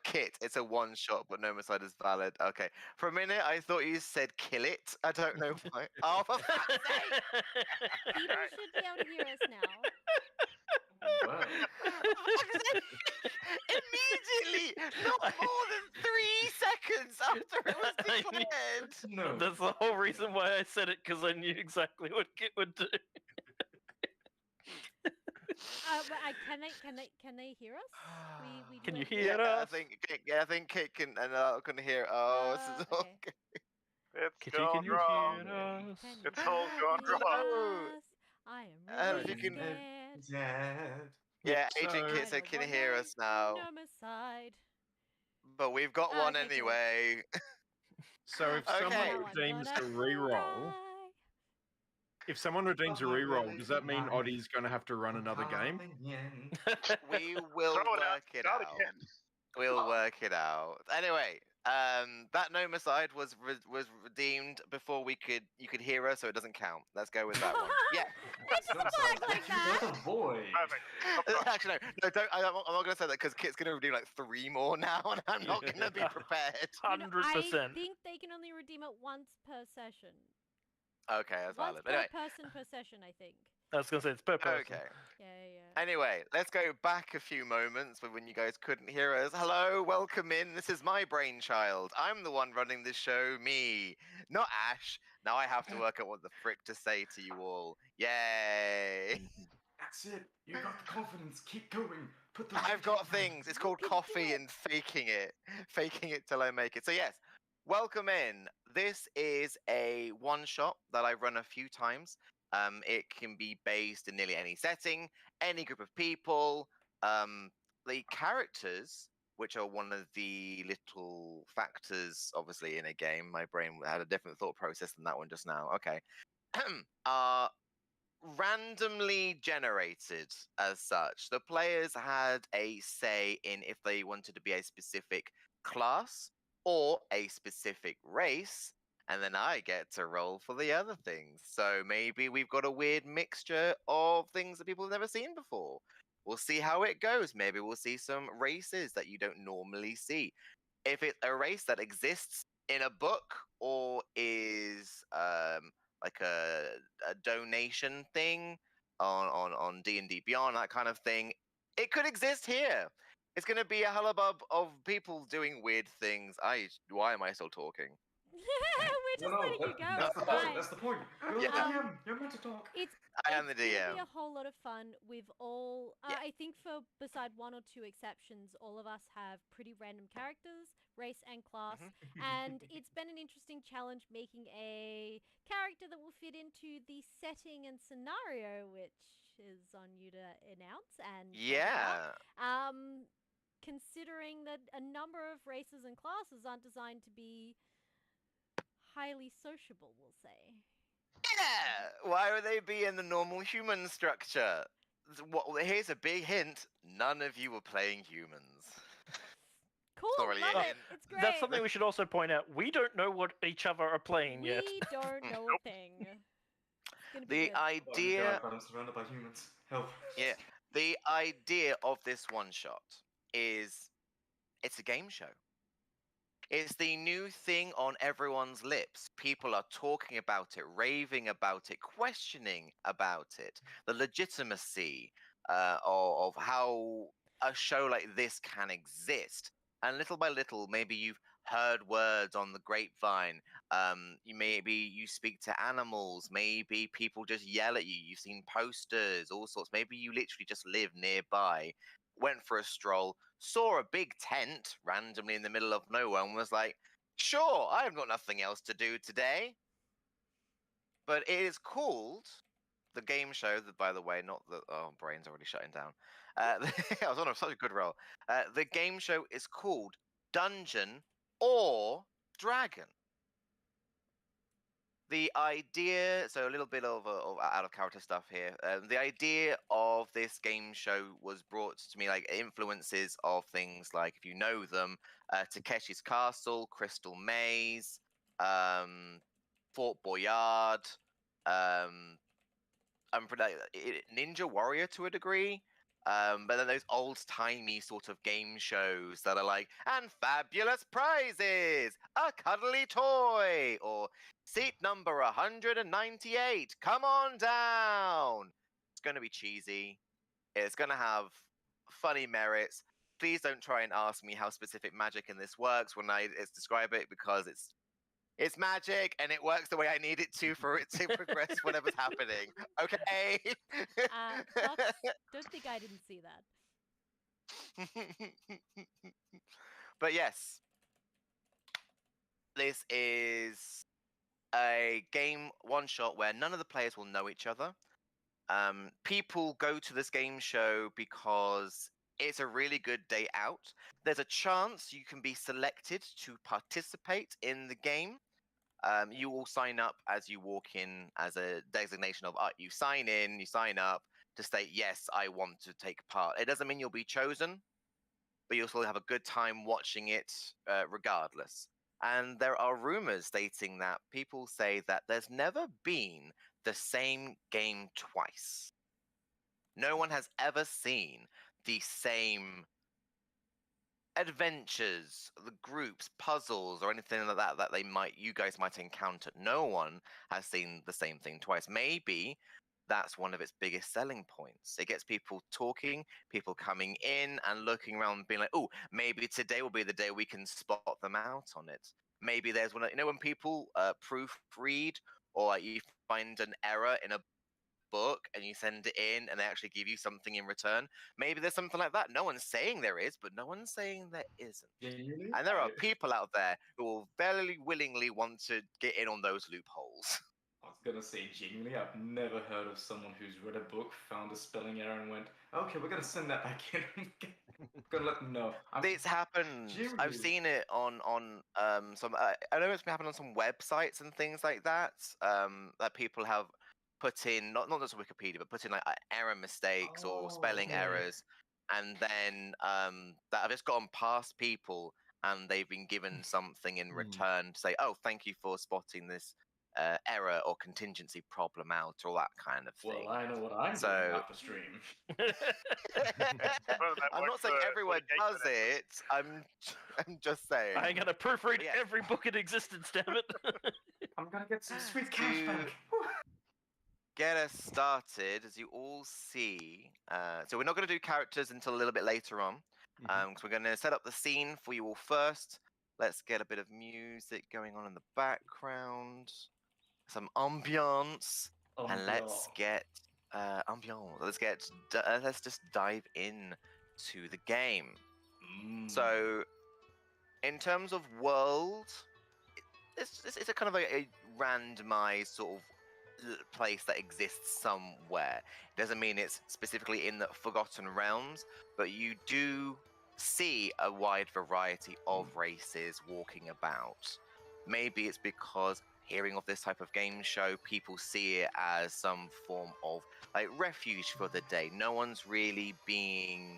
Kit. It's a one shot, but nomicide is valid. Okay. For a minute, I thought you said kill it. I don't know why. Oh, for fuck's sake! People should be able to hear us now. Well, Immediately, not more than 3 seconds after it was I knew- declared. no. That's the whole reason why I said it, because I knew exactly what Kit would do. Can they hear us? We Can do you it hear I us? think Kit can, and can hear. Oh, this is all okay. good. It's Kitty, gone can you wrong. hear us? Can you It's all gone hear wrong. us? I am If really you can- scared. Dad. Yeah, So- Agent Kit said, "Can you hear us now?" Nomicide. But we've got Oh, one okay, cool. anyway. So if Okay. someone Now I'm redeems gonna a reroll, cry. if someone redeems a reroll, does that mean Oddie's going to have to run another game? We will Throw it out. work it Start out. again. We'll work it out. Anyway, that nomicide was redeemed before you could hear us, so it doesn't count. Let's go with that one. Yeah. It doesn't work like that. What a boy. Perfect. Actually, no, don't. I'm not going to say that because Kit's going to redeem like 3 more now, and I'm not going to be prepared. You know, 100%. I think they can only redeem it once per session. Okay, that's Once valid. per Anyway, person per session, I think. I was going to say, it's per person. okay. Yeah. Anyway, let's go back a few moments when you guys couldn't hear us. Hello, welcome in. This is my brainchild. I'm the one running this show, me, not Ash. Now I have to work out what the frick to say to you all. Yay! That's it. You got the confidence. Keep going. Put the. I've got things. It's called can do coffee it. and faking it till I make it. So yes, welcome in. This is a one shot that I've run a few times. It can be based in nearly any setting, any group of people. The characters, which are one of the little factors, obviously, in a game. My brain had a different thought process than that one just now. Okay. Are randomly generated as such. The players had a say in if they wanted to be a specific class or a specific race, and then I get to roll for the other things. So maybe we've got a weird mixture of things that people have never seen before. We'll see how it goes. Maybe we'll see some races that you don't normally see. If it's a race that exists in a book or is like a donation thing on D&D Beyond, that kind of thing, it could exist here. It's going to be a hullabub of people doing weird things. Why am I still talking? We're just letting you go. That's It's the fine. point. That's the point. You're Yeah. the DM. You're meant to talk. I am the It's gonna be a DM. whole lot of fun. We've all, Yeah. I think, for beside 1 or 2 exceptions, all of us have pretty random characters, race and class, and it's been an interesting challenge making a character that will fit into the setting and scenario, which is on you to announce and talk about. Yeah. Considering that a number of races and classes aren't designed to be highly sociable, we'll say. Yeah. Why would they be in the normal human structure? Here's a big hint. None of you were playing humans. Cool, Not really love a it. hint. It's great. That's something we should also point out. We don't know what each other are playing yet. We don't know a thing. It's gonna be The good. idea... I'm surrounded by humans. Help. Yeah. The idea of this one shot is it's a game show. It's the new thing on everyone's lips. People are talking about it, raving about it, questioning about it. The legitimacy of how a show like this can exist. And little by little, maybe you've heard words on the grapevine. Maybe you speak to animals. Maybe people just yell at you. You've seen posters, all sorts. Maybe you literally just live nearby. Went for a stroll, saw a big tent randomly in the middle of nowhere and was like, sure, I've got nothing else to do today. But it is called the game show, by the way, not the... Oh, brain's already shutting down. I was on such a good roll. The game show is called Dungeon or Dragon. The idea, so a little bit of out of character stuff here. The idea of this game show was brought to me like influences of things like, if you know them, Takeshi's Castle, Crystal Maze, Fort Boyard, Ninja Warrior to a degree. But then those old-timey sort of game shows that are like, and fabulous prizes, a cuddly toy, or seat number 198, come on down. It's going to be cheesy. It's going to have funny merits. Please don't try and ask me how specific magic in this works when I describe it, because it's magic and it works the way I need it to for it to progress whatever's happening. Okay. Fox, don't think I didn't see that. But yes, this is a game one shot where none of the players will know each other. People go to this game show because it's a really good day out. There's a chance you can be selected to participate in the game. You will sign up as you walk in as a designation of you sign in, you sign up to state, yes, I want to take part. It doesn't mean you'll be chosen, but you'll still have a good time watching it regardless. And there are rumors stating that people say that there's never been the same game twice. No one has ever seen the same adventures, the groups, puzzles, or anything like that you guys might encounter. No one has seen the same thing twice. Maybe that's one of its biggest selling points. It gets people talking, people coming in and looking around, being like, "Oh, maybe today will be the day we can spot them out on it." Maybe there's one. When people proofread, or you find an error in a book and you send it in and they actually give you something in return. Maybe there's something like that. No one's saying there is, but no one's saying there isn't. Genuinely? And there are people out there who will very willingly want to get in on those loopholes. I was gonna say, genuinely, I've never heard of someone who's read a book, found a spelling error, and went, "Okay, we're gonna send that back in." Gonna let them know. It's happened. I've Genuinely. seen it on some. I know it's been happening on some websites and things like that. That people have put in not just Wikipedia, but put in like error mistakes or spelling okay. errors, and then that have just gone past people, and they've been given something in return to say, "Oh, thank you for spotting this error or contingency problem out," or that kind of thing. Well, I know what I'm So- doing after stream. Well, that I'm not works saying for everyone does litigation. it. I'm just saying. I ain't gonna proofread Yeah. every book in existence, damn it. I'm gonna get some sweet cash To- back. Get us started, as you all see. So we're not going to do characters until a little bit later on, because we're going to set up the scene for you all first. Let's get a bit of music going on in the background, some ambiance, and let's get ambiance. Let's just dive in to the game. So, in terms of world, it's a kind of a randomized sort of place that exists somewhere. It doesn't mean it's specifically in the Forgotten Realms, but you do see a wide variety of races walking about. Maybe it's because hearing of this type of game show, people see it as some form of like refuge for the day. No one's really being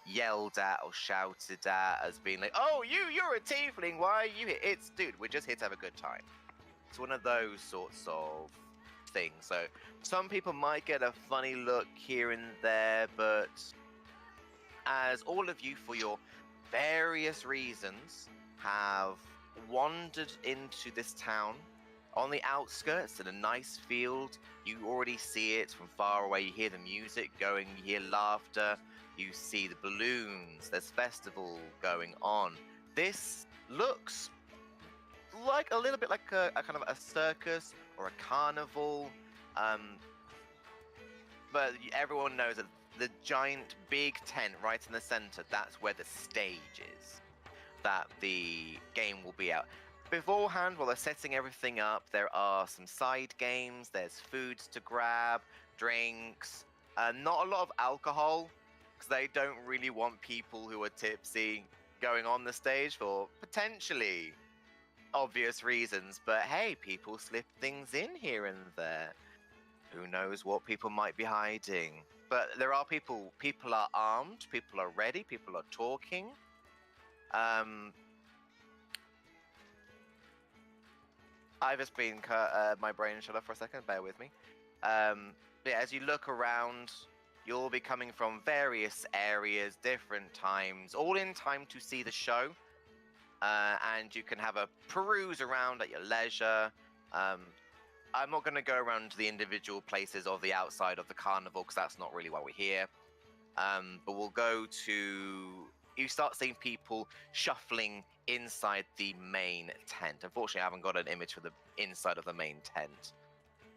yelled at or shouted at as being like, "Oh, you're a tiefling, why are you here?" It's, dude, we're just here to have a good time. It's one of those sorts of things. So some people might get a funny look here and there, but as all of you, for your various reasons, have wandered into this town on the outskirts in a nice field, you already see it from far away. You hear the music going, you hear laughter, you see the balloons, there's festival going on. This looks like a little bit like a kind of a circus or a carnival, but everyone knows that the giant big tent right in the center, that's where the stage is, that the game will be out. Beforehand, while they're setting everything up, there are some side games, there's foods to grab, drinks, not a lot of alcohol, because they don't really want people who are tipsy going on the stage for potentially obvious reasons, but hey, people slip things in here and there. Who knows what people might be hiding? But there are people are armed, people are ready, people are talking. I've just been my brain shut off for a second, bear with me. Yeah, as you look around, You'll be coming from various areas, different times, all in time to see the show. And you can have a peruse around at your leisure. I'm not going to go around to the individual places of the outside of the carnival because that's not really why we're here. But we'll go to... You start seeing people shuffling inside the main tent. Unfortunately, I haven't got an image for the inside of the main tent.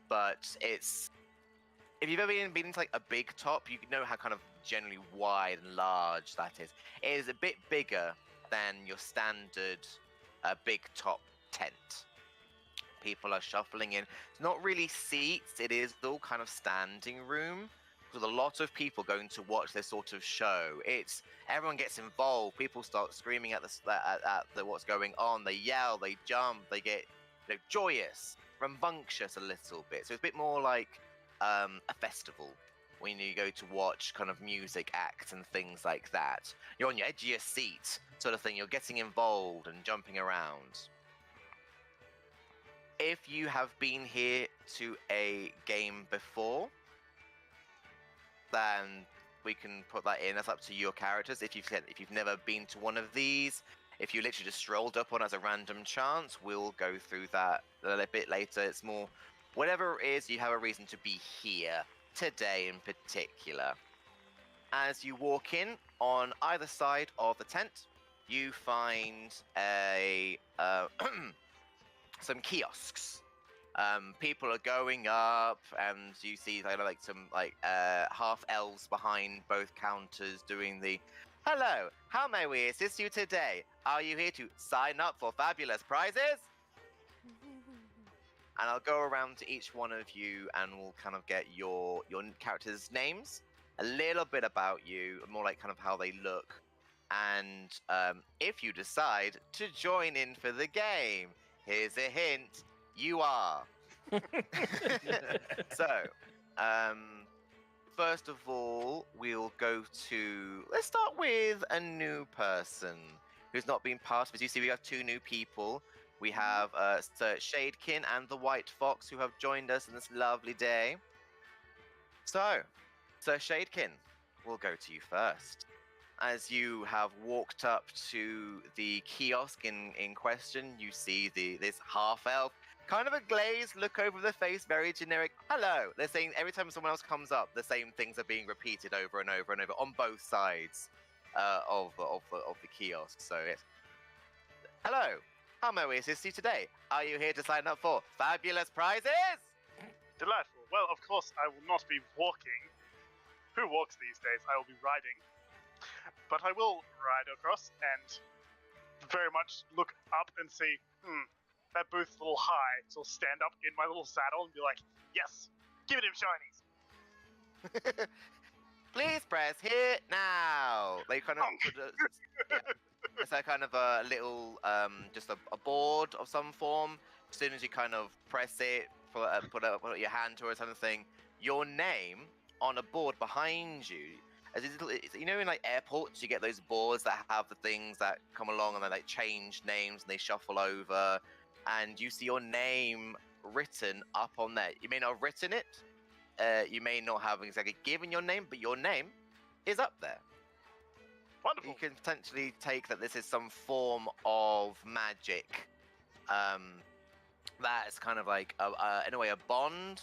But it's... If you've ever been into like a big top, you know how kind of generally wide and large that is. It is a bit bigger than your standard big top tent. People are shuffling in. It's not really seats, it is all kind of standing room. With a lot of people going to watch this sort of show. It's everyone gets involved. People start screaming at the what's going on. They yell, they jump, they get joyous, rambunctious a little bit. So it's a bit more like a festival when you go to watch kind of music acts and things like that. You're on your edge of your seat, sort of thing. You're getting involved and jumping around. If you have been here to a game before, then we can put that in. That's up to your characters. If you've never been to one of these, if you literally just strolled up on as a random chance, we'll go through that a little bit later. It's more, whatever it is, you have a reason to be here today in particular. As you walk in, on either side of the tent, you find some kiosks. People are going up, and you see like some half elves behind both counters doing the "Hello, how may we assist you today? Are you here to sign up for fabulous prizes?" And I'll go around to each one of you, and we'll kind of get your characters' names, a little bit about you, more like kind of how they look, and if you decide to join in for the game, here's a hint. You are. So, first of all, we'll go to... Let's start with a new person who's not been passed. As you see, we have two new people. We have Sir Shadekin and the White Fox who have joined us in this lovely day. So, Sir Shadekin, we'll go to you first. As you have walked up to the kiosk in question, you see this half-elf, kind of a glazed look over the face, very generic. Hello. They're saying every time someone else comes up, the same things are being repeated over and over and over on both sides of the kiosk. So it's hello. How may we assist you today? Are you here to sign up for fabulous prizes? Delightful. Well, of course, I will not be walking. Who walks these days? I will be riding. But I will ride across and very much look up and see, that booth's a little high. So I'll stand up in my little saddle and be like, yes, give it him shinies. Please press here now. They kind of it's a kind of a little just a board of some form. As soon as you kind of press it, put your hand towards something, your name on a board behind you. You know, in like airports, you get those boards that have the things that come along and they like change names and they shuffle over, and you see your name written up on there. You may not have written it, you may not have exactly given your name, but your name is up there. Wonderful. You can potentially take that this is some form of magic. That's kind of like in a way a bond.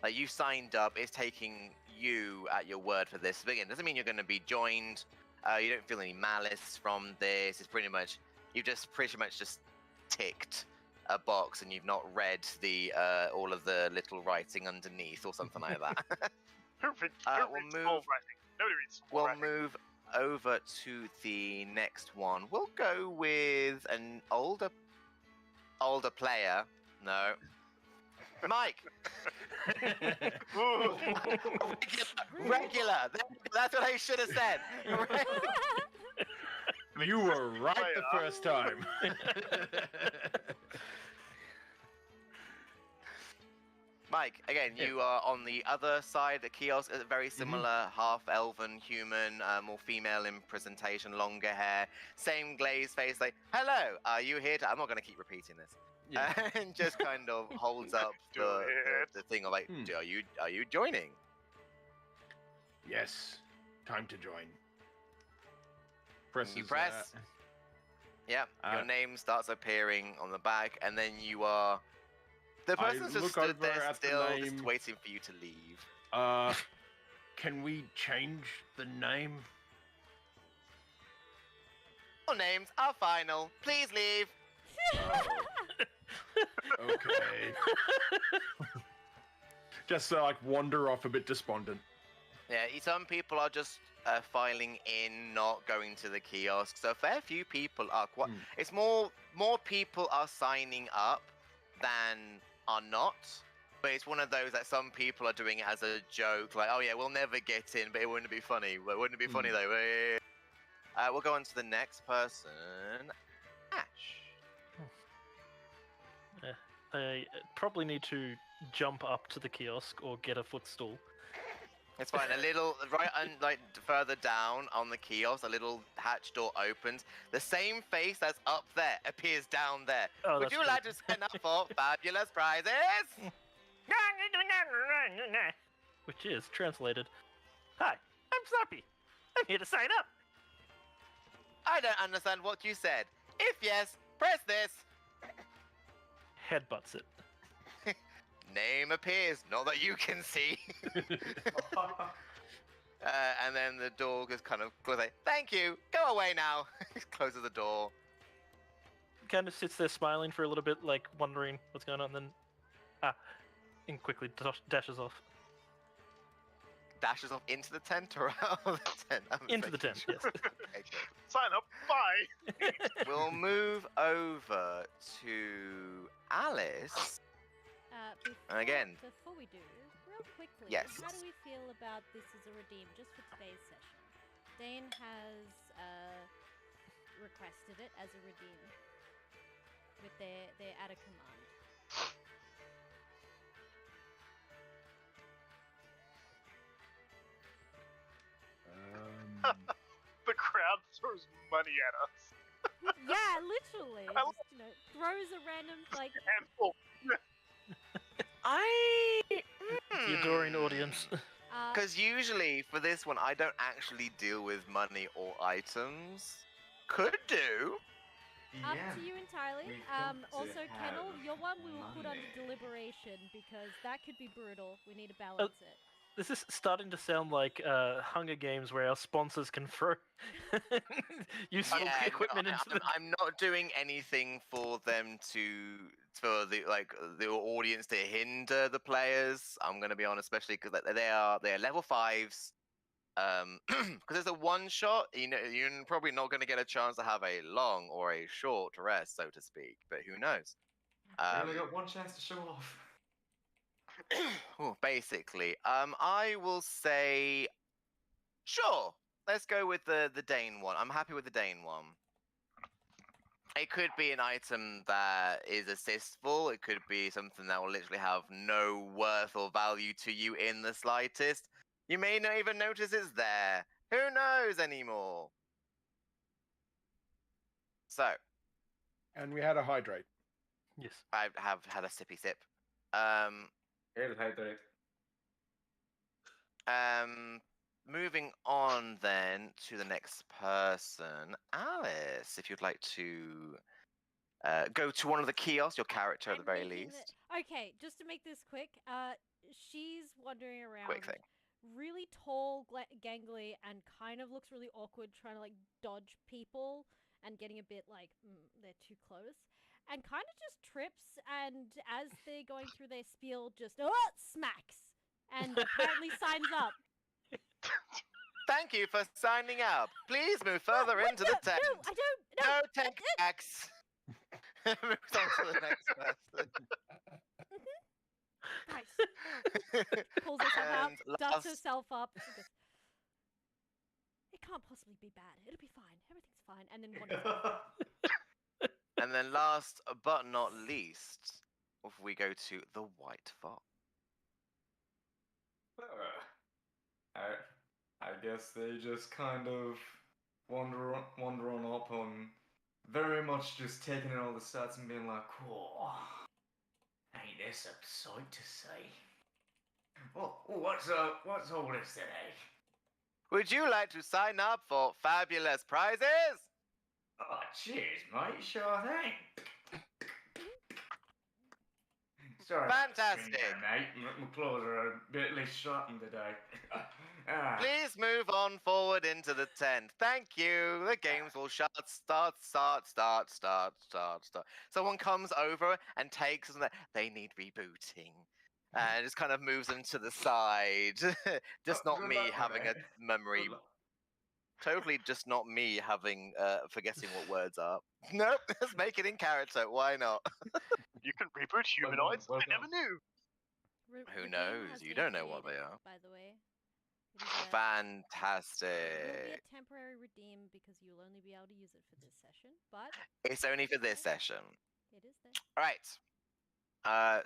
Like you signed up, it's taking you at your word for this. But again, doesn't mean you're going to be joined. You don't feel any malice from this. It's pretty much you've just pretty much just ticked a box and you've not read the all of the little writing underneath or something like that. Who reads small writing? Nobody reads small writing. We'll move over to the next one. We'll go with an older player. No. Mike. Regular. That's what I should have said. You were right the first time. Mike, again, you are on the other side. The kiosk is very similar, half-elven human, more female in presentation, longer hair, same glazed face. Like, hello, are you here to... I'm not going to keep repeating this. Yeah. And just kind of holds up the thing of like, are you joining? Yes. Time to join. You press. Yep, your name starts appearing on the bag, and then you are. The I person's just look stood over there at the still, name. just waiting for you to leave. Can we change the name? All names are final. Please leave. Okay. Just like wander off a bit despondent. Yeah, some people are just filing in, not going to the kiosk. So a fair few people are quite. It's more people are signing up than are not. But it's one of those that some people are doing it as a joke, like, oh yeah, we'll never get in, but it wouldn't be funny. Well, wouldn't it be funny though? We'll go on to the next person, Ash. I probably need to jump up to the kiosk or get a footstool. It's fine. A little like further down on the kiosk, a little hatch door opens. The same face that's up there appears down there. Oh, Would you like to sign up for fabulous prizes? Which is translated. Hi, I'm Sloppy. I'm here to sign up. I don't understand what you said. If yes, press this. Headbutts it. Name appears, not that you can see. And then the door just kind of goes like, thank you, go away now. Closes the door. Kind of sits there smiling for a little bit, like wondering what's going on, then and quickly dashes off. Dashes off into the tent or out of the tent? Into the tent, yes. Okay, good. Sign up. Bye. We'll move over to Alice. And again, before we do, real quickly, yes. How do we feel about this as a redeem just for today's session? Dane has requested it as a redeem with their add a command. The crowd throws money at us. Yeah, literally. Just, throws a random like. Handful. The adoring audience. Because usually for this one, I don't actually deal with money or items. Could do. Up to you entirely. we've got to Also, Kennel, have your one we will put under money. deliberation because that could be brutal. We need to balance it. This is starting to sound like Hunger Games, where our sponsors can throw useful equipment into the. I'm not doing anything for them for the audience to hinder the players. I'm gonna be honest, especially because they are level 5s. Because it's a one shot, you're probably not going to get a chance to have a long or a short rest, so to speak. But who knows? We only got one chance to show off. Basically, I will say, sure. Let's go with the Dane one. I'm happy with the Dane one. It could be an item that is assistful. It could be something that will literally have no worth or value to you in the slightest. You may not even notice it's there. Who knows anymore? So. And we had a hydrate. Yes. I have had a sippy sip. Here's hydrate. Moving on then to the next person. Alice, if you'd like to go to one of the kiosks, your character at the very least. Okay, just to make this quick, she's wandering around. Quick thing. Really tall, gangly, and kind of looks really awkward trying to dodge people and getting a bit they're too close. And kind of just trips, and as they're going through their spiel, just smacks, and apparently signs up. Thank you for signing up. Please move further into the tent. No, I don't. No tech packs. Moves on to the next person. Nice. Pulls herself out, And dusts last- herself up. She goes, it can't possibly be bad. It'll be fine. Everything's fine. And then wanders. And then last but not least, if we go to the White Fox. I guess they just kind of wander on up on very much just taking in all the stats and being like, cool. Ain't this a sight to see? What's all this today? Would you like to sign up for fabulous prizes? Oh, cheers, mate. Sure thing. Sorry about the screen Fantastic. there, mate. My claws are a bit less sharpened today. Please move on forward into the tent. Thank you. The games will start. Someone comes over and takes them. They need rebooting. And just kind of moves them to the side. Just not Good me luck with having a it. memory. Good luck. Totally just not me having forgetting what words are. Nope, let's make it in character. Why not? You can reboot humanoids. well I done. never knew. Who Redeem knows? has You been don't know what they created, are. by the way. It is a, it will be Fantastic. a temporary redeem because you'll only be able to use it for this session, but It's only for this session. it is there. All right.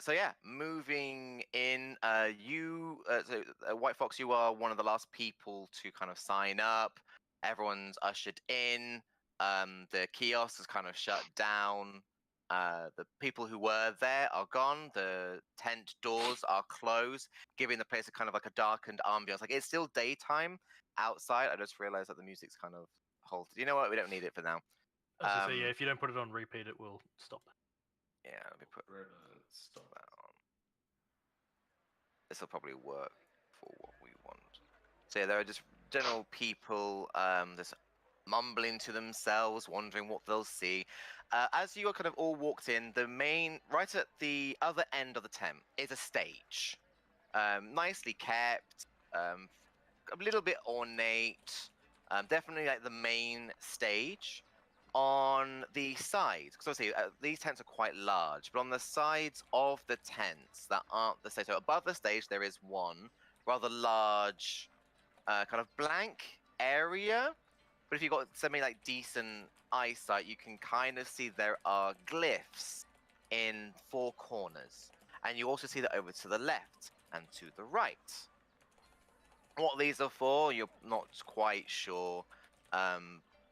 So yeah, moving in. White Fox, you are one of the last people to kind of sign up. Everyone's ushered in. The kiosk is kind of shut down. The people who were there are gone. The tent doors are closed, giving the place a kind of like a darkened ambiance. Like it's still daytime outside. I just realized that the music's kind of halted. You know what? We don't need it for now. I was gonna say, yeah, if you don't put it on repeat, it will stop. Yeah, let me put Stop. that on. This will probably work for what we want. So yeah, there are just general people just mumbling to themselves, wondering what they'll see. As you are kind of all walked in, right at the other end of the tent is a stage. Nicely kept, a little bit ornate, definitely like the main stage. On the sides, because obviously these tents are quite large, but on the sides of the tents that aren't the stage, so above the stage there is one rather large kind of blank area. But if you've got something like decent eyesight, you can kind of see there are glyphs in 4 corners. And you also see that over to the left and to the right. What these are for, you're not quite sure.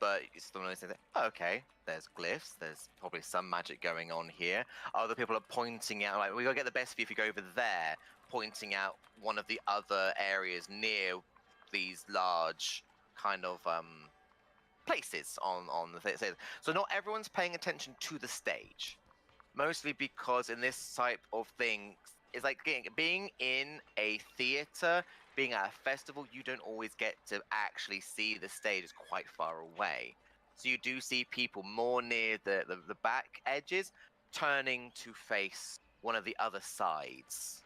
But it's the one that, oh, okay, there's glyphs, there's probably some magic going on here. Other people are pointing out, like, we gotta get the best view if you go over there, pointing out one of the other areas near these large kind of places on the thing. So not everyone's paying attention to the stage, mostly because in this type of thing, it's like being in a theater, being at a festival, you don't always get to actually see the stage. It's quite far away. So you do see people more near the back edges turning to face one of the other sides.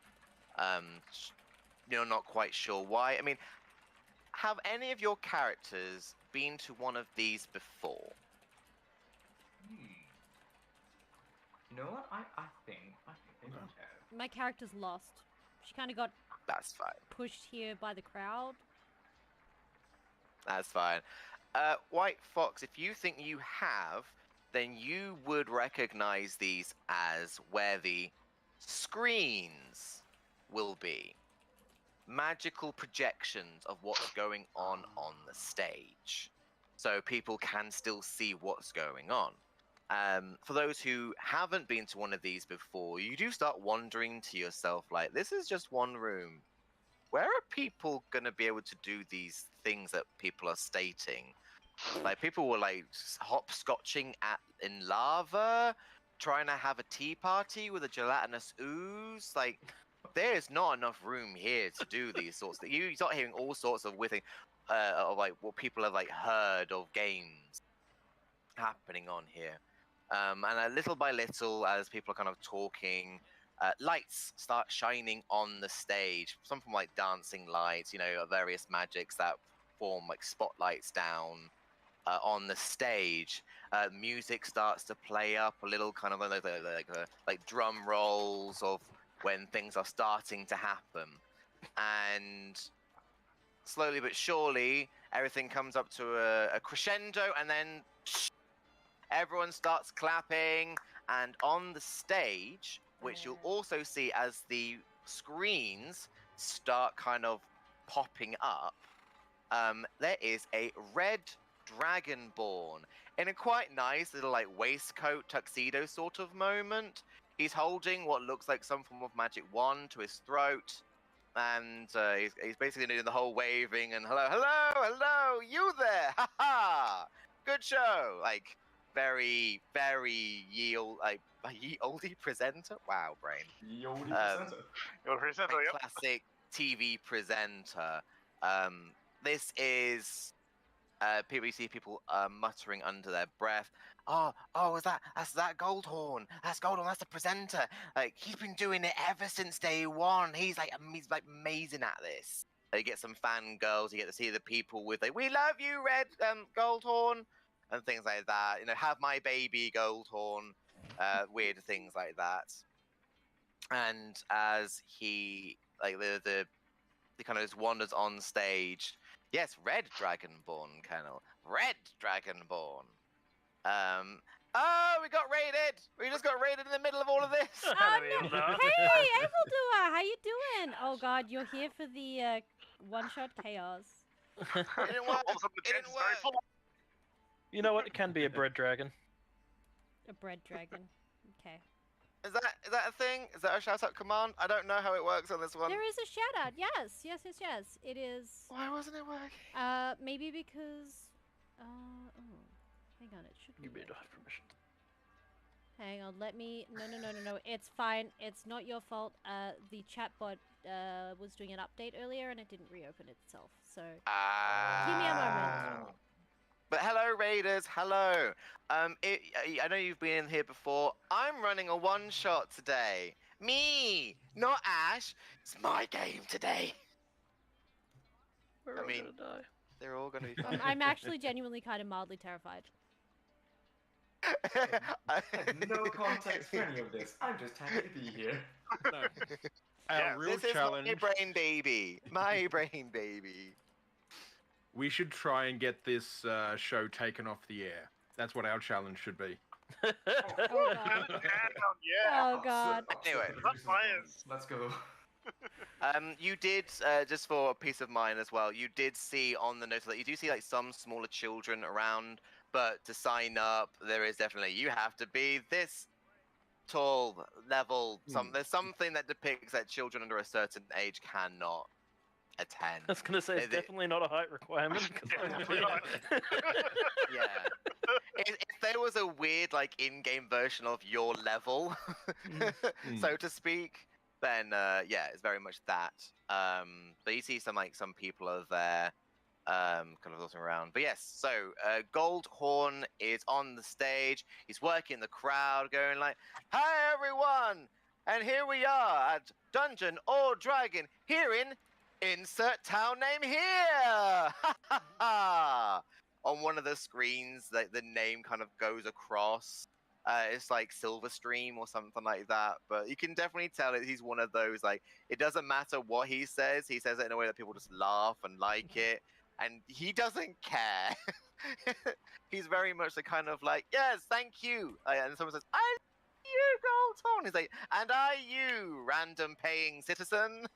You're not quite sure why. I mean, have any of your characters been to one of these before? You know what? I think they don't have. My character's lost. She kind of got That's fine. pushed here by the crowd. That's fine. White Fox, if you think you have, then you would recognize these as where the screens will be. Magical projections of what's going on the stage. So people can still see what's going on. For those who haven't been to one of these before, you do start wondering to yourself, like, this is just one room. Where are people going to be able to do these things that people are stating? Like, people were, like, hopscotching in lava, trying to have a tea party with a gelatinous ooze. Like, there is not enough room here to do these sorts of things. You start hearing all sorts of weird of, like, what people have, like, heard of games happening on here. And little by little, as people are kind of talking, lights start shining on the stage. Some from like dancing lights, various magics that form like spotlights down on the stage. Music starts to play up a little, kind of like drum rolls of when things are starting to happen. And slowly but surely, everything comes up to a crescendo, and then everyone starts clapping, and on the stage, which you'll also see as the screens start kind of popping up, there is a red dragonborn in a quite nice little like waistcoat tuxedo sort of moment. He's holding what looks like some form of magic wand to his throat, and he's basically doing the whole waving and hello, you there, ha. Good show, like very ye oldie presenter. Wow, brain. Yo, Um, Your presenter, Like yep. classic TV presenter. This is people, you see people muttering under their breath. Oh, that's that Goldhorn. That's Goldhorn. That's the presenter. Like he's been doing it ever since day one. He's like amazing at this. You get some fangirls. You get to see the people with like, "We love you, Red Goldhorn," and things like that. You know, have my baby Goldhorn. Weird things like that. And as he like the kind of just wanders on stage. Yes, Red Dragonborn, Colonel. Red Dragonborn. Oh, we got raided. We just got raided in the middle of all of this. No. Hey, Evildoer, how you doing? Oh God, you're here for the one-shot chaos. It didn't work. All of a sudden, the It game's didn't very work. full. You know what? It can be a bread dragon. A bread dragon. Okay. Is that a thing? Is that a shout out command? I don't know how it works on this one. There is a shout out. Yes. It is. Why wasn't it working? Maybe because. Oh, hang on. It should be. You may working. not have permission. Hang on. Let me. No. It's fine. It's not your fault. The chatbot was doing an update earlier and it didn't reopen itself. So. Give me a moment. But hello, Raiders. Hello. I know you've been in here before. I'm running a one-shot today. Me, not Ash. It's my game today. We're I all mean- gonna die. They're all going to be fine. I'm actually genuinely kind of mildly terrified. I have no context for any of this. I'm just happy to be here. No. Our Yeah, real This is challenge. my brain baby. My brain baby. We should try and get this show taken off the air. That's what our challenge should be. Oh God. And yeah. Oh God. Anyway. Not biased. Let's go. You did, just for a peace of mind as well, you did see on the notes that you do see like some smaller children around, but to sign up, there is definitely, you have to be this tall level. There's something that depicts that children under a certain age cannot attend. I was gonna say it's They- definitely not a height requirement. 'cause Yeah, I'm definitely big. not. Yeah. If there was a weird like in-game version of your level, so to speak, then yeah, it's very much that. But you see some people are there, kind of looking around. But yes, so Goldhorn is on the stage. He's working the crowd, going like, "Hi everyone, and here we are at Dungeon or Dragon here in insert town name here." On one of the screens, the name kind of goes across. It's like Silverstream or something like that. But you can definitely tell that he's one of those, like, it doesn't matter what he says it in a way that people just laugh and like it. And he doesn't care. He's very much the kind of like, yes, thank you. And someone says, I you, Goldhorn. He's like, and are you, random paying citizen?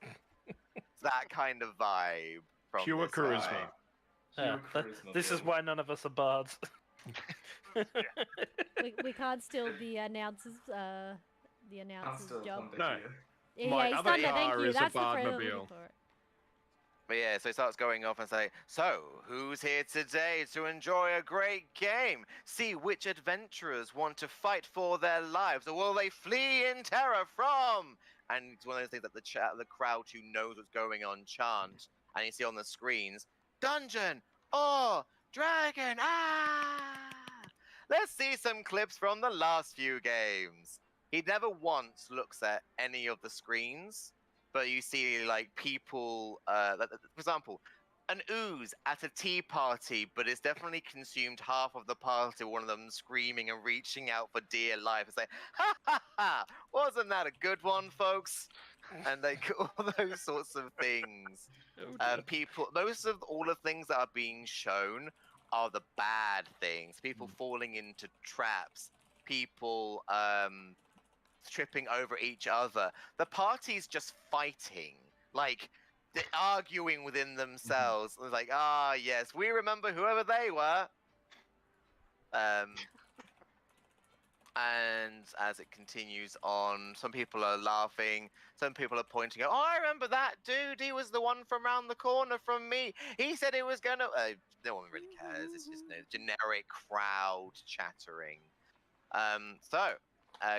It's that kind of vibe from Pure this guy. charisma. Yeah, Pure that- charisma, this is Bill. why none of us are bards. We can't steal the announcer's I'm still job. on the No. Yeah, My he's other done that. Thank car you. is a That's the phrase I'm looking Bardmobile. for. But yeah, so he starts going off and say, so, who's here today to enjoy a great game? See which adventurers want to fight for their lives, or will they flee in terror from? And it's one of those things that the crowd who knows what's going on chant. And you see on the screens, Dungeon or Dragon, Let's see some clips from the last few games. He never once looks at any of the screens, but you see like people, for example, an ooze at a tea party, but it's definitely consumed half of the party. One of them screaming and reaching out for dear life and saying, "Ha ha ha! Wasn't that a good one, folks?" And like all those sorts of things. Most of all the things that are being shown are the bad things. People falling into traps. People tripping over each other. The party's just fighting, like they're arguing within themselves. It's like, yes, we remember whoever they were. And as it continues on, some people are laughing, some people are pointing out, oh, I remember that dude, he was the one from round the corner from me. He said he was gonna. No one really cares, it's just generic crowd chattering.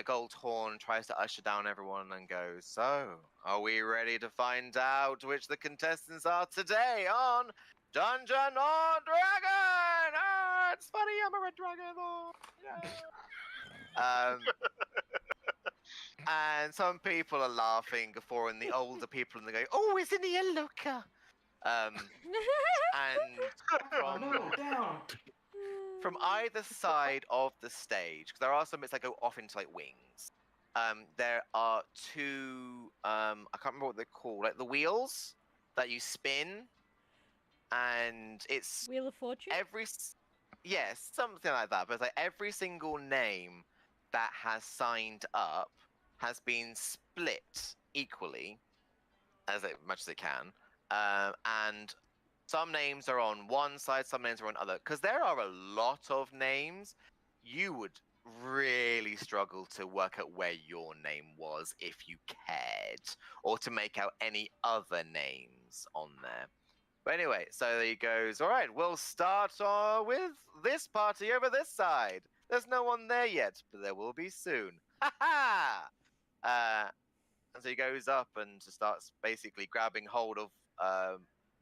Goldhorn tries to usher down everyone and goes, so, are we ready to find out which the contestants are today on Dungeon or Dragon? Ah, it's funny, I'm a red dragon. Oh, yeah. And some people are laughing, guffawing. The older people, and they go, "Oh, it's in the yellow car." And Oh no, down! from either side of the stage, because there are some bits that go off into like wings. There are two. I can't remember what they're called. Like the wheels that you spin, and it's Wheel of Fortune? yes, something like that. But it's like every single name that has signed up has been split equally much as it can. And some names are on one side, some names are on other. Because there are a lot of names, you would really struggle to work out where your name was if you cared, or to make out any other names on there. But anyway, so he goes, all right, we'll start with this party over this side. There's no one there yet, but there will be soon. Ha ha! And so he goes up and starts basically grabbing hold of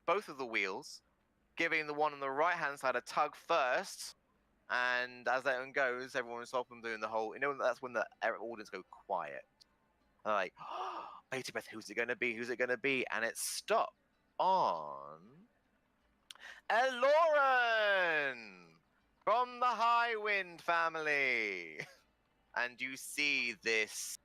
both of the wheels, giving the one on the right-hand side a tug first. And as that one goes, everyone's stopping doing the whole. That's when the audience go quiet. They're like, oh, wait a minute, who's it going to be? Who's it going to be? And it stopped on Eloran from the Highwind family. And you see this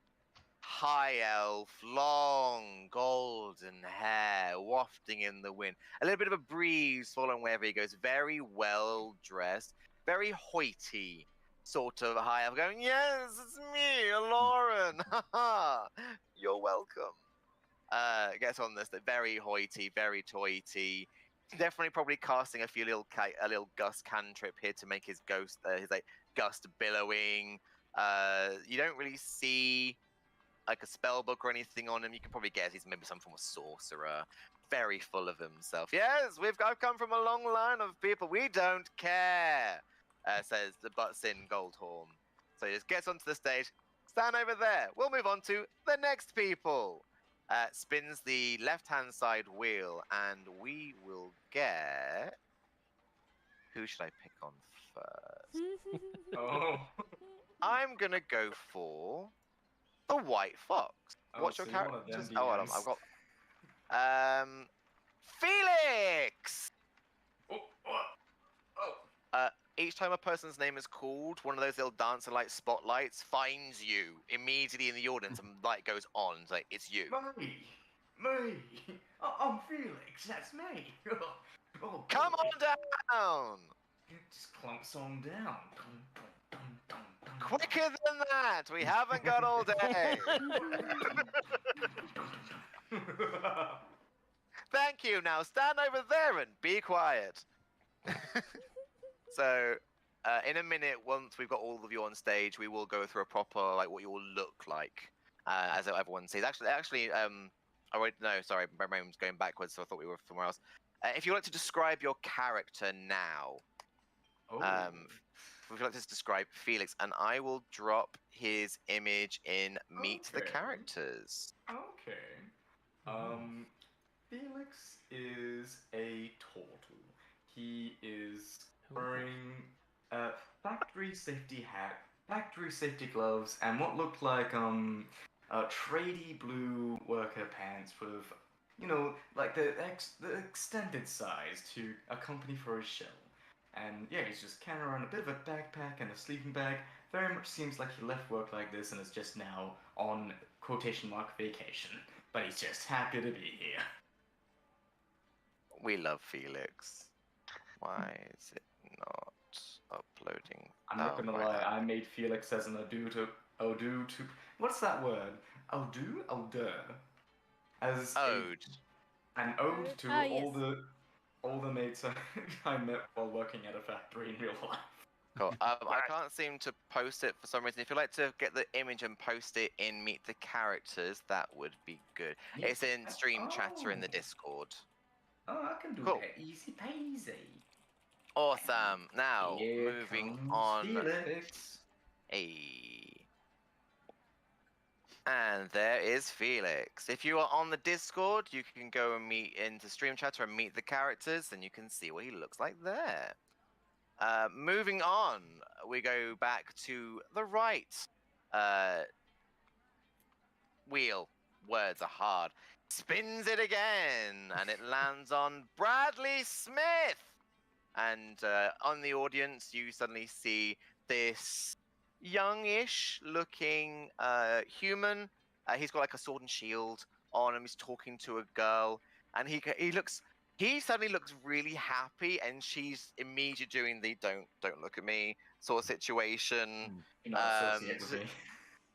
high elf, long golden hair wafting in the wind. A little bit of a breeze following wherever he goes. Very well dressed, very hoity sort of high elf, going, yes, it's me, Lauren. You're welcome. Gets on this, very hoity, very toity. Definitely probably casting a little gust cantrip here to make his ghost, his like gust billowing. You don't really see like a spell book or anything on him. You can probably guess he's maybe some form of sorcerer. Very full of himself. Yes, I've come from a long line of people. We don't care, says the butts in Goldhorn. So he just gets onto the stage. Stand over there. We'll move on to the next people. Spins the left-hand side wheel, and we will get. Who should I pick on first? Oh. I'm gonna go for the White Fox. What's your so you're one character? of them Hold on, DMs. I've got Felix. Oh, oh. Each time a person's name is called, one of those little dancer light spotlights finds you immediately in the audience, and light goes on. It's like it's you. Me! I'm Felix, that's me! Oh, Come boy. on down. It just clumps on down. Quicker than that. We haven't got all day. Thank you. Now stand over there and be quiet. So, in a minute, once we've got all of you on stage, we will go through a proper like what you will look like, as everyone sees. Actually, oh wait, no, sorry, my brain's going backwards, so I thought we were somewhere else. If you'd like to describe your character now, Oh. if you'd like to describe Felix, and I will drop his image in Meet the Okay. Characters. Okay. Felix is a turtle. He is wearing a factory safety hat, factory safety gloves, and what looked like tradie blue worker pants with, like the extended size to accompany for his shell. And yeah, he's just carrying around a bit of a backpack and a sleeping bag. Very much seems like he left work like this and is just now on quotation mark vacation. But he's just happy to be here. We love Felix. Why is it not uploading? I'm not gonna lie, I made Felix as an ado to what's that word? Ode. As Ode. an ode to Yes. all the mates I met while working at a factory in real life. Cool. I Right. can't seem to post it for some reason. If you'd like to get the image and post it in Meet the Characters, that would be good. Yeah. It's in Stream Chatter in the Oh. Discord. Oh, I can do Cool. that. Easy peasy. Awesome. Now, Here moving comes on. Felix. Hey. And there is Felix. If you are on the Discord, you can go and meet into Stream Chatter and meet the characters, and you can see what he looks like there. Moving on, we go back to the right. Wheel. Words are hard. Spins it again, and it lands on Bradley Smith. And on the audience, you suddenly see this youngish looking human. He's got like a sword and shield on him. He's talking to a girl, and he suddenly looks really happy, and she's immediately doing the don't look at me sort of situation. You're not associated with me.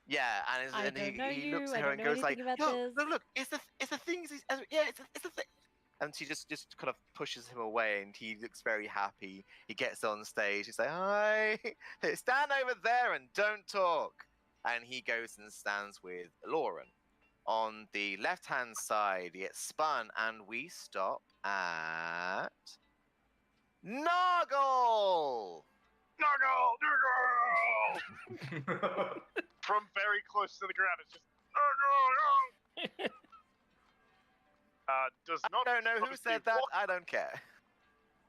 Yeah, and, I and don't know he you, looks I at her don't and know goes like, anything about "Look, this." look, it's the thing. Yeah, it's the thing." And she just kind of pushes him away, and he looks very happy. He gets on stage. He's like, "Hi, stand over there and don't talk." And he goes and stands with Lauren. On the left-hand side, he gets spun, and we stop at Noggle. No! From very close to the ground, it's just no! Does not. I don't know who obviously said that. walk- I don't care.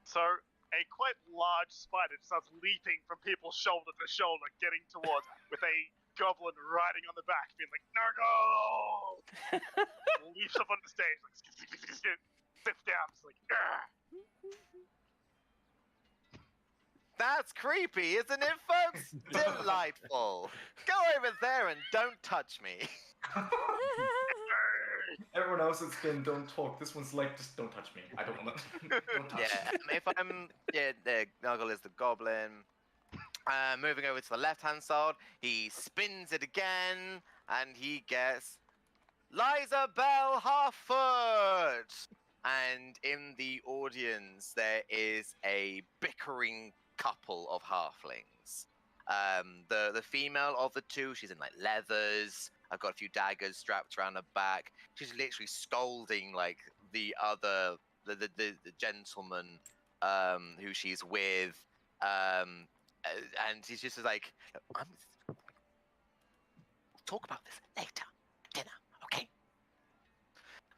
So a quite large spider starts leaping from people's shoulder to shoulder, getting towards with a goblin riding on the back, being like, "No!" Leaps up on the stage, like sits down, it's like, "Argh." That's creepy, isn't it, folks? Delightful. Go over there and don't touch me. Everyone else has been don't talk. This one's like just don't touch me. I don't want to. Don't touch Yeah, me. if I'm the Nuggle is the goblin. Moving over to the left-hand side, he spins it again, and he gets Liza Bell Harfoot. And in the audience, there is a bickering couple of halflings. The female of the two, she's in like leathers. I've got a few daggers strapped around her back. She's literally scolding like the gentleman who she's with, and he's just like, we'll talk about this later, dinner, okay?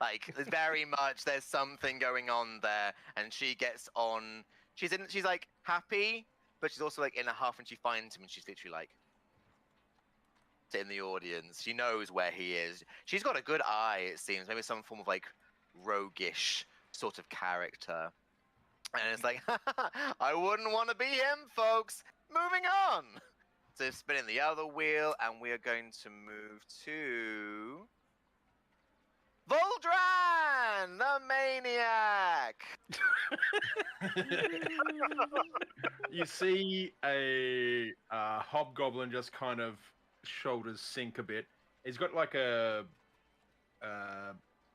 Like, there's very much, there's something going on there, and she gets on. She's like happy, but she's also like in a huff, and she finds him, and she's literally like in the audience. She knows where he is. She's got a good eye, it seems. Maybe some form of like roguish sort of character. And it's like, I wouldn't want to be him, folks. Moving on. So spinning the other wheel, and we are going to move to Voldran, the maniac. You see a hobgoblin just kind of shoulders sink a bit. He's got like a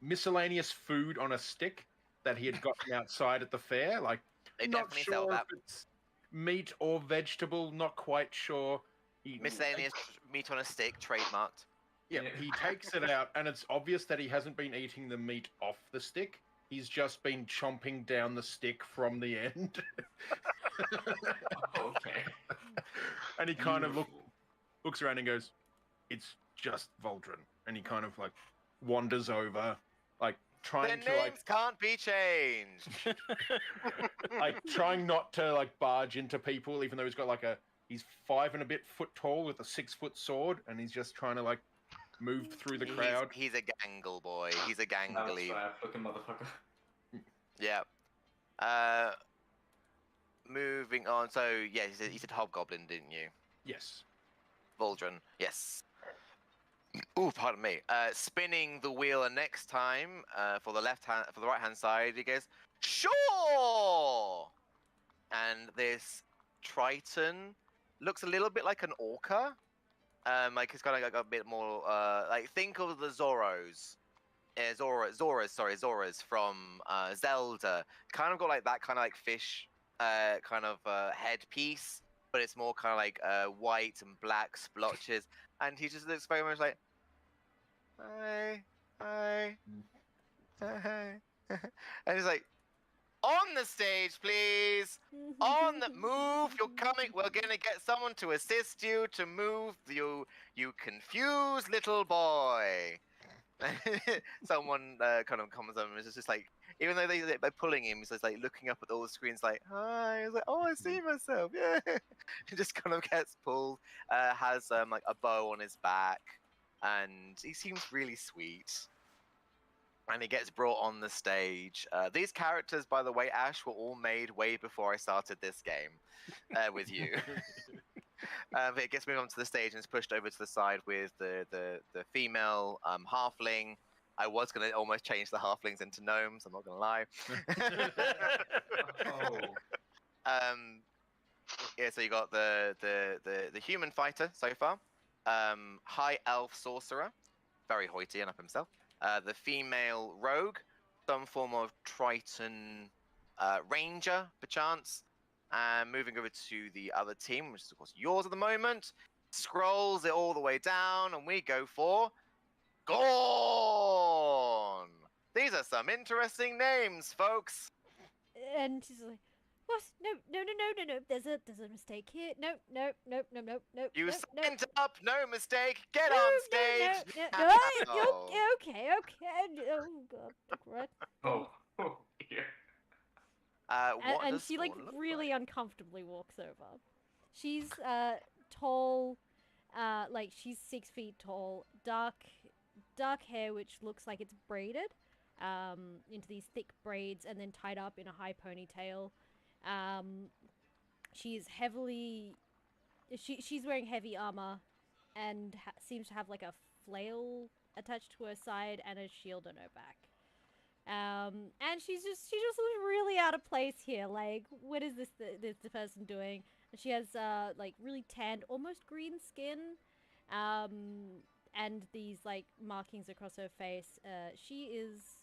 miscellaneous food on a stick that he had gotten outside at the fair. Like, They not definitely sell sure that. if it's meat or vegetable. Not quite sure. Miscellaneous meat on a stick, trademarked. Yeah, he takes it out, and it's obvious that he hasn't been eating the meat off the stick. He's just been chomping down the stick from the end. Okay. And he kind of Beautiful. looks around and goes, "It's just Voldran." And he kind of like wanders over, like trying Their to names can't be changed. trying not to like barge into people, even though he's 5 and a bit foot tall with a 6-foot sword, and he's just trying to like move through the crowd. He's a gangle boy. He's a That was gangly. bad, fucking motherfucker. Yeah. Moving on. So yeah, you said hobgoblin, didn't you? Yes. Voldran. Yes. Oh, pardon me. Spinning the wheel next time for the right hand side, he goes, "Sure." And this Triton looks a little bit like an orca. Like it's got like a bit more. Like think of the Zoras. Zoras from Zelda. Kind of got like that kind of like fish kind of headpiece. but it's more kind of like white and black splotches, and he just looks very much like, hi, hi, hi, and he's like, on the stage, please. On the move, you're coming. We're gonna get someone to assist you to move. You confused little boy. Someone kind of comes up and is just like, even though they're pulling him, he's just like looking up at all the screens, like, hi. He's like, oh, I see myself. Yeah. He just kind of gets pulled. Has like a bow on his back, and he seems really sweet. And he gets brought on the stage. These characters, by the way, Ash, were all made way before I started this game with you. But it gets moved onto the stage and is pushed over to the side with the female halfling. I was going to almost change the halflings into gnomes, I'm not going to lie. Oh. Yeah, so you got the human fighter so far. High elf sorcerer, very hoity and up himself. The female rogue, some form of Triton ranger, perchance. And moving over to the other team, which is of course yours at the moment, scrolls it all the way down, and we go for Gorn. These are some interesting names, folks. And she's like, what? No. There's a mistake here. No. You no, signed up, no mistake. Get no, on no, stage. No. Okay. Oh God, right. Oh. Oh. Yeah. What And does she like Gorn look really uncomfortably walks over. She's tall, like she's 6 feet tall, dark hair which looks like it's braided into these thick braids and then tied up in a high ponytail. She's wearing heavy armor and seems to have like a flail attached to her side and a shield on her back. And she just looks really out of place here. Like, what is this the person doing? And she has like really tanned, almost green skin, and these like markings across her face. She is.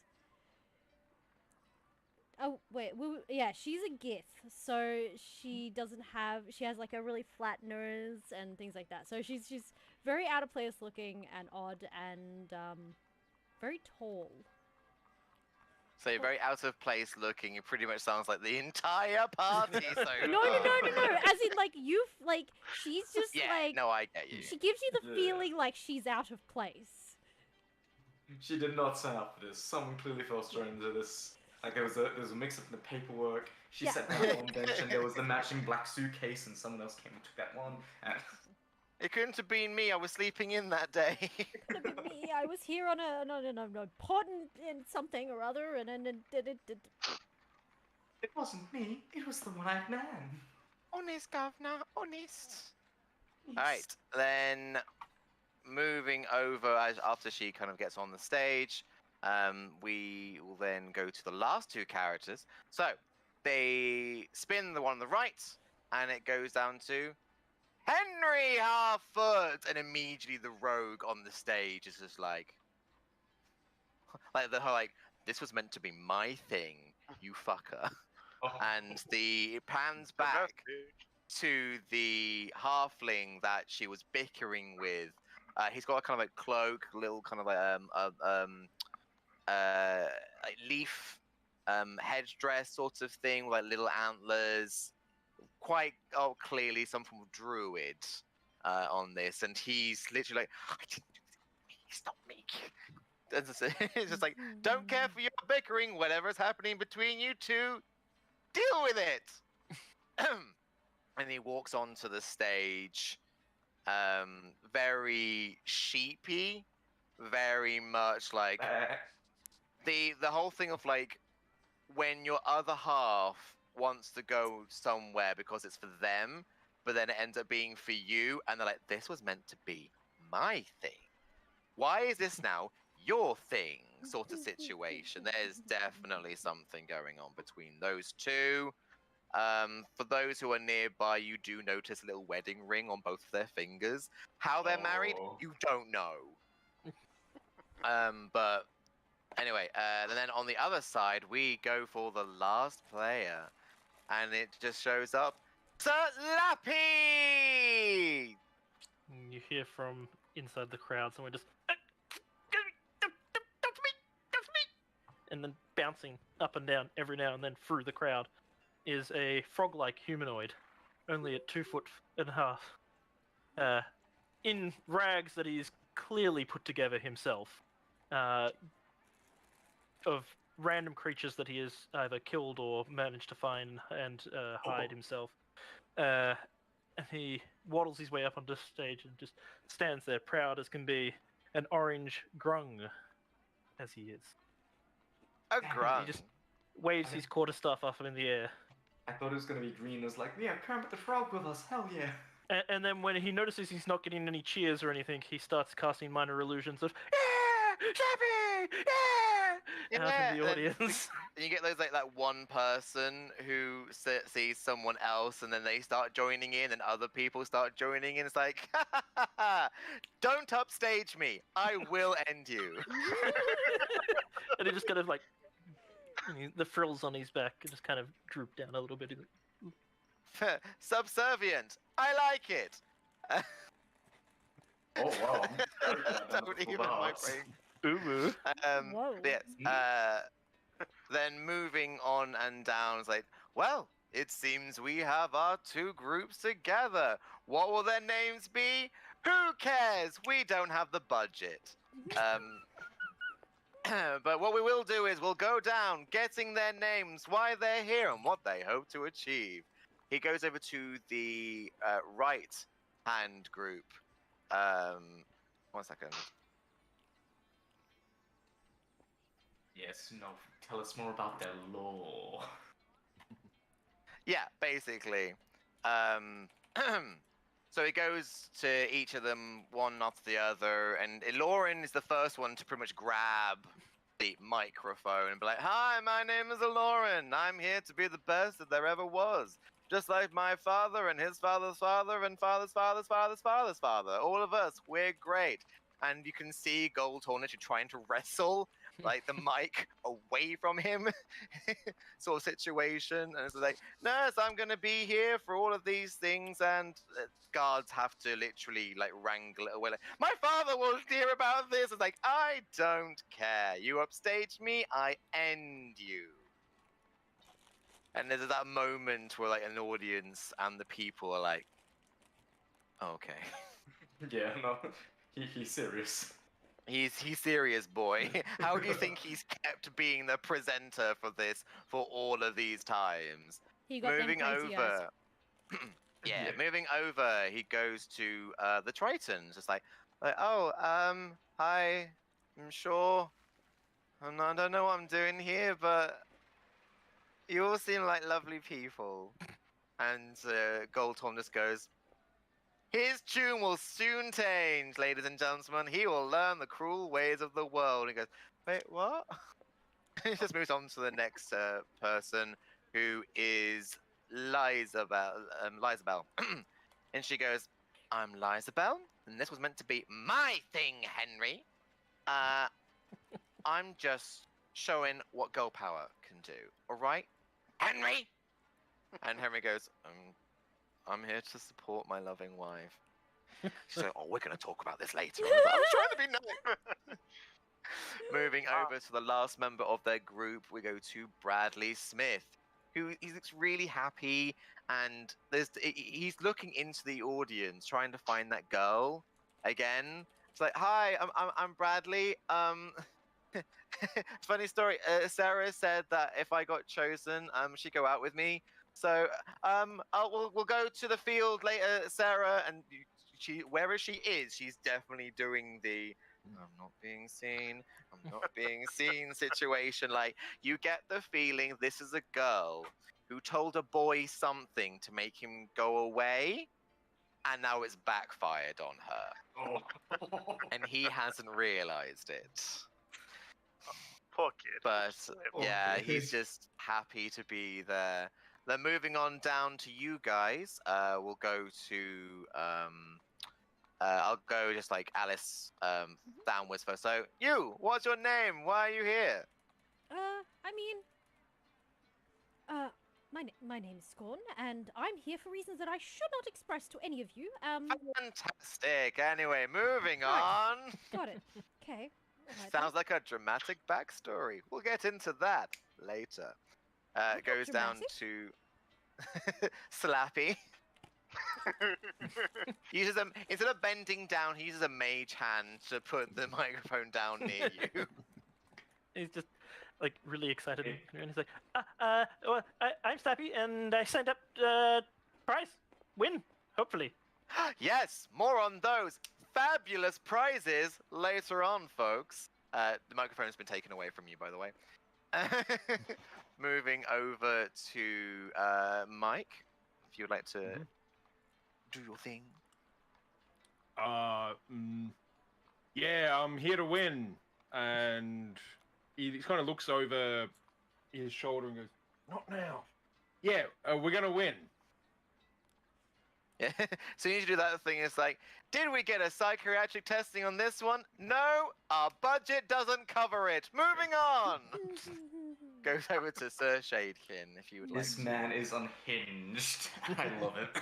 Oh wait, yeah, she's a Gith, so she has like a really flat nose and things like that. So she's very out of place looking and odd and very tall. So you're very out of place looking. It pretty much sounds like the entire party. So No. As in, like, she's just yeah, like. no, I get you. She gives you the Yeah. feeling like she's out of place. She did not sign up for this. Someone clearly forced her into this. Like there was a mix up in the paperwork. She Yeah. sat down on one bench and there was the matching black suitcase and someone else came and took that one. And It couldn't have been me. I was sleeping in that day. Could have been me. I was here on an important something or other, and then it wasn't me. It was the one-eyed man. Honest, governor. Honest. Yes. All right, then moving over after she kind of gets on the stage, we will then go to the last two characters. So they spin the one on the right, and it goes down to Henry Harfoot, and immediately the rogue on the stage is just like the whole like, this was meant to be my thing, you fucker. Oh. And it pans back to the halfling that she was bickering with. He's got a kind of like cloak, little kind of like like leaf headdress sort of thing, with like little antlers. Quite clearly some form of druid on this, and he's literally like, I didn't do this. Stop me. It's just like, don't care for your bickering. Whatever's happening between you two, deal with it. And he walks onto the stage, very sheepy, very much like the whole thing of like, when your other half wants to go somewhere because it's for them, but then it ends up being for you, and they're like, this was meant to be my thing. Why is this now your thing? Sort of situation. There's definitely something going on between those two. For those who are nearby, you do notice a little wedding ring on both of their fingers. How they're married, Oh. you don't know. But anyway, and then on the other side, we go for the last player. And it just shows up. Sir Lappy! And you hear from inside the crowd someone just, That's me! That's me! And then bouncing up and down every now and then through the crowd is a frog-like humanoid, only at 2.5 feet, in rags that he's clearly put together himself, of random creatures that he has either killed or managed to find and hide himself. And he waddles his way up onto stage and just stands there, proud as can be, an orange grung, as he is. A Damn, grung. He just waves his quarterstaff up in the air. I thought it was gonna be green. I was like, yeah, Kermit the Frog with us, hell yeah. And then when he notices he's not getting any cheers or anything, he starts casting minor illusions of, yeah, Shappy, yeah, out in the and audience. And you get those like that one person who sees someone else and then they start joining in and other people start joining in. It's like, don't upstage me. I will end you. And he just kind of like, the frills on his back just kind of droop down a little bit. He's like, Subservient. I like it. Oh wow. I'm very glad I'm Don't the even full my boss. brain. ooh. Whoa. Yes. Then moving on and down, it's like, well, it seems we have our two groups together. What will their names be? Who cares? We don't have the budget. But what we will do is we'll go down, getting their names, why they're here, and what they hope to achieve. He goes over to the right-hand group. 1 second. Yes, no, tell us more about their lore. Yeah, basically. So he goes to each of them, one after the other, and Lauren is the first one to pretty much grab the microphone and be like, "Hi, my name is Lauren. I'm here to be the best that there ever was. Just like my father and his father's father and father's father's father's father's father. All of us, we're great." And you can see Gold Hornet trying to wrestle like the mic away from him sort of situation. And it's like, "Nurse, I'm going to be here for all of these things." And guards have to literally like wrangle it away. Like, "My father will hear about this." It's like, "I don't care. You upstage me, I end you." And there's that moment where like an audience and the people are like, "Okay." Yeah, no, he's serious. He's serious, boy. How do you think he's kept being the presenter for this for all of these times? He got Moving them crazy eyes. over. Yeah, moving over, he goes to the Tritons. It's like, "Oh, hi. I'm sure. I don't know what I'm doing here, but you all seem like lovely people." And Goldhorn just goes, "His tune will soon change, ladies and gentlemen. He will learn the cruel ways of the world." He goes, "Wait, what?" He just moves on to the next person, who is Lizabelle. And she goes, "I'm Lizabelle, and this was meant to be my thing, Henry. I'm just showing what girl power can do, all right, Henry?" And Henry goes, "I'm here to support my loving wife." She's like, "Oh, we're going to talk about this later." I was trying to be nice. Moving over to the last member of their group, we go to Bradley Smith, who he looks really happy, and he's looking into the audience, trying to find that girl again. It's like, "Hi, I'm Bradley. Funny story. Sarah said that if I got chosen, she'd go out with me. So, we'll go to the field later, Sarah." And wherever she is, she's definitely doing the "I'm not being seen, I'm not being seen" situation. Like, you get the feeling this is a girl who told a boy something to make him go away, and now it's backfired on her, Oh. and he hasn't realized it. Poor kid. But Oh, yeah, okay. he's just happy to be there. Then moving on down to you guys, we'll go to I'll go just like Alice downwards first. So what's your name? Why are you here? I mean, my name is Scorn, and I'm here for reasons that I should not express to any of you. Fantastic. Anyway, moving Right. on. Got it. Okay. Alright Sounds like a dramatic backstory. We'll get into that later. Not It goes down dramatic. to Slappy. Uses a instead of bending down, he uses a mage hand to put the microphone down near you. He's just like really excited, and he's like, well, I'm Slappy, and I signed up. Prize, win, hopefully. Yes, more on those fabulous prizes later on, folks. The microphone's been taken away from you, by the way. Moving over to Mike, if you would like to do your thing. Yeah, I'm here to win. And he kind of looks over his shoulder and goes, "Not now." Yeah, we're gonna win. Yeah. So you need to do that thing. It's like, did we get a psychiatric testing on this one? No, our budget doesn't cover it. Moving on. Goes over to Sir Shadekin, if you would like. This man is unhinged. I love it.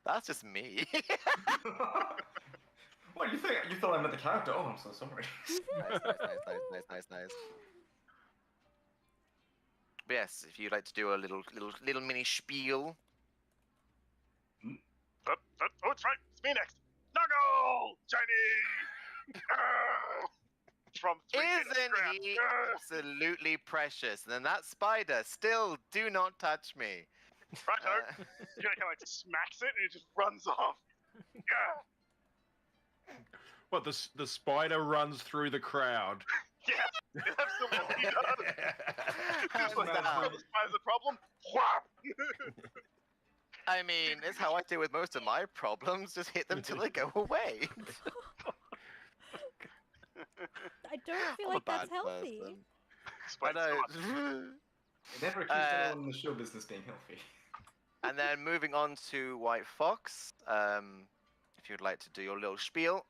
That's just me. What, you think? You thought I meant the character? Oh, I'm so sorry. Nice. But yes, if you'd like to do a little mini spiel. Oh, it's right. It's me next. Nuggle! Shiny! From 3 feet of Isn't scrap. he absolutely precious? And then that spider still do not touch me. Righto. You kind of like smacks it and it just runs off. What, the spider runs through the crowd? Yeah, it absolutely does. Just like that. Wow. The spider's a problem. Whap! I mean, it's how I deal with most of my problems. Just hit them till they go away. I don't feel I'm a like that's bad healthy. person. I Spider's know. gone. I never accused anyone in the show business being healthy. And then moving on to White Fox, if you'd like to do your little spiel.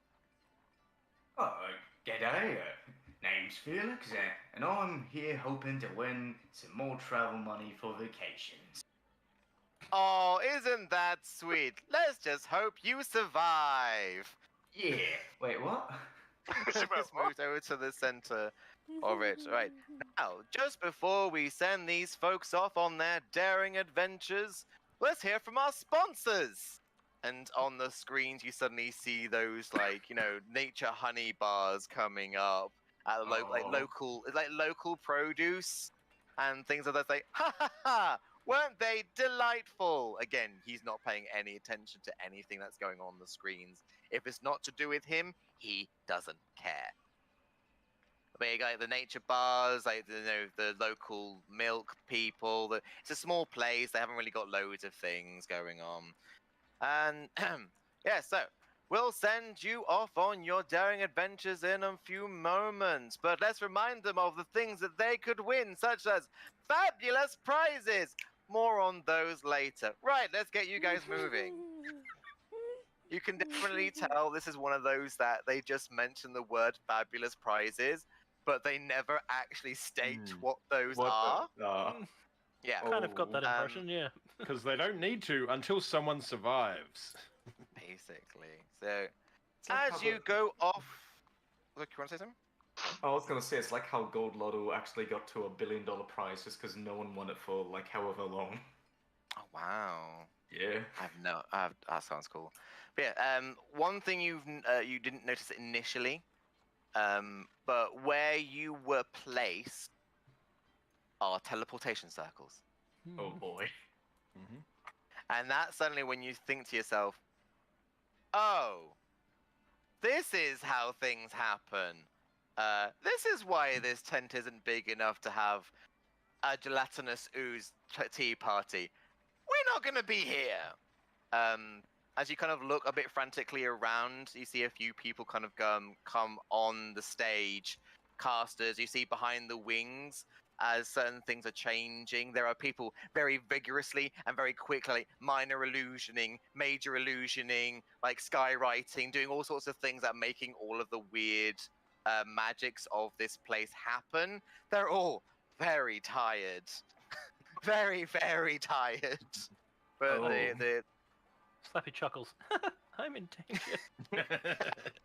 Oh, g'day. Name's Felix, and I'm here hoping to win some more travel money for vacations. Oh, isn't that sweet? Let's just hope you survive. Yeah. Wait, what? Just moved over to the center of it. Right. Now, just before we send these folks off on their daring adventures, let's hear from our sponsors. And on the screens, you suddenly see those, like, nature honey bars coming up at local produce and things like that. It's like, ha ha ha! Weren't they delightful? Again, he's not paying any attention to anything that's going on the screens. If it's not to do with him, he doesn't care. But you got like, the nature bars, like the local milk people. It's a small place. They haven't really got loads of things going on. And yeah, so we'll send you off on your daring adventures in a few moments. But let's remind them of the things that they could win, such as fabulous prizes. More on those later. Right, let's get you guys moving. You can definitely tell this is one of those that they just mention the word fabulous prizes, but they never actually state what those are. Yeah. Kind of got that impression, yeah. Because they don't need to until someone survives. Basically. So, as you go off... Look, you want to say something? I was gonna say, it's like how Gold Lotto actually got to $1 billion prize just because no one won it for like however long. Oh, wow. Yeah. That sounds cool. But yeah, one thing you didn't notice initially, but where you were placed are teleportation circles. Oh boy. And that's suddenly when you think to yourself, oh, this is how things happen. This is why this tent isn't big enough to have a gelatinous ooze tea party. We're not going to be here. As you kind of look a bit frantically around, you see a few people kind of come on the stage. Casters, you see behind the wings, as certain things are changing. There are people very vigorously and very quickly, like minor illusioning, major illusioning, like skywriting, doing all sorts of things that are making all of the weird magics of this place happen. They're all very tired. very, very tired. But the Slappy chuckles. I'm in danger.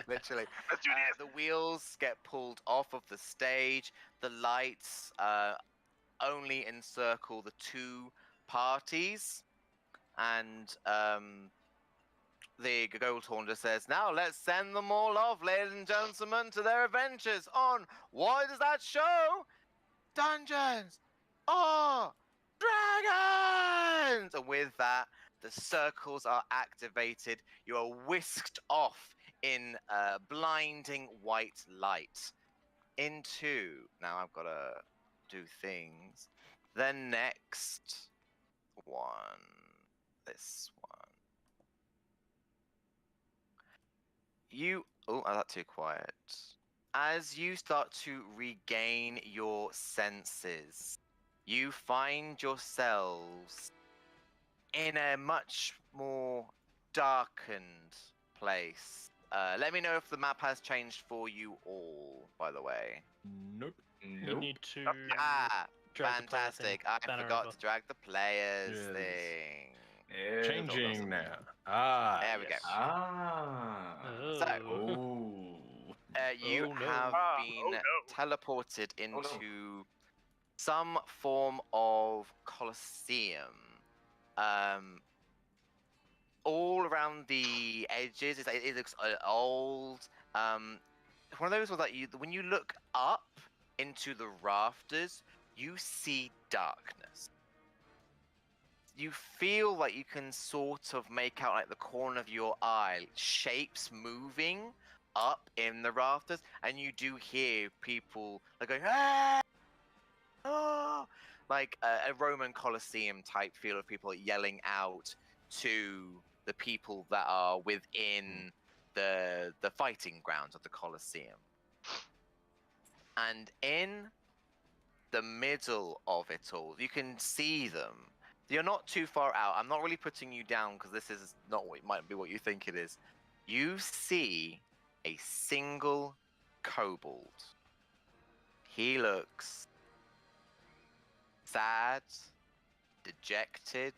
literally Let's do this. the wheels get pulled off of the stage. The lights only encircle the two parties, and the Gold Horn just says, "Now let's send them all off, ladies and gentlemen, to their adventures on what is that show? Dungeons or Dragons!" And with that, the circles are activated. You are whisked off in blinding white light into. Now I've got to do things. The next one. This one. Oh, I got too quiet. As you start to regain your senses, you find yourselves in a much more darkened place. Let me know if the map has changed for you all, by the way. Nope. We need to Ah, drag the player fantastic. thing I banner forgot over. to drag the players Yes. thing. Yeah, Changing now. Ah. There we go. yes. Ah. So, Oh. you Oh, no. have Ah, been oh no. teleported Oh, no. into some form of coliseum. All around the edges, it looks old. One of those where when you look up into the rafters, you see darkness. You feel like you can sort of make out like the corner of your eye, shapes moving up in the rafters, and you do hear people like going, "Ah! Oh!" Like a Roman Colosseum type feel of people yelling out to the people that are within the fighting grounds of the Colosseum. And in the middle of it all, you can see them. You're not too far out. I'm not really putting you down because this is not what might be what you think it is. You see a single kobold. He looks sad, dejected,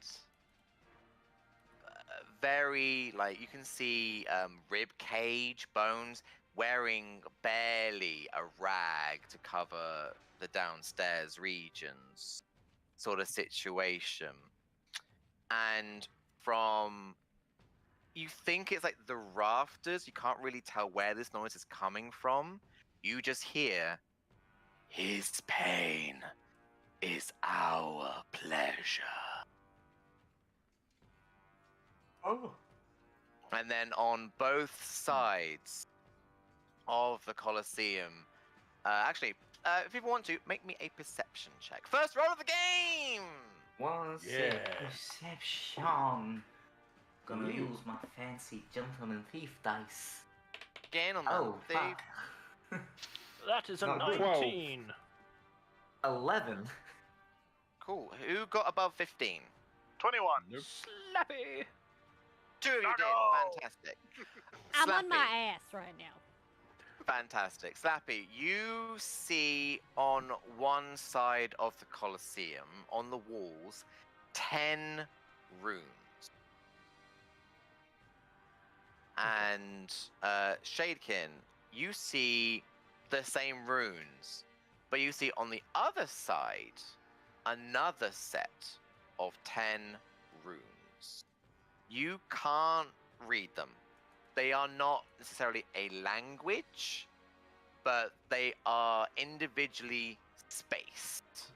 very like you can see rib cage, bones, wearing barely a rag to cover the downstairs regions, sort of situation. And from you think it's like the rafters, you can't really tell where this noise is coming from. You just hear, "His pain is our pleasure." Oh. And then on both sides of the Colosseum, actually, if you want to, make me a perception check. First roll of the game! One Yeah. perception. Gonna Ooh. use my fancy gentleman thief dice. Gentleman, Oh, thief. fuck. That is a Not good. 19. 11. Cool. Who got above 15? 21. Nope. Slappy. Two of you did. Snuggle! Fantastic. I'm on my Slappy. ass right now. Fantastic. Slappy, you see on one side of the Colosseum, on the walls, 10 runes. And Shadekin, you see the same runes, but you see on the other side another set of 10 runes. You can't read them. They are not necessarily a language, but they are individually spaced.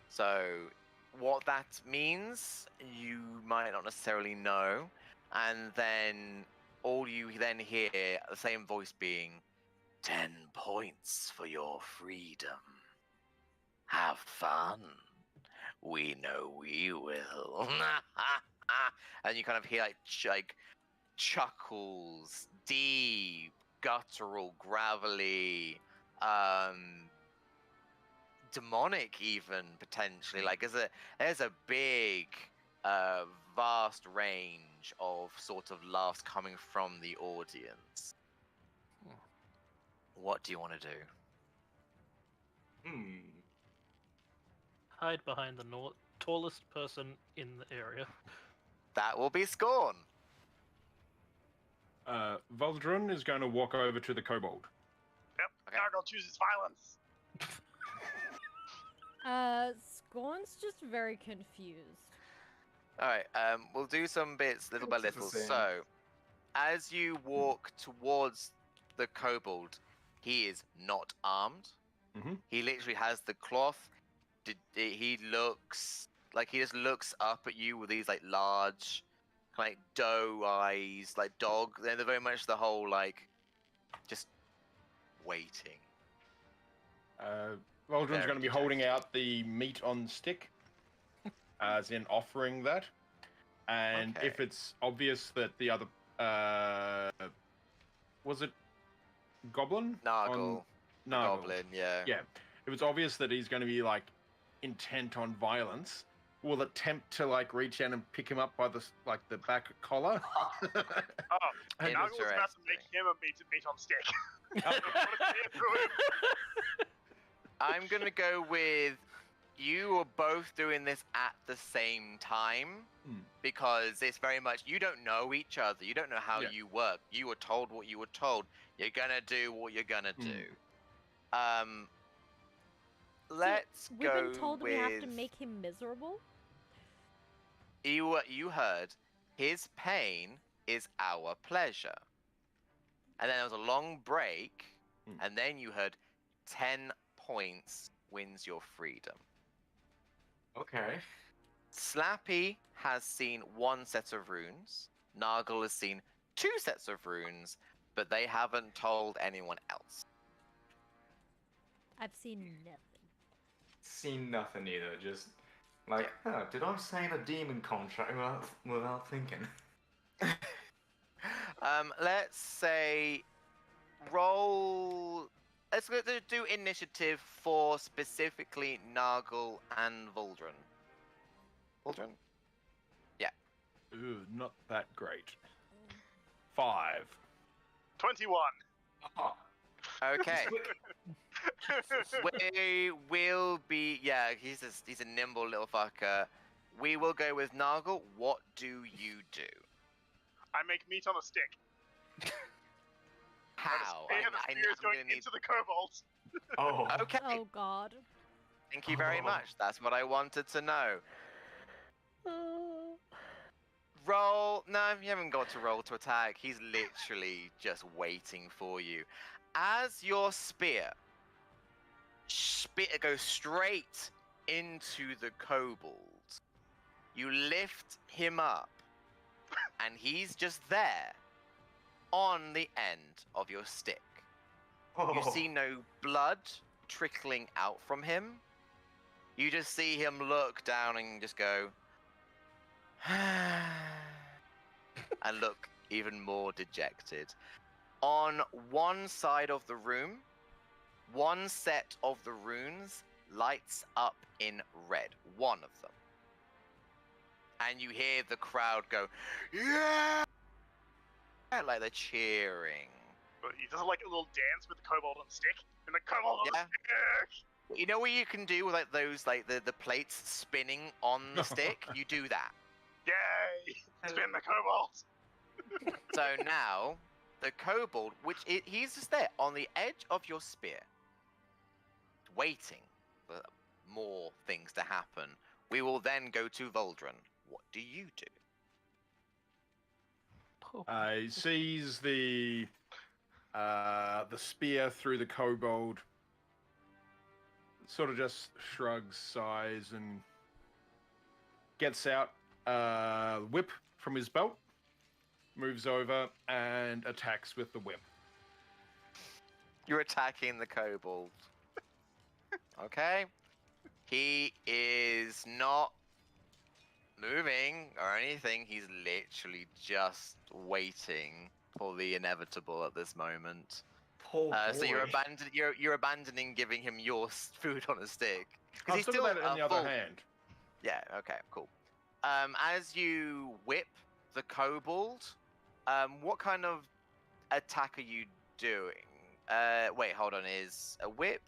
So what that means, you might not necessarily know. And then all you then hear, the same voice being, 10 points for your freedom. Have fun. We know we will. And you kind of hear like chuckles, deep, guttural, gravelly, demonic even potentially. Like there's a big, vast range of sort of laughs coming from the audience. What do you want to do? hide behind the tallest person in the area. That will be Scorn. Voldrun is going to walk over to the kobold. Yep. Okay. Nargle chooses violence. Scorn's just very confused. All right. We'll do some bits little by It's the little. same. So, as you walk towards the kobold, he is not armed. Mhm. He literally has the cloth. He looks like he just looks up at you with these like large, like doe eyes, like dog. They're very much the whole like, just waiting. Voldrun's Very going to be holding dejected. out the meat on stick, as in offering that. And if Okay. it's obvious that the other, was it Goblin? Nargle, Nargle. goblin, yeah. Yeah. If it's obvious that he's going to be like intent on violence, we'll attempt to like reach in and pick him up by the the back collar. Oh, And- Nargle was about to make Interesting. him a meat on stick. Put a spear through him. I'm gonna go with you are both doing this at the same time Hmm. because it's very much you don't know each other. You don't know how Yeah. you work. You were told what you were told. You're gonna do what you're gonna Hmm. do. Let's We've go been told with we have to make him miserable. you heard his pain is our pleasure. And then there was a long break, Hmm. and then you heard 10 points wins your freedom. Okay. Slappy has seen 1 set of runes. Nargle has seen 2 sets of runes, but they haven't told anyone else. I've seen nothing. Seen nothing either. Just like, oh, did I sign a demon contract without thinking? Let's say roll. Let's go to do initiative for specifically Nargle and Voldrun. Voldrun? Ooh, not that great. 5. 21. Oh, Okay. We will be. Yeah, he's a nimble little fucker. We will go with Nargle. What do you do? I make meat on a stick. How? And the spear is going gonna need. into the kobold. oh. Okay. Oh God. Thank you very Oh. much. That's what I wanted to know. Roll. No, you haven't got to roll to attack. He's literally just waiting for you. As your spear goes straight into the kobold, you lift him up, and he's just there on the end of your stick. You Oh. see no blood trickling out from him. You just see him look down and just go, and look even more dejected. On one side of the room, one set of the runes lights up in red. One of them. And you hear the crowd go, yeah! Like they're cheering. But he does like a little dance with the kobold on the stick. And the kobold on Yeah. the stick. You know what you can do with like those, like the plates spinning on the stick? You do that. Yay! Spin the kobold. So now, the kobold, he's just there on the edge of your spear, waiting for more things to happen. We will then go to Voldrun. What do you do? He sees the spear through the kobold, sort of just shrugs, sighs, and gets out a whip from his belt, moves over, and attacks with the whip. You're attacking the kobold. Okay. He is not moving or anything. He's literally just waiting for the inevitable at this moment. Poor So you're boy. you're abandoning giving him your food on a stick. 'Cause I'll he's still still about it in the other full. hand. Yeah. Okay. Cool. As you whip the kobold, what kind of attack are you doing? Wait, hold on. Is a whip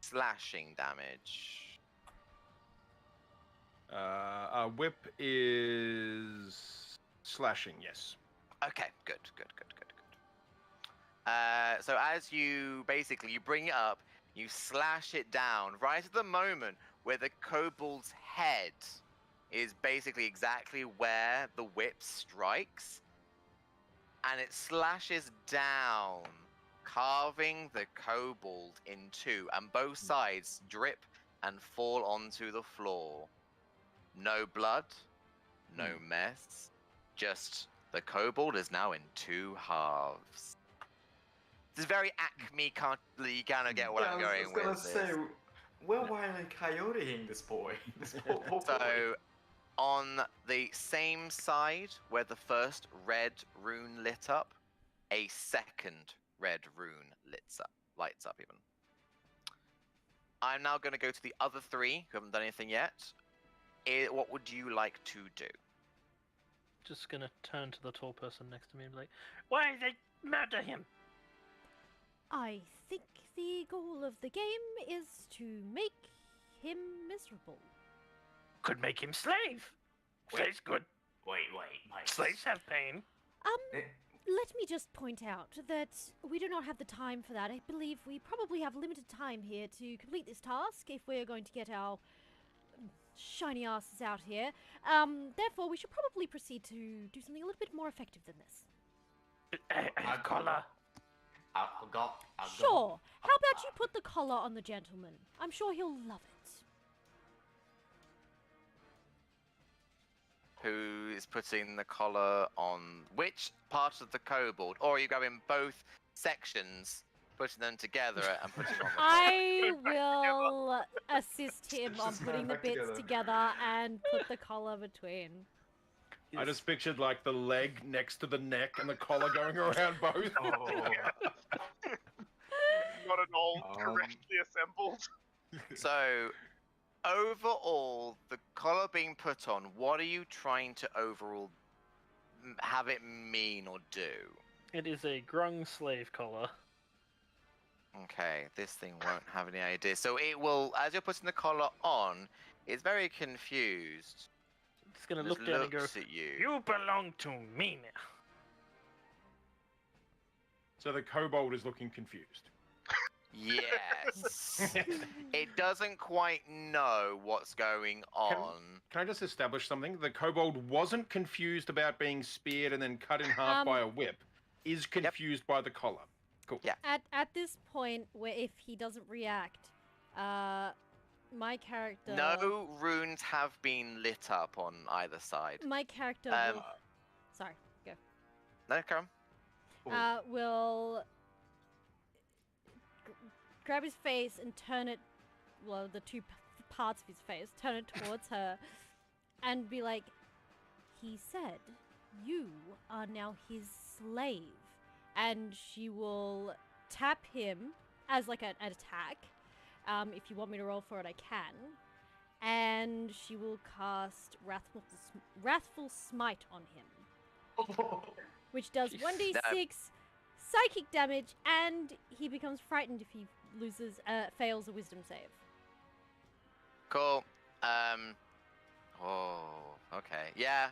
slashing damage? Whip is slashing, yes. Okay, good. So as you bring it up, you slash it down right at the moment where the kobold's head is basically exactly where the whip strikes, and it slashes down, carving the kobold in two, and both sides drip and fall onto the floor. No blood, no mess, just the kobold is now in two halves. This is very Acme, you kind of get what I'm going with. I was gonna say, we're Wile E. Coyoteing this boy. This poor boy. So, on the same side where the first red rune lit up, a second red rune lights up even. I'm now going to go to the other three who haven't done anything yet. What would you like to do? Just gonna turn to the tall person next to me and be like, "Why they murder him?" I think the goal of the game is to make him miserable. Could make him slave. Slave's good. Wait, mate. Slaves have pain. Let me just point out that we do not have the time for that. I believe we probably have limited time here to complete this task if we're going to get our shiny asses out here. Therefore, we should probably proceed to do something a little bit more effective than this. A collar. I'll go. Sure. How about you put the collar on the gentleman? I'm sure he'll love it. Who is putting the collar on which part of the kobold? Or are you grabbing both sections, putting them together and putting on the collar? I will assist him on Just putting the back bits together. together and put the collar between. I just pictured like the leg next to the neck and the collar going around both. Oh. Not at all Um, correctly assembled. So, overall, the collar being put on, what are you trying to overall have it mean or do? It is a grung slave collar. Okay, this thing won't have any idea. So it will, as you're putting the collar on, it's very confused. It's gonna Just look down and go, looks at you. "You belong to me now." So the kobold is looking confused. Yes. It doesn't quite know what's going on. Can I just establish something? The kobold wasn't confused about being speared and then cut in half by a whip. Is confused by the collar. Cool. Yeah. At this point, where if he doesn't react, my character. No runes have been lit up on either side. My character Um, will. Sorry, go. No, come. Will grab his face and turn it, well, the two parts of his face, turn it towards her, and be like, "He said, you are now his slave," and she will tap him as like an attack. If you want me to roll for it, I can. And she will cast Wrathful Smite on him, which does Jeez. 1d6 psychic damage, and he becomes frightened if he fails a wisdom save. Cool. Oh, okay. Yeah.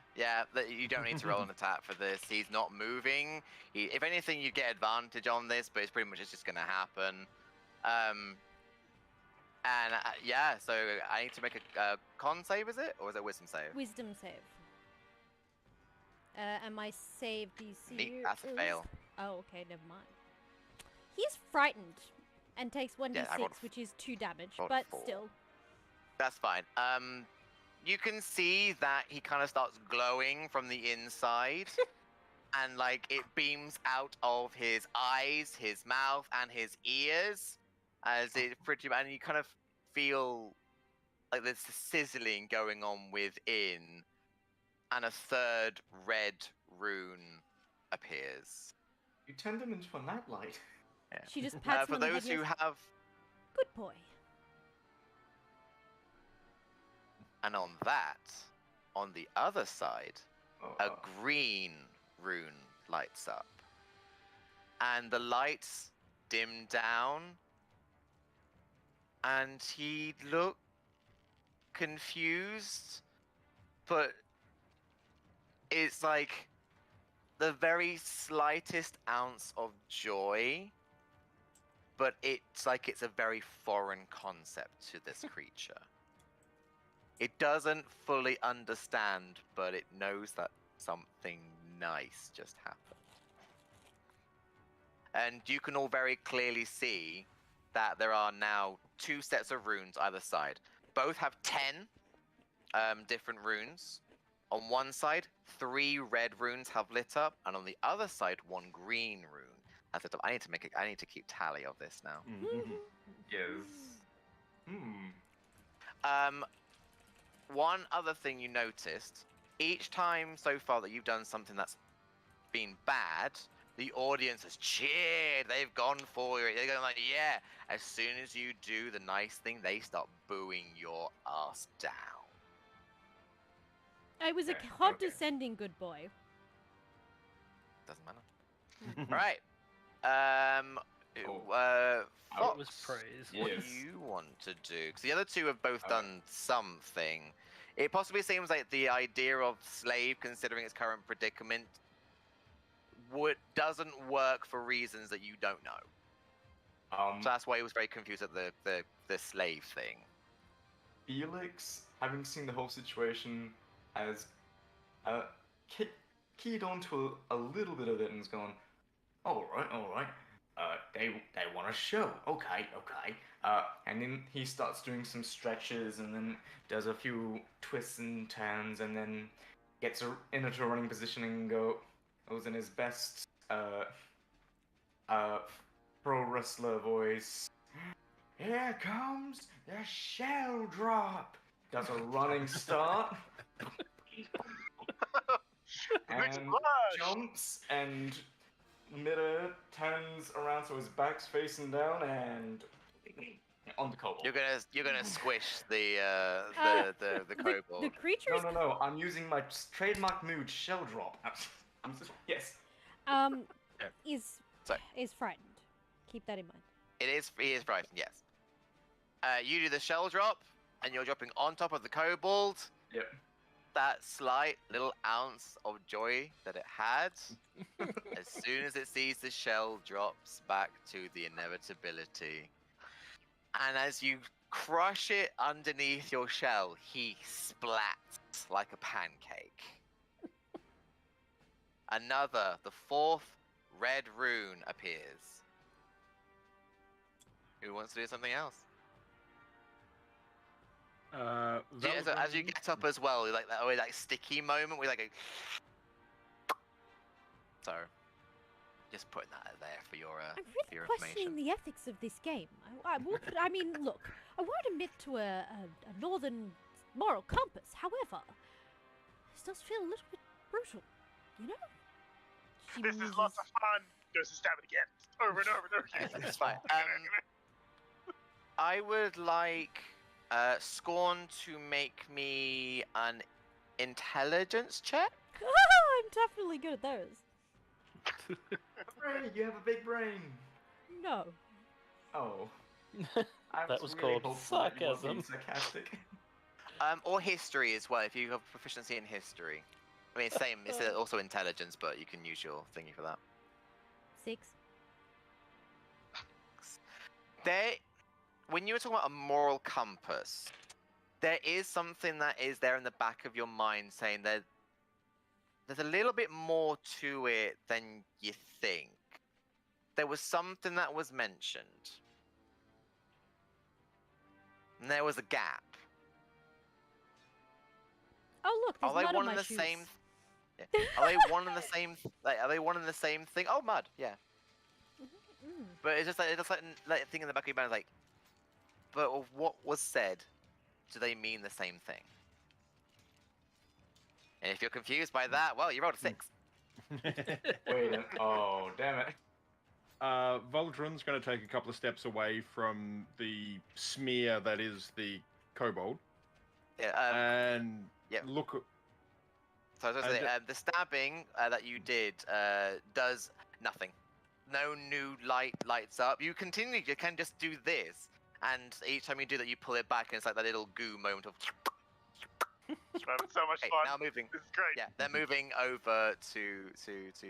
You don't need to roll an attack for this. He's not moving. If anything, you get advantage on this, but it's pretty much just going to happen. Yeah. So I need to make a con save, is it, or is it a wisdom save? Wisdom save. And my save DC Neat, that's a is- fail. Oh, okay, never mind. He's frightened and takes 1d6, Yeah, I rolled which is 2 damage, rolled but 4. still. That's fine. You can see that he kind of starts glowing from the inside, and like it beams out of his eyes, his mouth, and his ears, as it pretty. And you kind of feel like there's a sizzling going on within, and a third red rune appears. You turned him into a nightlight. Yeah. She just pats him For on the those head and who goes, have, "Good boy." and on that, on the other side, a green rune lights up, and the lights dim down, and he looked confused, but it's like the very slightest ounce of joy, but it's like it's a very foreign concept to this creature. It doesn't fully understand, but it knows that something nice just happened. And you can all very clearly see that there are now 2 sets of runes either side. Both have 10 different runes. On one side, 3 red runes have lit up, and on the other side, 1 green rune has lit up. I need to keep tally of this now. Yes. Hmm. One other thing you noticed, each time so far that you've done something that's been bad, the audience has cheered. They've gone for it. They're going like, yeah. As soon as you do the nice thing, they start booing your ass down. I was a Okay, condescending good boy. Doesn't matter. All right. It was Fox, praise. what do Yes. you want to do? Because the other 2 have both Okay. done something. It possibly seems like the idea of slave, considering its current predicament, doesn't work for reasons that you don't know. So that's why he was very confused at the slave thing. Felix, having seen the whole situation, has keyed onto a little bit of it and has gone, all right. They want a show. Okay. And then he starts doing some stretches and then does a few twists and turns and then gets into a running position and goes in his best pro wrestler voice. Here comes the shell drop. Does a running start. Big and splash! jumps and midair turns around so his back's facing down and on the kobold. You're gonna squish the kobold. The creature's No. I'm using my trademark mood, shell drop. Yes. Sorry. is frightened. Keep that in mind. He is frightened, yes. You do the shell drop, and you're dropping on top of the kobold. Yep. That slight little ounce of joy that it had, as soon as it sees the shell, drops back to the inevitability. And as you crush it underneath your shell, he splats like a pancake. The 4th red rune appears. Who wants to do something else? As you get up as well, like that sticky moment where like so just putting that out there for your I'm for really your questioning information. the ethics of this game. I mean, look, I won't admit to a northern moral compass. However, this does feel a little bit brutal, you know? She This is uses- lots of fun. Goes to stab it again. Over and over and over again. It's fine. I would like Scorn to make me an intelligence check. I'm definitely good at those. Ray, you have a big brain. No. Oh. That was called sarcasm. Sarcastic. Or history as well, if you have proficiency in history. I mean, same. It's also intelligence, but you can use your thingy for that. 6. When you were talking about a moral compass, there is something that is there in the back of your mind saying that there's a little bit more to it than you think. There was something that was mentioned. And there was a gap. Oh look, there's Are they mud one on and my the shoes. same? Yeah. Are they one and the same? Are they one and the same thing? Oh, mud. Yeah. Mm. But it's just like thing in the back of your mind is like, but of what was said, do they mean the same thing? And if you're confused by that, well, you rolled a 6. Wait. Oh, damn it. Voldron's going to take a couple of steps away from the smear that is the kobold Yeah. and yeah. look. So I was going to say, the stabbing that you did does nothing. No new light lights up. You can just do this, and each time you do that, you pull it back, and it's like that little goo moment of. We're having so much Okay, fun. now moving. This is great. Yeah, they're moving over to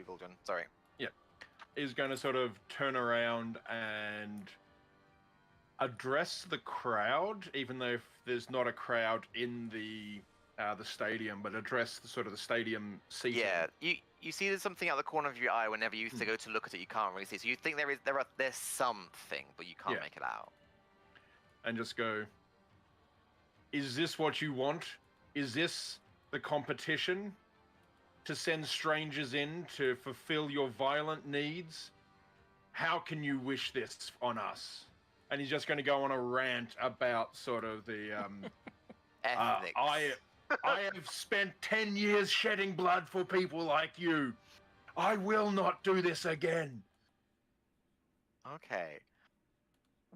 Vulcan. Sorry. Is going to sort of turn around and address the crowd, even though there's not a crowd in the stadium, but address the stadium seating. Yeah, you see there's something out the corner of your eye whenever you go to look at it, you can't really see. So you think there's something, but you can't Yeah. make it out. And just go, is this what you want? Is this the competition? To send strangers in to fulfill your violent needs? How can you wish this on us? And he's just going to go on a rant about sort of the Ethics. I have spent 10 years shedding blood for people like you. I will not do this again. Okay.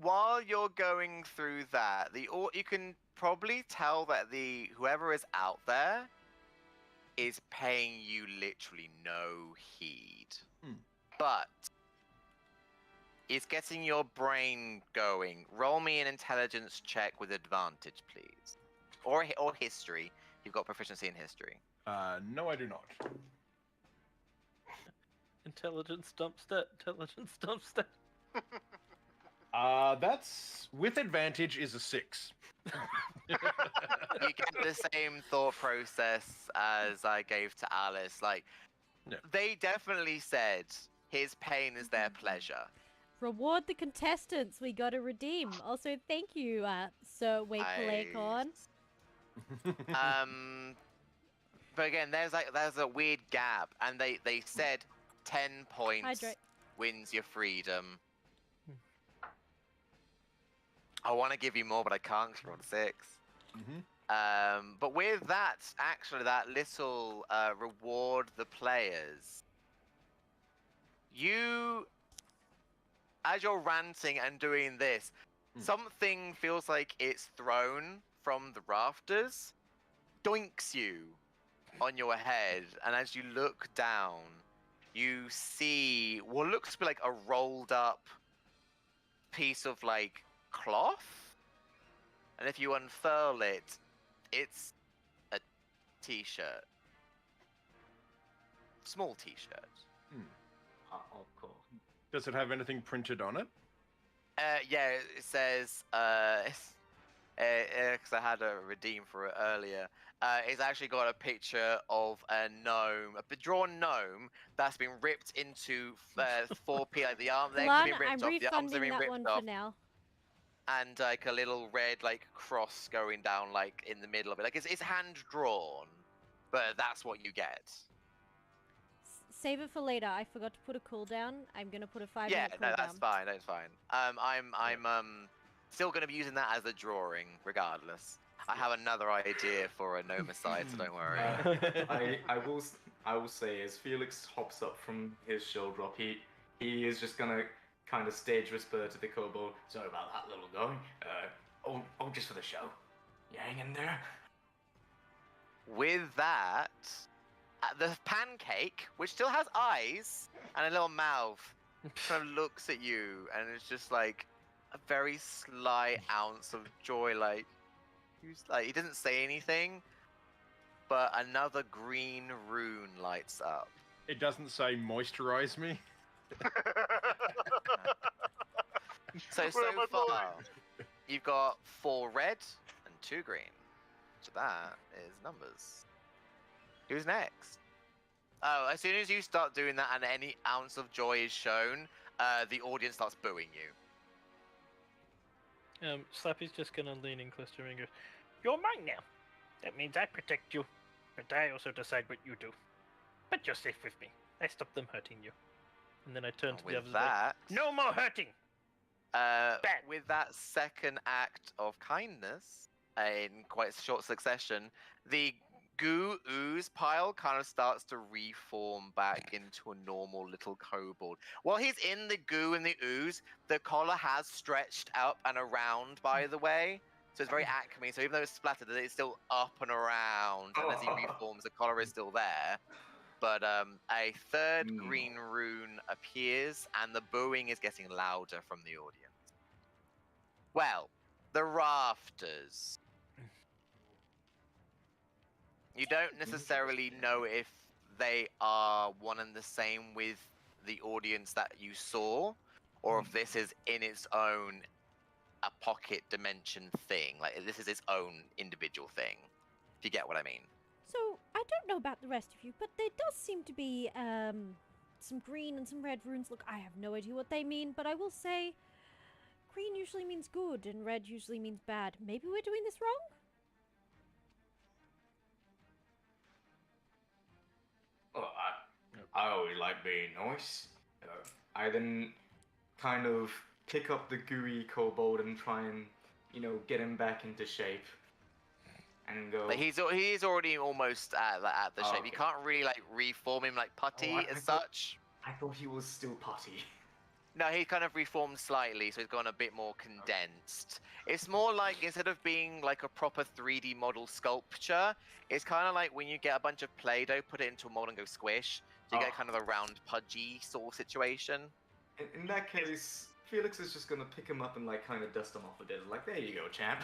While you're going through that, you can probably tell that whoever is out there is paying you literally no heed. But it's getting your brain going. Roll me an intelligence check with advantage, please. Or history. You've got proficiency in history. No, I do not. Intelligence dump stat. Intelligence dump stat. That's with advantage is a 6. You get the same thought process as I gave to Alice. Like, No. they definitely said his pain is their pleasure. Reward the contestants. We got to redeem. Also, thank you, Sir Wakelacon. But again, there's a weird gap, and they said 10 points Hydrate. wins your freedom. I want to give you more, but I can't because you're on 6. But with that, actually, that little reward the players, as you're ranting and doing this, something feels like it's thrown from the rafters, doinks you on your head, and as you look down, you see what looks to be like a rolled up piece of like cloth, and if you unfurl it, it's a t-shirt. Small t-shirt. Of course. Does it have anything printed on it? Yeah, it says, because I had a redeem for it earlier. It's actually got a picture of a gnome, a drawn gnome that's been ripped into 4P, like the arm legs have Lan, been ripped I'm off, the arms have refunding been that ripped one off, for now. and like a little red like cross going down like in the middle of it. Like it's hand drawn, but that's what you get. Save it for later. I forgot to put a cooldown. I'm gonna put a 5-minute Yeah, cooldown. no, that's fine. That's fine. I'm still gonna be using that as a drawing, regardless. I have another idea for a nomicide, so don't worry. I will say, as Felix hops up from his shield drop, he is just gonna kind of stage whisper to the kobold, Sorry about that little guy. Just for the show. You hang in there? With that, the pancake, which still has eyes and a little mouth, kind of looks at you, and it's just like a very slight ounce of joy. Like he doesn't say anything, but another green rune lights up. It doesn't say moisturize me. So Where am I far, going? you've got 4 red and 2 green. So that is numbers. Who's next? Oh, as soon as you start doing that and any ounce of joy is shown, the audience starts booing you. Slappy's just gonna lean in close to him and go, "You're mine now. That means I protect you, but I also decide what you do. But you're safe with me. I stop them hurting you." And then I turn to the With others like, that, "No more hurting!" Bad. with that second act of kindness, in quite short succession, the goo ooze pile kind of starts to reform back into a normal little kobold. While he's in the goo and the ooze, the collar has stretched up and around, by the way. So it's very acme. So even though it's splattered, it's still up and around. And as he reforms, the collar is still there. But a third green rune appears, and the booing is getting louder from the audience. Well, the rafters. You don't necessarily know if they are one and the same with the audience that you saw, or if this is in its own a pocket dimension thing. Like this is its own individual thing. If you get what I mean. So, I don't know about the rest of you, but there does seem to be some green and some red runes. Look, I have no idea what they mean, but I will say green usually means good and red usually means bad. Maybe we're doing this wrong? Well, I always like being nice. I then kind of pick up the gooey kobold and try and, get him back into shape. And go. Like he's already almost at the shape. Okay. You can't really like reform him like putty I as thought- such. I thought he was still putty. No, he kind of reformed slightly, so he's gone a bit more condensed. It's more like instead of being like a proper 3D model sculpture, it's kind of like when you get a bunch of Play-Doh, put it into a mold and go squish. So you get kind of a round, pudgy sort of situation. In that case, Felix is just gonna pick him up and like kind of dust him off a bit. Like, there you go, champ.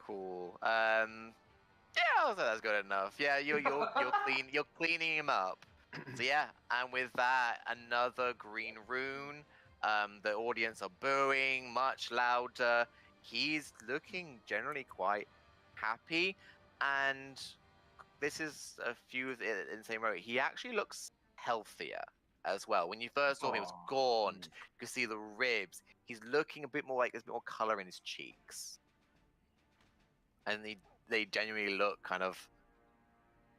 Cool. Yeah, I'll say that's good enough. Yeah, you're cleaning him up. So yeah, and with that, another green rune. The audience are booing much louder. He's looking generally quite happy, and this is a few in the same row. He actually looks healthier as well. When you first saw him, he was gaunt. You could see the ribs. He's looking a bit more like there's a bit more color in his cheeks, and they genuinely look kind of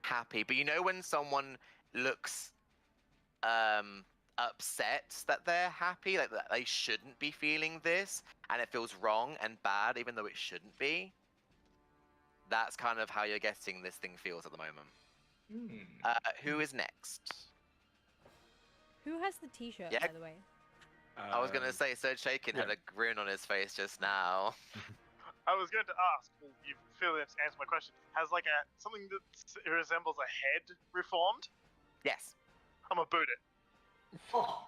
happy. But you know when someone looks upset that they're happy, like that they shouldn't be feeling this, and it feels wrong and bad even though it shouldn't be. That's kind of how you're getting this thing feels at the moment. Who is next? Who has the t-shirt, Yeah. by the way? I was gonna say Serge Shakin had a grin on his face just now. I was going to ask, well, you feel to answer my question. Has like something that resembles a head reformed? Yes, I'm gonna boot it. Oh,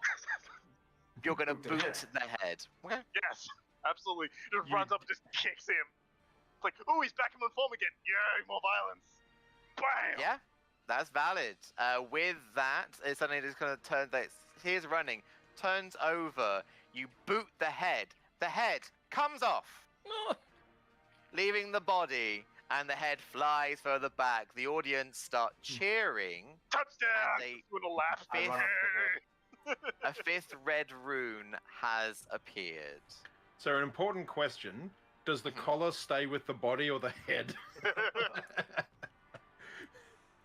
you're gonna Boot boot the the head. Okay. Yes, absolutely. Just runs up and just kicks him. It's like, oh, he's back in the form again. Yay, more violence. Bam! Yeah, that's valid. With that, it suddenly just kind of turns. Here's running, turns over. You boot the head. The head comes off, leaving the body, and the head flies further back. The audience start cheering. Touchdown! And they- With a laugh. I run up to her. A fifth red rune has appeared. So an important question: does the collar stay with the body or the head?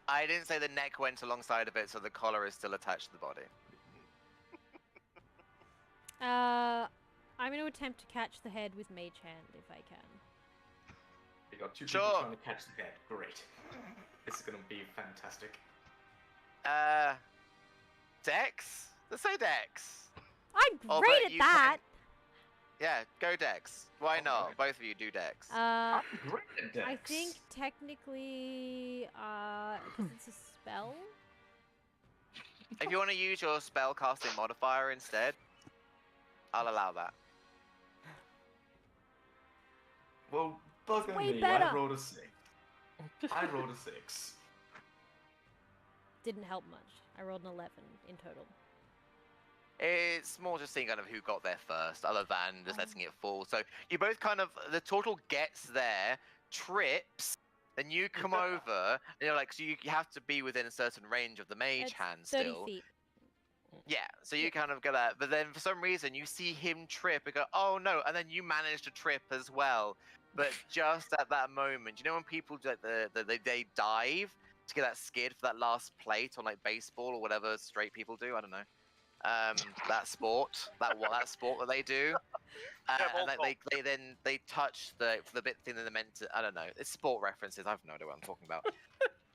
I didn't say the neck went alongside of it, so the collar is still attached to the body. I'm going to attempt to catch the head with Mage Hand if I can. You got two Sure. people trying to catch the head. Great. This is gonna be fantastic. Dex? Let's say Dex. I'm Oh, great but at you that! Yeah, go Dex. Why Oh, not? okay. Both of you do Dex. I Great at Dex. think technically, because it's a spell. If you want to use your spell casting modifier instead, I'll allow that. Well, bugger way me. better. I rolled a 6. I rolled a 6. Didn't help much. I rolled an 11 in total. It's more just seeing kind of who got there first, other than just letting it fall. So you both kind of, the turtle gets there, trips, then you come over, and you're like, so you have to be within a certain range of the mage It's hand 30 still. feet. Yeah, so you kind of go that, but then for some reason you see him trip and go, oh no, and then you manage to trip as well. But just at that moment, you know when people do like they dive to get that skid for that last plate on like baseball or whatever straight people do, I don't know. That sport that sport that they do, and they touch the bit thing that they're meant to. I don't know. It's sport references. I have no idea what I'm talking about.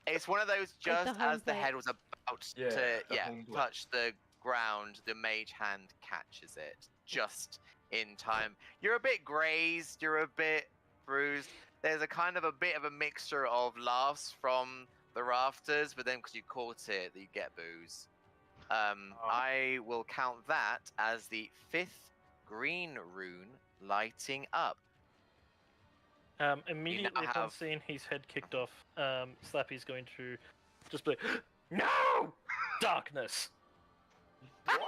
It's one of those Like the just home as the plate. head was about Yeah, to the home plate. touch the ground, the mage hand catches it just in time. You're a bit grazed. You're a bit bruised. There's a kind of a bit of a mixture of laughs from the rafters, but then because you caught it, you get booze. I will count that as the 5th green rune lighting up. Immediately now upon have- seeing his head kicked off, Slappy's going to just be, no! Darkness! What?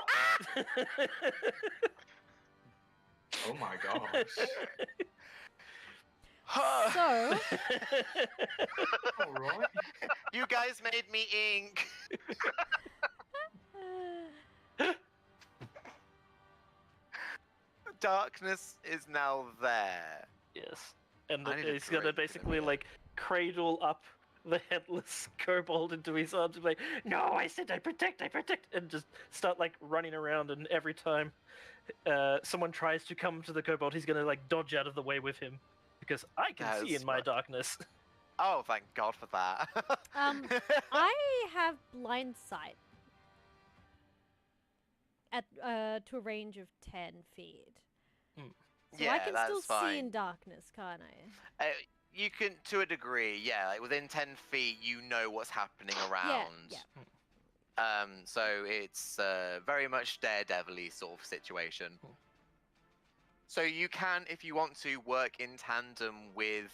Oh my gosh. So, Alright. You guys made me ink. Darkness is now there. Yes. And I need a he's going to drink in a basically, minute. like, cradle up the headless kobold into his arms and be like, no, I said I protect, and just start, like, running around, and every time someone tries to come to the kobold, he's going to, like, dodge out of the way with him. Because I can That see is in my smart. darkness. Oh, thank God for that. I have blind sight at to a range of 10 feet. So yeah, I can still that's fine. see in darkness, can't I? You can, to a degree, yeah. Like within 10 feet, you know what's happening around. Yeah. So it's very much daredevil-y sort of situation. So you can, if you want to, work in tandem with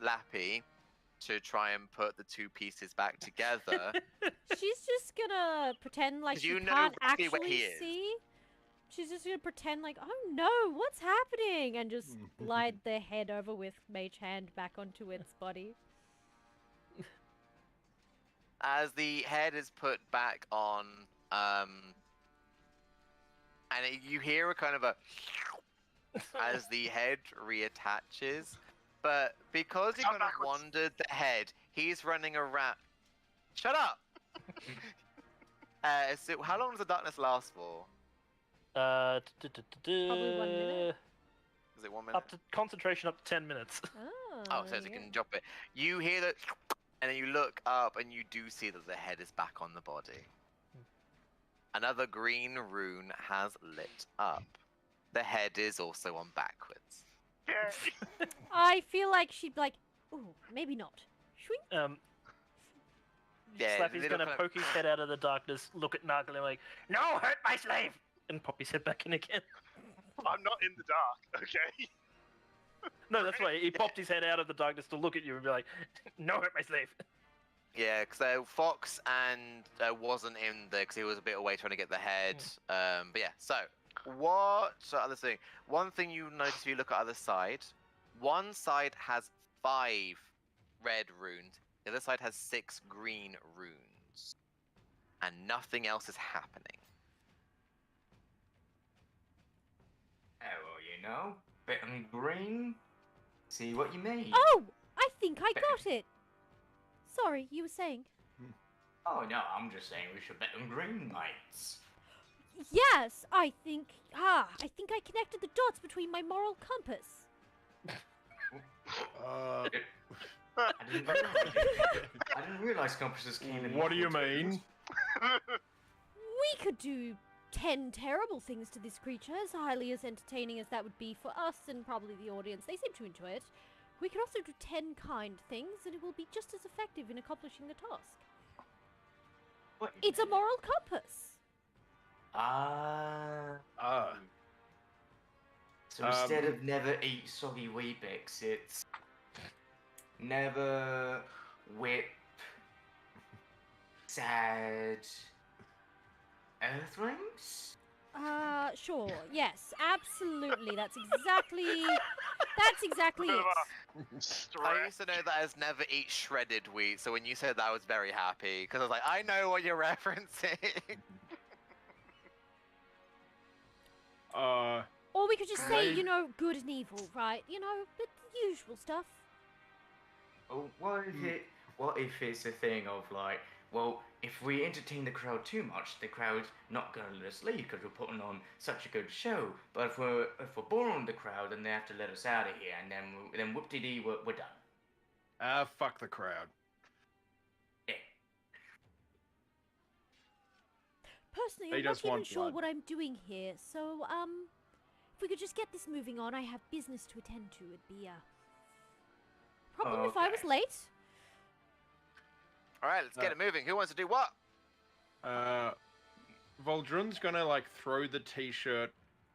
Lappy to try and put the two pieces back together. She's just gonna pretend like 'Cause she you know can't roughly where actually he is. see. She's just gonna pretend like, oh no, what's happening? And just glide the head over with Mage Hand back onto its body. As the head is put back on, you hear a kind of a as the head reattaches. But because he Come kind of backwards. wandered the head, he's running around. Shut up! So how long does the darkness last for? Probably 1 minute. Is it 1 minute? Up to concentration up to 10 minutes. Oh, So you yeah. can drop it. You hear that, and then you look up, and you do see that the head is back on the body. Another green rune has lit up. The head is also on backwards. Yay. I feel like she'd be like, ooh, maybe not. Shwing. Yeah, Slappy's they gonna look poke his head out of the darkness, look at Nargle and like, no, hurt my slave! And pop his head back in again. I'm not in the dark, okay? No, that's why he popped his head out of the darkness to look at you and be like, no, hurt my slave. Yeah, because Fox and wasn't in there because he was a bit away trying to get the head. But yeah, so what other thing? One thing you notice if you look at other side, one side has 5 red runes, the other side has 6 green runes, and nothing else is happening. Oh, well, you know, bit on green. See what you mean. Oh, I think I got it. Sorry, you were saying. Oh no, I'm just saying we should bet on green, mates. Yes, I think I connected the dots between my moral compass. I didn't realize compasses came in. What do you multitudes. mean? We could do 10 terrible things to this creature, as highly as entertaining as that would be for us and probably the audience. They seem to enjoy it. We can also do 10 kind things, and it will be just as effective in accomplishing the task. What? It's a moral compass. So instead of never eat soggy Weetabix, it's never whip sad earthlings? Sure. Yes, absolutely. That's exactly it. I Stress. used to know that as never eat shredded wheat, so when you said that, I was very happy because I was like, I know what you're referencing. Or we could just say, Right. good and evil, right? But the usual stuff. Oh, what if it's a thing of like, well, if we entertain the crowd too much, the crowd's not gonna let us leave because we're putting on such a good show. But if we're boring the crowd, then they have to let us out of here, and then whoop-de-dee, we're done. Fuck the crowd. Yeah. Personally, They I'm not just even want sure blood. what I'm doing here, so, if we could just get this moving on, I have business to attend to. It'd be, problem if I was Okay. late. All right, let's get it moving. Who wants to do what? Voldrun's gonna like throw the t-shirt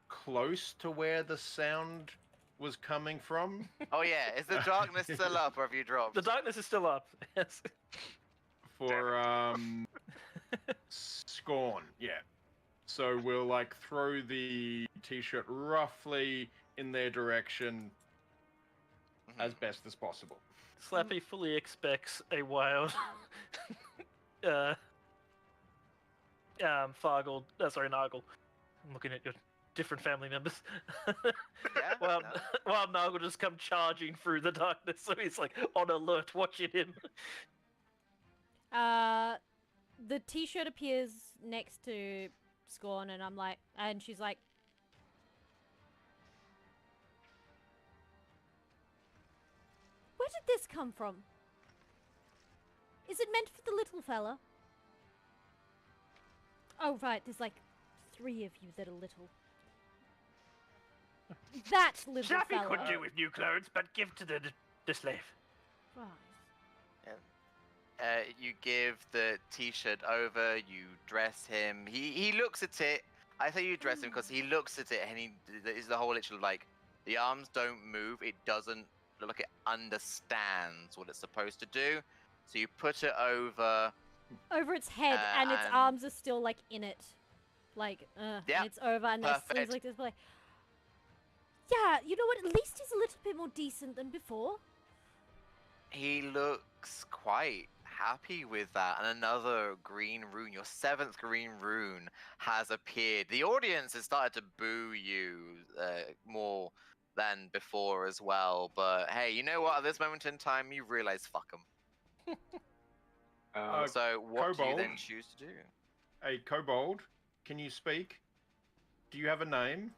close to where the sound was coming from. Oh yeah, is the darkness still up, or have you dropped? The darkness is still up. Yes. For Scorn, yeah. So we'll like throw the t-shirt roughly in their direction as best as possible. Slappy fully expects a wild Fargle, sorry, Nargle. I'm looking at your different family members. Yeah, Wild, no. Wild Nargle just come charging through the darkness, so he's like on alert watching him. The t-shirt appears next to Scorn, and I'm like, and she's like, where did this come from? Is it meant for the little fella? Oh right, there's like 3 of you that are little. That little Slappy fella. could do with new clothes, but give to the slave. Right. You give the t-shirt over, you dress him. He looks at it. I say you dress him because he looks at it and he is the whole literally like the arms don't move. It doesn't look like it understands what it's supposed to do. So you put it over its head, and its arms are still like in it, like Yeah, and it's over, and there's perfect. sleeves like this. But like, yeah, you know what? At least he's a little bit more decent than before. He looks quite happy with that. And another green rune, your 7th green rune, has appeared. The audience has started to boo you more than before as well. But hey, you know what? At this moment in time, you realize fuck them. So what do you then Kobold. choose to do? Hey, Kobold, can you speak? Do you have a name?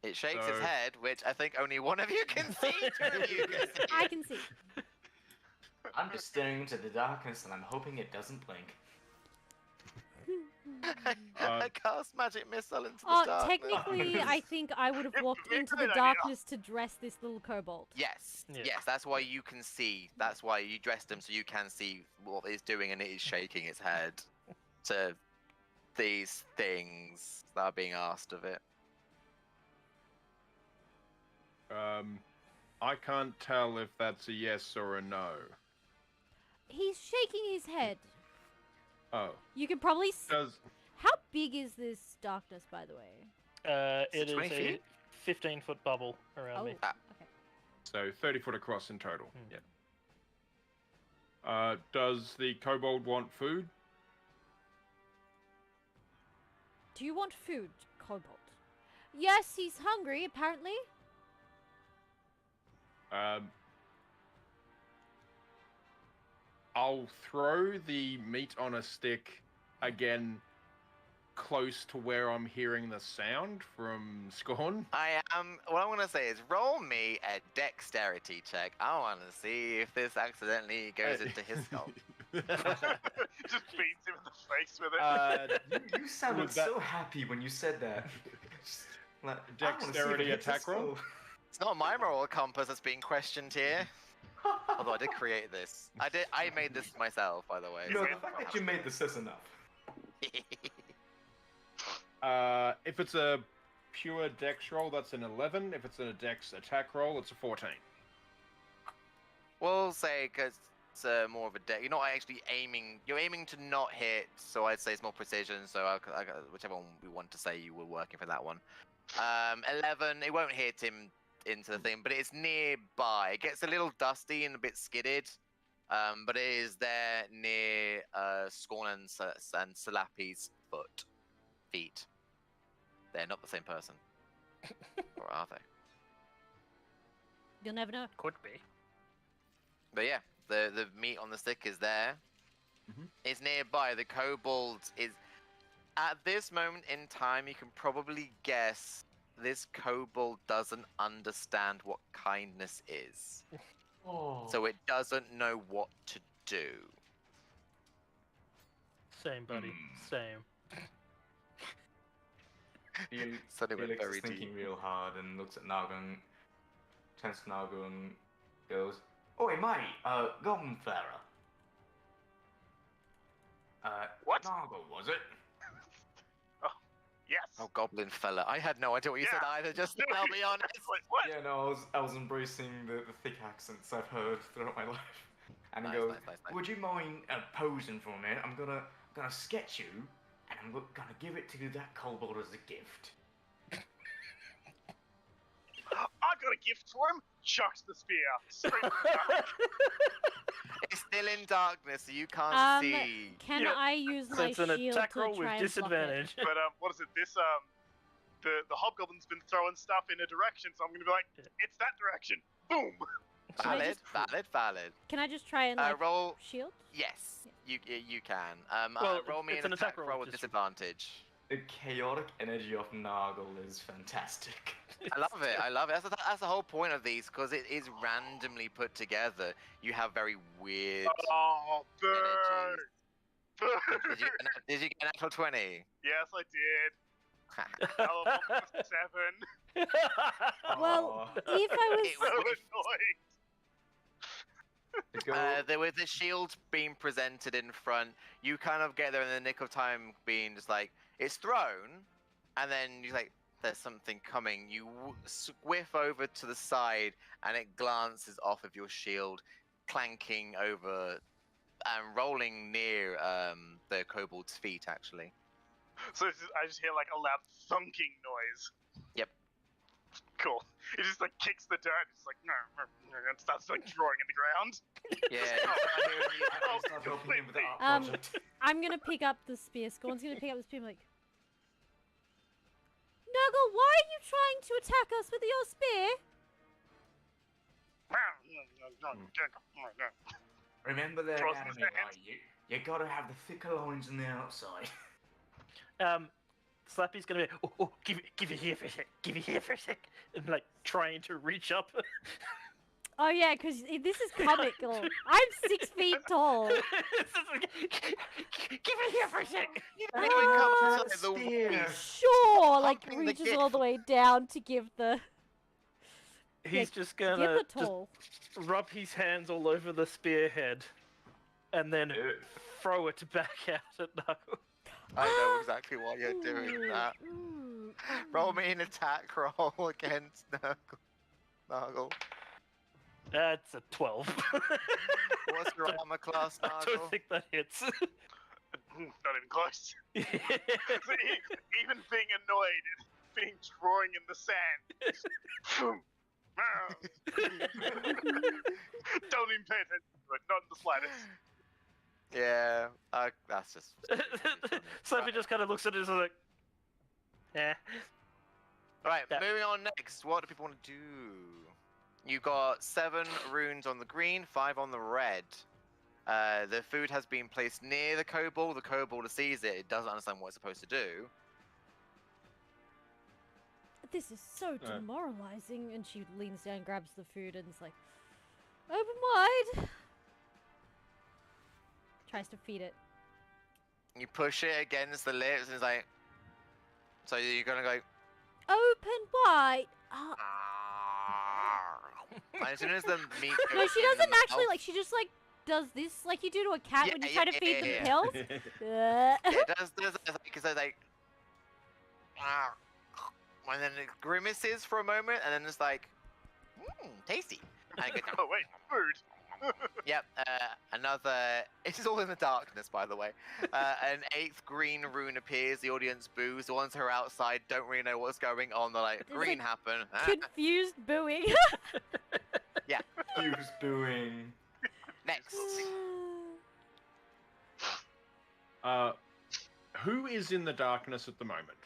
It shakes its So- head, which I think only one of you can see. 2 of you can see. I can see. I'm just staring into the darkness and I'm hoping it doesn't blink. I cast magic missile into the Oh, darkness. technically, I think I would have walked into the Good idea. darkness to dress this little kobold. Yes, Yeah. yes, that's why you can see. That's why you dressed him so you can see what it's doing, and it is shaking its head to these things that are being asked of it. I can't tell if that's a yes or a no. He's shaking his head. Oh, You can probably. does How big is this darkness, by the way? Is it It is 20 a feet? 15-foot bubble around Oh, me. okay. so 30 foot across in total. Hmm. Yeah. Does the kobold want food? Do you want food, kobold? Yes, he's hungry, apparently. I'll throw the meat on a stick again close to where I'm hearing the sound from Scorn. What I'm gonna say is roll me a dexterity check. I want to see if this accidentally goes into his skull. Just beats him in the face with it. You sounded Would that- so happy when you said that. Just like, I wanna see if it Dexterity hits attack the roll? skull. It's not my moral compass that's being questioned here. Although I did create this. I made this myself, by the way. No, so- the fact that you made this is enough. If it's a pure dex roll, that's an 11. If it's a dex attack roll, it's a 14. We'll say because it's more of a deck. You're not actually aiming. You're aiming to not hit, so I'd say it's more precision. So whichever one we want to say, you were working for that one. 11. It won't hit him into the thing, but it's nearby. It gets a little dusty and a bit skidded, but it is there near Scorn and Salapi's feet. They're not the same person, or are they? You'll never know. Could be. But yeah, the meat on the stick is there. Mhm. It's nearby. The kobold is at this moment in time. You can probably guess this kobold doesn't understand what kindness is, Oh. so it doesn't know what to do. Same, buddy. Hmm. Same. Suddenly went Felix very is thinking deep. real hard and looks at Naga and turns to Naga and goes, "Oi, mate, golden flower." What? Naga, was it? Yes. Oh, goblin fella. I had no idea what you said Yeah. either. Just, No, I'll be honest. Wait, what? Yeah, no, I was embracing the thick accents I've heard throughout my life. And he Nice, goes, nice. would you mind posing for me? I'm gonna sketch you, and I'm gonna give it to that kobold as a gift. I got a gift for him. Chucks the spear straight in the dark. It's still in darkness, so you can't see. Can Yeah. I use So my it's an shield attack to roll with try and block it? disadvantage. But what is it? This the hobgoblin's been throwing stuff in a direction, so I'm gonna be like, it's that direction. Boom. Can I Valid, just- valid. Can I just try and like Roll. shield? Yes, you can. Well, Roll me it's an an attack attack roll roll with with disadvantage. The chaotic energy of Nargle is fantastic. I love it. I love it. That's the whole point of these, because it is randomly put together. You have very weird Oh, burn. energies. Burn. Did you get an actual 20? Yes, I did. Level 7. Well, Aw. if I was It So was- annoying. To go- There was the shield being presented in front. You kind of get there in the nick of time, being just like, it's thrown, and then you're like, there's something coming. You whiff over to the side, and it glances off of your shield, clanking over and rolling near the kobold's feet, actually. So I just hear like a loud thunking noise. Yep. Cool. It just like kicks the dirt. It's like and starts like drawing in the ground. Yeah. I start helping him with the art Um, project. I'm gonna pick up the spear. Scorn's gonna pick up the spear. I'm like, Nuggle, why are you trying to attack us with your spear? Remember their Throws his anatomy, hands. right? You gotta have the thicker lines on the outside. Slappy's gonna be, give it here for a sec, give it here for a sec, and like trying to reach up. Oh yeah, because this is comical. I'm 6 feet tall. It's just like, give it here for a sec. You don't even come Ah, inside the spear. waist. Sure, like Pumping the reaches all the gift. way down to give the He's just give gonna the just tall. rub his hands all over the spearhead, and then throw it back out at Knuckle. I know exactly why you're doing Ooh, that. ooh, Roll ooh. me an attack roll against Nuggle. That's a 12. What's your armor class, I Nuggle? don't think that hits. Not even close. So even being annoyed, being drawing in the sand. Don't even pay attention to it, not in the slightest. Yeah, that's just. Slappy just kind of looks at it and is like, eh. Right, Yeah. moving on next. What do people want to do? You got 7 runes on the green, 5 on the red. The food has been placed near the kobold. The kobold sees it. It doesn't understand what it's supposed to do. This is so Right. demoralizing. And she leans down, grabs the food, and is like, open wide. Tries to feed it. You push it against the lips, and it's like. So you're gonna go. Open wide. Ah. And as soon as the meat. No, goes she in the doesn't actually mouth- like. She just like does this like you do to a cat when you Yeah, try to yeah, feed yeah, them yeah. pills. Yeah, it does because they're like, and then it grimaces for a moment, and then it's like, tasty. And it goes, Oh wait, food. yep, another. It is all in the darkness, by the way. An 8th green rune appears. The audience boos. The ones who are outside don't really know what's going on. They're like, It's green like happened. Confused booing. Who's doing? Next. Who is in the darkness at the moment?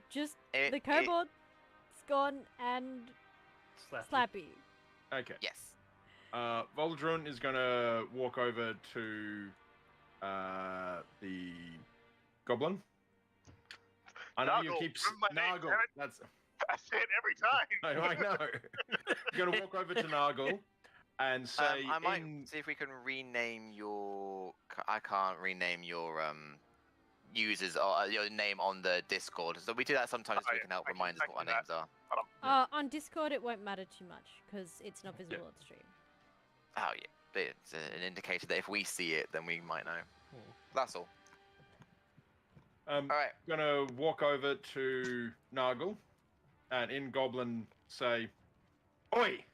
Just It- the it- kobold, Scorn, and Slappy. Okay. Yes. Voldrun is gonna walk over to the goblin. I know you Nargle, keep remember my name, Nargle. damn it. That's I say it every time. I know. You're gonna walk over to Nargle and say, I might in- see if we can rename your. I can't rename your users or your name on the Discord. So we do that sometimes. So Oh, we yeah, can help I can- remind us I what our can do names are. On Discord, it won't matter too much because it's not visible on stream. Oh yeah, but it's an indicator that if we see it, then we might know. Hmm. That's all. All right. Gonna walk over to Nargle and in Goblin say, "Oi!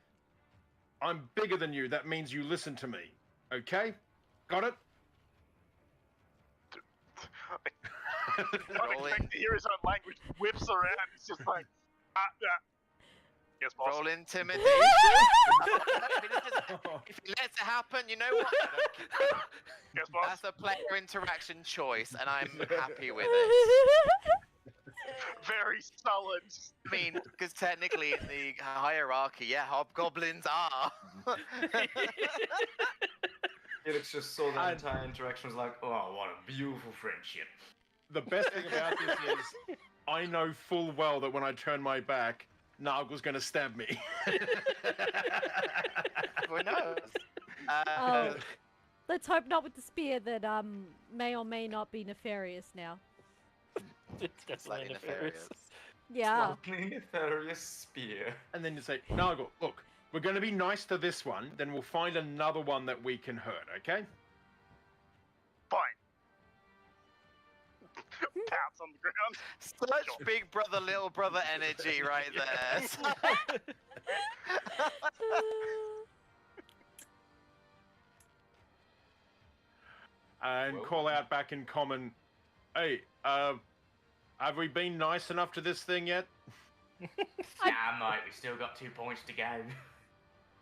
I'm bigger than you. That means you listen to me. Okay? Got it?" Not expecting to hear his own language. Whips around. It's just like, yes, boss. Roll intimidation. If he lets it happen, you know what? I don't care. Yes, boss. That's a player interaction choice, and I'm happy with it. Very sullen. I mean, because technically in the hierarchy, yeah, hobgoblins are. Felix just saw the entire interaction, was like, oh, what a beautiful friendship. The best thing about this is I know full well that when I turn my back, Nargle's going to stab me. Who knows? Let's hope not with the spear that may or may not be nefarious now. It's definitely Slightly nefarious. nefarious. Yeah. Slightly nefarious spear. And then you say, Nargle, look, we're going to be nice to this one, then we'll find another one that we can hurt, okay? Fine. Pounce on the ground. Such big brother, little brother energy right there. And call out back in common, hey, have we been nice enough to this thing yet? Nah, mate, we still got 2 points to go.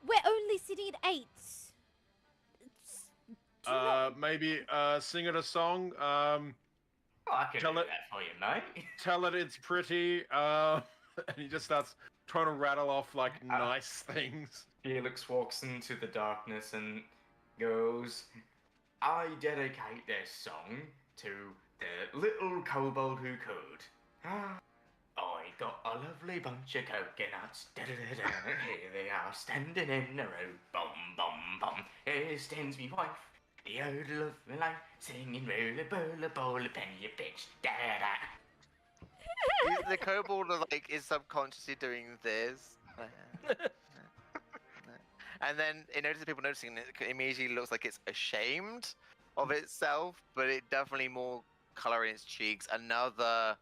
We're only sitting at 8. Maybe sing it a song. I can Tell do it- that for you, mate. Tell it it's pretty. And he just starts trying to rattle off like nice things. Felix walks into the darkness and goes, I dedicate this song to the little kobold who could. I got a lovely bunch of coconuts. Da-da-da-da. Here they are, standing in a row. Bum, bum, bum. Here stands me wife, the odor of my life, singing roller, bowler, bowler, penny a bitch. Da-da-da. The kobold is subconsciously doing this. And then it notices people noticing it immediately looks like it's ashamed of itself, but it definitely more color in its cheeks. Another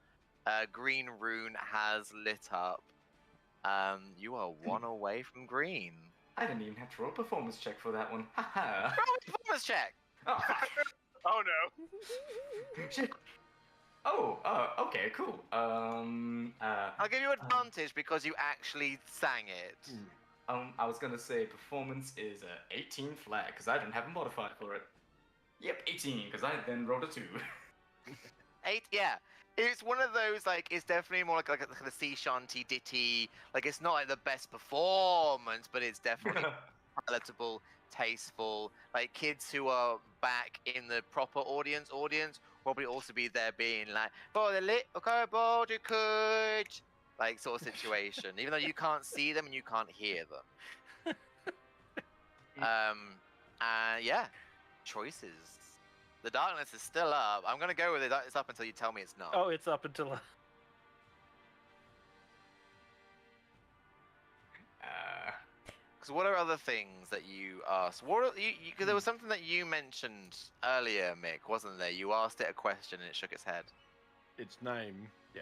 green rune has lit up. You are one away from green. I didn't even have to roll a performance check for that one. Haha. Roll a performance check. Oh, fuck. Oh no. Shit. Oh, okay, cool. I'll give you advantage because you actually sang it. I was gonna say performance is 18 flat, because I didn't have a modifier for it. Yep, 18, because I then rolled a 2. 8, yeah. It's one of those, it's definitely more like a sea shanty ditty. It's not like the best performance, but it's definitely palatable, tasteful. Kids who are back in the proper audience probably also be there being like, for the little kobold who could, sort of situation. Even though you can't see them and you can't hear them. Yeah, choices. The darkness is still up. I'm gonna go with it. It's up until you tell me it's not. Oh, it's up until. Because what are other things that you asked? What are, cause there was something that you mentioned earlier, Mick, wasn't there? You asked it a question and it shook its head. Its name, yeah.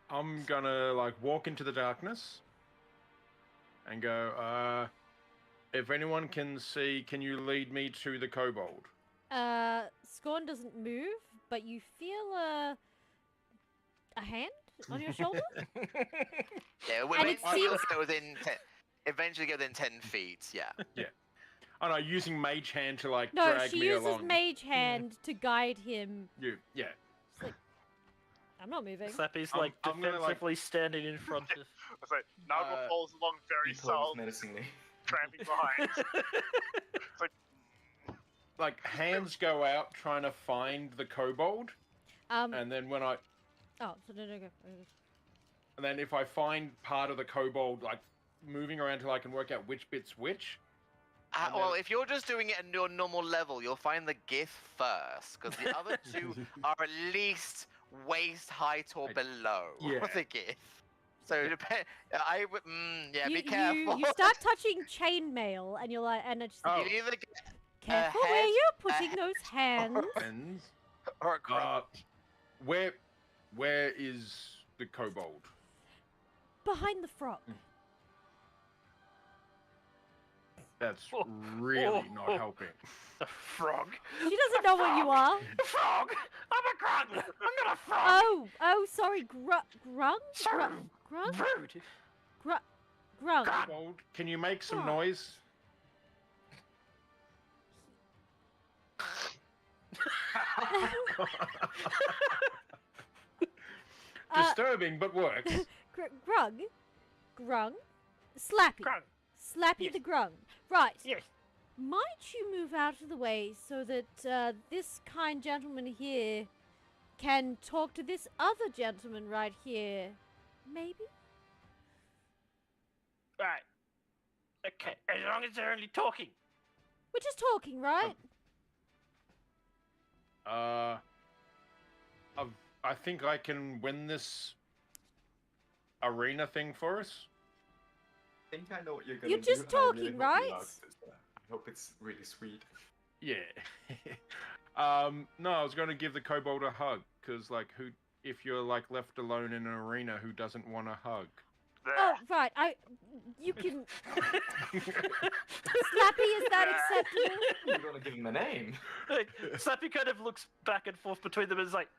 I'm gonna walk into the darkness and go, if anyone can see, can you lead me to the kobold? Scorn doesn't move, but you feel a hand on your shoulder. Yeah, And it seems- eventually get within 10 feet, yeah. Yeah. Oh no, using mage hand to No, drag she me uses along. mage hand to guide him. Yeah. I'm not moving. Slappy's I'm gonna, defensively standing in front of. I say, Nargle falls along very He pulls soul, menacingly. tramping behind. It's like, Hands go out trying to find the kobold, and then when I Oh, so no, go. and then if I find part of the kobold moving around till I can work out which bit's which. And Well, then- if you're just doing it at your normal level, you'll find the gith first, because the other two are at least waist height or below Yeah. the gith. So I would, yeah, you, be careful. You start touching chainmail, and you're like, and it's just Oh. like, You either get careful head, where you're a putting those hands. Ends. or a crop. Where is the kobold? Behind the frog. That's really not helping. A frog. She doesn't know what you are. A frog. I'm a grung. I'm not a frog. Oh, sorry, grung? Grung? Rude. Grung. Kobold, can you make some noise? Disturbing, but works. Grung? Slappy. Grung. Slappy Yes. the grung. Right. Yes. Might you move out of the way so that this kind gentleman here can talk to this other gentleman right here? Maybe? Right. Okay. As long as they're only talking. We're just talking, right? I think I can win this arena thing for us. I think I know what you're gonna You're do. just and I really talking, hope you right? last this. I hope it's really sweet. Yeah. No, I was going to give the kobold a hug because, like, if you're like left alone in an arena, who doesn't want a hug? Oh, right. You can. Slappy, is that acceptable? You want to give him a name? Like, Slappy kind of looks back and forth between them and is like,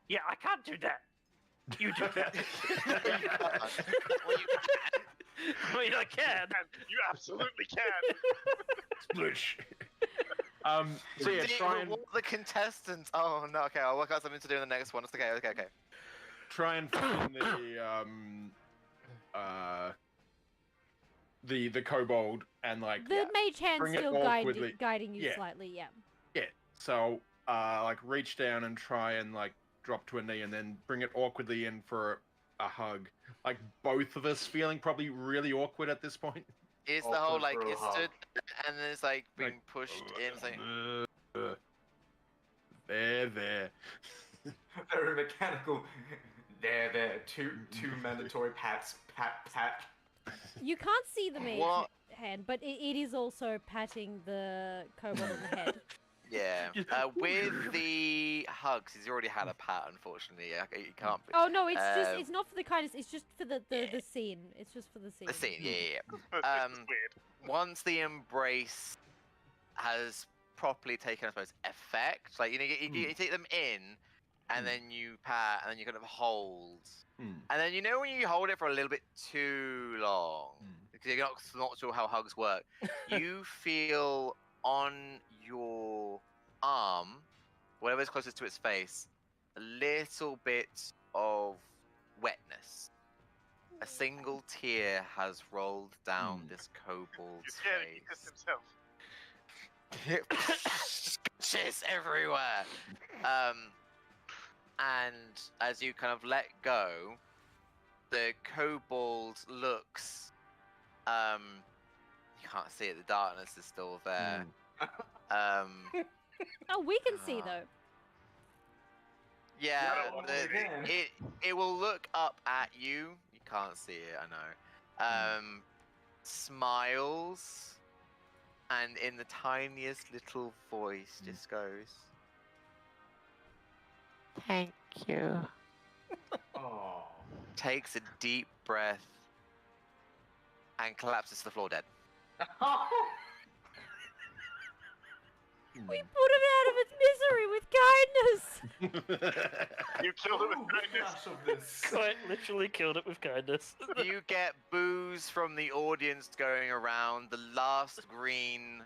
yeah, I can't do that. You do that. Well, you can. I mean, I can. You absolutely can. Splish. So yeah, Did try and reward the contestants. Oh no, okay, I'll work out something to do in the next one. It's okay. try and find the kobold and like The mage hand's bring it still awkwardly. guiding you Yeah. slightly, yeah. Yeah. So like reach down and try and like drop to a knee and then bring it awkwardly in for a hug. Like both of us feeling probably really awkward at this point. It's the whole Awkward like for a it's hug. stood and then it's like being Like, pushed in. It's like, There. Very mechanical. There. Two mandatory pats. Pat. You can't see the mage What? hand, but it is also patting the kobold on the head. yeah. Just- With the hugs, he's already had a pat. Unfortunately, you can't. Oh no, it's just Um, it's not for the kindness, it's just for the yeah. scene. It's just for the scene. The scene, yeah. This is weird. Once the embrace has properly taken, I suppose, effect, like you take them in, and then you pat, and then you kind of hold, and then when you hold it for a little bit too long, because you're not sure how hugs work, you feel on your arm, whatever's closest to its face, a little bit of wetness. A single tear has rolled down this kobold's He's scared he kissed face. himself. Shit's everywhere. And as you kind of let go, the kobold looks. You can't see it. The darkness is still there. Oh, we can see though. Yeah, I don't wanna do that. it will look up at you. You can't see it, I know. Smiles, and in the tiniest little voice, just goes, "Thank you." Oh. Takes a deep breath, and collapses to the floor dead. We put him out of its misery with kindness. You killed it with Oh, kindness. gosh, of this. Quite literally killed it with kindness. You get boos from the audience going around. The last green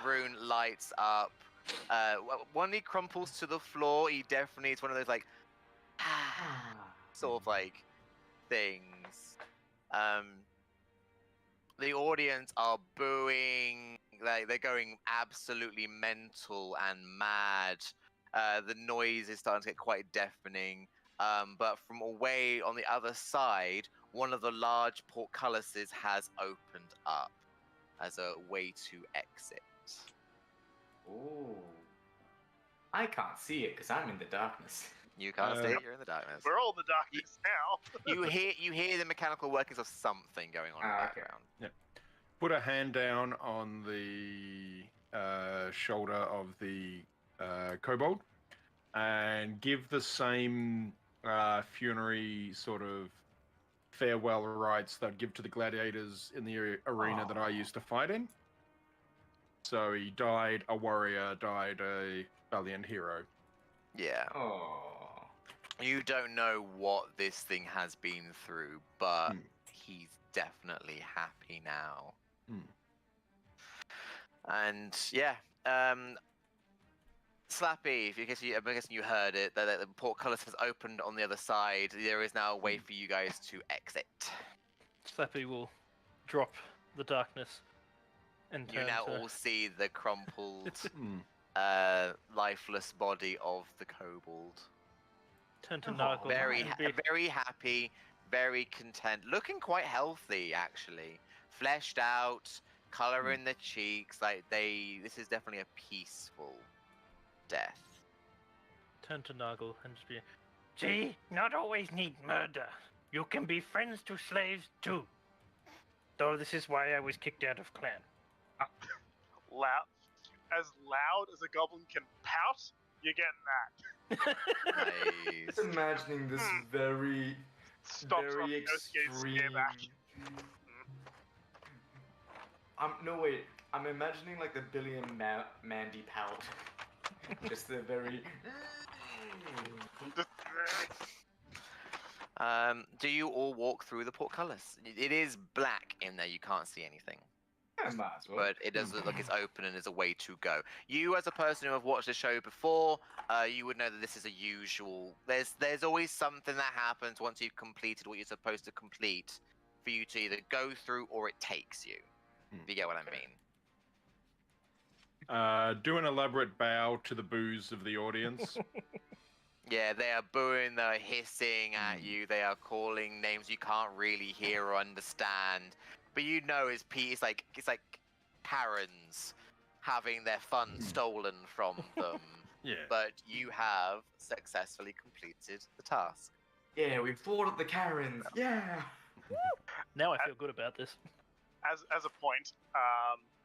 rune lights up. When he crumples to the floor, he definitely is one of those like sort of like things. The audience are booing. They're going absolutely mental and mad. The noise is starting to get quite deafening. But from away on the other side, one of the large portcullises has opened up as a way to exit. Oh. I can't see it because I'm in the darkness. You can't see Uh, it. You're in the darkness. We're all in the darkness now. You hear the mechanical workings of something going on in the Okay. background. Put a hand down on the shoulder of the kobold and give the same funerary sort of farewell rites that I'd give to the gladiators in the arena that I used to fight in. So he died a warrior, died a valiant hero. Yeah. Oh. You don't know what this thing has been through, but Hmm. he's definitely happy now. Hmm. And yeah, Slappy, I'm guessing you heard it. The portcullis has opened on the other side. There is now a way for you guys to exit. Slappy will drop the darkness and You turn now to... all see the crumpled, Hmm. lifeless body of the kobold. Turn to Oh, Nargle. Very, and be- very happy, very content, looking quite healthy actually, fleshed out, color in the cheeks. This is definitely a peaceful death. turn to Nargle and just be, see, not always need murder. You can be friends to slaves too. Though this is why I was kicked out of clan. Loud as a goblin can pout, you're getting that. Nice. Just imagining this very, Stops very off Noscade's extreme. spear back. No wait. I'm imagining like the Billy and Mandy pout. Just the very. Do you all walk through the portcullis? It is black in there. You can't see anything. I might as well. But it does look like it's open and is a way to go. You, as a person who have watched the show before, you would know that this is a usual. There's always something that happens once you've completed what you're supposed to complete, for you to either go through or it takes you. If you get what I mean. Do an elaborate bow to the boos of the audience. Yeah, they are booing, they're hissing at you, they are calling names you can't really hear or understand. But you know it's like Karens having their fun stolen from them. Yeah. But you have successfully completed the task. Yeah, we fought at the Karens. Yeah. Now I feel good about this. As a point,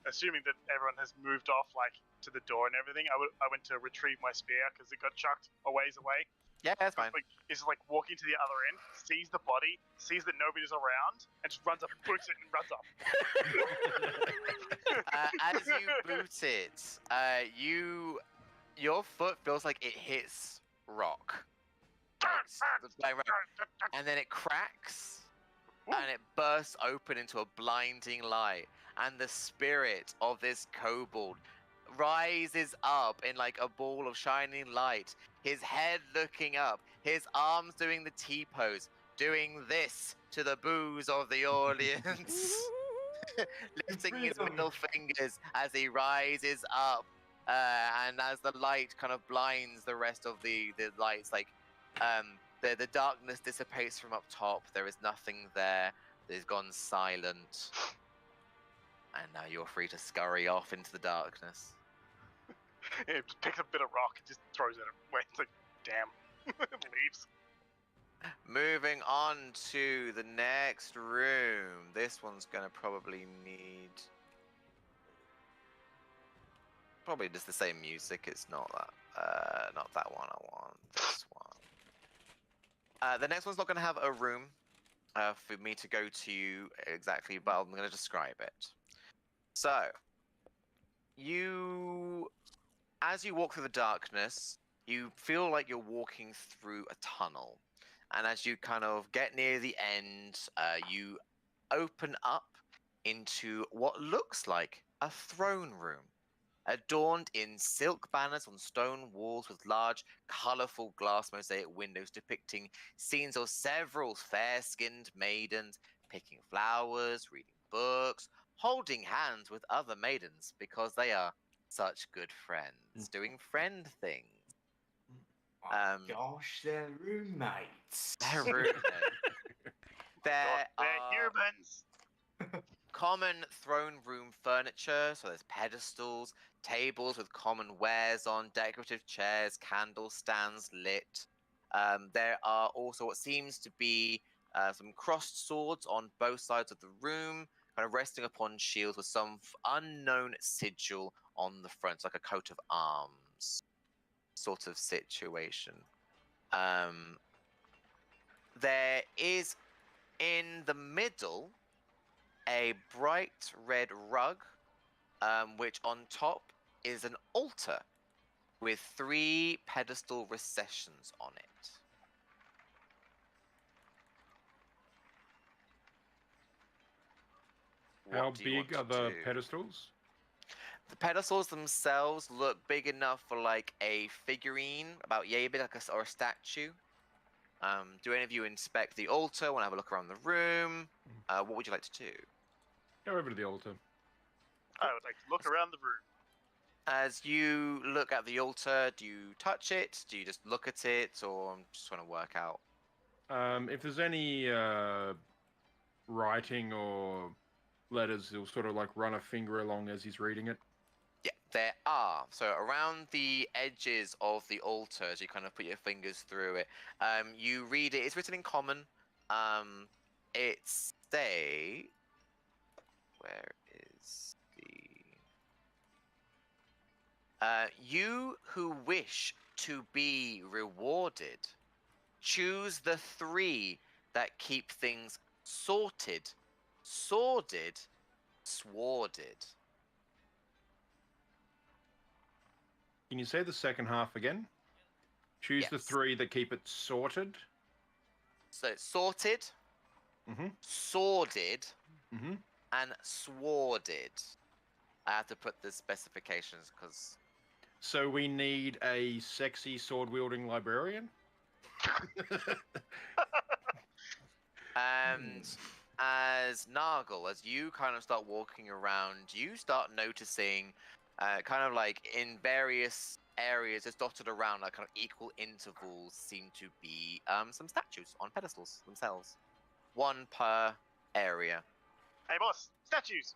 assuming that everyone has moved off like to the door and everything, I went to retrieve my spear because it got chucked a ways away. Yeah, that's fine. It's like walking to the other end, sees the body, sees that nobody's around, and just runs up, boots it, and runs up. As you boot it, your foot feels like it hits rock. And then it cracks, and it bursts open into a blinding light, and the spirit of this kobold rises up in like a ball of shining light, his head looking up, his arms doing the T-pose, doing this to the boos of the audience, lifting his middle fingers as he rises up, and as the light kind of blinds the rest of the lights, like the darkness dissipates from up top. There is nothing there. It's gone silent. And now you're free to scurry off into the darkness. It just picks up a bit of rock and just throws it away. It's like, damn. It leaves. Moving on to the next room. This one's gonna probably need just the same music. It's not that one. I want this one. The next one's not gonna have a room for me to go to exactly, but I'm gonna describe it. So, as you walk through the darkness, you feel like you're walking through a tunnel. And as you kind of get near the end, you open up into what looks like a throne room, adorned in silk banners on stone walls with large, colorful glass mosaic windows depicting scenes of several fair-skinned maidens picking flowers, reading books, holding hands with other maidens because they are such good friends, doing friend things. Gosh, they're roommates. They're roommates. There They're are humans. common throne room furniture, so there's pedestals, tables with common wares on, decorative chairs, candle stands lit. There are also what seems to be some crossed swords on both sides of the room, kind of resting upon shields with some unknown sigil on the front, like a coat of arms sort of situation. There is in the middle a bright red rug, which on top is an altar with 3 pedestal recessions on it. How What do you big want are to the do? pedestals? The pedestals themselves look big enough for like a figurine, about yay big, like or a statue. Do any of you inspect the altar? Want to have a look around the room? What would you like to do? Go over to the altar. I would like to look around the room. As you look at the altar, do you touch it? Do you just look at it, or I'm just trying to work out? If there's any writing or letters, he'll sort of like run a finger along as he's reading it. Yeah, there are. So around the edges of the altar, as you kind of put your fingers through it, you read it. It's written in common. It's where is the you who wish to be rewarded, choose the 3 that keep things sorted, sworded. Can you say the second half again? Choose the Yes. 3 that keep it sorted. So it's sorted, Mhm. sworded, Mhm. and sworded. I have to put the specifications because So we need a sexy sword-wielding librarian. and as Nargle, as you kind of start walking around, you start noticing kind of like in various areas just dotted around like kind of equal intervals seem to be some statues on pedestals themselves. 1 per area. Hey, boss, statues.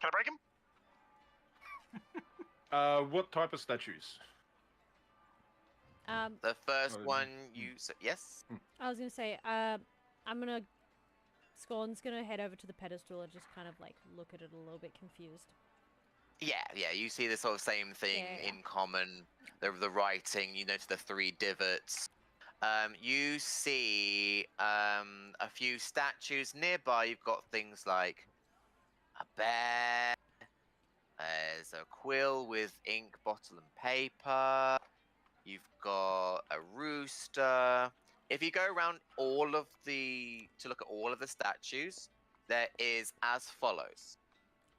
Can I break them? What type of statues? The first Oh, one you yes? I was gonna say, Scorn's gonna head over to the pedestal and just kind of like look at it a little bit confused. Yeah, you see the sort of same thing Yeah. in common. The writing, you notice the 3 divots. You see a few statues nearby. You've got things like a bear. There's a quill with ink, bottle, and paper. You've got a rooster. If you go around to look at all of the statues, there is as follows: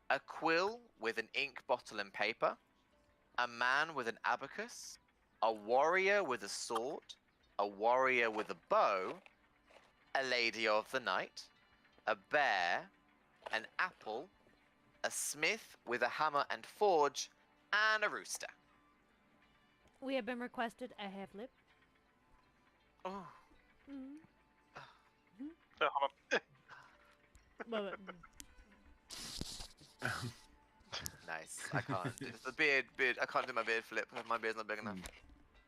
a quill with an ink bottle and paper, a man with an abacus, a warrior with a sword, a warrior with a bow, a lady of the night, a bear, an apple, a smith with a hammer and forge, and a rooster. We have been requested a hair flip. Oh, Mm. Hold on. Well, nice. I can't. It's the beard. I can't do my beard flip. My beard's not big enough.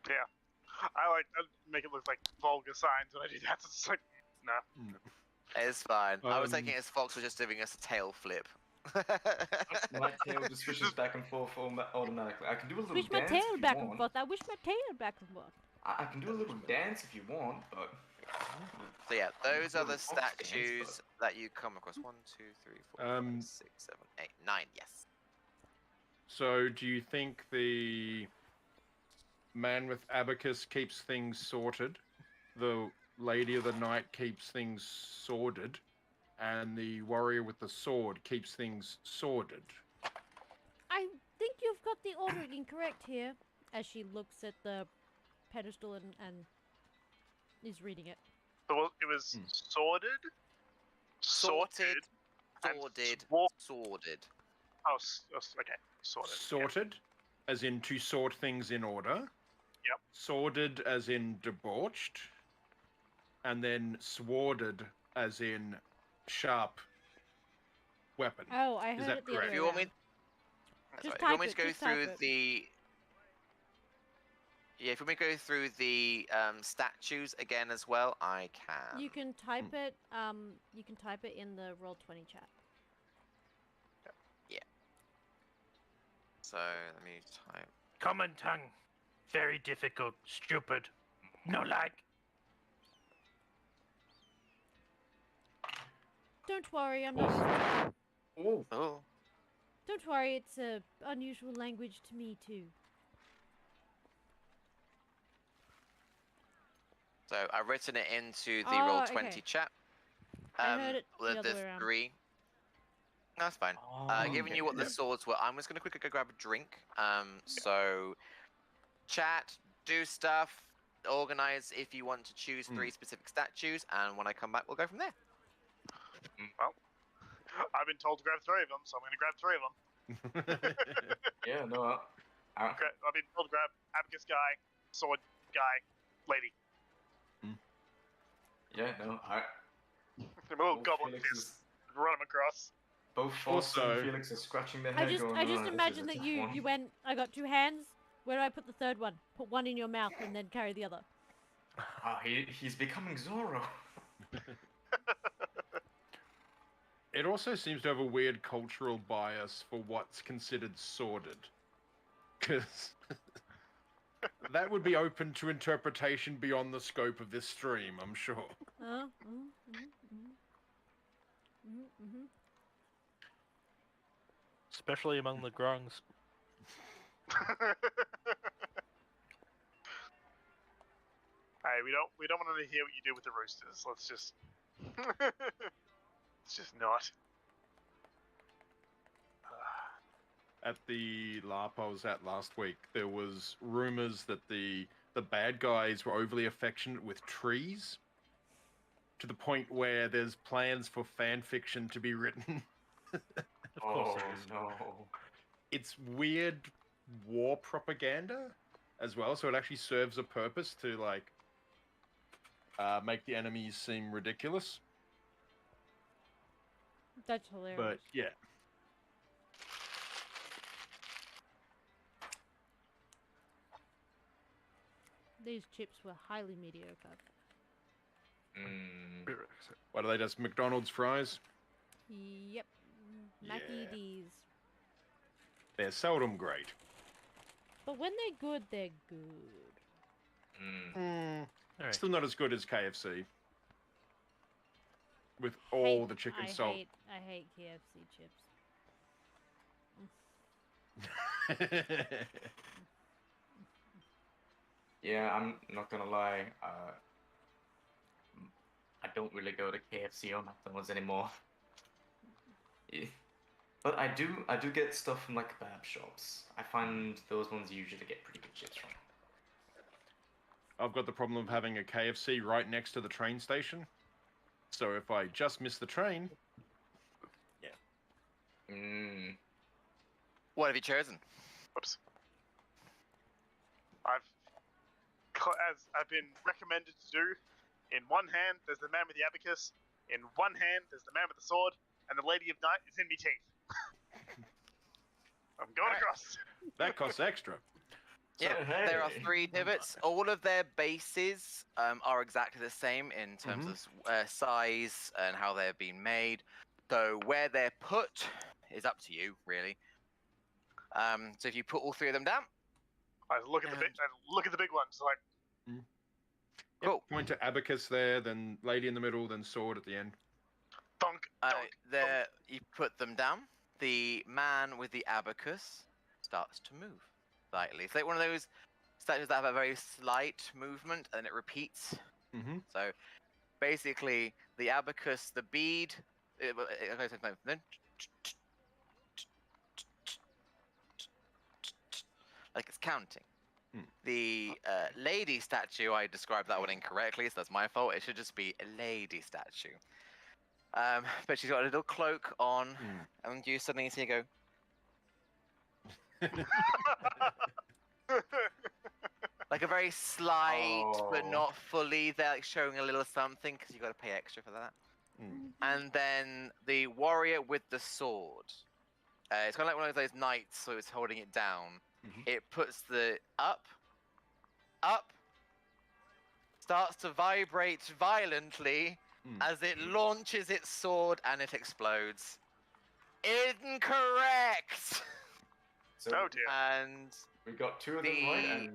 Yeah. I make it look like vulgar signs when I do that. It's like, nah. It's fine. I was taking Um, it as Fox was just giving us a tail flip. My tail just switches back and forth automatically. I can do a little wish my dance tail if you back and want. forth. I wish my tail back and forth. I can do a little dance if you want, but So yeah, those are the Little fox dance, statues that you come across. 1, 2, 3, 4, 5, 6, 7, 8, 9. Yes. So do you think the man with abacus keeps things sorted, the lady of the night keeps things sworded, and the warrior with the sword keeps things sworded? I think you've got the ordering incorrect here. As she looks at the pedestal and is reading it. So it was sorted, Sorted, and sworded. Oh, okay. Sorted. Sorted, as in to sort things in order. Yep. Sworded, as in debauched. And then sworded, as in sharp weapon. Oh, I Is heard that it the other correct? way If you want me, around. that's Just right. If you want me type to go it, just type through it. Yeah, if we go through the statues again as well, I can. You can type it. You can type it in the Roll20 chat. Yeah. So let me type. Common tongue. Very difficult. Stupid. No like. Don't worry, I'm not. Oh, Oh. Don't worry, it's a unusual language to me too. So I've written it into the Oh, Roll20 okay. chat. I heard it the other the way around. 3. No, that's fine. Giving you what the swords were, I'm just gonna quickly go grab a drink. So chat, do stuff, organize if you want to choose 3 specific statues, and when I come back, we'll go from there. Well, I've been told to grab 3 of them, so I'm going to grab 3 of them. yeah, no. I've been told to grab abacus guy, sword guy, lady. Yeah, no. The little Both goblin Felix fist. Run them across. Both Foss Also- and Felix are scratching their I head just going, I just "Oh, this is imagine a that tough you one." went. I got 2 hands. Where do I put the third one? Put one in your mouth and then carry the other. He's becoming Zorro. It also seems to have a weird cultural bias for what's considered sordid. Because that would be open to interpretation beyond the scope of this stream, I'm sure. Especially among the grungs. Hey, we don't want to hear what you do with the roosters. Let's just it's just not. At the LARP I was at last week, there was rumors that the bad guys were overly affectionate with trees, to the point where there's plans for fan fiction to be written. Of course there is. no. It's weird war propaganda as well, so it actually serves a purpose to like make the enemies seem ridiculous. That's hilarious. But yeah. These chips were highly mediocre. What are they, just McDonald's fries? Yep. Mackie Yeah. D's. They're seldom great. But when they're good, they're good. Alright. Still not as good as KFC. With all the chicken salt. I hate KFC chips. Yeah, I'm not gonna lie. I don't really go to KFC or McDonald's anymore. Yeah. But I do get stuff from like kebab shops. I find those ones usually get pretty good chips from. I've got the problem of having a KFC right next to the train station. So if I just miss the train, What have you chosen? Whoops. As I've been recommended to do, in one hand there's the man with the abacus, in one hand there's the man with the sword, and the lady of night is in me teeth. I'm going across. that costs extra. Yeah, hey. there are 3 divots. All of their bases are exactly the same in terms of size and how they've been made. So where they're put is up to you, really. So if you put all 3 of them down, I look at the big ones like. Cool. Point to abacus there, then lady in the middle, then sword at the end. Thunk, thunk, there you put them down. The man with the abacus starts to move slightly. It's like one of those statues that have a very slight movement and it repeats. Mm-hmm. So basically, the abacus, the bead, like it's counting. The lady statue, I described that one incorrectly, so that's my fault. It should just be a lady statue. But she's got a little cloak on, and you suddenly see her go. Like a very slight, but not fully. They're like showing a little something because you got to pay extra for that. And then the warrior with the sword. It's kind of like one of those knights, so it's holding it down. It puts the up, up, starts to vibrate violently as it launches its sword and it explodes. Incorrect! So Oh dear. And we got two of them right,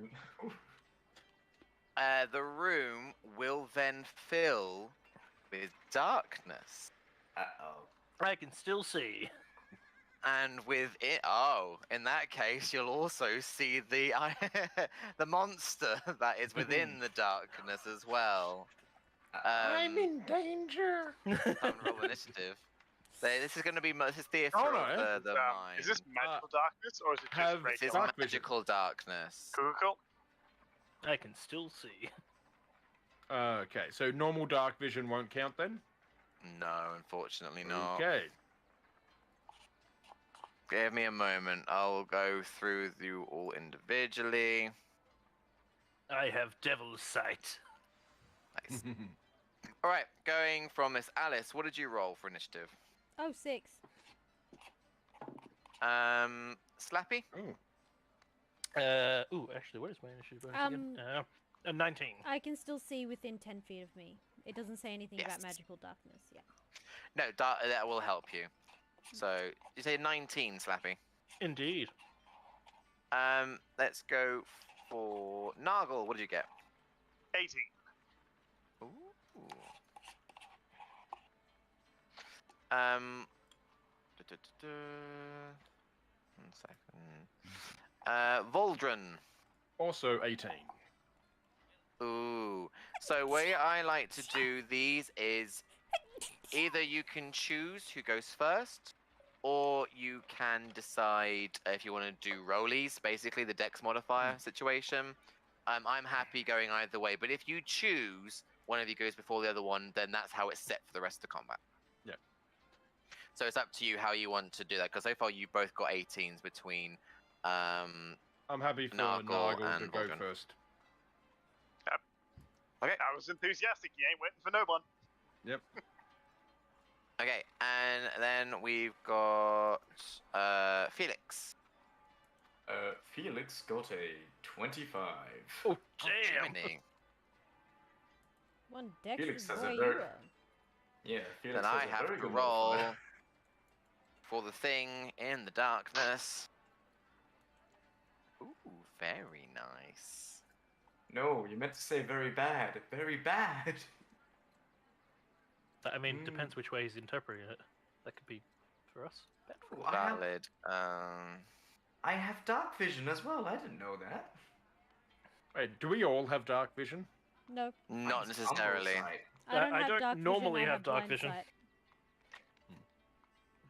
and the room will then fill with darkness. uh-oh. I can still see. And with it, in that case, you'll also see the the monster that is within the darkness as well. I'm in danger. I'm gonna roll initiative. This is going to be this is theatre Oh, of no. the mind. Is this magical darkness or is it have just This is regular? dark vision. magical darkness. Cool. I can still see. Okay, so normal dark vision won't count then? No, unfortunately not. Okay. Give me a moment. I'll go through you all individually. I have devil's sight. Nice. All right, going from Miss Alice. What did you roll for initiative? Oh, 6. Slappy. Actually, what is my initiative bonus again? 19. I can still see within 10 feet of me. It doesn't say anything Yes. about magical darkness. Yeah. No, that will help you. So you say 19, Slappy. Indeed. Let's go for Nargle. What did you get? 18. Ooh. Um. One second. Voldren. Also 18. Ooh. So way I like to do these is either you can choose who goes first, or you can decide if you want to do rollies, basically the dex modifier situation. I'm happy going either way, but if you choose one of you goes before the other one, then that's how it's set for the rest of the combat. Yeah. So it's up to you how you want to do that, because so far you both got 18s between I'm happy for Nargle Nargle to and go Voldren. first. Okay. I was enthusiastic. You ain't waiting for no one. Yep. Okay, and then we've got Felix. Felix got a 25. Oh, Oh, damn. Jiminy. One Felix dexterous has a boy you very- are. Yeah, Felix Then I has a have very to good roll modifier. for the thing in the darkness. Ooh, very nice. No, you meant to say very bad. Very bad. I mean, depends which way he's interpreting it. That could be for us. Bad for Ooh, I have- Valid. I have dark vision as well. I didn't know that. Wait, do we all have dark vision? No, Not Mine's necessarily. Umbral sight. I don't I have don't dark normally vision. I have dark blind vision. sight.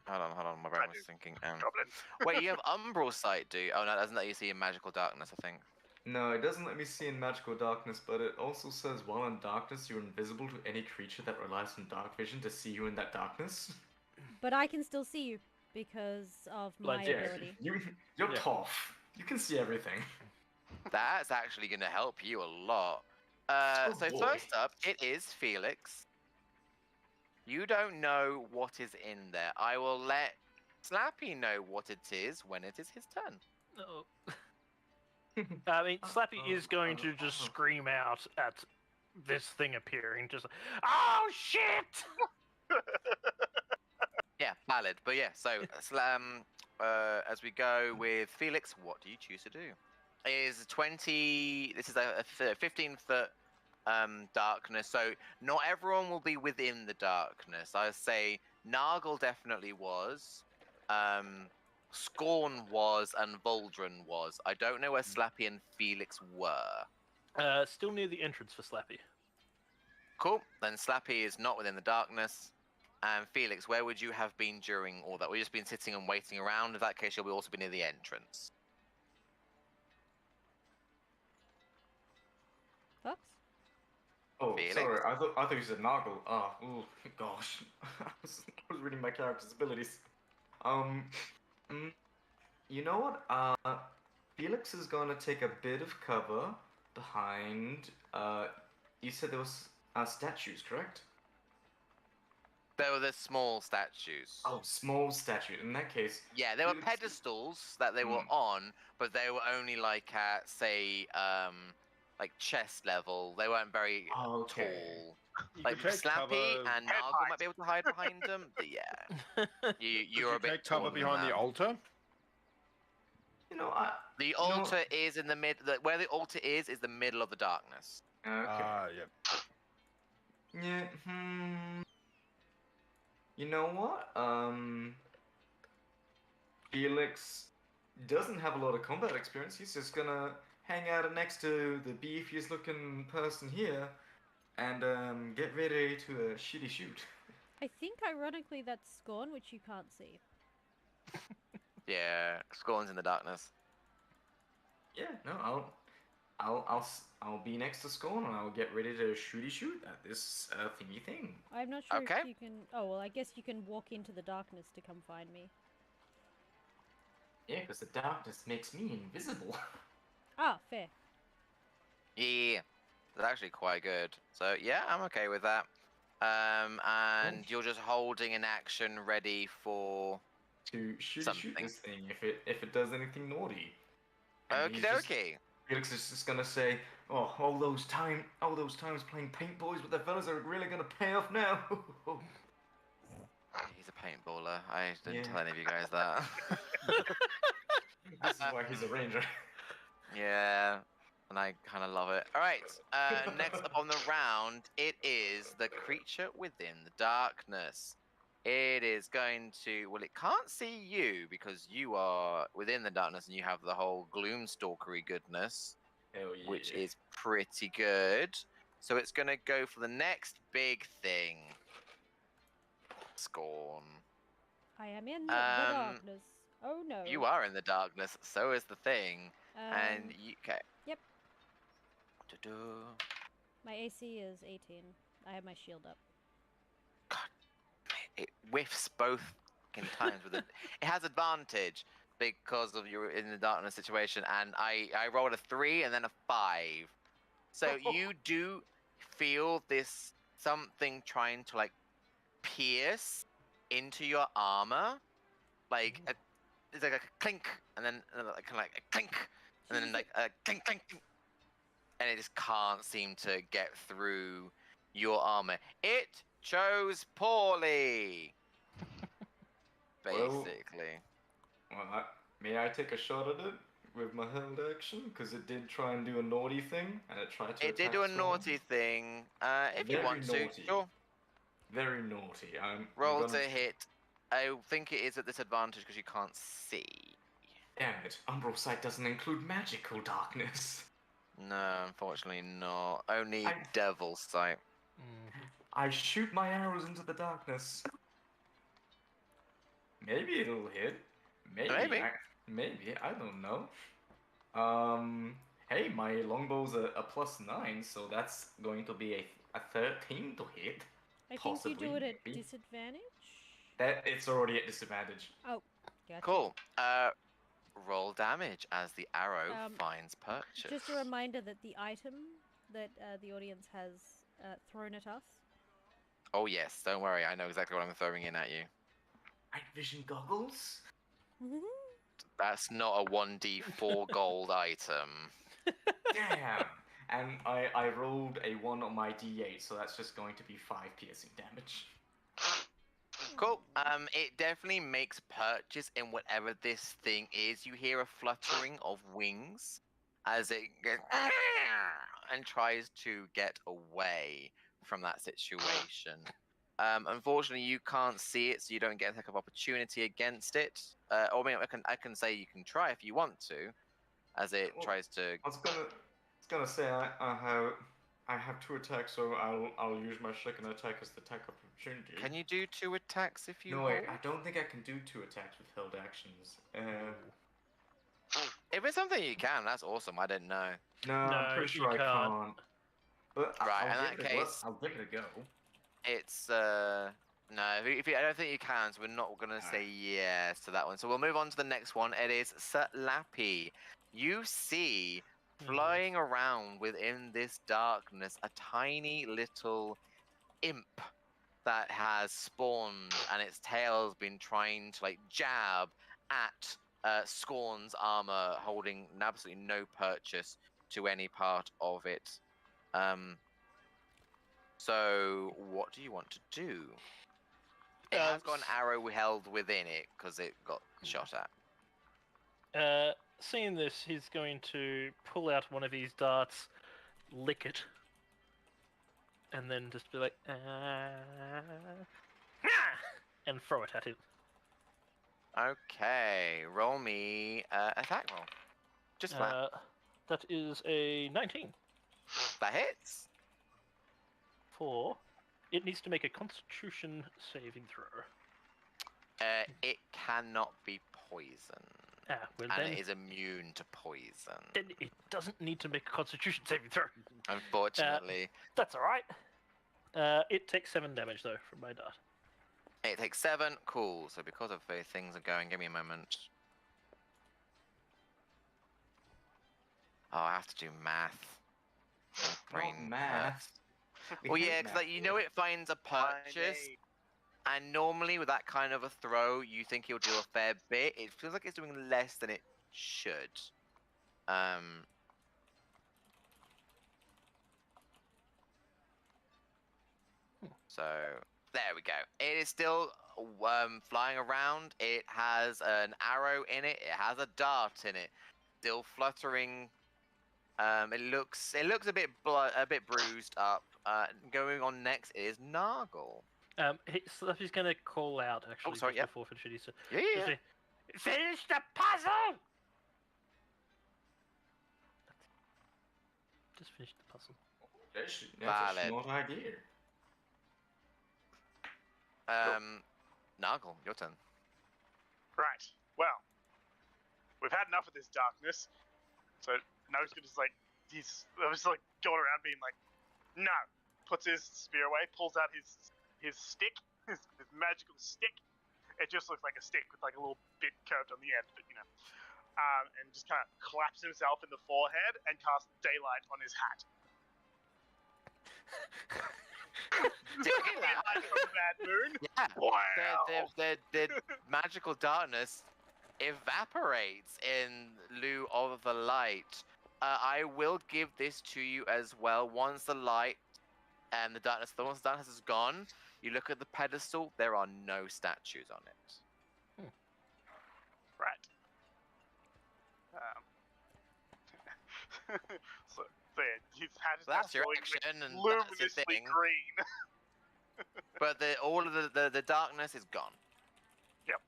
Hold on. My brain I was do. thinking. Goblin. Wait, you have umbral sight, do you? Oh no, doesn't that you see in magical darkness? I think. No, it doesn't let me see in magical darkness, but it also says while in darkness, you're invisible to any creature that relies on dark vision to see you in that darkness. But I can still see you because of my Blind sight. ability. You're Yeah. tough. You can see everything. That's actually going to help you a lot. Oh, So boy. first up, it is Felix. You don't know what is in there. I will let Slappy know what it is when it is his turn. No. I mean, Slappy is going to just scream out at this thing appearing, just like, "Oh shit!" Yeah, valid. But yeah, so as we go with Felix, what do you choose to do? Is 20? This is a 15-foot darkness, so not everyone will be within the darkness. I say Nargle definitely was, Scorn was, and Voldren was. I don't know where Slappy and Felix were. Still near the entrance for Slappy. Cool. Then Slappy is not within the darkness. And Felix, where would you have been during all that? We've just been sitting and waiting around. In that case, you'll also be near the entrance. Fox? Oh, Felix? sorry. I thought you said Nargle. Oh, ooh, gosh. I was reading my character's abilities. You know what? Felix is gonna take a bit of cover behind. You said there was statues, correct? There were the small statues. Oh, small statue. In that case, Yeah, there were Felix- pedestals that they were on, but they were only like at, say, like chest level. They weren't very Okay. tall. You Like could take Slappy cover. and Head Nargle height. might be able to hide behind them, but yeah, Could you're you a bit take cover taller than behind the them. altar? You know, I. The you know- altar is in the mid. Where the altar is the middle of the darkness. Okay. Yeah. Yeah. You know what? Felix doesn't have a lot of combat experience. He's just gonna hang out next to the beefiest looking person here and get ready to shitty shoot. I think, ironically, that's Scorn, which you can't see. Yeah, Scorn's in the darkness. Yeah, no, I'll be next to Scorn and I'll get ready to shooty shoot at this thingy thing. I'm not sure Okay. if you can... Oh, well, I guess you can walk into the darkness to come find me. Yeah, because the darkness makes me invisible. Ah, fair. Yeah, that's actually quite good. So yeah, I'm okay with that. And you're just holding an action ready for. to shooty shoot Something. this thing if it does anything naughty. And Okie he's just- dokie. Felix is just gonna say, "Oh, all those times playing paint boys with the fellas are really gonna pay off now." He's a paintballer. I didn't Yeah. tell any of you guys that. This is why he's a ranger. Yeah, and I kind of love it. All right, next up on the round, it is the creature within the darkness. It is going to, well, it can't see you because you are within the darkness and you have the whole gloomstalkery goodness, Hell yeah. which is pretty good. So it's going to go for the next big thing. Scorn. I am in the Um, darkness. Oh, no. You are in the darkness, so is the thing. And you, okay. Yep. Du-du. My AC is 18. I have my shield up. It whiffs both fucking times with it. It has advantage because of your in the darkness situation, and I rolled a 3 and then a 5. So you do feel this something trying to like pierce into your armor, like it's like a clink, and then like, kind of like a clink, and then like a clink, clink, clink, and it just can't seem to get through your armor. It chose poorly, Well, basically. Well, may I take a shot at it with my held action? Because it did try and do a naughty thing, and it tried to It did attack do a someone. naughty thing. If you Very want to, naughty. sure. Very naughty. I'm Roll gonna... to hit. I think it is at disadvantage because you can't see. Damn it, Umbral Sight doesn't include magical darkness. No, unfortunately not. Only I- Devil's Sight. I shoot my arrows into the darkness. Maybe it'll hit. Maybe. Maybe, I don't know. Hey, my longbow's a +9, so that's going to be a 13 to hit. I think you do Possibly, it at maybe. disadvantage? It's already at disadvantage. Oh, gotcha. Cool. Roll damage as the arrow finds purchase. Just a reminder that the item that the audience has thrown at us. Oh yes, don't worry. I know exactly what I'm throwing in at you. Night vision goggles? That's not a 1d4 gold item. Damn! And I rolled a 1 on my d8, so that's just going to be 5 piercing damage. Cool. It definitely makes purchase in whatever this thing is. You hear a fluttering of wings as it goes and tries to get away from that situation. Unfortunately, you can't see it, so you don't get a heck of opportunity against it. Or I mean, I can say you can try if you want to, as it Well, tries to. I was gonna say I have 2 attacks, so I'll use my second attack as the attack opportunity. Can you do 2 attacks if you? No, hold? I don't think I can do 2 attacks with held actions. If it's something you can, that's awesome. I didn't know. No, I'm No, pretty you sure I can't. can't. But Right, I'll in give that it a go. case- I'll give it a go. It's no. If you, I don't think you can, so we're not gonna say yes to that one. So we'll move on to the next one. It is Slappy. You see flying around within this darkness a tiny little imp that has spawned, and its tail has been trying to like jab at Scorn's armor, holding absolutely no purchase to any part of it. So what do you want to do? It has got an arrow held within it because it got shot at. Seeing this, he's going to pull out one of his darts, lick it, and then just be like, and throw it at him. Okay, roll me attack roll. Just flat. That is a 19. That hits. It needs to make a Constitution saving throw. It cannot be poisoned. Well And then, it is immune to poison. then it doesn't need to make a Constitution saving throw. Unfortunately. That's alright. It takes 7 damage though from my dart. It takes 7. Cool. So because of the things are going, give me a moment. Oh, I have to do math. My Not brain math. hurts. Well, yeah, because like, you know it finds a purchase, and normally with that kind of a throw, you think it'll do a fair bit. It feels like it's doing less than it should. So there we go. It is still flying around. It has an arrow in it. It has a dart in it. Still fluttering. It looks a bit bruised up. Going on next is Nargle. He's going to call out actually sorry, just before finishing. So, Yeah. finish the puzzle. Just finish the puzzle. That's Valid. a smart idea. Nargle, your turn. Right. Well, we've had enough of this darkness. So now he's just like going around being like, no. Puts his spear away, pulls out his stick, his magical stick. It just looks like a stick with like a little bit curved on the end, but you know. And just kind of claps himself in the forehead and casts daylight on his hat. Daylight from Bad Moon. Yeah. Wow. The magical darkness evaporates in lieu of the light. I will give this to you as well. Once the light and the darkness is gone, you look at the pedestal. There are no statues on it. Right. So yeah, his hat is That's your glowing action, and that's your luminously thing. green. But all of the darkness is gone. Yep.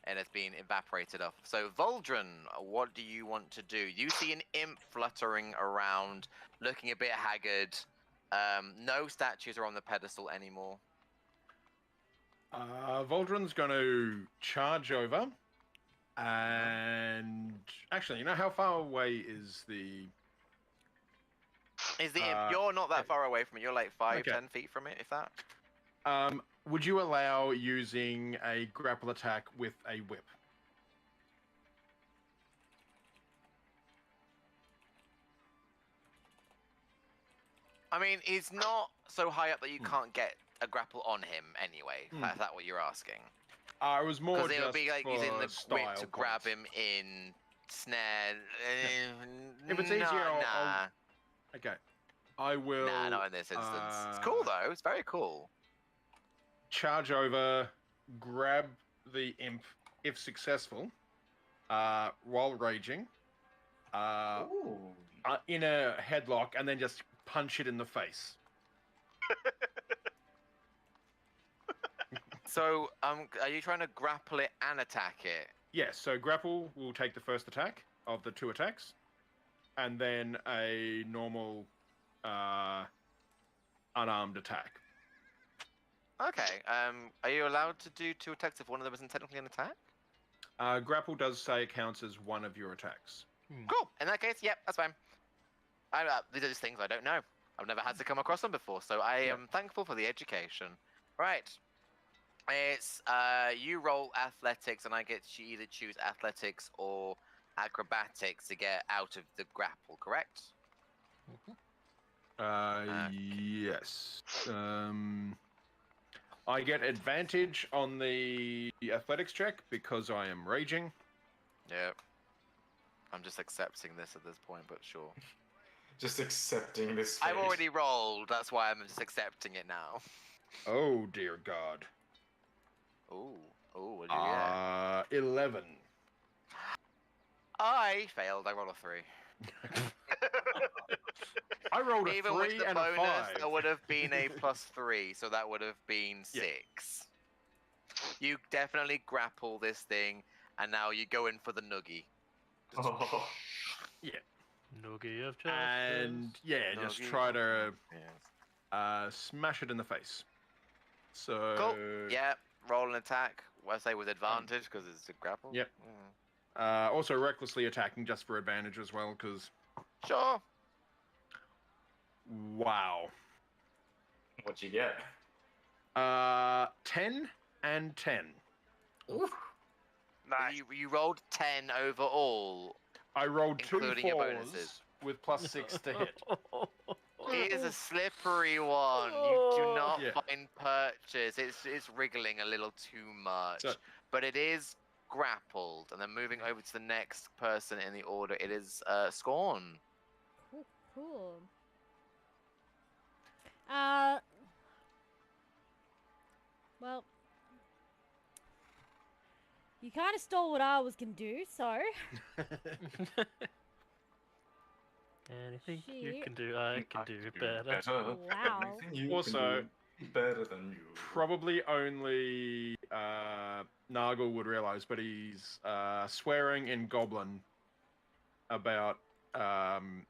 And it's been evaporated off. So Voldren, what do you want to do? You see an imp fluttering around, looking a bit haggard. No statues are on the pedestal anymore. Voldren's going to charge over, and actually, you know how far away is the? Is the imp? You're not that far away from it. You're like 5, Okay. 10 feet from it, if that. Would you allow using a grapple attack with a whip? I mean, he's not so high up that you can't get a grapple on him anyway. Is that what you're asking? It was more Because just it'll be like using the style whip to grab points. him in snare. If it's easier, nah. I'll- Okay, I will. Nah, not in this instance. It's cool though. It's very cool. Charge over, grab the imp if successful, while raging, Ooh. in a headlock, and then just punch it in the face. So, are you trying to grapple it and attack it? Yes, so grapple will take the first attack of the 2 attacks, and then a normal unarmed attack. Okay. Are you allowed to do 2 attacks if one of them isn't technically an attack? Grapple does say it counts as one of your attacks. Cool. In that case, yep, that's fine. These are just things I don't know. I've never had to come across them before, so I am thankful for the education. Right. It's you roll athletics, and I get to either choose athletics or acrobatics to get out of the grapple. Correct? Yes. I get advantage on the athletics check because I am raging. Yep. I'm just accepting this at this point, but sure. Just accepting this fate. I've already rolled. That's why I'm just accepting it now. Oh dear God. Ooh, what did you get? 11. I failed. I rolled a 3. I rolled a Even with 3 the and bonus, a 5. that would have been a +3, so that would have been 6. You definitely grapple this thing, and now you go in for the noogie. Oh. Noogie of justice. And yeah, just Noogie try of to Yes. smash it in the face. So Cool. Yeah, roll an attack. I say with advantage because it's a grapple. Yep. Mm. Also recklessly attacking just for advantage as well, because Sure. wow. What'd you get? 10 and 10. Nice. You rolled 10 overall. I rolled 2 Including your 4s bonuses. with +6 to hit. It is a slippery one. You do not Yeah. find purchase. It's wriggling a little too much, So- but it is grappled. And then moving over to the next person in the order, it is Scorn. Cool. Well, you kind of stole what I was gonna do, so Anything you Shit. can do, I can do better. Wow. Anything you Also- can do better than you. Probably only Nargle would realize, but he's swearing in Goblin about I'm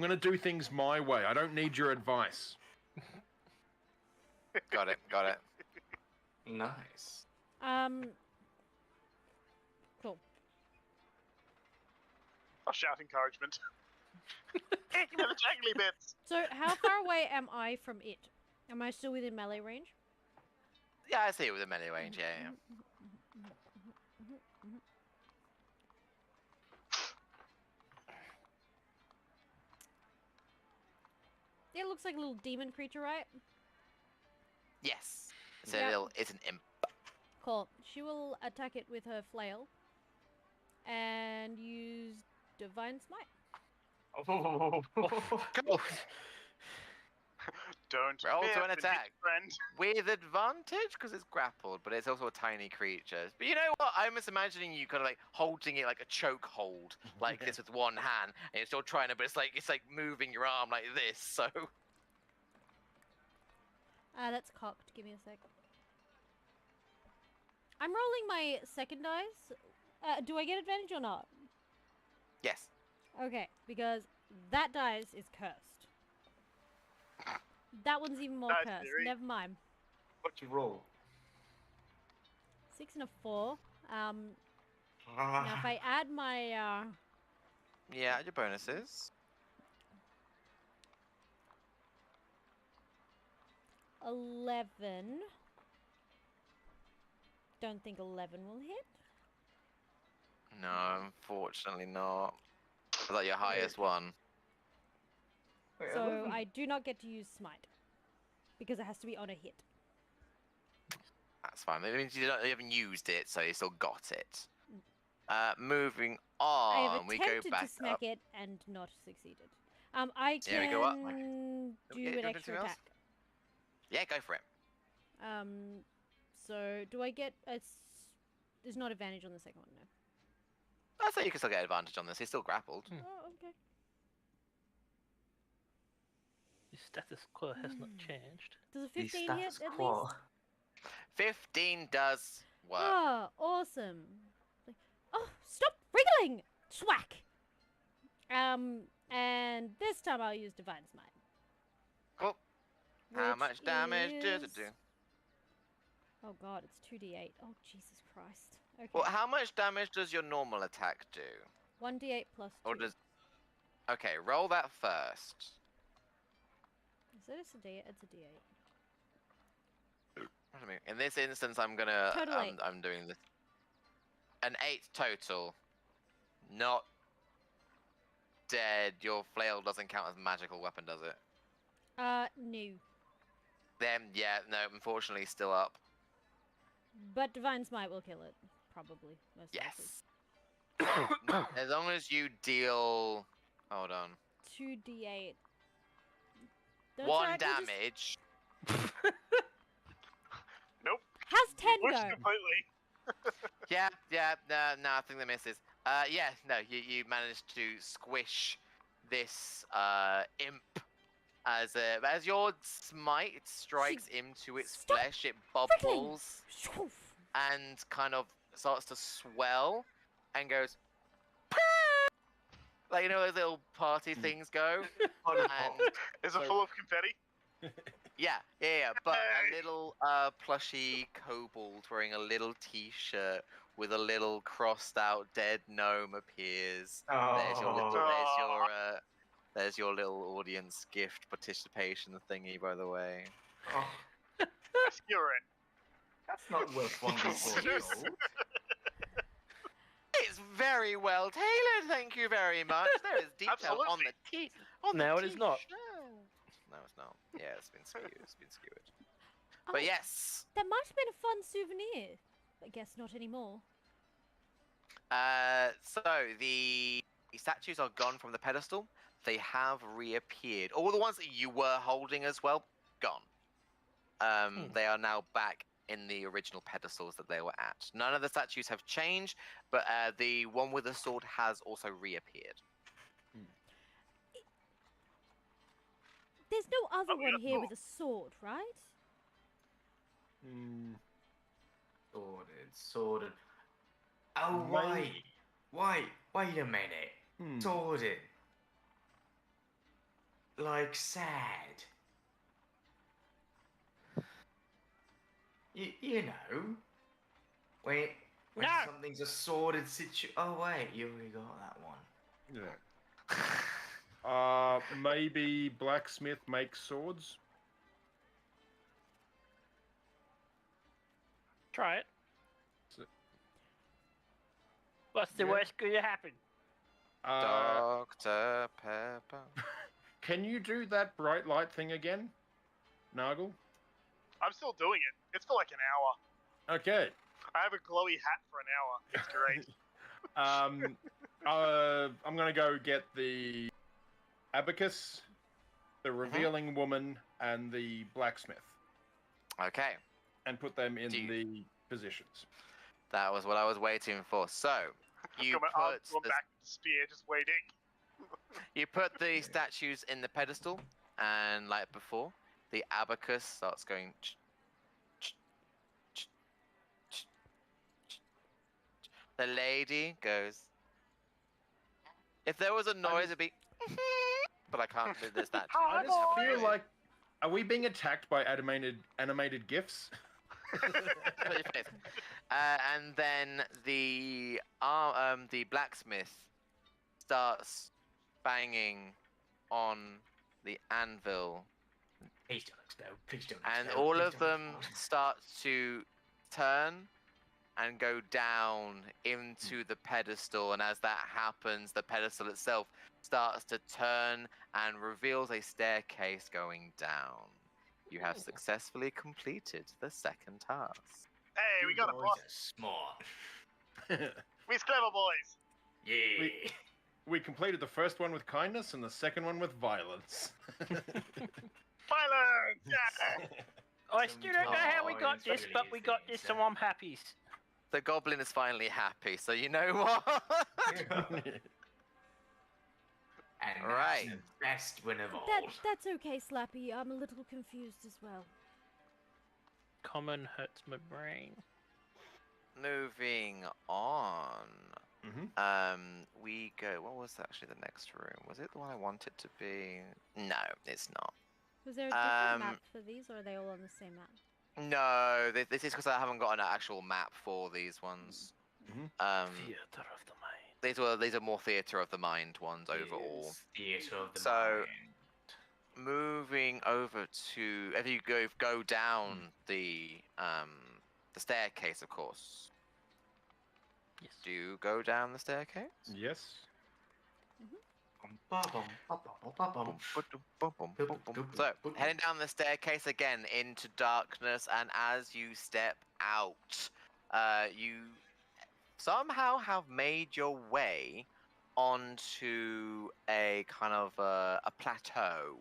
gonna do things my way. I don't need your advice. Got it. Nice. Cool. I'll shout encouragement. Hit you with the jangly bits. So, how far away am I from it? Am I still within melee range? Yeah, I see it with a melee range. Yeah. It looks like a little demon creature, right? Yes. It's Yeah. It's an imp. Cool. She will attack it with her flail and use Divine Smite. Cool. Don't Roll to fear an the attack. friend. With advantage because it's grappled, but it's also a tiny creature. But you know what? I'm just imagining you kind of like holding it like a choke hold, like this with one hand, and you're still trying to, but it's like moving your arm like this. So That's cocked. Give me a sec. I'm rolling my second dice. Do I get advantage or not? yes, Okay, because that dice is cursed. That one's even more Nice cursed. theory. Never mind. What'd you roll? 6 and a 4. Now if I add my yeah, your bonuses. 11. Don't think 11 will hit. No, unfortunately not. Was that your highest one? Wait, So 11? I do not get to use smite because it has to be on a hit. That's fine. That means you haven't used it, so you still got it. Moving on, I have we go attempted back to smack up. it and not succeeded. I Yeah, we can go up. do Yeah, an do you want extra anything else? attack. Yeah, go for it. So do I get a? There's not advantage on the second one, no. I say you can still get advantage on this. He's still grappled. Oh, okay. The status quo has not changed. Does a The 15 hit status at quo. least? 15 does work. Oh, awesome. Like, oh, stop wriggling! Swack! And this time I'll use Divine Smite. Cool. How which much damage does it is- do? Oh god, it's 2d8. Oh, Jesus Christ. Okay. Well, how much damage does your normal attack do? 1d8 plus 2. Or does... Okay, roll that first. Is it a d8? It's a d8. What do I mean? In this instance, I'm gonna... Total 8. I'm doing this. An 8 total. Not dead. Your flail doesn't count as a magical weapon, does it? No. Then, yeah, no, unfortunately, still up. But Divine Smite will kill it. Probably. Most likely. Yes. As long as you deal... Hold on. 2d8. Don't One throw at me, just- damage. Nope. How's 10 Pushed go? completely. Yeah, no, I think that misses. Yeah, no, you managed to squish this imp as your smite strikes into its Stop flesh. It bubbles Shoof. and kind of starts to swell and goes like you know those little party things go. And Is it So- full of confetti? yeah. But Hey. a little plushy kobold wearing a little t-shirt with a little crossed out dead gnome appears. There's your little, there's your little audience gift participation thingy, by the way. Oh, I skewer it. that's not worth 1d4 gold. It's very well tailored, thank you very much. There is detail on the Absolutely. No, it is not. No, it's not. Yeah, it's been skewed. It's been skewed. Oh, But yes, that might have been a fun souvenir. I guess not anymore. so the statues are gone from the pedestal. They have reappeared. All the ones that you were holding as well, gone. They are now back in the original pedestals that they were at. None of the statues have changed, but the one with the sword has also reappeared. There's no other Oh, one yeah, here cool. with a sword, right? Mm, Sorted. Oh, Mine- wait a minute. hmm. Sorted. Like sad. You know. When No. something's a sorted situation. Oh, wait, you already got that one. Yeah. Maybe blacksmith makes swords. Try it. So- What's the Yeah. worst going to happen? Dr. Pepper. Can you do that bright light thing again, Nargle? I'm still doing it. It's for like an hour. Okay. I have a glowy hat for an hour. It's great. I'm gonna go get the abacus, the revealing woman, and the blacksmith, Okay, and put them in Do you- the positions. that was what I was waiting for. So, you Got my arm put drawn the, back with the spear, just waiting. you put the statues in the pedestal, and like before, the abacus starts going. The lady goes. If there was a noise, it'd be. But I can't do this statue. I just feel like, are we being attacked by animated gifs? Put your face. And then the blacksmith starts banging on the anvil, Please don't explode. Please don't and explode, all please of don't them explode. start to turn and go down into the pedestal. And as that happens, the pedestal itself starts to turn and reveals a staircase going down. You have successfully completed the second task. Hey, we You got a boys boss. are smart. We's clever boys. Yeah. We completed the first one with kindness and the second one with violence. Violence! Yeah! I still don't know how we got Sometimes this, really but is we got things, this, so I'm happy. The goblin is finally happy, so you know what? And Right. that's the best win of all. That's okay, Slappy. I'm a little confused as well. Common hurts my brain. Moving on. Mhm. We go. What was actually the next room? Was it the one I wanted to be? No, it's not. Was there a different map Um, for these, or are they all on the same map? No, this is because I haven't got an actual map for these ones. Mhm. Theater of the mind. These are more theater of the mind ones overall. Is Theatre of the So- mind. Moving over to if you go down the staircase, of course. Yes. Do you go down the staircase? Yes. So, heading down the staircase again into darkness, and as you step out, you somehow have made your way onto a kind of a plateau.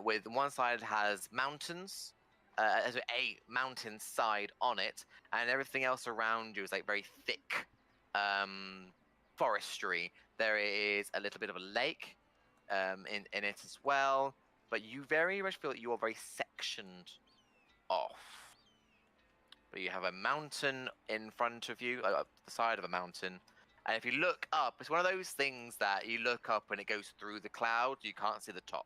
With one side has mountains, as a mountain side on it, and everything else around you is like very thick forestry. There is a little bit of a lake in it as well, but you very much feel that you are very sectioned off. But you have a mountain in front of you, the side of a mountain. And if you look up, it's one of those things that you look up and it goes through the clouds. You can't see the top.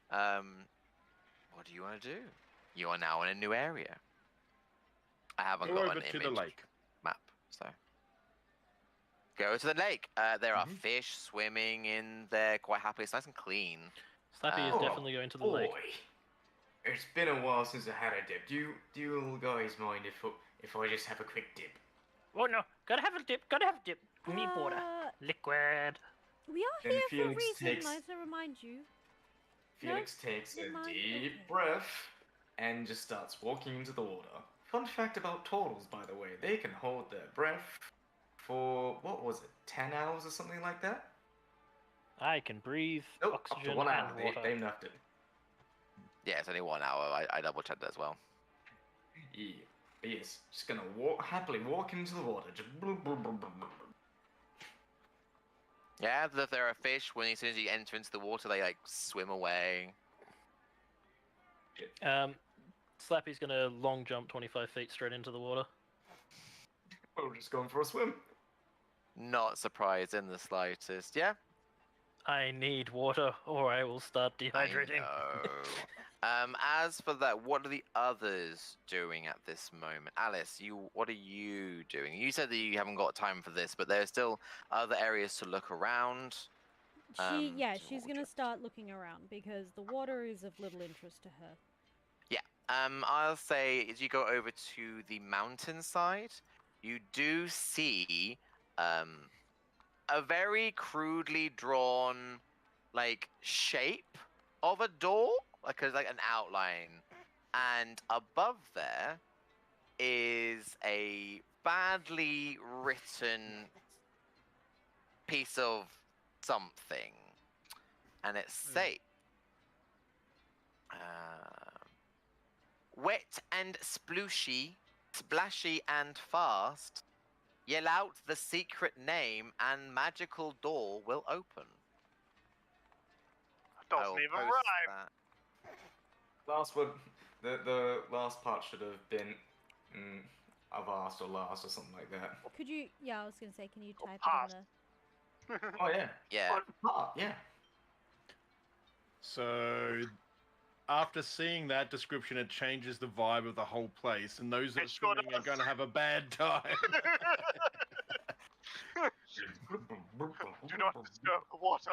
What do you want to do? You are now in a new area. I haven't Go got over an to image the lake. map, so go to the lake. There are Mhm. fish swimming in there quite happily. It's nice and clean. Slappy is Oh, definitely going to the lake. Boy, it's been a while since I had a dip. Do you guys mind if I just have a quick dip? Oh no, gotta have a dip, gotta have a dip. We need water. Liquid. We are Then here for a Felix reason, takes- might I remind you. Felix takes never a mind, deep okay. breath and just starts walking into the water. Fun fact about turtles, by the way, they can hold their breath for, what was it, 10 hours or something like that? I can breathe Nope, up to oxygen 1 hour. and water. They nuffed it. yeah, it's only 1 hour. I double checked that as well. Yeah. But yes, just gonna happily walk into the water. Just bloop, bloop, bloop, bloop, bloop. Yeah, that there are fish. When as soon as you enter into the water, they like swim away. Slappy's gonna long jump 25 feet straight into the water. We're just going for a swim. Not surprised in the slightest. Yeah. I need water, or I will start I dehydrating. know. As for that, what are the others doing at this moment? Alice, what are you doing? You said that you haven't got time for this, but there's still other areas to look around. She's what gonna would start looking around because the water is of little interest to her. I'll say as you go over to the mountainside, you do see a very crudely drawn like shape of a door, like an outline, and above there is a badly written piece of something, and it say wet and splashy and fast. Yell out the secret name and magical door will open. I Doesn't will even post rhyme. that. Last one. The last part should have been avast or last or something like that. Could you? Yeah, I was gonna say, can you type pass. it in the? Oh yeah. Yeah. Part, yeah. So, after seeing that description, it changes the vibe of the whole place, and those that are It sure swimming are does. going to have a bad time. Do not disturb the water.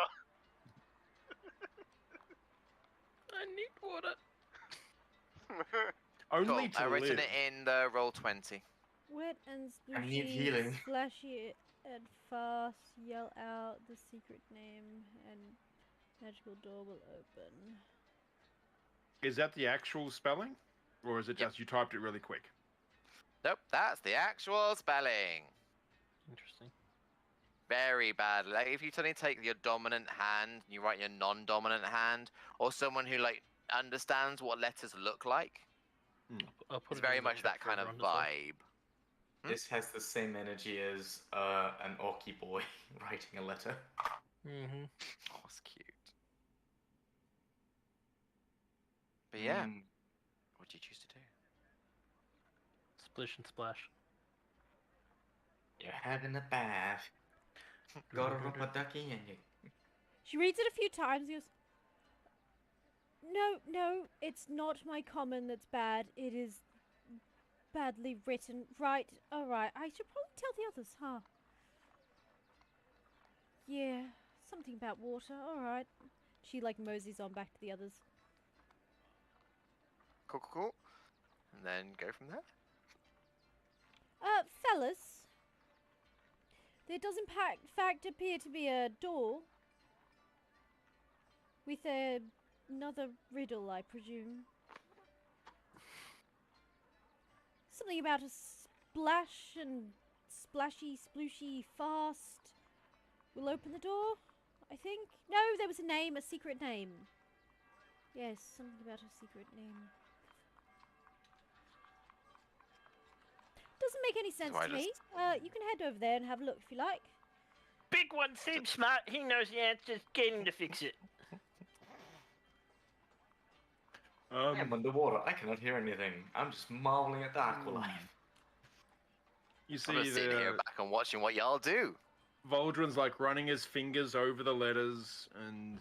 I need water. Only Cool. to I've written live. it in the roll 20. Wet and I need splashy, healing. splashy and fast. Yell out the secret name, and magical door will open. Is that the actual spelling? Or is it Yep. just you typed it really quick? Nope, that's the actual spelling. Interesting. Very bad. Like if you suddenly take your dominant hand and you write your non-dominant hand, or someone who like understands what letters look like, I'll put it's it in very the much chat that for kind of everyone to see. vibe. This has the same energy as an orky boy writing a letter. Mm-hmm. Oh, it's cute. But yeah, what do you choose to do? Splish and splash. You're having a bath. Got a rubber ducky and you. She reads it a few times. He goes, No, it's not my common that's bad. It is badly written. Right, alright. I should probably tell the others, huh? Yeah, something about water. Alright. She, like, moseys on back to the others. Cool. And then go from there. Fellas. There does in fact appear to be a door. With another riddle, I presume. Something about a splash and splashy, splooshy, fast will open the door, I think. No, there was a name, a secret name. Yes, something about a secret name. Doesn't make any sense why I to me. You can head over there and have a look if you like. Big one seems smart. He knows the answers. Get him to fix it. I am underwater. I cannot hear anything. I'm just marveling at the aqualife. You I'm see just sitting here back and watching what y'all do. Voldrin's like running his fingers over the letters and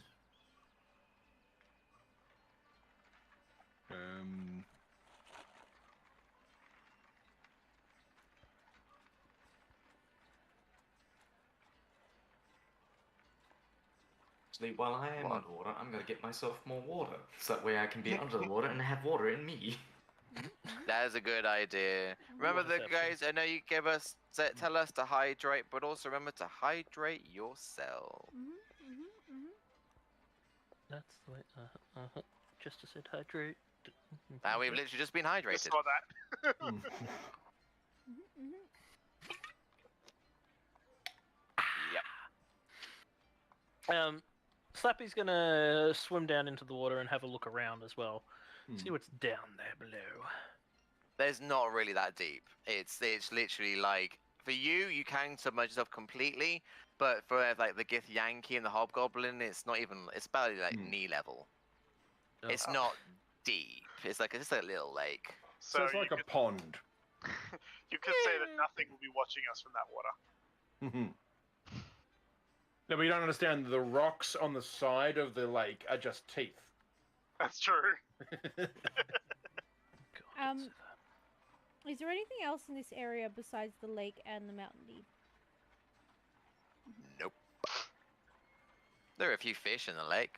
Actually, while I am underwater, I'm gonna get myself more water, so that way I can be under the water and have water in me. That is a good idea. Remember the guys, I know you tell us to hydrate, but also remember to hydrate yourself. That's the way. Just to said hydrate. And we've literally just been hydrated. Just saw that. Yep. Slappy's gonna swim down into the water and have a look around as well. See what's down there below. There's not really that deep. It's literally like, for you, you can submerge yourself completely, but for like the Gith Yankee and the Hobgoblin, it's not even, it's barely like knee level. Oh. It's not deep. It's just a little lake. so it's like a pond. You could say that nothing will be watching us from that water. No, but you don't understand. The rocks on the side of the lake are just teeth. That's true. Is there anything else in this area besides the lake and the mountain deep? Nope. There are a few fish in the lake.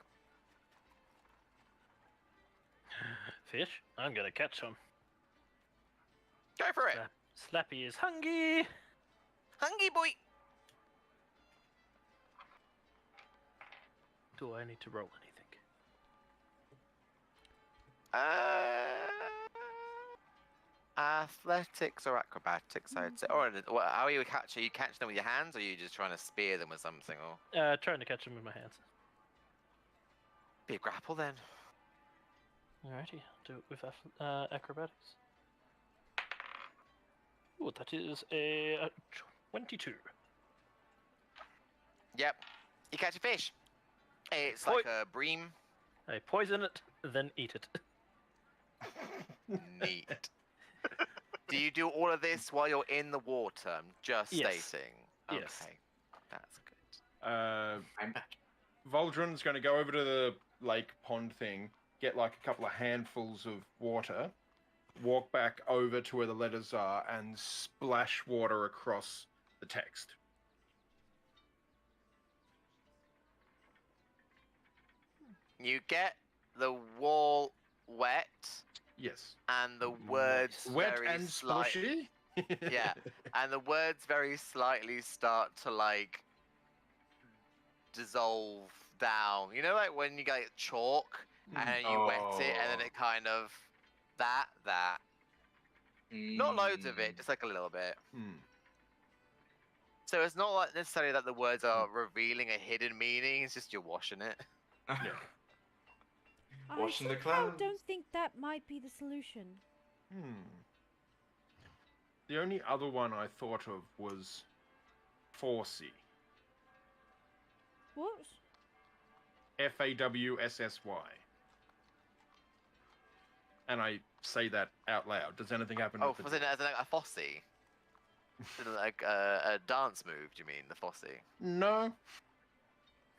Fish? I'm gonna catch some. Go for it. Slappy is hungry. Hungry boy. Do I need to roll anything? Athletics or acrobatics, I'd say. Or how are you catch? Are you catching them with your hands, or are you just trying to spear them with something? Or Trying to catch them with my hands. be a grapple then. Alrighty, I'll do it with acrobatics. Ooh, that is a 22. Yep. You catch a fish. It's like a bream. I poison it, then eat it. Neat. Do you do all of this while you're in the water? I'm just Yes. stating. Yes. Okay, that's good. I'm back. Voldrin's going to go over to the lake pond thing, get like a couple of handfuls of water, walk back over to where the letters are, and splash water across the text. You get the wall wet Yes. and the words Wet very and splashy? Yeah, and the words very slightly start to like dissolve down. You know, like when you get chalk and then you wet it, and then it kind of that. Not loads of it, just like a little bit. So it's not like necessarily that the words are revealing a hidden meaning. It's just you're washing it. Yeah. Washing the I somehow clouds. don't think that might be the solution. The only other one I thought of was Fawssy. What? Fawssy. And I say that out loud. Does anything happen? Oh, with was it as in, like, a fossy? Is it like a dance move? Do you mean the fossy? No.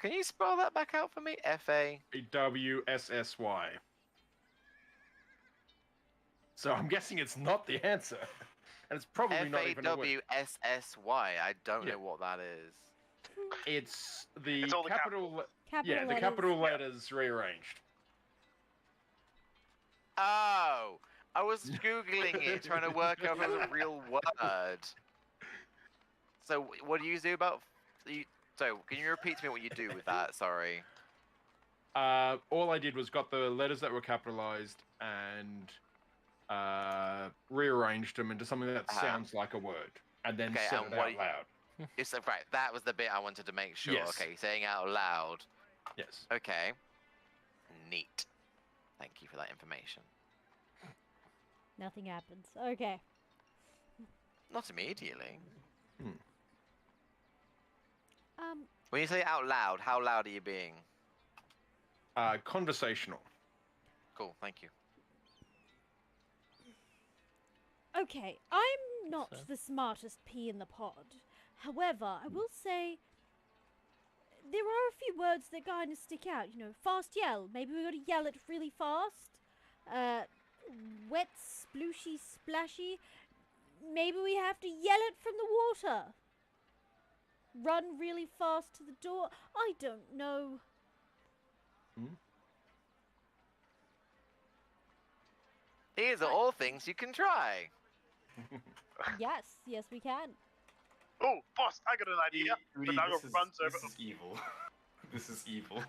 Can you spell that back out for me? Fawssy. So I'm guessing it's not the answer. And it's probably not even a word. Fawssy. I don't Yeah. know what that is. It's the It's all the capital. Capital Yeah, the letters. capital letters rearranged. Oh, I was googling it, trying to work out if it was a real word. So, what do you do about? So, can you repeat to me what you do with that? Sorry. All I did was got the letters that were capitalized and rearranged them into something that sounds like a word. and then Okay, said and it what out you- loud. It's right. That was the bit I wanted to make sure. Yes. Okay, saying out loud. Yes. Okay. Neat. Thank you for that information. Nothing happens. Okay. Not immediately. Um, When you say out loud, how loud are you being? Conversational. Cool, thank you. okay, I'm not So? the smartest pea in the pod. However, I will say there are a few words that kind of stick out. You know, fast yell. Maybe we gotta yell it really fast. Wet, splooshy, splashy. Maybe we have to yell it from the water. Run really fast to the door. I don't know. These are all things you can try. Yes, yes, we can. Oh, boss, I got an idea. Rudy, Banago runs over. This is evil. This is evil.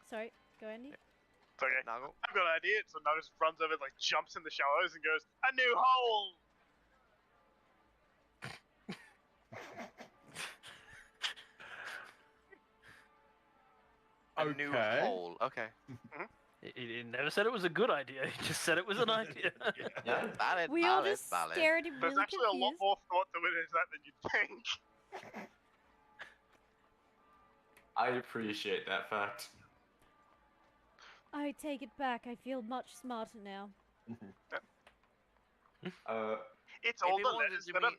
Sorry, go Andy. It's okay. Nuggle. I've got an idea. So Nago just runs over, like jumps in the shallows and goes, "A new hole!" A new Okay. hole. Okay. He never said it was a good idea. He just said it was an idea. Yeah. Valid, We all valid, just valid. stare at him There's really actually a lot confused. more thought to it into that than you'd think. I appreciate that fact. I take it back. I feel much smarter now. It's If all he the wanted letters to that are be-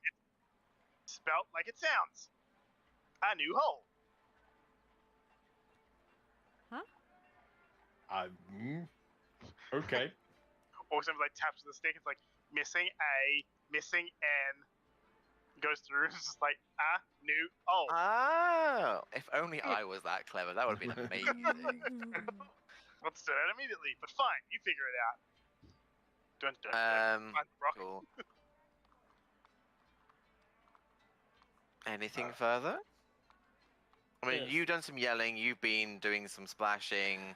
spelt like it sounds. A new hole. Okay. Or something like taps with the stick. It's like missing A, missing N. Goes through. It's just like a new hole. Oh, if only I was that clever. That would have been amazing. Let's do that immediately. But fine, you figure it out. Dun. Find the rock. Cool. Anything further? I mean, Yes. you've done some yelling. You've been doing some splashing.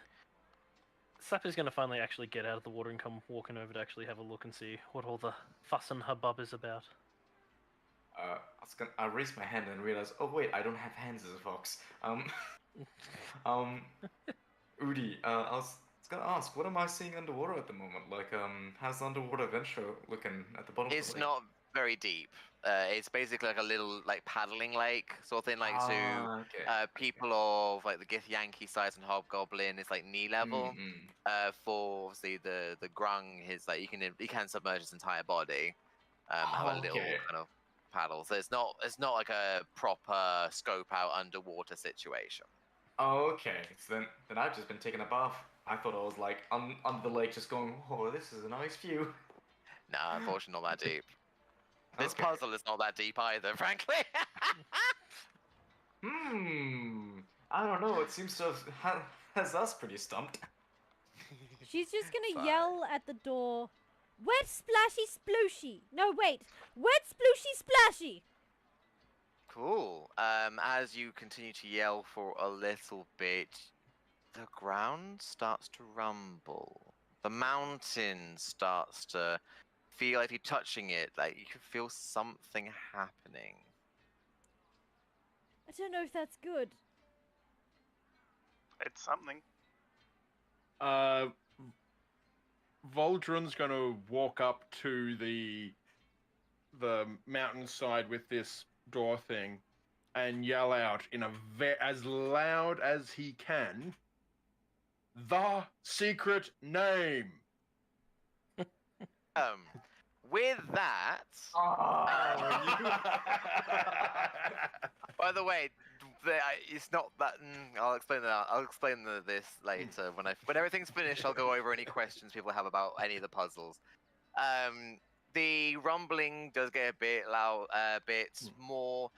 Slappy's gonna finally actually get out of the water and come walking over to actually have a look and see what all the fuss and hubbub is about. I raised my hand and realized, oh wait, I don't have hands as a fox. Udi, I was gonna ask, what am I seeing underwater at the moment? Like, how's the underwater adventure looking at the bottom of It's the lake? not very deep. It's basically like a little like paddling lake sort of thing. Like so, Okay. people of like the Githyanki size and Hobgoblin is like knee level. For obviously the Grung, his like he can submerge his entire body. Have a little Okay. kind of paddle. So it's not like a proper scope out underwater situation. Oh, okay. So then I've just been taking a bath. I thought I was like under the lake, just going, oh, this is a nice view. Nah, unfortunately not that deep. This Okay. puzzle is not that deep either, frankly. I don't know. It seems to have has us pretty stumped. She's just gonna Fine. yell at the door, "Wet splashy splooshy!" No, wait, wet splooshy splashy! Cool. As you continue to yell for a little bit, the ground starts to rumble. The mountain starts to feel like you're touching it, like you can feel something happening. I don't know if that's good. It's something. Voldron's going to walk up to the mountainside with this door thing and yell out in as loud as he can, the secret name. With that, by the way, it's not that. I'll explain that. I'll explain this later when everything's finished. I'll go over any questions people have about any of the puzzles. The rumbling does get a bit loud, a bit more.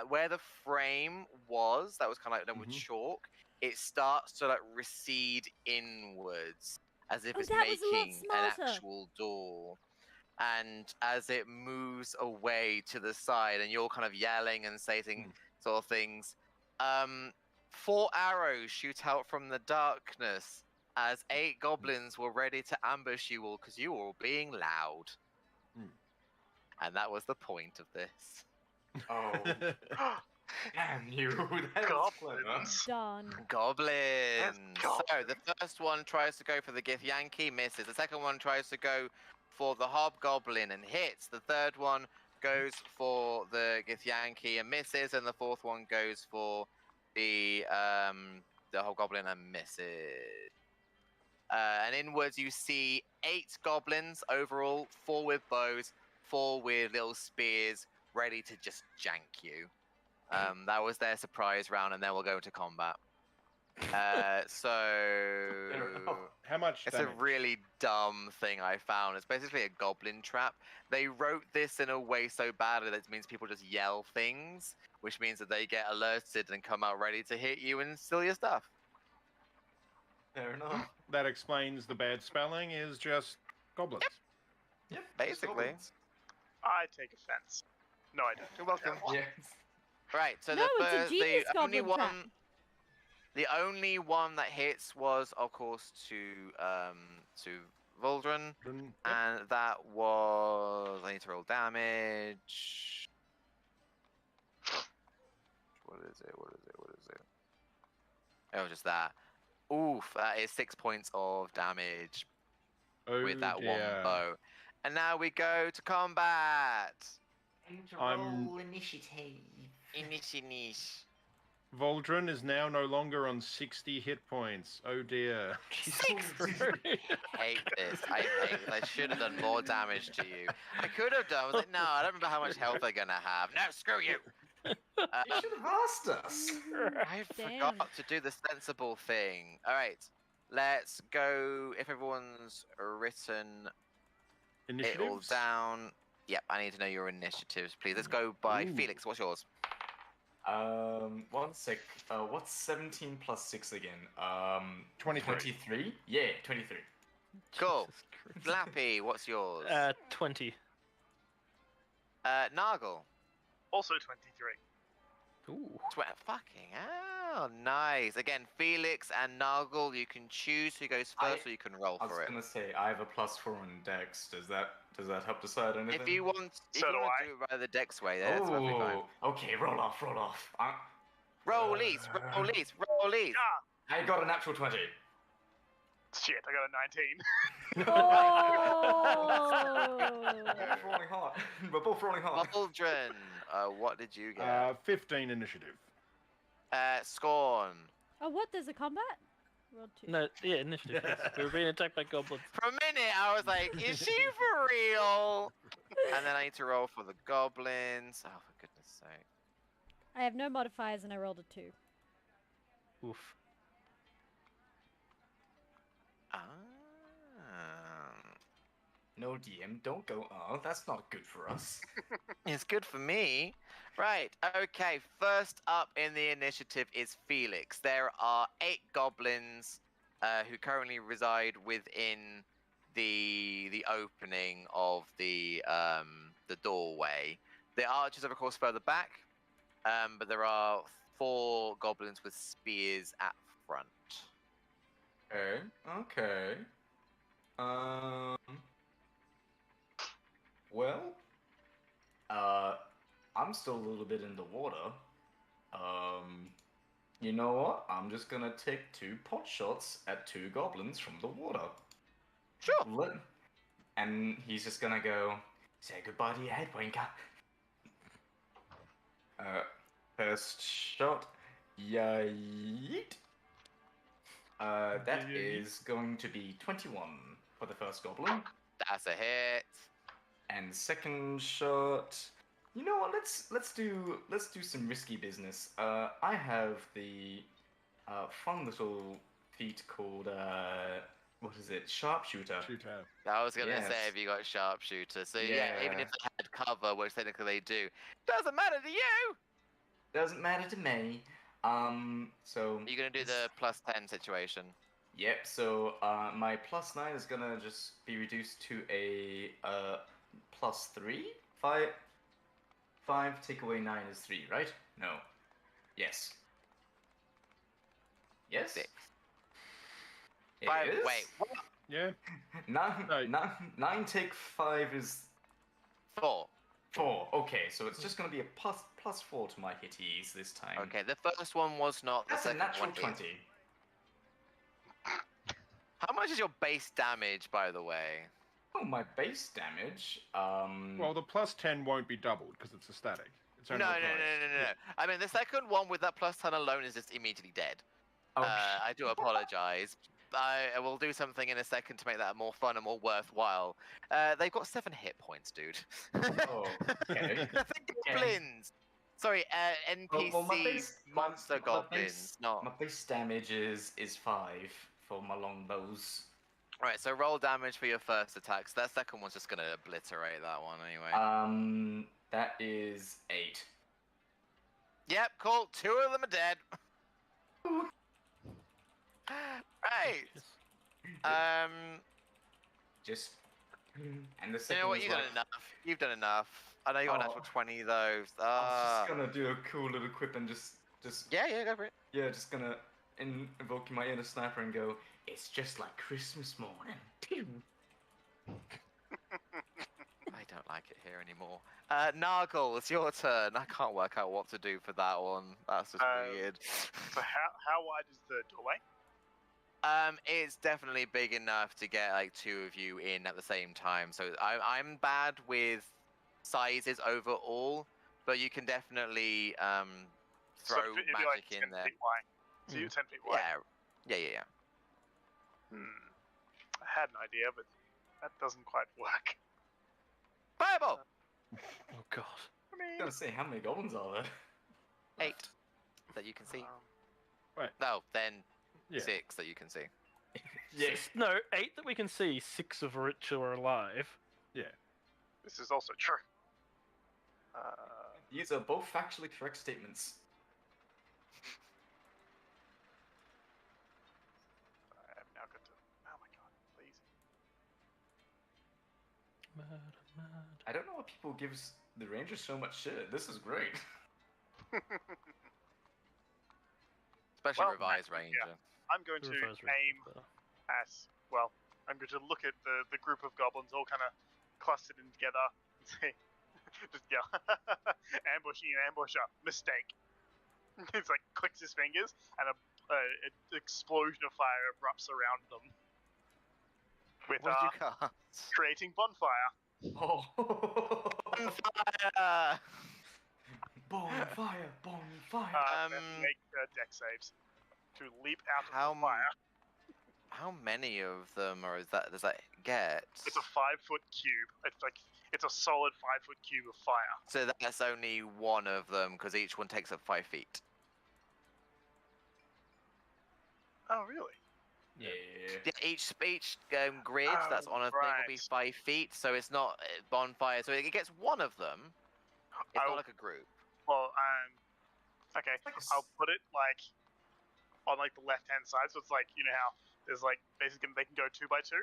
Where the frame was, that was kind of like done with chalk. It starts to like recede inwards, as if Oh, it's that was a lot making an smarter. actual door. And as it moves away to the side, and you're kind of yelling and saying sort of things, 4 arrows shoot out from the darkness as 8 goblins were ready to ambush you all because you were all being loud. And that was the point of this. Oh, damn you! That was clever. Goblins. Done. Goblins. So goblins. the first one tries to go for the Githyanki, misses. The second one tries to go for the Hobgoblin and hits. The third one goes for the Githyanki and misses, and the fourth one goes for the Hobgoblin and misses. And inwards, you see 8 goblins overall, 4 with bows, 4 with little spears, ready to just jank you. That was their surprise round, and then we'll go into combat. So How much it's damage? a really dumb thing I found. It's basically a goblin trap. They wrote this in a way so badly that it means people just yell things, which means that they get alerted and come out ready to hit you and steal your stuff. Fair enough. That explains the bad spelling is just goblins. Yep. Basically. I take offense. No, I don't. You're welcome. Yes. Right, so No, the it's a first, genius the only goblin trap. one, the only one that hits was, of course, to Voldren, Yep. and that was. I need to roll damage. What is it? Oh, just that. Oof, that is 6 points of damage Oh, with that one dear. bow. And now we go to combat. I'm- Roll initiative. Initianish. Voldren is now no longer on 60 hit points. Oh dear. Hate this. I hate this. I should have done more damage to you. I could have done. I was like, no, I don't remember how much health they're gonna have. No, screw you. You should have asked us. I Damn. forgot to do the sensible thing. All right, let's go. If everyone's written it all Initiatives? down. Yep, I need to know your initiatives, please. Let's go by Ooh. Felix. What's yours? 1 sec. What's 17 plus 6 again? 23. 23? Yeah, 23. Cool. Jesus Christ. Flappy, what's yours? 20. Nargle. Also 23. Ooh. Fucking hell, nice. Again, Felix and Nargle, you can choose who goes first, or you can roll I was for it. gonna say I have a +4 in Dex. Does that help decide anything? If you want, So do to I. do it by the dex way, that's perfectly fine. Oh, okay. Roll off. Roll east, roll east, roll east. Ah, I got a natural 20. shit, I got a 19. Oh! Both rolling hard. We're both rolling hard. Valdren, what did you get? 15 initiative. Scorn. Oh, what? There's a combat? Roll 2. No, yeah, initiative. Yes. We were being attacked by goblins. For a minute, I was like, is she for real? And then I need to roll for the goblins. Oh, for goodness sake. I have no modifiers and I rolled a 2. Oof. No DM, don't go. Oh, that's not good for us. It's good for me. Right, okay, first up in the initiative is Felix. There are 8 goblins who currently reside within the opening of the doorway. The archers are, of course, further back, but there are 4 goblins with spears at front. Okay. Well, I'm still a little bit in the water. You know what? I'm just gonna take 2 pot shots at 2 goblins from the water. Sure. And he's just gonna go, say goodbye to your head, Winker. First shot. Yeet. That is going to be 21 for the first goblin. That's a hit. And second shot. You know what? Let's do some risky business. I have the fun little feat called what is it? Sharpshooter. Shooter. I was gonna Yes. say if you got sharpshooter. So yeah, even Yeah. if they had cover, which technically they do, doesn't matter to you. Doesn't matter to me. So You're gonna do the +10 situation. Yep. So my +9 is gonna just be reduced to a +3. 5 take away 9 is 3, right? No. Yes. Yes. 6. It 5. is? Wait. What? Yeah. 9 No. 9 take 5 is 4. 4. Okay, so it's just gonna be a plus 4 to my hitties this time. Okay, the first one was not. The That's a second natural one 20. is. How much is your base damage, by the way? Oh, my base damage. Well, the plus 10 won't be doubled because it's a static. It's No, only no, replaced. no. I mean, the second one with that plus 10 alone is just immediately dead. Oh, I do apologize. I will do something in a second to make that more fun and more worthwhile. They've got 7 hit points, dude. Oh, okay. The goblins. Sorry, NPC well, my base, monster my goblins, base, not. My base damage is 5 for my longbows. Right, so roll damage for your first attack. So that second one's just gonna obliterate that one anyway. That is 8. Yep, cool. 2 of them are dead. Right. Just. And the You second know what? one's You've like, done enough. You've done enough. I know you got a natural 20 though. I was just gonna do a cool little quip and just. Yeah, go for it. Yeah, just gonna invoke my inner sniper and go. It's just like Christmas morning. Pew. I don't like it here anymore. Nargle, it's your turn. I can't work out what to do for that one. That's just weird. So how wide is the doorway? It's definitely big enough to get like 2 of you in at the same time. So I'm bad with sizes overall, but you can definitely throw So it'd be magic like 10 in there. feet wide. So you're 10 feet wide. Yeah. I had an idea, but that doesn't quite work. Fireball. Oh god. I I mean, was gonna say, how many goblins are there? 8 that you can see. Right. No, then Yeah. 6 that you can see. Yes. No, 8 that we can see, 6 of which are alive. this is also true. These are both factually correct statements. I have now got to. Oh my god, please. I don't know why people give the Rangers so much shit. This is great. Especially Well, Revised actually, Ranger. I'm going to aim at. Well, I'm going to look at the group of goblins all kind of clustered in together and say, just yell, ambushing an ambusher, mistake. He's like clicks his fingers and an explosion of fire erupts around them. With What did you cast? creating bonfire. Oh. Fire! Bonfire, bonfire. They have to make deck saves to leap out of How the fire. How many of them does that get? It's a 5-foot cube. It's a solid 5-foot cube of fire. So that's only one of them because each one takes up 5 feet. Oh, really? Yeah. Yeah, each grid that's on a thing will be right. 5 feet, so it's not bonfire. So it gets one of them. It's I'll- not like a group. Well, okay. I'll put it like on like the left-hand side, so it's like you know how there's like basically they can go 2 by 2.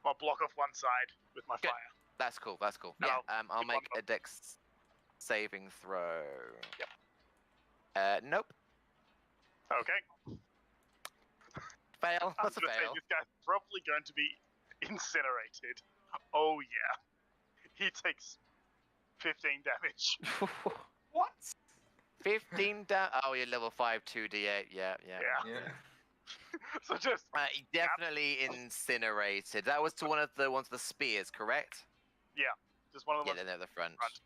I'll block off one side with my Good. fire. That's cool. No, Yeah, I'll good make one. a dex saving throw. Yep. Nope. Okay. Fail. I'm That's a gonna say fail. this guy's probably going to be incinerated. Oh yeah. He takes 15 damage. What? 15 down. Oh, you're level 5, 2d8. Yeah. Yeah. So just He definitely incinerated. That was to one of the ones with the spears, correct? one of the Yeah, ones then they're the front. front.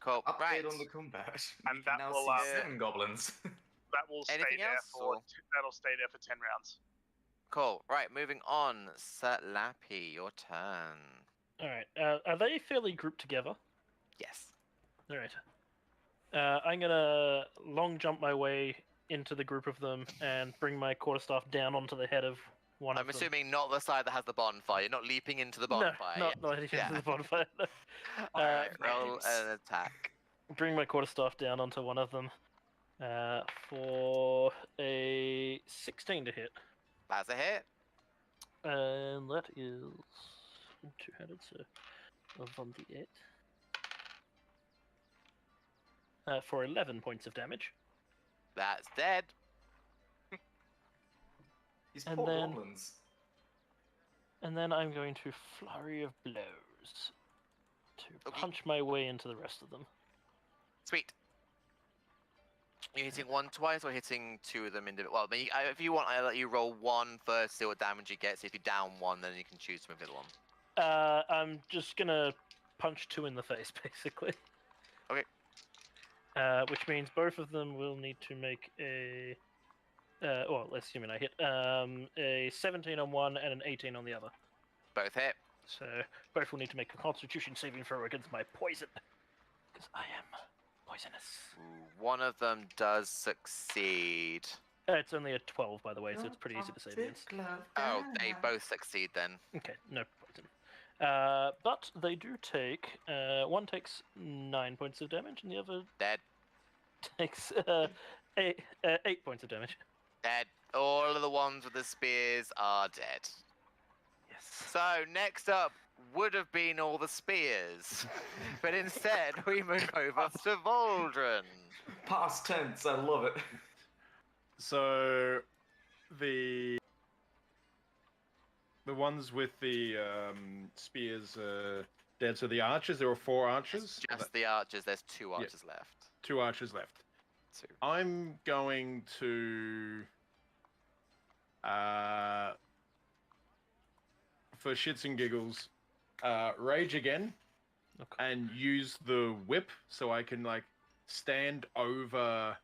Cool. Update Right. on the combat. And We that can now will, see 7 goblins. that will stay Anything there else, for or- that'll stay there for 10 rounds. Cool. Right, moving on. Lappy, your turn. Alright, are they fairly grouped together? Yes. Alright. I'm gonna long jump my way into the group of them and bring my quarterstaff down onto the head of one I'm of them. assuming not the side that has the bonfire. You're not leaping into the bonfire. No, not into Yeah. the bonfire. Alright, roll an attack. Bring my quarterstaff down onto one of them for a 16 to hit. That's a hit. And that is two-handed, so a 1d8. For 11 points of damage. That's dead. These And poor then- goblins. And then I'm going to Flurry of Blows. To Okay. punch my way into the rest of them. Sweet. You're hitting one twice or hitting two of them individually? Well, if you want, I'll let you roll one first, see what damage you get. So if you down one, then you can choose to move the other one. I'm just gonna punch two in the face, basically. Okay. Which means both of them will need to make a. Well, assuming I hit. A 17 on one and an 18 on the other. Both hit. So both will need to make a Constitution saving throw against my poison, because I am poisonous. Ooh, one of them does succeed. It's only a 12, by the way, so it's pretty easy to save against. Oh, they both succeed then. Okay, no poison. But they do take. One takes 9 points of damage, and the other Dead. takes 8 points of damage. Dead. All of the ones with the spears are dead. Yes. So next up would have been all the spears, but instead we move over to Voldren. Past tense, I love it. So the ones with the spears are dead. So the archers, there are 4 archers. It's just the archers. There's 2 archers left. 2 archers left. 2. I'm going to for shits and giggles, rage again, Okay. and use the whip so I can like stand over.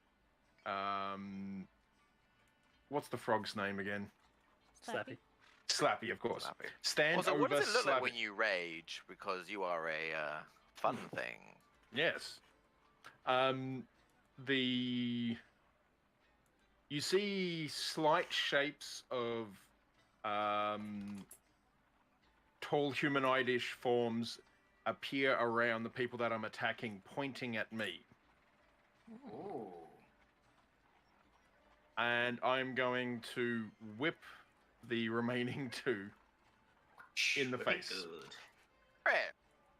What's the frog's name again? Slappy. Slappy, of course. Slappy. Stand Also, over what does it look like Slappy. when you rage? Because you are a fun thing. Yes. You see slight shapes of tall humanoidish forms appear around the people that I'm attacking, pointing at me. Ooh. And I'm going to whip the remaining 2 in the Very face. good. Great.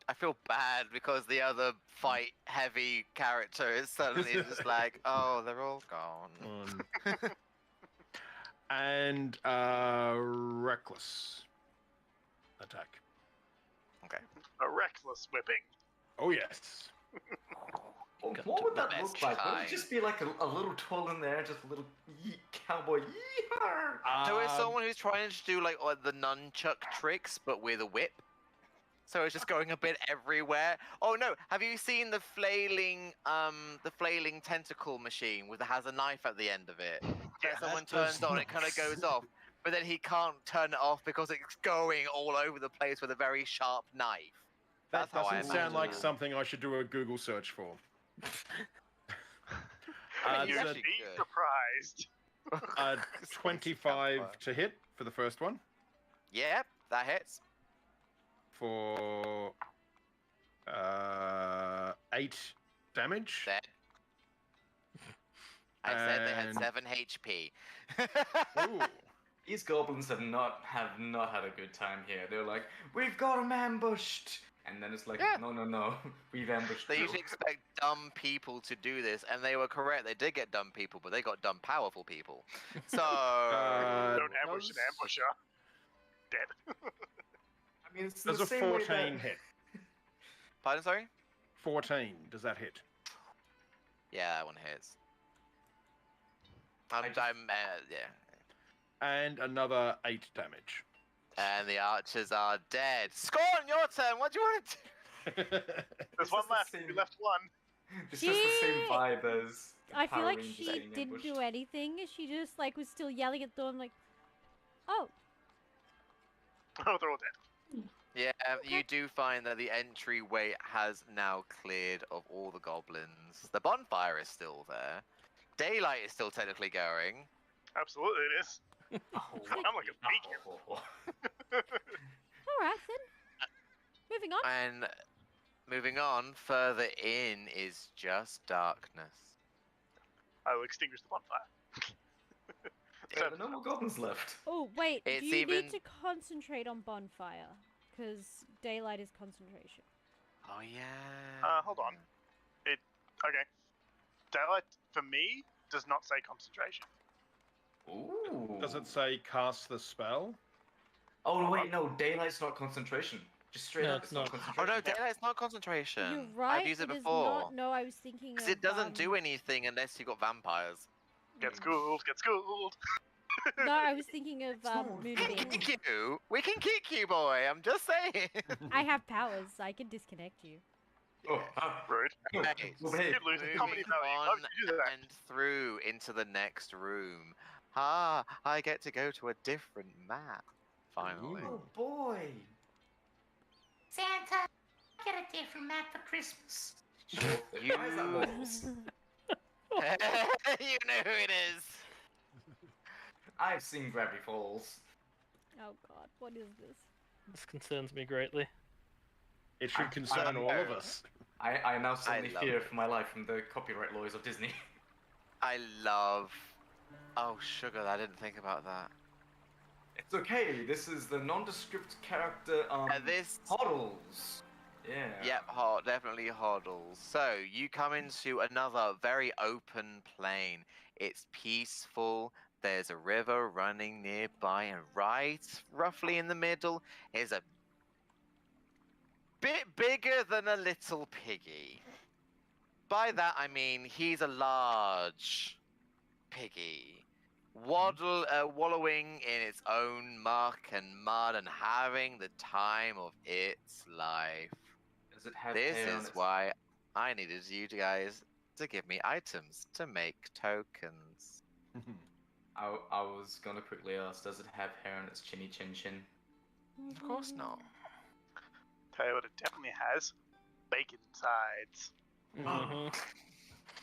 I feel bad because the other fight heavy character is suddenly just like, oh, they're all gone. And reckless attack. Okay. A reckless whipping. Oh yes. Well, Got what would the that look best like? Would kind. it just be like a little tool in there, just a little cowboy yeehaw? So it's someone who's trying to do like the nunchuck tricks, but with a whip. So it's just going a bit everywhere. Oh no! Have you seen the flailing tentacle machine with has a knife at the end of it? Yeah, That someone that does turns on, it kind of goes off, but then he can't turn it off because it's going all over the place with a very sharp knife. That That's how I doesn't sound like imagine it. something I should do a Google search for. mean, You'd it's so, actually be good. surprised. 25 to hit for the first one. Yep, that hits. For 8 damage. Dead. I said they had And- 7 HP. Ooh. These goblins have not had a good time here. They're like, we've got them ambushed, and then it's like, Yeah. no, we've ambushed They you. usually expect dumb people to do this, and they were correct. They did get dumb people, but they got dumb, powerful people. So Don't ambush an does- ambusher. Dead. I mean, it's Does the a same way 14 that... hit? Pardon, sorry? 14, does that hit? Yeah, that one hits. I just- Yeah. And another 8 damage. And the archers are dead. Scorn, your turn. What do you want to do? There's It's one just the left. same- We left one. It's just the same She- vibe as I feel Power like Rangers she getting didn't ambushed. do anything. She just like was still yelling at them like, "Oh, Oh, they're all dead. Yeah, you do find that the entryway has now cleared of all the goblins. The bonfire is still there. Daylight is still technically going. Absolutely, it is. Oh, I'm like a beacon. all right then." Moving on. And moving on, further in is just darkness. I will extinguish the bonfire. There are no more goblins left. Oh wait, It's do you even- need to concentrate on bonfire? Because daylight is concentration. Oh yeah. Hold on. Okay. Daylight, for me, does not say concentration. Ooh. Does it say cast the spell? Oh, no, wait, no. Daylight's not concentration. Just straight No, up, it's it's not not. Oh concentration. no, daylight's not concentration. You're right. I've used it is before. not. No, I was thinking of. Because it doesn't do anything unless you've got vampires. Get schooled, get schooled. No, I was thinking of not We can Moonbeam. kick you. We can kick you, boy. I'm just saying. I have powers. I can disconnect you. Oh, Rude. no, Right. well, hey, You'd lose comedy Moving value. Why on would you do that? and through into the next room. Ah, I get to go to a different map. Finally. oh boy. Santa, get a different map for Christmas. Sure thing. Why is that You- Waddles? You know who it is. I've seen Gravity Falls. Oh God, what is this? This concerns me greatly. It should concern all of us. I now suddenly love fear it. for my life from the copyright lawyers of Disney. I love. Oh, sugar! I didn't think about that. It's okay. This is the nondescript character. This. Hoddles. Yeah. Yep, definitely Hoddles. So you come into another very open plain. It's peaceful. There's a river running nearby, and right, roughly in the middle, is a bit bigger than a little piggy. By that I mean he's a large piggy, wallowing in its own muck and mud and having the time of its life. Does it have This hair on is its- why I needed you guys to give me items to make tokens. I was gonna quickly ask, does it have hair on its chinny chin chin? Of course not. Tell you what it definitely has. Bacon sides. Mhm.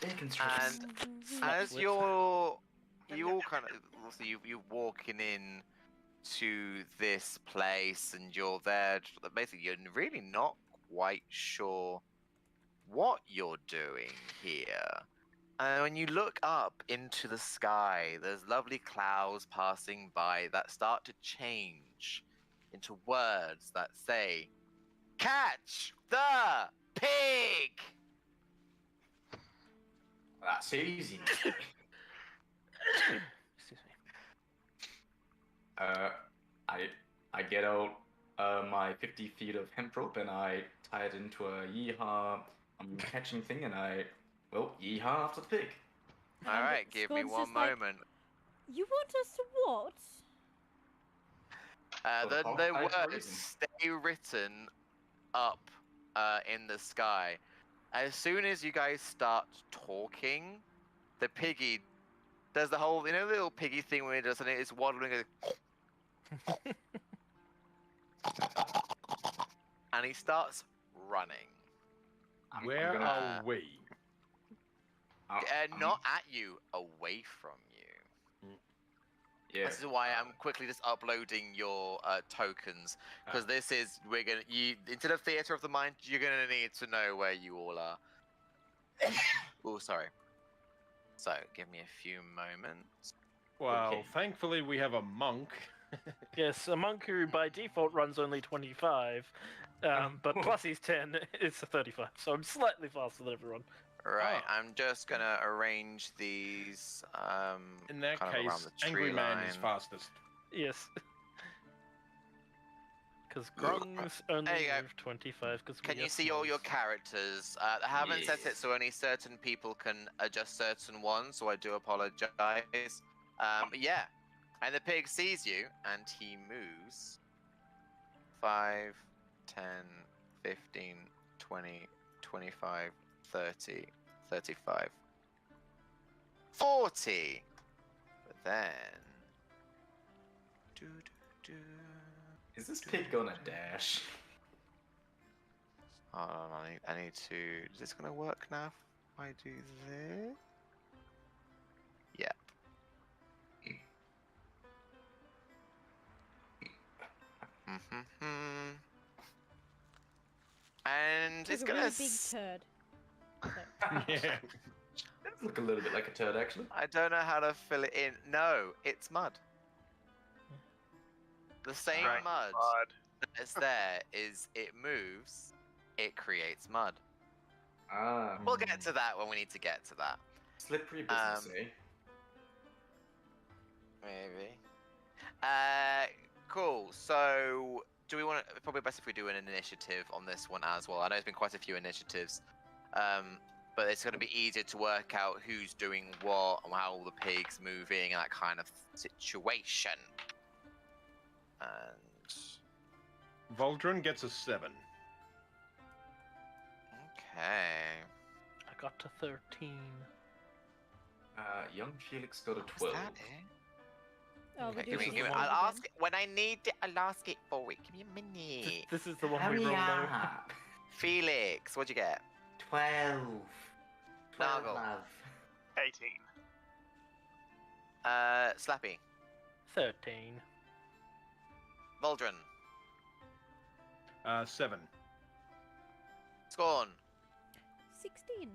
Bacon strips. And Mm-hmm. as Lips. you all kind of, also you walking in to this place, and you're there. Basically, you're really not quite sure what you're doing here. And when you look up into the sky, there's lovely clouds passing by that start to change into words that say, "Catch the pig!" That's easy. Excuse me. I get out my 50 feet of hemp rope and I tie it into a yeehaw catching thing and I, yeehaw after the pig. All right, give me Scott's one just like, moment. You want us to what? The Oh, the I words reason. stay written up in the sky. As soon as you guys start talking, the piggy does the whole, the little piggy thing when it does, and it is waddling, and he starts running. I'm Where gonna- are we? Not at you, away from you. Yeah. This is why I'm quickly just uploading your tokens, because this is, instead of theater of the mind, you're gonna need to know where you all are. Oh, sorry. So give me a few moments. Well, Okay. thankfully we have a monk. Yes, a monk who by default runs only 25, but plus he's 10, it's a 35, so I'm slightly faster than everyone. Right, Ah. I'm just gonna arrange these. In that kind of around case, the Angry tree Man is line. fastest. Yes. Because Grung's only There you go. moved 25 because Can you see all your characters? I haven't set it so only certain people can adjust certain ones, so I do apologize. But yeah, and the pig sees you, and he moves 5, 10, 15, 20, 25, 30, 35, 40. But then... Is this pig gonna dash? Hold on, I need to... Is this gonna work now if I do this? Yep. And it's Like a gonna... really big turd. Yeah. Does look a little bit like a turd, actually. I don't know how to fill it in. No, it's mud. The same Right. mud Odd. that's there is it moves, it creates mud. Ah, We'll get to that when we need to get to that. slippery business, eh? Maybe. Cool. So, do we want to probably best if we do an initiative on this one as well. I know there's been quite a few initiatives, but it's going to be easier to work out who's doing what and how all the pigs moving and that kind of situation. And Voldrin gets a 7. okay, I got to 13. Young Felix got a what's 12. that, eh? Oh, Okay, we're give doing me, the give me, one I'll again. ask it when I need it. I'll ask it for it. Give me a minute. This is the one we Hurry rolled out. up. Felix, what'd you get? 12. 12, Noggle. love. 18. Slappy, 13. Voldrin, 7. Scorn. 16.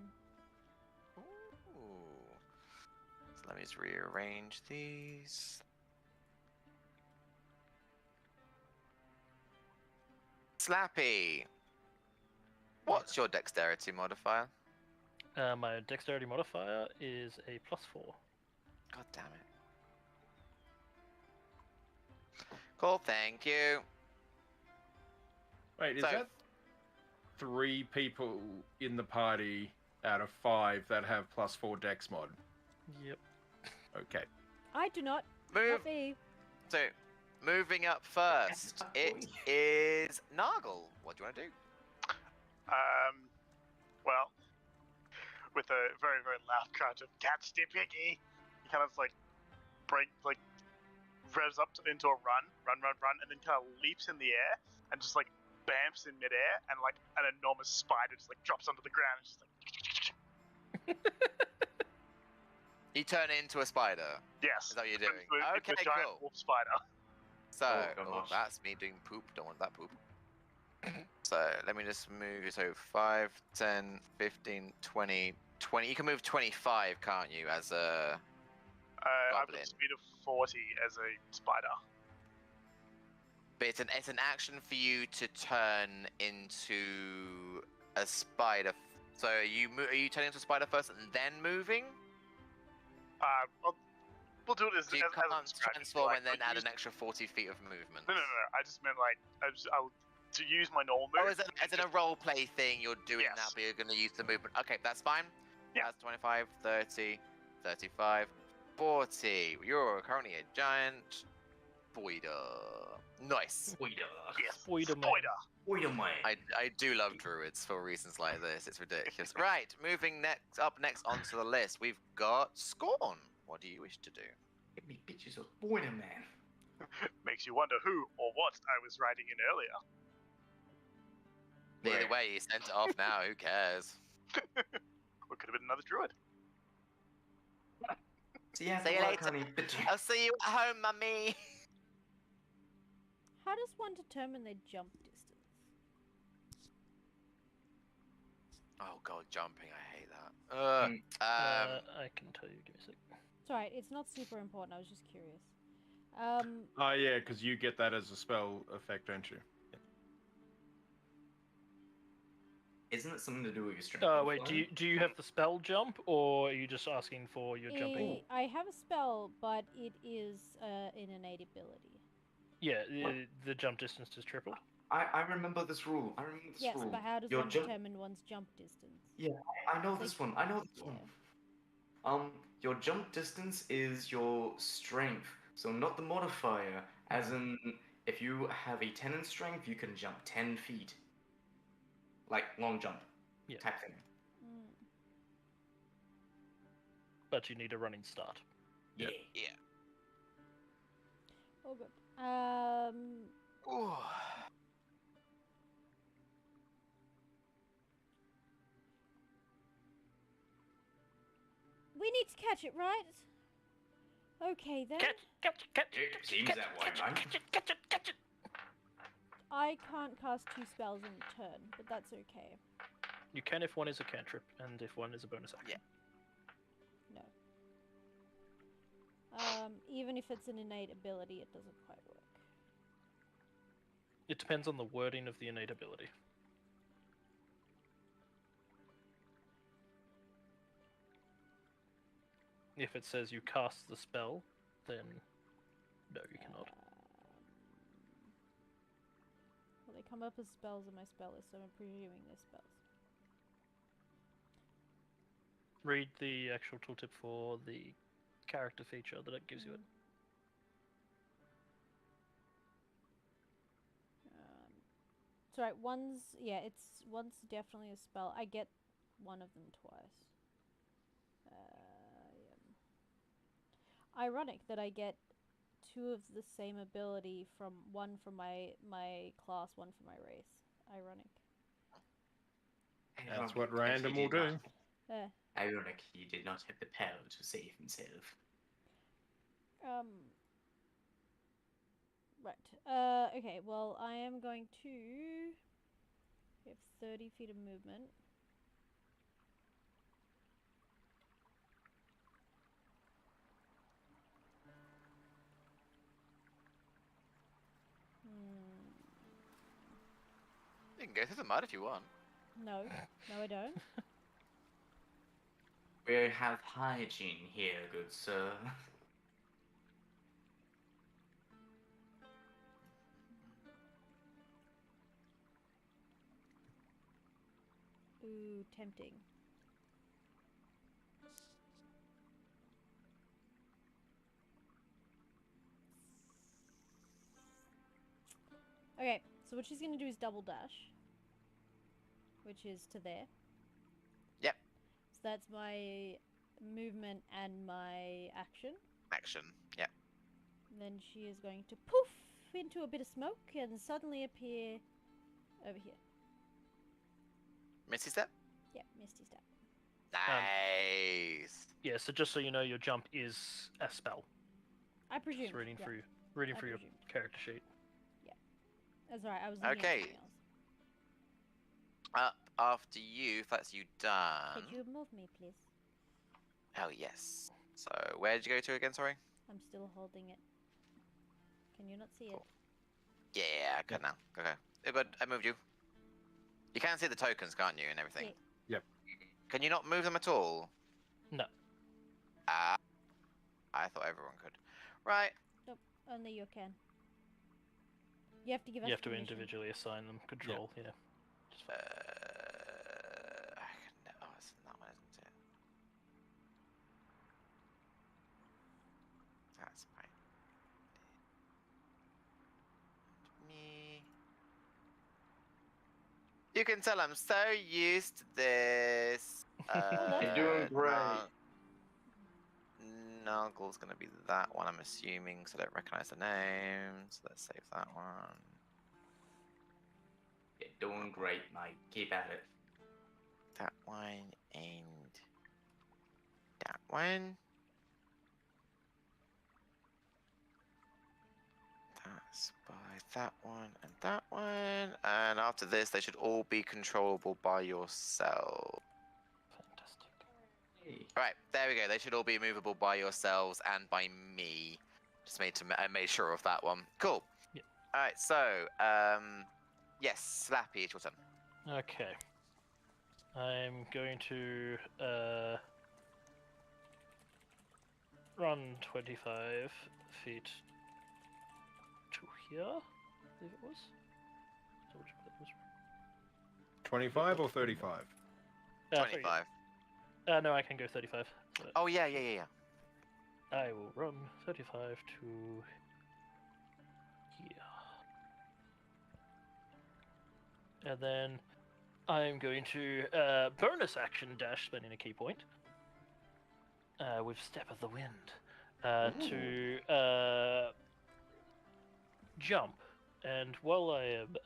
Ooh. So let me just rearrange these. Slappy, what's your dexterity modifier? My dexterity modifier is a +4. God damn it. Cool, thank you. Wait, is So- that 3 people in the party out of 5 that have +4 dex mod? Yep. Okay. I do not. Move. Not me. So, moving up first, it is Nargle. What do you want to do? Well, with a very, very loud crunch of "Catch the piggy," he kind of revs up into a run, and then kind of leaps in the air and just bamps in midair, and an enormous spider just drops onto the ground and just You turn into a spider. yes. Is that what you're Turns doing? into a Okay, giant cool. wolf spider. So, Oh, gosh. that's me doing poop. Don't want that poop. So, let me just move. So, 5, 10, 15, 20, 20. You can move 25, can't you, as a... I've Goblin. got a speed of 40 as a spider. But it's an action for you to turn into a spider. So, are you turning into a spider first and then moving? We'll do it as So you as can't a strategy, transform and then I'll add use- an extra 40 feet of movement. No. I just meant I'll to use my normal move. Oh, as in a role play thing, you're doing Yes. that, but you're going to use the movement. Okay, that's fine. Yeah. That's 25, 30, 35, 40. You're currently a giant voider. Nice. Spoiler. Yes. Spider man. Spider. Spoiler man. I do love druids for reasons like this. It's ridiculous. Right, moving next onto the list, we've got Scorn. What do you wish to do? Give me bitches of spoiler man. Makes you wonder who or what I was writing in earlier. Either Right. way, you sent it off now. Who cares? Or could have been another druid. See ya, See you later. honey. Bitch. I'll see you at home, mummy. How does one determine their jump distance? Oh god, jumping! I hate that. I can tell you. Give me a sec. It's alright, it's not super important, I was just curious. Oh, yeah, because you get that as a spell effect, don't you? Isn't it something to do with your strength? Oh wait, modifier? do you have the spell jump, or are you just asking for your jumping? I have a spell, but it is an innate ability. Yeah, What? the jump distance is tripled. I remember this rule. I remember this Yes, rule. but how does Your one jump- determine one's jump distance? I know Like, this one. I know this one. Your jump distance is your strength, so not the modifier. As in, if you have a 10 in strength, you can jump 10 feet. Like long jump. Yeah. Type thing. Mm. But you need a running start. Yeah. Oh, good. Ooh. We need to catch it, right? Okay then. Catch It seems that way, right? catch it. I can't cast 2 spells in a turn, but that's okay. You can if one is a cantrip, and if one is a bonus action. No. Even if it's an innate ability, it doesn't quite work. It depends on the wording of the innate ability. If it says you cast the spell, then no, you cannot. Well, they come up as spells on my spell list, so I'm presuming they're spells. Read the actual tooltip for the character feature that it gives you it. Sorry, one's definitely a spell. I get one of them twice. Yeah. Ironic that I get two of the same ability from one from my class, one from my race. Ironic. That's what random will do. Ironic, he did not have the power to save himself. Right. Okay, well, I am going to... We have 30 feet of movement. You can go through the mud if you want. No. No, I don't. We have hygiene here, good sir. Ooh, tempting. Okay, so what she's going to do is double dash. Which is to there. Yep. So that's my movement and my action. Action. Yep. Then she is going to poof into a bit of smoke and suddenly appear over here. Misty step. Yeah, Misty Step. Nice. Yeah, so just so you know, your jump is a spell. I presume. Just reading yeah. through I your presume. character sheet. That's right. I was looking Okay. at something else. Up after you, if that's you done. Could you move me, please? Oh, yes. So, where did you go to again, sorry? I'm still holding it. Can you not see Cool. Yeah, I can now. Okay. Oh, good. I moved you. You can see the tokens, can't you, and everything? Yeah. Yep. Can you not move them at all? No. Ah. I thought everyone could. Right. Nope, only you can. You have to give us You have to permission. individually assign them control, yeah. Just fine. Oh, it's that one, isn't it? That's fine. Me. You can tell I'm so used to this. You're doing great. Nuggle's gonna be that one, I'm assuming, so I don't recognize the name. So let's save that one. You're doing great, mate. Keep at it. That one and that one. That's by that one and that one. And after this, they should all be controllable by yourself. Fantastic. Hey. Alright, there we go. They should all be movable by yourselves and by me. I made sure of that one. Cool. Yep. Alright, so, yes, Slappy, it's your turn. Okay. I'm going to run 25 feet to here, I believe it was. So which one was 25 or 35? 25. No, I can go 35. So Oh, yeah. I will run 35 to here. And then I'm going to bonus action dash, spending a key point with Step of the Wind to jump. And while I am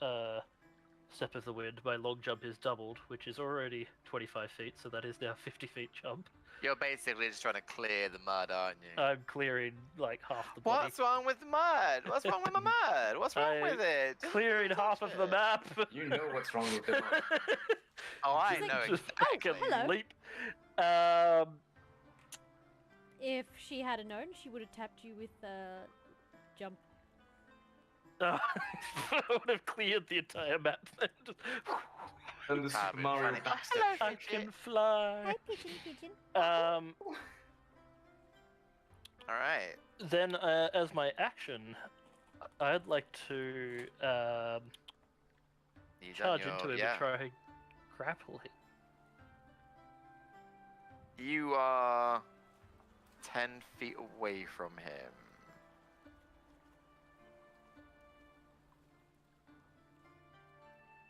Step of the Wind, my long jump is doubled, which is already 25 feet, so that is now 50 feet jump. You're basically just trying to clear the mud, aren't you? I'm clearing like half the body. What's wrong with the mud? What's wrong with the mud? What's wrong with it? Just Clearing half touch of the it. map. You know what's wrong with the map. Oh, I Just know like- Just exactly. take a hello. leap. If she had known, she would have tapped you with jump. I would have cleared the entire map then. Just- And the Super Cabin, Mario funny. backstep. I can fly. Pigeon. All right. Then, as my action, I'd like to You done charge your, into him yeah. and try grapple him. You are 10 feet away from him.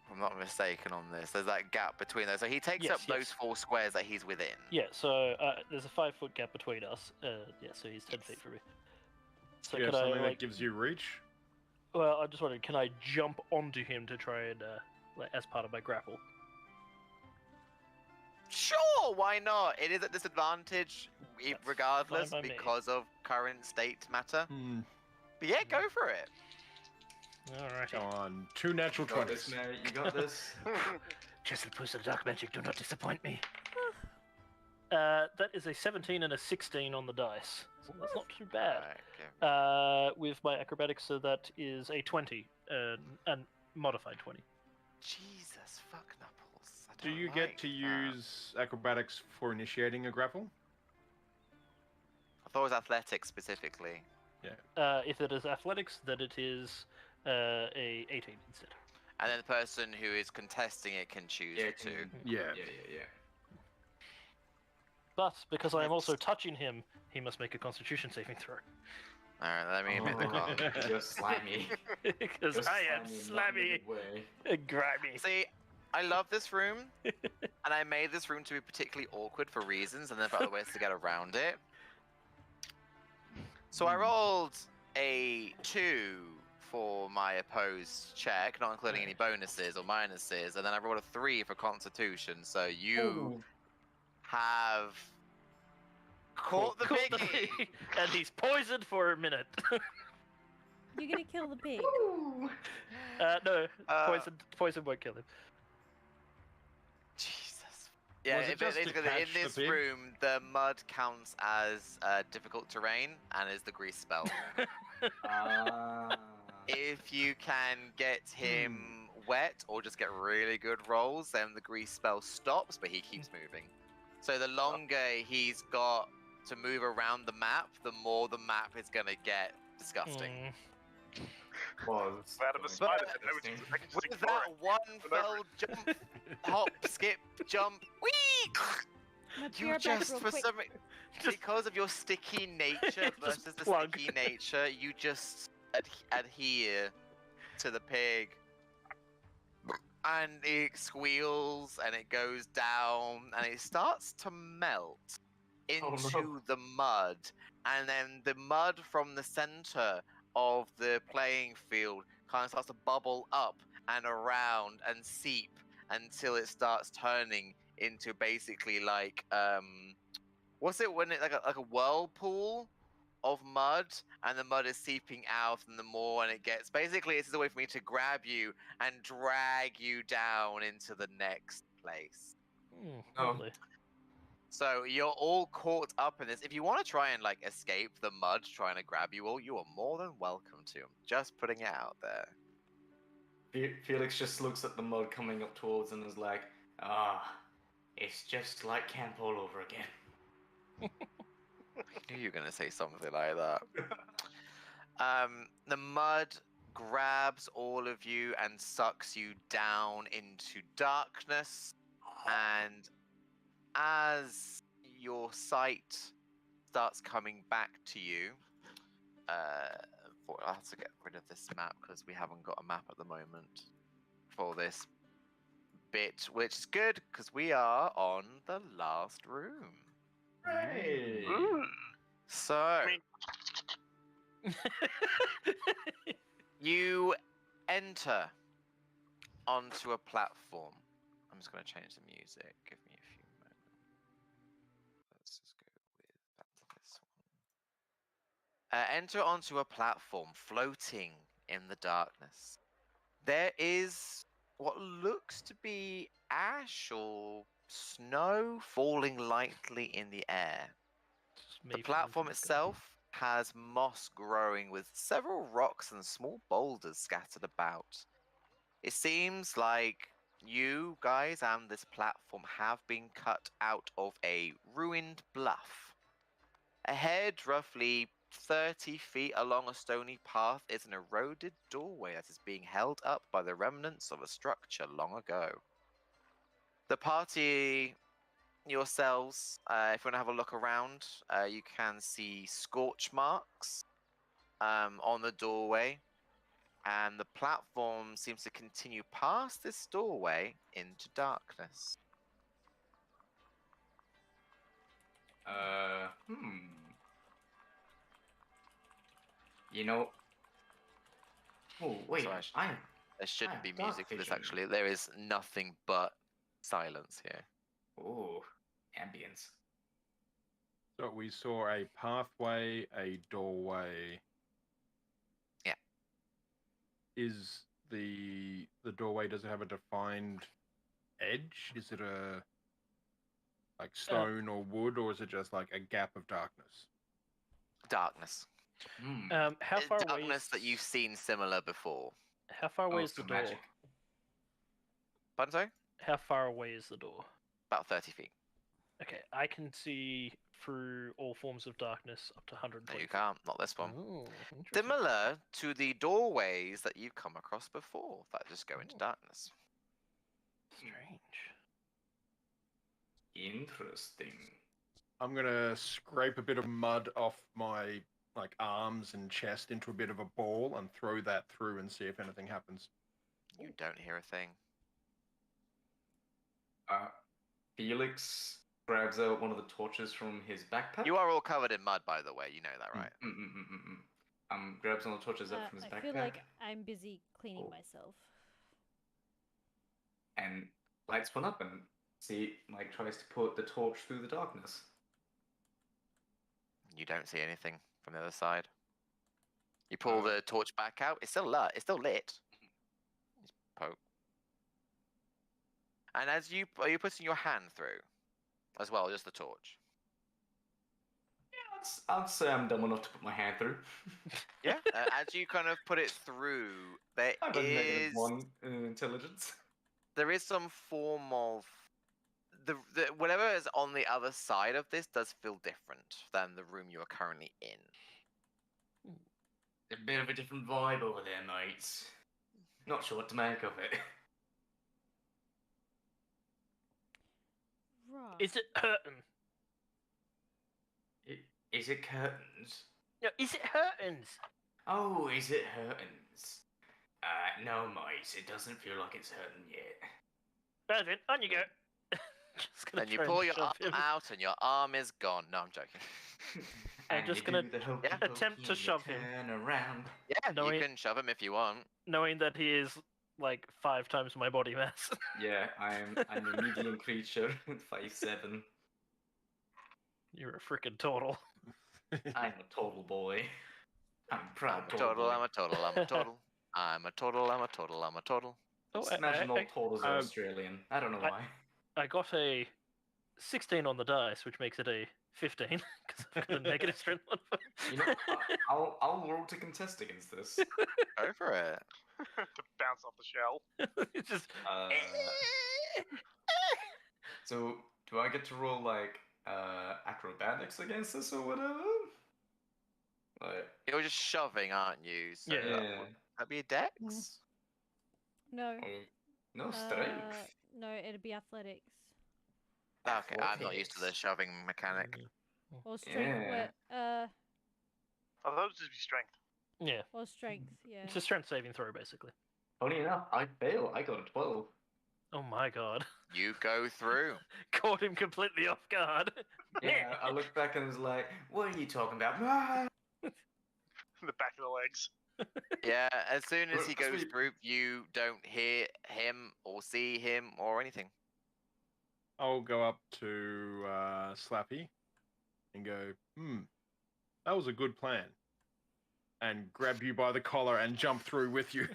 If I'm not mistaken on this. There's that gap between those. So he takes Yes, up those yes. 4 squares that he's within. Yeah, so there's a 5-foot gap between us. Yeah, so he's 10 feet from me. So Do you have could something I, that gives you reach? Well, I just wondered, can I jump onto him to try and, as part of my grapple? Sure, why not? It is at disadvantage That's regardless fine by me. because of current state matter. Hmm. But yeah, go for it. Alright. Come on, 2 natural You got this, 20s. mate. You got this. Just the push of dark magic, do not disappoint me. That is a 17 and a 16 on the dice. So that's not too bad. Alright, okay. With my acrobatics, so that is a 20, and modified 20. Jesus fuck knuckles. I Do don't you like get to that. use acrobatics for initiating a grapple? I thought it was athletics specifically. If it is athletics, then it is a 18 instead. And then the person who is contesting it can choose Yeah, to. Yeah. Yeah. But because I am also Next. touching him, he must make a Constitution saving throw. Alright, let me admit the wrong. You're slimy. Because You're I am slimy in slimy not in a good way. and grimy. See, I love this room, and I made this room to be particularly awkward for reasons, and then for other ways to get around it. So I rolled a 2 for my opposed check, not including any bonuses or minuses, and then I rolled a 3 for Constitution. So you have caught the Caught piggy. and he's poisoned for a minute. You're gonna kill the pig. No, poison won't kill him. Jesus. Yeah, Was it just to basically in catch the this pig? room, the mud counts as difficult terrain and is the grease spell. Ah. If you can get him wet or just get really good rolls, then the grease spell stops, but he keeps moving. So the longer he's got to move around the map, the more the map is gonna get disgusting. Was. Out of a spider, I can just With ignore that it. one Whatever. fell jump, hop, skip, jump, whee! Let's be You right back just, real for quick. some because of your sticky nature Just versus the plug. sticky nature, you just adhere to the pig. And it squeals and it goes down and it starts to melt into the mud. And then the mud from the center of the playing field kind of starts to bubble up and around and seep until it starts turning into basically like what's it when it like a whirlpool of mud, and the mud is seeping out and the more, and it gets basically this is a way for me to grab you and drag you down into the next place. Oh. Lovely. So you're all caught up in this. If you want to try and like escape the mud trying to grab you all, you are more than welcome to. Just putting it out there. Felix just looks at the mud coming up towards and is like, it's just like camp all over again. I knew you were gonna say something like that. The mud grabs all of you and sucks you down into darkness, and as your sight starts coming back to you, I'll have to get rid of this map because we haven't got a map at the moment for this bit, which is good because we are on the last room. Hey! So mean- you enter onto a platform. I'm just going to change the music. Give me a few moments. Let's just go with back to this one. Enter onto a platform floating in the darkness. There is what looks to be ash or snow falling lightly in the air. The platform itself has moss growing with several rocks and small boulders scattered about. It seems like you guys and this platform have been cut out of a ruined bluff. Ahead, roughly 30 feet along a stony path is an eroded doorway that is being held up by the remnants of a structure long ago. The party yourselves, if you want to have a look around, you can see scorch marks on the doorway, and the platform seems to continue past this doorway into darkness. You know. Oh wait, Sorry, there shouldn't be dark music for this, vision. actually. There is nothing but silence here. Oh, ambience. So we saw a pathway, a doorway. Yeah. Is the doorway, does it have a defined edge? Is it a like stone or wood, or is it just like a gap of darkness? Darkness. How far away Darkness is that you've seen similar before. How far away is so the door? magic. Pardon, sorry? How far away is the door? About 30 feet. Okay, I can see through all forms of darkness up to No, 120. you can't. Not this one. Oh, interesting. Similar to the doorways that you've come across before that just go into darkness. Strange. Interesting. I'm gonna scrape a bit of mud off my like arms and chest into a bit of a ball and throw that through and see if anything happens. You don't hear a thing. Felix grabs out one of the torches from his backpack. You are all covered in mud, by the way. You know that, right? Grabs one of the torches out from his I backpack. feel like I'm busy cleaning Oh. myself. And lights one up and tries to put the torch through the darkness. You don't see anything from the other side. You pull the torch back out. It's still lit. It's still lit. Just poke. And are you putting your hand through as well, just the torch? Yeah, I'd say I'm dumb enough to put my hand through. Yeah. As you kind of put it through, I have a -1 in intelligence. there is some form of the whatever is on the other side of this does feel different than the room you are currently in. A bit of a different vibe over there, mates. Not sure what to make of it. Right. Is it hurting? Is it curtains? No, is it hurtins? Oh, is it hurtins? No, mate. It doesn't feel like it's hurting yet. That's it. On you go. Just gonna And you try pull your shove arm him. out, and your arm is gone. No, I'm joking. I'm just you gonna do the hokey attempt to pokey, you shove him. Turn around. Yeah, No, you he- can shove him if you want. Knowing that he is like 5 times my body mass. Yeah, I'm a medium creature, 5'7". You're a freaking total. I'm a total boy. I'm proud I'm a total. boy. I'm a total. I'm a total. I'm a total. I'm a total. I'm a total. Oh, Just imagine all totals are I- Australian. I don't know why. I got a 16 on the dice, which makes it a 15 because I've got a negative strength modifier. You know, I'll roll to contest against this. Go for it. to bounce off the shell. It's just So do I get to roll like acrobatics against this or whatever? Like, You're just shoving, aren't you? So Yeah. that'd be a dex. No. no strength. No, it'd be athletics. Okay, I'm not used to the shoving mechanic. Or strength. Yeah. Oh, those would just be strength. yeah. Or strength, yeah. It's a strength saving throw, basically. Funny enough, I fail. I got a 12. Oh my god. You go through. Caught him completely off guard. Yeah, I look back and was like, "What are you talking about?" Ah! The back of the legs. Yeah, as soon as Well, he goes sweet. through, you don't hear him or see him or anything. I'll go up to Slappy and go, that was a good plan. And grab you by the collar and jump through with you.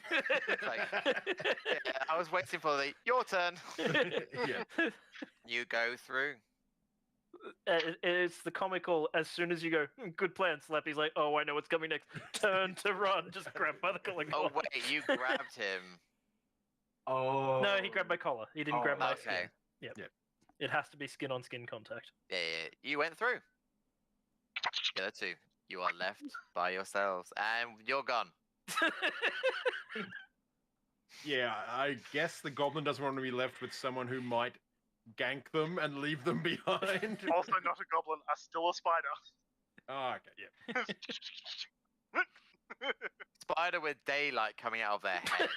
Like, yeah, I was waiting for your turn. Yeah. You go through. It's the comical, as soon as you go, good plan, Slappy's like, oh, I know what's coming next. Turn to run, just grab by the collar. Oh, wait, you grabbed him. Oh. No, he grabbed my collar. He didn't grab my okay. skin. Yep. Yep. It has to be skin on skin contact. Yeah, you went through. The other two. You are left by yourselves, and you're gone. Yeah, I guess the goblin doesn't want to be left with someone who might gank them and leave them behind. Also not a goblin, still a spider. Oh, okay, yeah. Spider with daylight coming out of their head.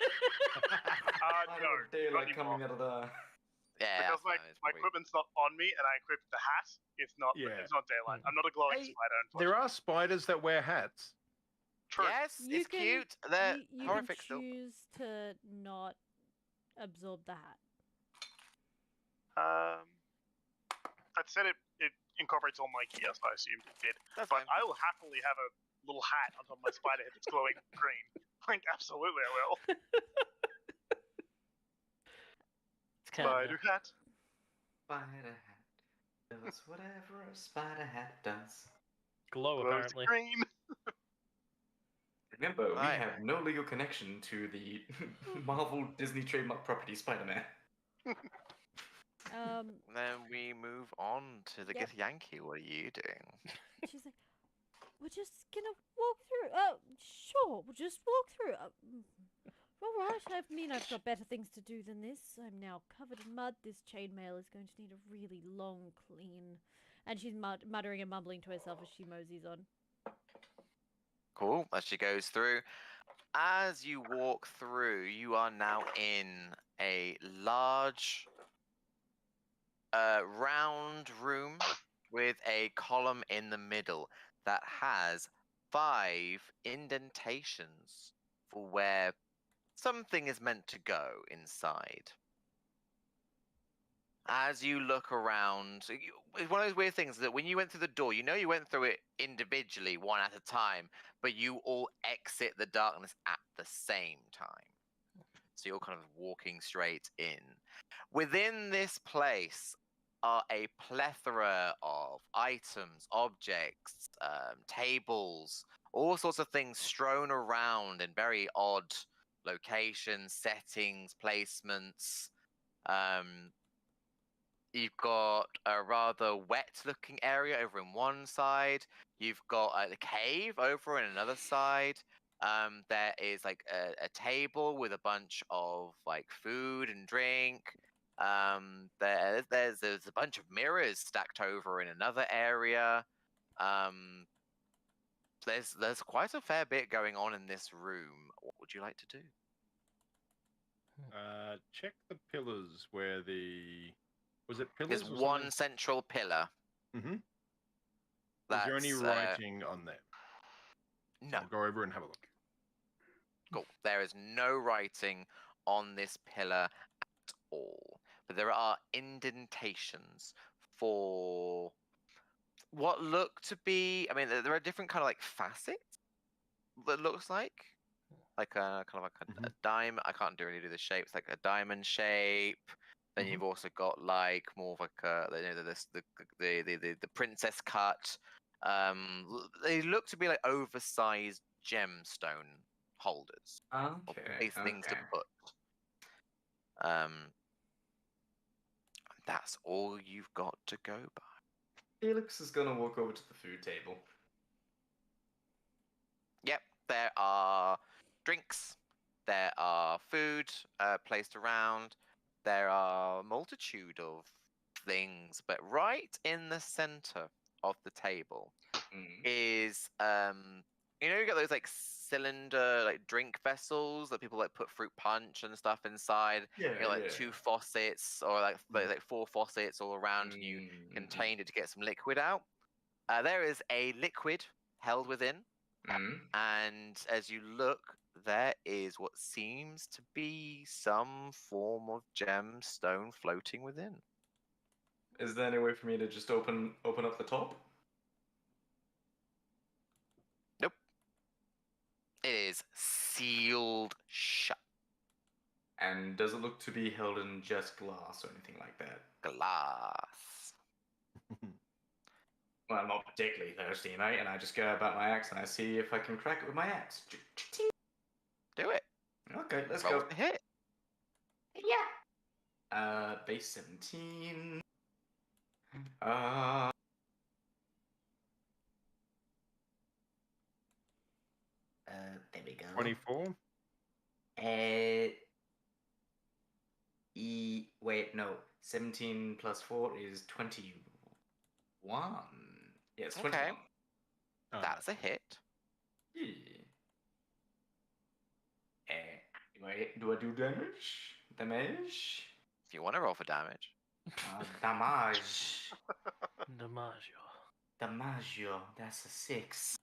No, daylight not coming anymore. out of the. Yeah, Because that's fine, it's my probably- equipment's not on me, and I equipped the hat. It's not. Yeah. It's not daylight. I'm not a glowing Hey, spider. There are spiders that wear hats. True. Yes, You it's can- cute. They're you horrific can still. choose to not absorb the hat. That said, it incorporates all my gear, so I assumed it did. That's But fine. I will happily have a little hat on top of my spider head that's glowing green. Like, absolutely, I will. It's kind Spider hat. Spider hat does whatever a spider hat does. glow, Glows apparently. green. Remember, Right. we have no legal connection to the Marvel Disney trademark property Spider-Man. Then we move on to the Yep. Githyanki. What are you doing? She's like, we're just gonna walk through. Oh, sure, we'll just walk through. All right. I mean, I've got better things to do than this. I'm now covered in mud. This chainmail is going to need a really long clean. And she's muttering and mumbling to herself as she moseys on. Cool. As she goes through. As you walk through, you are now in a large round room with a column in the middle that has 5 indentations for where something is meant to go inside. As you look around, it's one of those weird things that when you went through the door, you know you went through it individually, one at a time, but you all exit the darkness at the same time. So you're kind of walking straight in. Within this place are a plethora of items, objects, tables, all sorts of things strewn around in very odd locations, settings, placements. You've got a rather wet-looking area over in one side. You've got the cave over in another side. There is like a table with a bunch of like food and drink. There's a bunch of mirrors stacked over in another area. There's quite a fair bit going on in this room. What would you like to do? Check the pillars where the... Was it pillars? There's one central pillar. Mm-hmm. Is there any That's, writing on there? No. I'll go over and have a look. Cool. There is no writing on this pillar at all, but there are indentations for what look to be. I mean, there are different kind of like facets. That looks like a kind of like a diamond. I can't really do the shapes, like a diamond shape. Then you've also got like more of like the princess cut. They look to be like oversized gemstone holders. Okay. These things to put. That's all you've got to go by. Felix is gonna walk over to the food table. Yep, there are drinks. There are food placed around. There are a multitude of things, but right in the center of the table is you know, you got those like cylinder like drink vessels that people like put fruit punch and stuff inside. Yeah, You know, like 2 faucets or like 4 faucets all around, and you contained it to get some liquid out. There is a liquid held within, and as you look, there is what seems to be some form of gemstone floating within. Is there any way for me to just open up the top? Nope. It is sealed shut. And does it look to be held in just glass or anything like that? Glass. Well, I'm not particularly thirsty, mate, and I just go about my axe and I see if I can crack it with my axe. Do it. Okay, let's Roll go. the hit. Yeah. Base 17. There we go. 24. Wait, no. 17 plus 4 is 21. Yes, 21. Okay. That's a hit. Yeah. Do I do damage? Damage? If you want to roll for damage. Damage. Damaggio. Damaggio. That's a 6.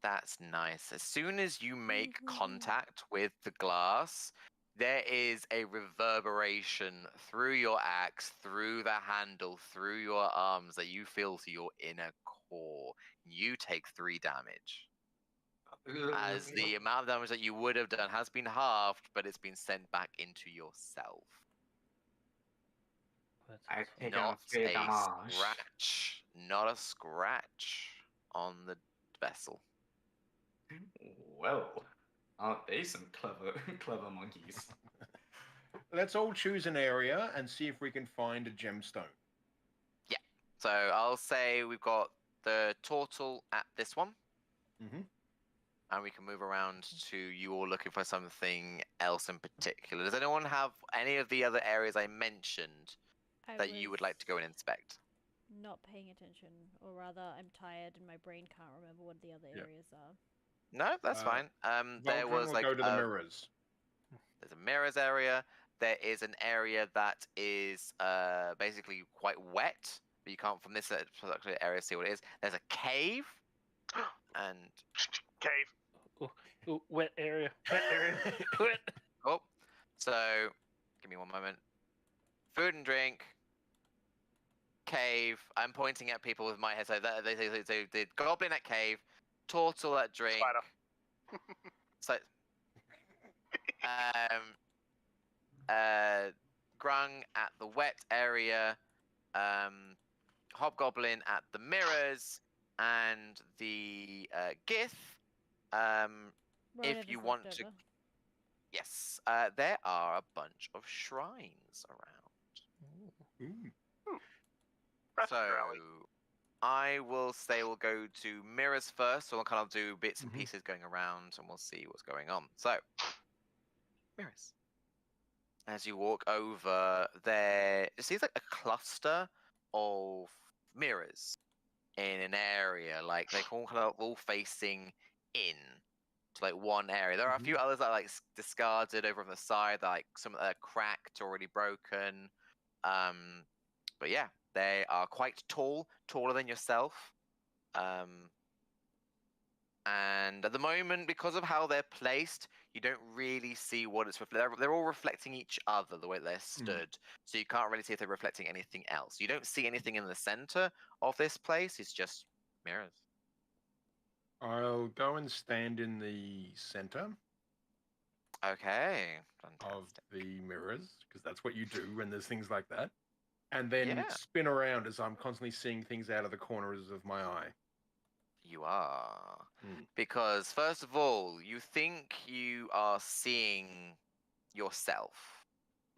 That's nice. As soon as you make contact with the glass, there is a reverberation through your axe, through the handle, through your arms that you feel to your inner core. You take 3 damage. As the amount of damage that you would have done has been halved, but it's been sent back into yourself. I take Not a a damage. scratch. Not a scratch on the vessel. Well, aren't they some clever monkeys? Let's all choose an area and see if we can find a gemstone. So I'll say we've got the turtle at this one. Mm-hmm. And we can move around to you all looking for something else in particular. Does anyone have any of the other areas I mentioned that you would like to go and inspect? Not paying attention, or rather, I'm tired and my brain can't remember what the other areas are. No, that's fine. There was will like go to the mirrors. There's a mirrors area. There is an area that is basically quite wet, but you can't from this particular area see what it is. There's a cave, and Cave. Ooh, wet area. Wet area. Wet. oh, so give me one moment. Food and drink. Cave. I'm pointing at people with my head. So the goblin at cave, turtle at drink. Spider. So, Grung at the wet area, Hobgoblin at the mirrors, and the Gith. If you want to, yes, there are a bunch of shrines around. So I will say we'll go to mirrors first, so we'll kind of do bits and pieces going around, and we'll see what's going on. So, mirrors. As you walk over, there it seems like a cluster of mirrors in an area, like they all kind of all facing in to like one area. There are a few others that are like discarded over on the side, like some that are cracked, already broken. But yeah, they are quite tall, taller than yourself. And at the moment, because of how they're placed, you don't really see what it's reflecting. They're all reflecting each other the way they're stood, so you can't really see if they're reflecting anything else. You don't see anything in the center of this place. It's just mirrors. I'll go and stand in the center Okay, fantastic. of the mirrors, because that's what you do when there's things like that. And then spin around as I'm constantly seeing things out of the corners of my eye. You are. Because, first of all, you think you are seeing yourself.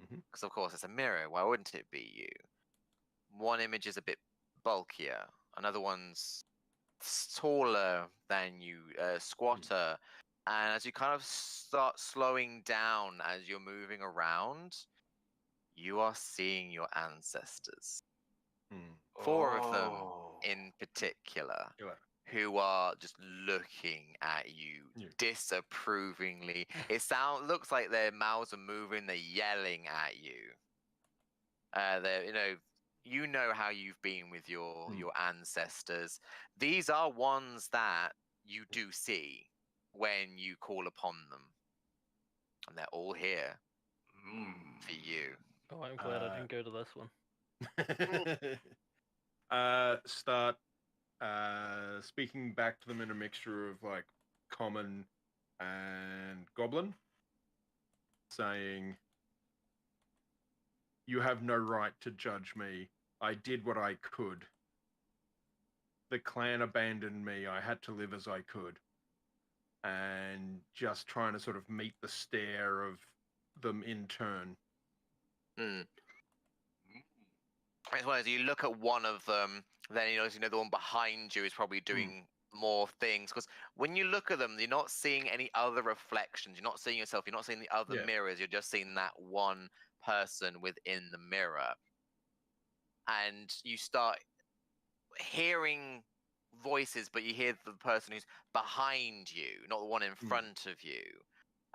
Because, of course, it's a mirror. Why wouldn't it be you? One image is a bit bulkier. Another one's taller than you, squatter. And as you kind of start slowing down as you're moving around, you are seeing your ancestors. 4 of them in particular. Who are just looking at you disapprovingly. It looks like their mouths are moving. They're yelling at you. You know how you've been with your ancestors. These are ones that you do see when you call upon them, and they're all here for you. Oh, I'm glad I didn't go to this one. Start speaking back to them in a mixture of like common and goblin, saying, "You have no right to judge me. I did what I could. The clan abandoned me. I had to live as I could." And just trying to sort of meet the stare of them in turn. As well as you look at one of them, then you notice the one behind you is probably doing more things. Because when you look at them, you're not seeing any other reflections. You're not seeing yourself. You're not seeing the other Yeah. mirrors. You're just seeing that one person within the mirror. And you start hearing voices, but you hear the person who's behind you, not the one in front of you.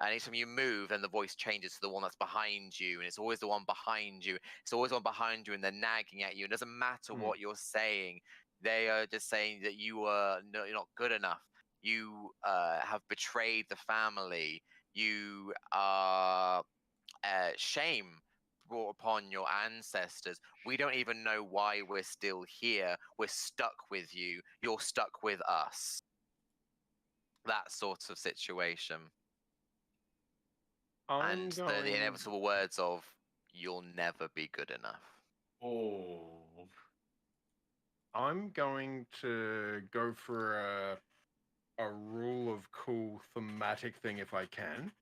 And anytime you move, then the voice changes to the one that's behind you, and it's always the one behind you. It's always one behind you, and they're nagging at you. It doesn't matter what you're saying; they are just saying that you're not good enough. You have betrayed the family. You are shame brought upon your ancestors. We don't even know why we're still here. We're stuck with you. You're stuck with us. That sort of situation. And the inevitable words of, you'll never be good enough. Oh. I'm going to go for a rule of cool thematic thing if I can.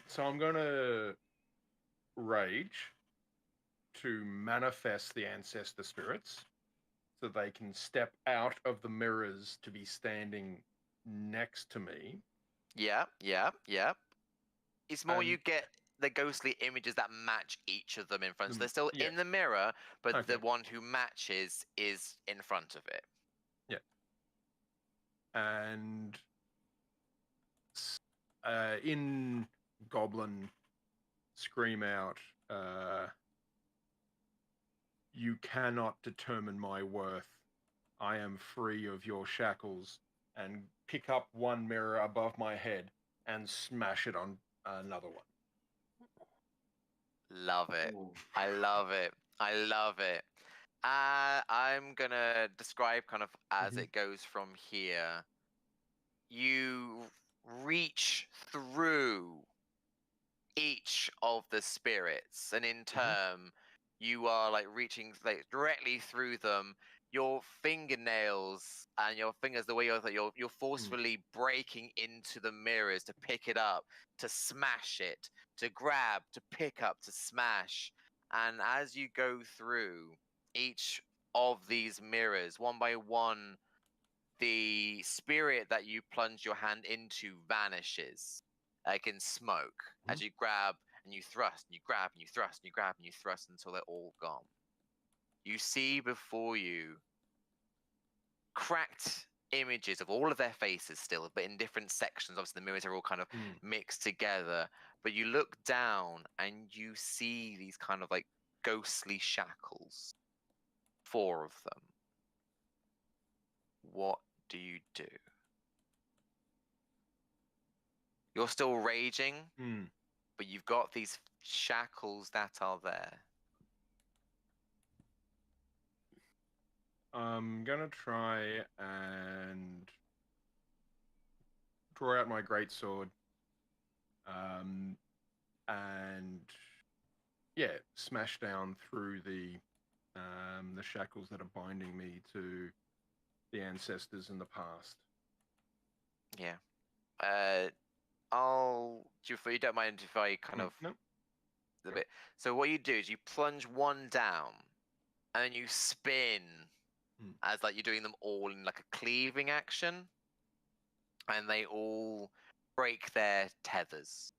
So I'm going to rage to manifest the ancestor spirits so they can step out of the mirrors to be standing next to me. Yeah. It's more you get the ghostly images that match each of them in front. So they're still in the mirror, but the one who matches is in front of it. Yeah. And in Goblin, scream out, you cannot determine my worth. I am free of your shackles, and pick up one mirror above my head and smash it on another one. Love it. I love it. I love it. I'm going to describe kind of as it goes from here. You reach through each of the spirits, and in turn, you are like reaching like directly through them. Your fingernails and your fingers, the way you're forcefully breaking into the mirrors to pick it up, to smash it, to grab, to pick up, to smash. And as you go through each of these mirrors, one by one, the spirit that you plunge your hand into vanishes, like in smoke, as you grab and you thrust, and you grab and you thrust, and you grab and you thrust until they're all gone. You see before you cracked images of all of their faces still, but in different sections. Obviously, the mirrors are all kind of mixed together. But you look down and you see these kind of like ghostly shackles. 4 of them. What do you do? You're still raging, but you've got these shackles that are there. I'm gonna try and draw out my greatsword, and smash down through the shackles that are binding me to the ancestors in the past. Yeah. If you don't mind if I kind of a bit. So what you do is you plunge one down, and then you spin as like you're doing them all in like a cleaving action, and they all break their tethers.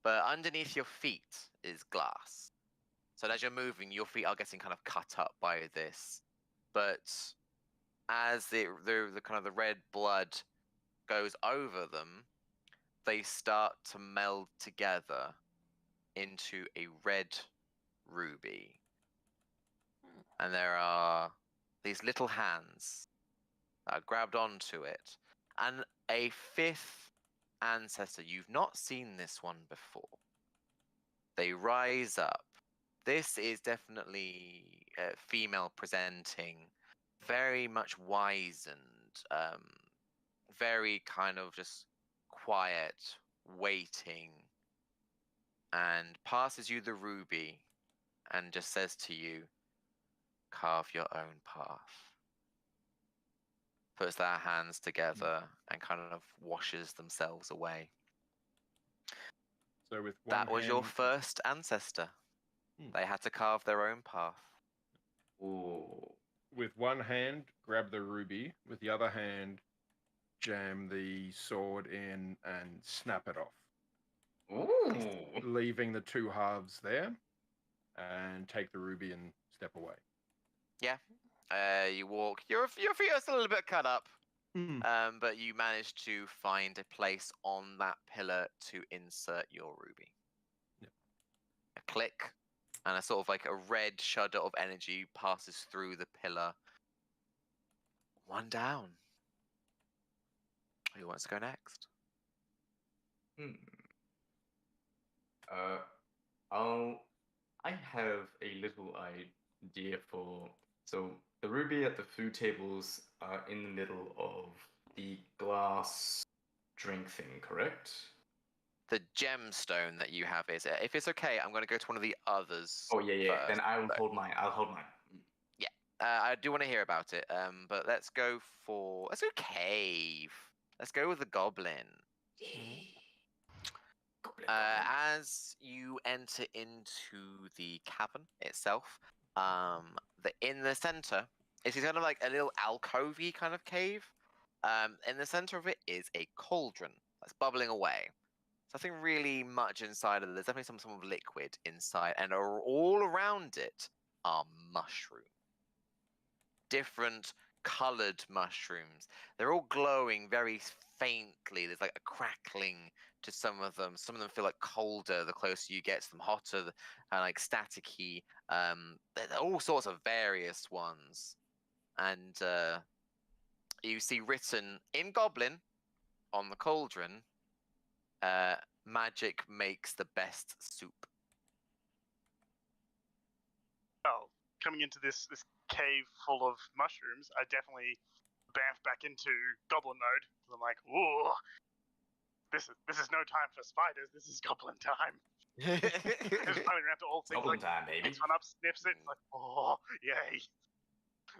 But underneath your feet is glass. So as you're moving, your feet are getting kind of cut up by this. But as the kind of the red blood goes over them, they start to meld together into a red ruby. And there are these little hands that are grabbed onto it. And a 5th ancestor. You've not seen this one before. They rise up. This is definitely female presenting, very much wizened, very kind of just quiet, waiting, and passes you the ruby and just says to you, carve your own path. Puts their hands together and kind of washes themselves away. So with that was your first ancestor. They had to carve their own path. Ooh. with one hand, grab the ruby. With the other hand, jam the sword in and snap it off. Ooh. Leaving the two halves there, and take the ruby and step away. Yeah. You walk. Your feet are still a little bit cut up, Mm. but you manage to find a place on that pillar to insert your ruby. Yep. A click, and a sort of like a red shudder of energy passes through the pillar. One down. Who wants to go next? I have a little idea for. So the ruby at the food tables are in the middle of the glass drink thing, correct? The gemstone that you have is. If it's okay, I'm going to go to one of the others. Oh yeah. first. Then I'll hold mine. I do want to hear about it. But let's go cave. Let's go with the goblin. As you enter into the cavern itself, in the center, it's kind of like a little alcovey kind of cave. In the center of it is a cauldron that's bubbling away. Nothing really much inside of it. There's definitely some sort of liquid inside, and all around it are mushrooms. Different colored mushrooms. They're all glowing very faintly. There's like a crackling to some of them. Some of them feel like colder the closer you get to them, hotter and like staticky. There are all sorts of various ones. And you see written in Goblin on the cauldron, magic makes the best soup. Well, coming into this cave full of mushrooms, I definitely bamf back into goblin mode. I'm like, ooh, this is no time for spiders. This is goblin time. Just running around to all things Goblin like time, baby. picks one up, sniffs it. It's like, oh, yay!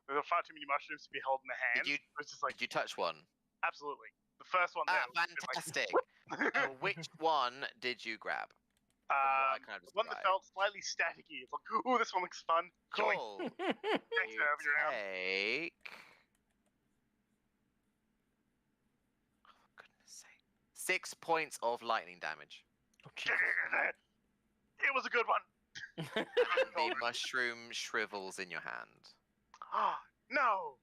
There are far too many mushrooms to be held in the hand. It's just like, Did you touch one? absolutely. The first one there. Fantastic. Which one did you grab? One that felt slightly staticky. It's like, ooh, this one looks fun. Join. Cool. Thanks You for having me around. take. Oh, goodness sake. 6 points of lightning damage. Oh, Jesus. It was a good one. The mushroom shrivels in your hand. Ah, no.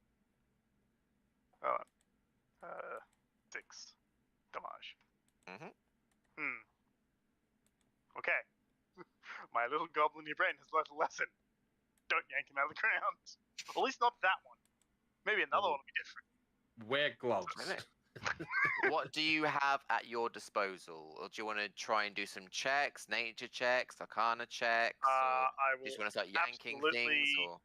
6 damage. Okay. My little goblin-y brain has learned a lesson. Don't yank him out of the ground. At least not that one. Maybe another one will be different. Wear gloves. What do you have at your disposal? Or do you want to try and do some checks, nature checks, arcana checks? Or I do will you just want to start yanking absolutely, things? Or...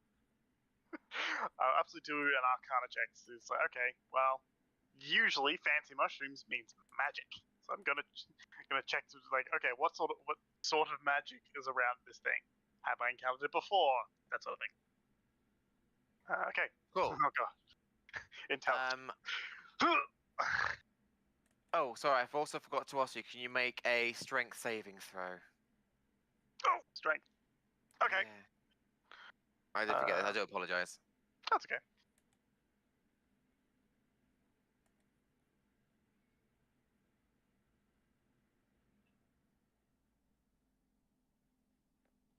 I'll absolutely do an arcana check. So it's like, okay, well, usually fancy mushrooms means magic. So I'm gonna check to like, okay, what sort of magic is around this thing? Have I encountered it before? That sort of thing. Okay. Cool. Oh god. Intelligence. Oh, sorry, I've also forgot to ask you, can you make a strength saving throw? Oh, strength. Okay. Yeah. I did forget this, I do apologise. That's okay.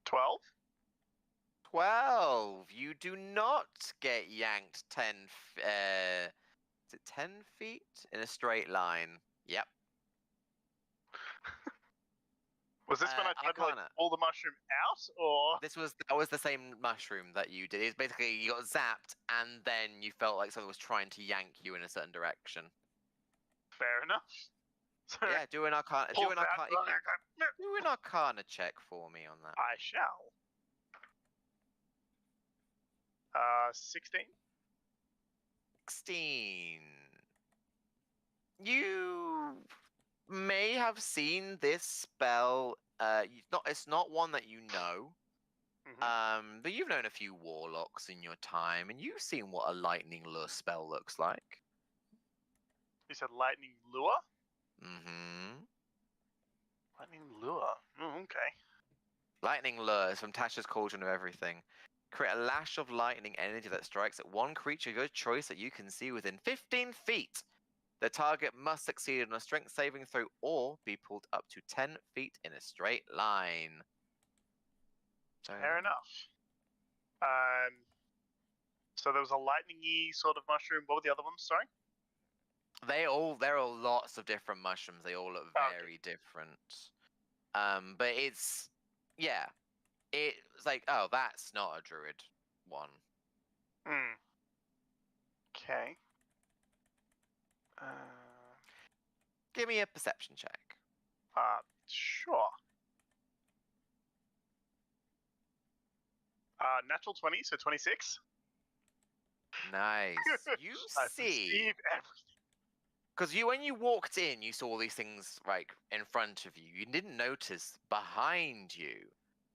$12? 12. You do not get yanked 10. Is it 10 feet in a straight line? Yep. Was this when I tried to like, pull the mushroom out, or that was the same mushroom that you did. It's basically you got zapped, and then you felt like something was trying to yank you in a certain direction. Fair enough. So Yeah, do an arcana. Do an arcana check for me on that. I shall. 16. 16. You may have seen this spell. It's not one that you know. Mm-hmm. But you've known a few warlocks in your time, and you've seen what a lightning lure spell looks like. You said lightning lure? Mm-hmm. Lightning lure. Oh, okay. Lightning lure is from Tasha's Cauldron of Everything. Create a lash of lightning energy that strikes at one creature of your choice that you can see within 15 feet. The target must succeed on a strength saving throw or be pulled up to 10 feet in a straight line. Fair enough. So there was a lightning-y sort of mushroom. What were the other ones? Sorry. There are lots of different mushrooms. They all look very different. But it's like, oh, that's not a druid one. Okay. Give me a perception check. Sure. Natural 20, so 26. Nice. You I see, perceive everything. because when you walked in, you saw all these things like in front of you. You didn't notice behind you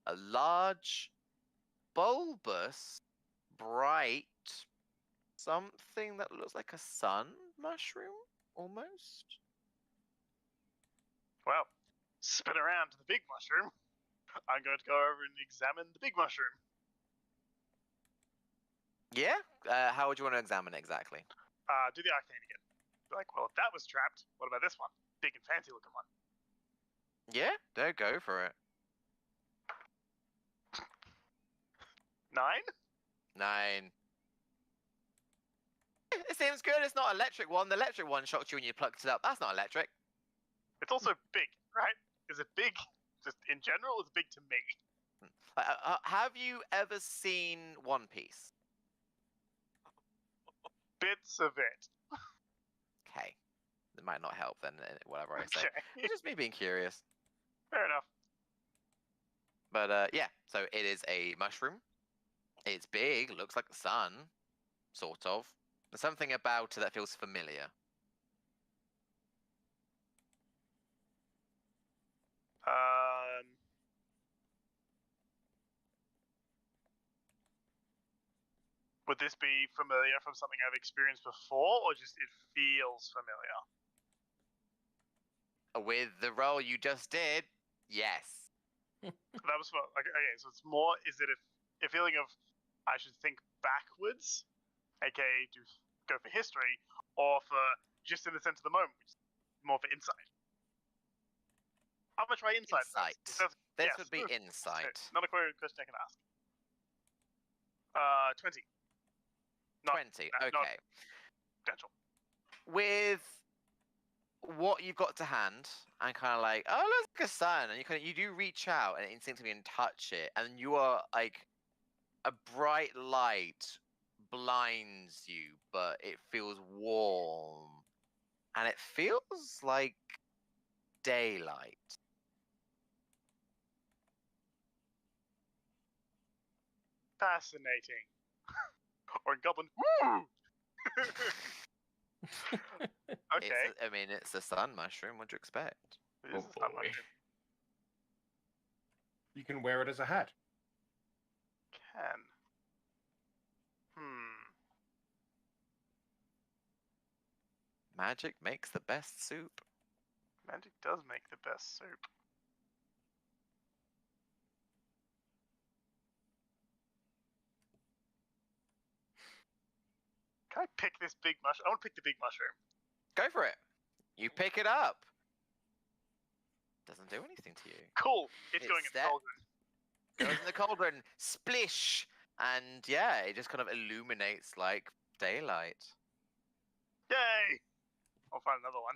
a large, bulbous, bright something that looks like a sun mushroom, almost. Well, spin around to the big mushroom. I'm going to go over and examine the big mushroom. Yeah. How would you want to examine it exactly? Do the arcane again. Be like, well, if that was trapped, what about this one? Big and fancy looking one. Yeah. Don't go for it. 9? 9. It seems good. It's not electric one. The electric one shocked you when you plucked it up. That's not electric. It's also big, right? Is it big just in general? It's big to me. Have you ever seen One Piece? Bits of it. Okay. It might not help then, whatever I say. Okay. It's just me being curious. Fair enough. But yeah, so it is a mushroom. It's big, looks like the sun, sort of. There's something about it that feels familiar. Would this be familiar from something I've experienced before, or just it feels familiar? With the roll you just did, yes. That was for okay. So it's more. Is it a feeling of I should think backwards, aka to go for history, or for just in the sense of the moment, which is more for insight? How much my insight? Insight. This would be insight. Not a question I can ask. 20. 20. Okay. Potential. With what you've got to hand, and kind of like, oh, it looks like a sun, and you do reach out and instinctively and touch it, and you are like, a bright light blinds you, but it feels warm, and it feels like daylight. Fascinating. Or goblin. Woo! Okay. It's a sun mushroom. What'd you expect? It is a sun mushroom. You can wear it as a hat. Can. Magic makes the best soup. Magic does make the best soup. Can I pick this big mushroom? I want to pick the big mushroom. Go for it. You pick it up. Doesn't do anything to you. Cool. It's going in the cauldron. Goes in the cauldron. Splish. And yeah, it just kind of illuminates like daylight. Yay! I'll find another one.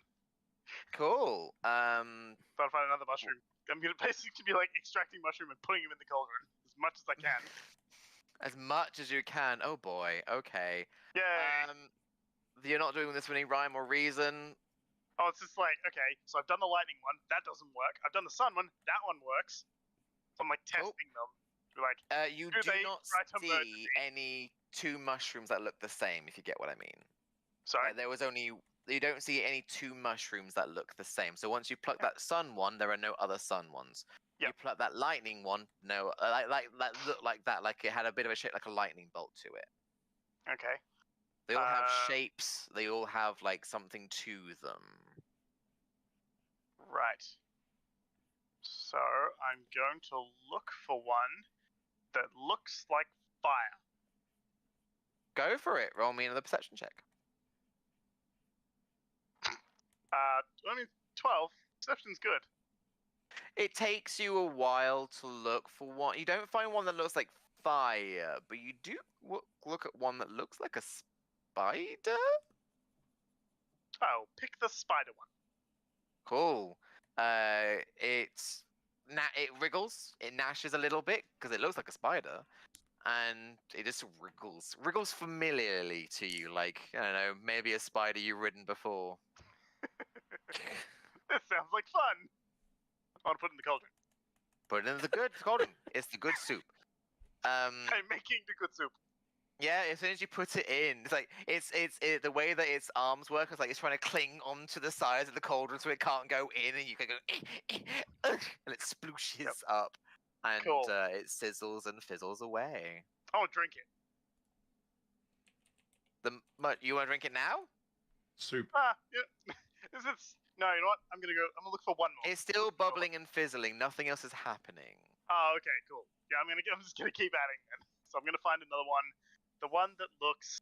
Cool. I'll find another mushroom. I'm gonna basically be like extracting mushroom and putting him in the cauldron as much as I can. As much as you can. Oh boy. Okay. Yay! You're not doing this for any rhyme or reason. Oh, it's just like, okay, so I've done the lightning one, that doesn't work. I've done the sun one, that one works. So I'm like testing them. Like, you do not see any two mushrooms that look the same, if you get what I mean. Sorry? You don't see any two mushrooms that look the same. So once you pluck that sun one, there are no other sun ones. Yep. You pluck that lightning one, no, like that looked like that, like it had a bit of a shape like a lightning bolt to it. Okay. They all have shapes. They all have like something to them. Right. So I'm going to look for one that looks like fire. Go for it. Roll me another perception check. Only 12. Perception's good. It takes you a while to look for one. You don't find one that looks like fire, but you do look at one that looks like a spider. Oh, pick the spider one. Cool. It wriggles. It gnashes a little bit because it looks like a spider, and it just wriggles familiarly to you, like I don't know, maybe a spider you've ridden before. This sounds like fun. I want to put it in the cauldron. Put it in the good cauldron. It's the good soup. I'm making the good soup. Yeah, as soon as you put it in, it's like the way that its arms work is like it's trying to cling onto the sides of the cauldron so it can't go in, and you can go and it splooshes up, and Cool. it sizzles and fizzles away. I want to drink it. You want to drink it now? Soup. Yeah. No, you know what? I'm gonna look for one more. It's still bubbling and fizzling. Nothing else is happening. Oh, okay, cool. Yeah, I'm just gonna keep adding then. So I'm gonna find another one. The one that looks,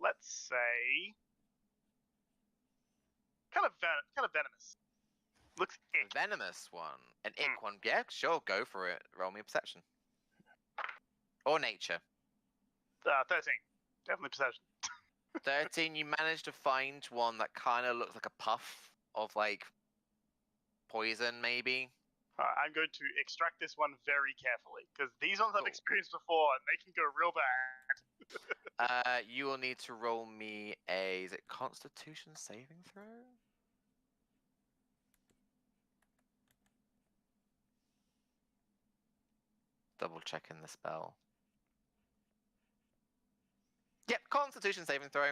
let's say, kind of venomous. Looks ick. Venomous one, an ick one. Yeah, sure, go for it. Roll me a perception or nature. 13. Definitely perception. 13. You managed to find one that kind of looks like a puff of like poison, maybe. I'm going to extract this one very carefully because these ones I've Cool. experienced before and they can go real bad. You will need to roll me a Constitution saving throw? Double checking the spell. Yep, Constitution saving throw.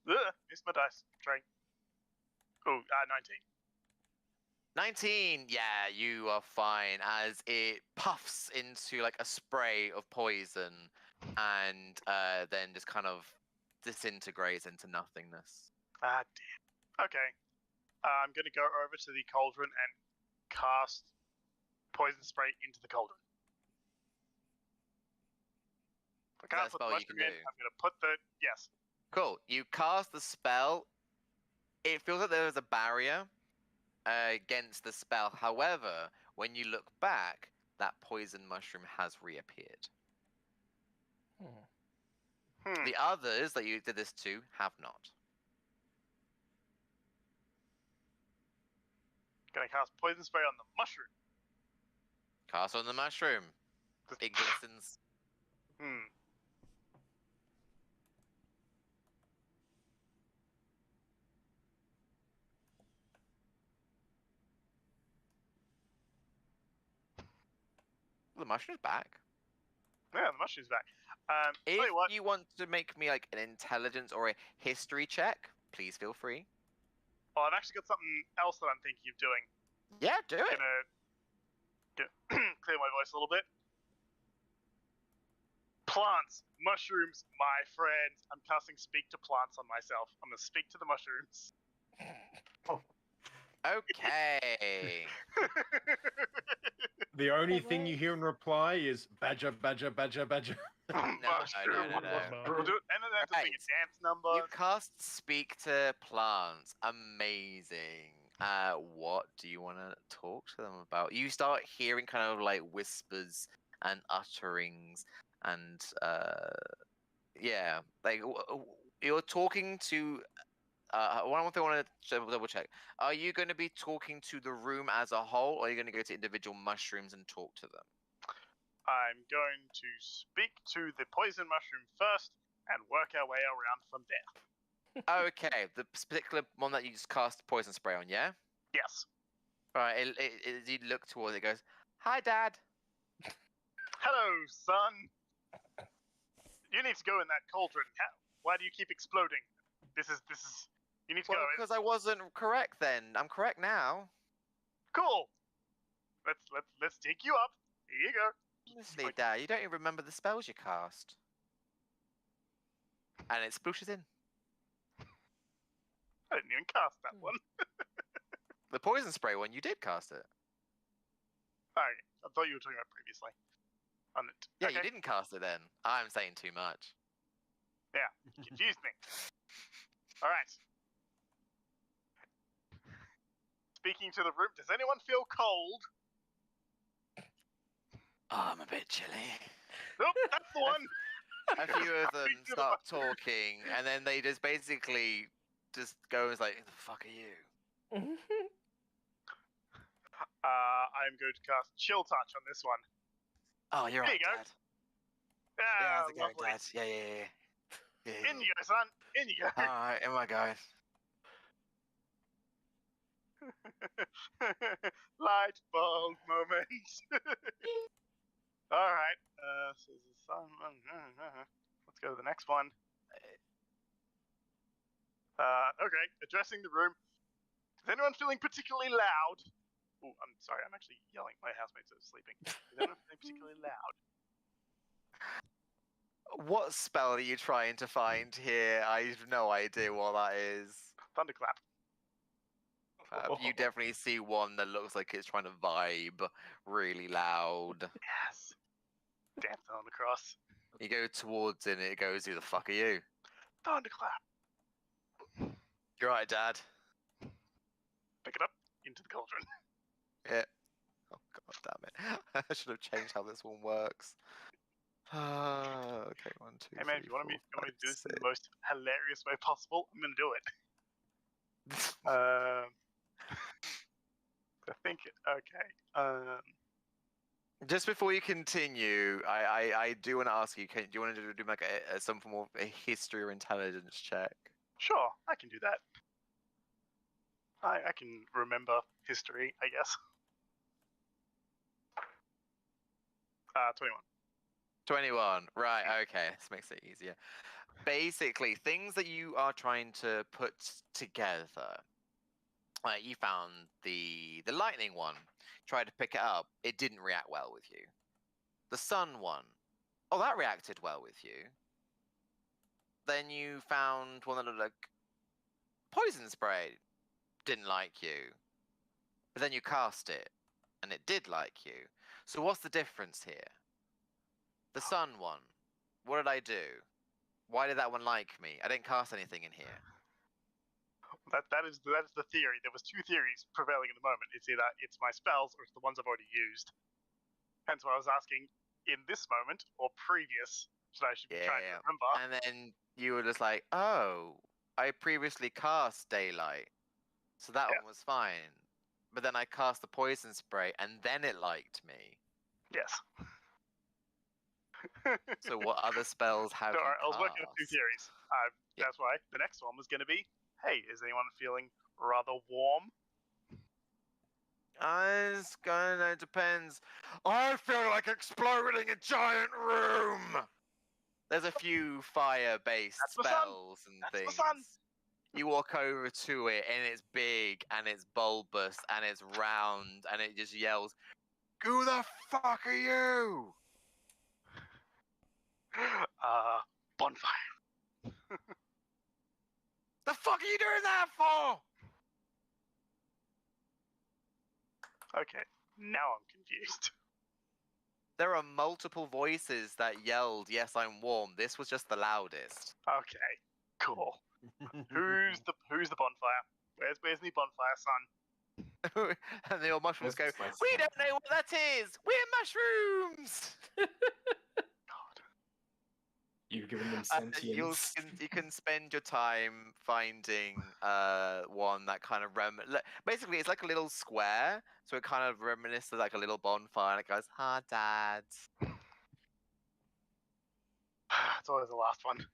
Ugh, missed my dice. Trying. Oh, 19. 19. Yeah, you are fine as it puffs into like a spray of poison and then just kind of disintegrates into nothingness. Ah, damn. Okay. I'm going to go over to the cauldron and cast poison spray into the cauldron. I can't That's put a the spell you can mushroom in. do. I'm going to put the... Yes. Cool. You cast the spell. It feels like there is a barrier against the spell. However, when you look back, that poison mushroom has reappeared. The others that you did this to have not. Going to cast poison spray on the mushroom. Cast on the mushroom. It glistens. The mushroom's back. Yeah, the mushroom's back. If tell you what, you want to make me like an intelligence or a history check, please feel free. oh, I've actually got something else that I'm thinking of doing. Yeah, do it. Gonna clear my voice a little bit. Plants, mushrooms, my friends. I'm casting speak to plants on myself. I'm gonna speak to the mushrooms. Okay. The only That thing you hear in reply is badger, badger, badger, badger. No. We'll do it, and then I have to sing a Right. dance number. You cast speak to plants. Amazing. What do you want to talk to them about? You start hearing kind of like whispers and utterings, and yeah, like you're talking to. One thing I want to double check: are you going to be talking to the room as a whole, or are you going to go to individual mushrooms and talk to them? I'm going to speak to the poison mushroom first and work our way around from there. Okay, the particular one that you just cast poison spray on, yeah? Yes. Right, you look towards it, it goes, "Hi, Dad." Hello, son. You need to go in that cauldron. Why do you keep exploding? This is. You need to Well, go. because I wasn't correct then. I'm correct now. Cool. Let's take you up. Here you go. Honestly, Dad, you don't even remember the spells you cast. And it splooshes in. I didn't even cast that one. The poison spray one, you did cast it. Okay, I'll thought you were talking about previously. On it. Yeah, Okay. you didn't cast it then. I'm saying too much. Yeah, you confused me. All right. Speaking to the room, does anyone feel cold? Oh, I'm a bit chilly. Nope, that's the one. A few of them Speak to the start one. talking, and then they just basically just go and like, "Who the fuck are you?" I'm going to cast Chill Touch on this one. Oh, you're There right, you go. Dad. Yeah, How's it going, lovely. Dad? Yeah. In you go, son. In you go. All right, in my guy. Light bulb moment. All right. So the sun. Let's go to the next one. Okay. Addressing the room. Is anyone feeling particularly loud? Oh, I'm sorry. I'm actually yelling. My housemates are sleeping. Is anyone feeling particularly loud? What spell are you trying to find here? I have no idea what that is. Thunderclap. You definitely see one that looks like it's trying to vibe really loud. Yes. Dancing on the cross. You go towards it and it goes, "Who the fuck are you?" Thunderclap. You're right, Dad. Pick it up into the cauldron. Yeah. Oh, god damn it. I should have changed how this one works. Okay, 1, 2, Hey man, if you want me to do this in the most hilarious way possible, I'm gonna do it. I think okay. Just before you continue, I do want to ask you, do you want to do like some form of a history or intelligence check? Sure, I can do that. I can remember history, I guess. 21. 21. Right, okay. This makes it easier. Basically, things that you are trying to put together. You found the lightning one. Tried to pick it up. It didn't react well with you. The sun one. Oh, that reacted well with you. Then you found one that looked like poison spray. Didn't like you. But then you cast it, and it did like you. So what's the difference here? The sun one. What did I do? Why did that one like me? I didn't cast anything in here. That is the theory. There was 2 theories prevailing at the moment. It's either it's my spells or it's the ones I've already used. Hence why I was asking in this moment or previous. I should be trying to remember. And then you were just like, "Oh, I previously cast daylight, so that one was fine." But then I cast the poison spray, and then it liked me. Yes. So what other spells have Sorry, you I was working on 2 cast? theories. That's why the next one was going to be, hey, is anyone feeling rather warm? It's gonna depends. I feel like exploding a giant room. There's a few fire-based That's the sun. spells and That's things. the sun. You walk over to it, and it's big, and it's bulbous, and it's round, and it just yells, "Who the fuck are you?" Bonfire. The fuck are you doing that for? Okay, now I'm confused. There are multiple voices that yelled, "Yes, I'm warm." This was just the loudest. Okay, cool. Who's the bonfire? Where's the bonfire, son? And the old mushrooms go, This is my "We son." don't know what that is. We're mushrooms." God. You've given them You sentience. can spend your time finding one that kind of basically it's like a little square, so it kind of reminisces like a little bonfire, and it goes, "Ha, Dad." It's always the last one.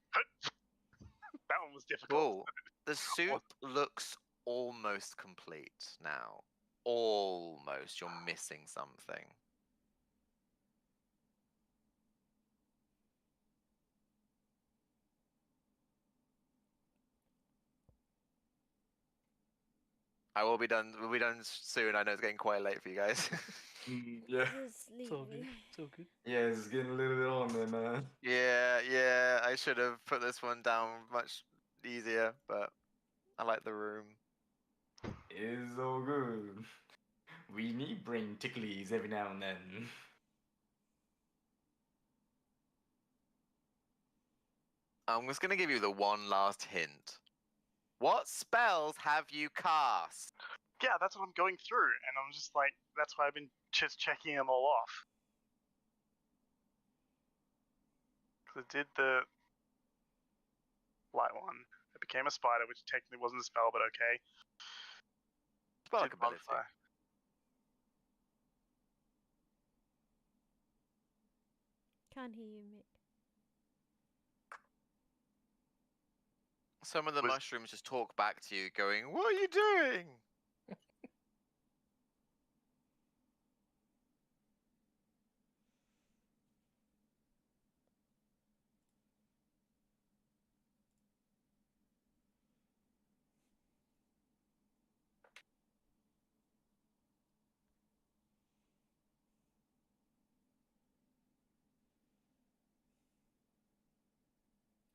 That one was difficult. Cool. The soup looks almost complete now. Almost. You're missing something. I will be done. We'll be done soon. I know it's getting quite late for you guys. Yeah. Just leave It's all good. me. It's all good. Yeah, it's getting a little bit on there, man. Yeah. I should have put this one down much easier, but I like the room. It's all good. We need brain ticklies every now and then. I'm just going to give you the one last hint. What spells have you cast? Yeah, that's what I'm going through, and I'm just like, that's why I've been just checking them all off. Because I did the light one. It became a spider, which technically wasn't a spell, but okay. Spell Did ability. bonfire. Can't hear you, Mick. Some of the Was- mushrooms just talk back to you, going, "What are you doing?"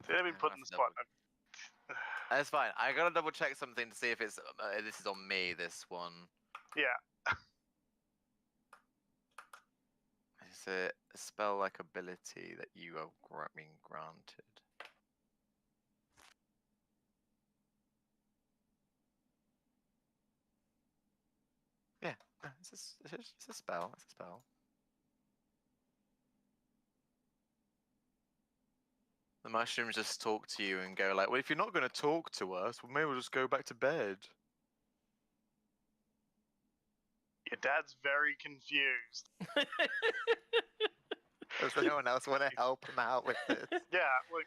See, I've been Yeah, put in the that's spot. That's fine. I gotta double check something to see if it's this is on me. This one Yeah. is it a spell-like ability that you are being granted? Yeah, it's a spell. It's a spell. The mushrooms just talk to you and go like, "Well, if you're not going to talk to us, well, maybe we'll just go back to bed." Your dad's very confused. Does anyone else want to help him out with this? Yeah, like,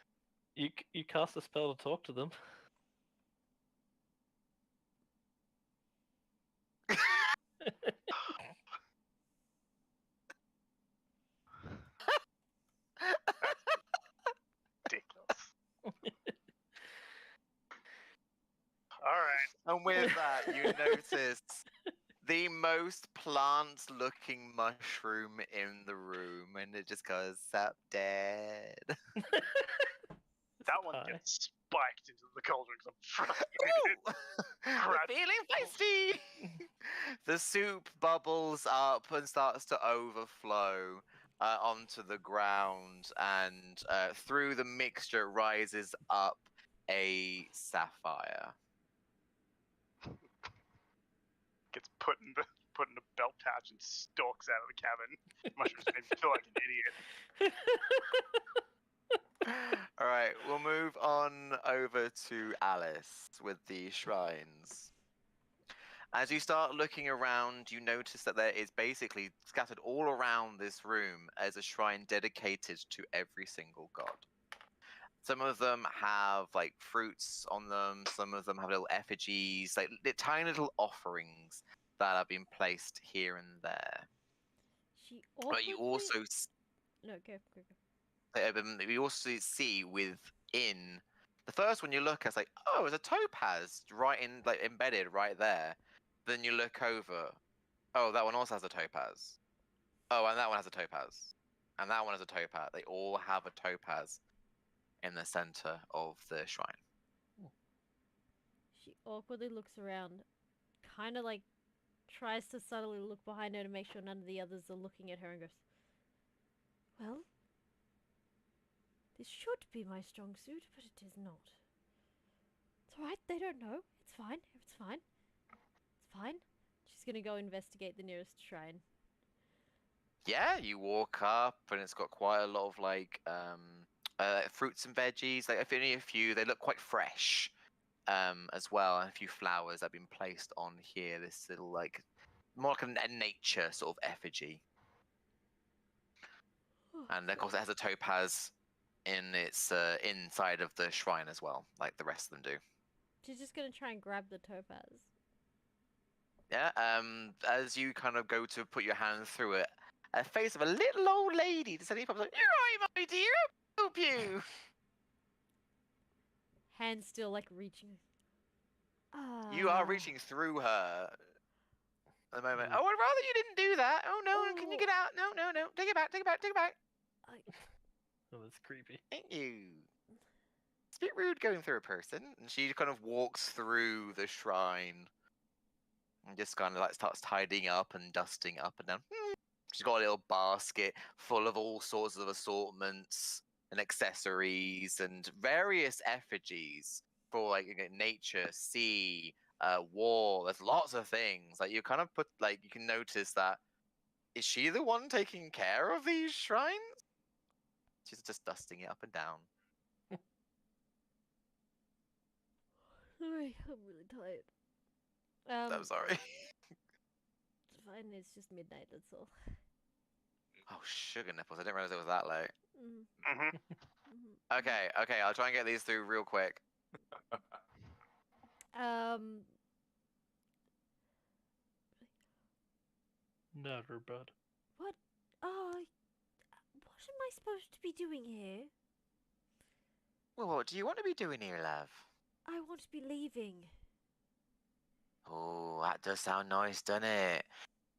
You cast a spell to talk to them. ridiculous. Alright. And with that, you notice the most plant-looking mushroom in the room, and it just goes up dead. That one Hi. gets spiked into the cauldron because I'm frustrated. Ooh! We're feeling feisty. The soup bubbles up and starts to overflow onto the ground, and through the mixture rises up a sapphire. Gets put in the belt pouch and stalks out of the cabin. Mushrooms made me feel like an idiot. All right, we'll move on over to Alice with the shrines. As you start looking around, you notice that there is basically scattered all around this room as a shrine dedicated to every single god. Some of them have like fruits on them, some of them have little effigies, like tiny little offerings that have been placed here and there. She But you awkwardly... also No, go. we also see within the first one you look at, it's like, oh, there's a topaz right in, like embedded right there. Then you look over, oh, that one also has a topaz. Oh, and that one has a topaz, and that one has a topaz. They all have a topaz in the center of the shrine. She awkwardly looks around, kind of like tries to subtly look behind her to make sure none of the others are looking at her, and goes, "Well, this should be my strong suit, but it is not. It's alright, they don't know. It's fine. It's fine. It's fine." She's gonna go investigate the nearest shrine. Yeah, you walk up, and it's got quite a lot of like fruits and veggies. Like, if only a few, they look quite fresh. As well, and a few flowers that have been placed on here. This little, like, more like a nature sort of effigy. And of course, it has a topaz in its inside of the shrine as well, like the rest of them do. She's just gonna try and grab the topaz. Yeah. As you kind of go to put your hand through it, a face of a little old lady suddenly pops up. "You're right, my dear. I'll help you." Hand still like reaching. You are reaching through her at the moment. Mm. "Oh, I'd rather you didn't do that. Oh no, can you Oh. get out? No, no, no. Take it back, take it back, take it back. Oh, that's creepy. Thank you. It's a bit rude going through a person." And she kind of walks through the shrine just kind of like starts tidying up and dusting up and down. She's got a little basket full of all sorts of assortments and accessories and various effigies for like nature, sea, war. There's lots of things. Like you kind of put like you can notice that is she the one taking care of these shrines? She's just dusting it up and down. Sorry, I'm really tired. I'm sorry. It's fine. It's just midnight. That's all. Oh, sugar nipples! I didn't realize it was that late. Mm-hmm. Okay, I'll try and get these through real quick. Never, bud. What? Oh, what am I supposed to be doing here? Well, what do you want to be doing here, love? I want to be leaving. Oh, that does sound nice, doesn't it?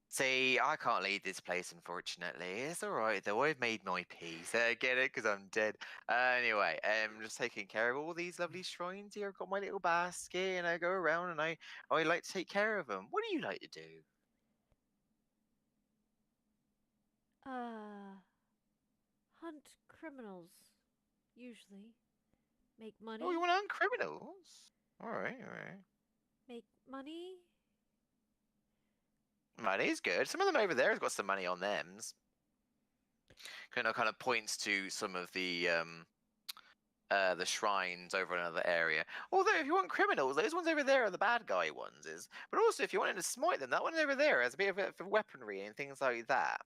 See, I can't leave this place, unfortunately. It's alright, though. I've made my peace. Get it? Because I'm dead. Anyway, I'm just taking care of all these lovely shrines here. I've got my little basket, and I go around, and I like to take care of them. What do you like to do? Hunt criminals. Usually. Make money. Oh, you want to hunt criminals? Alright. Make money. Money's good. Some of them over there has got some money on them's. Kind of points to some of the shrines over in another area. Although, if you want criminals, those ones over there are the bad guy ones. But also, if you wanted to smite them, that one over there has a bit of weaponry and things like that.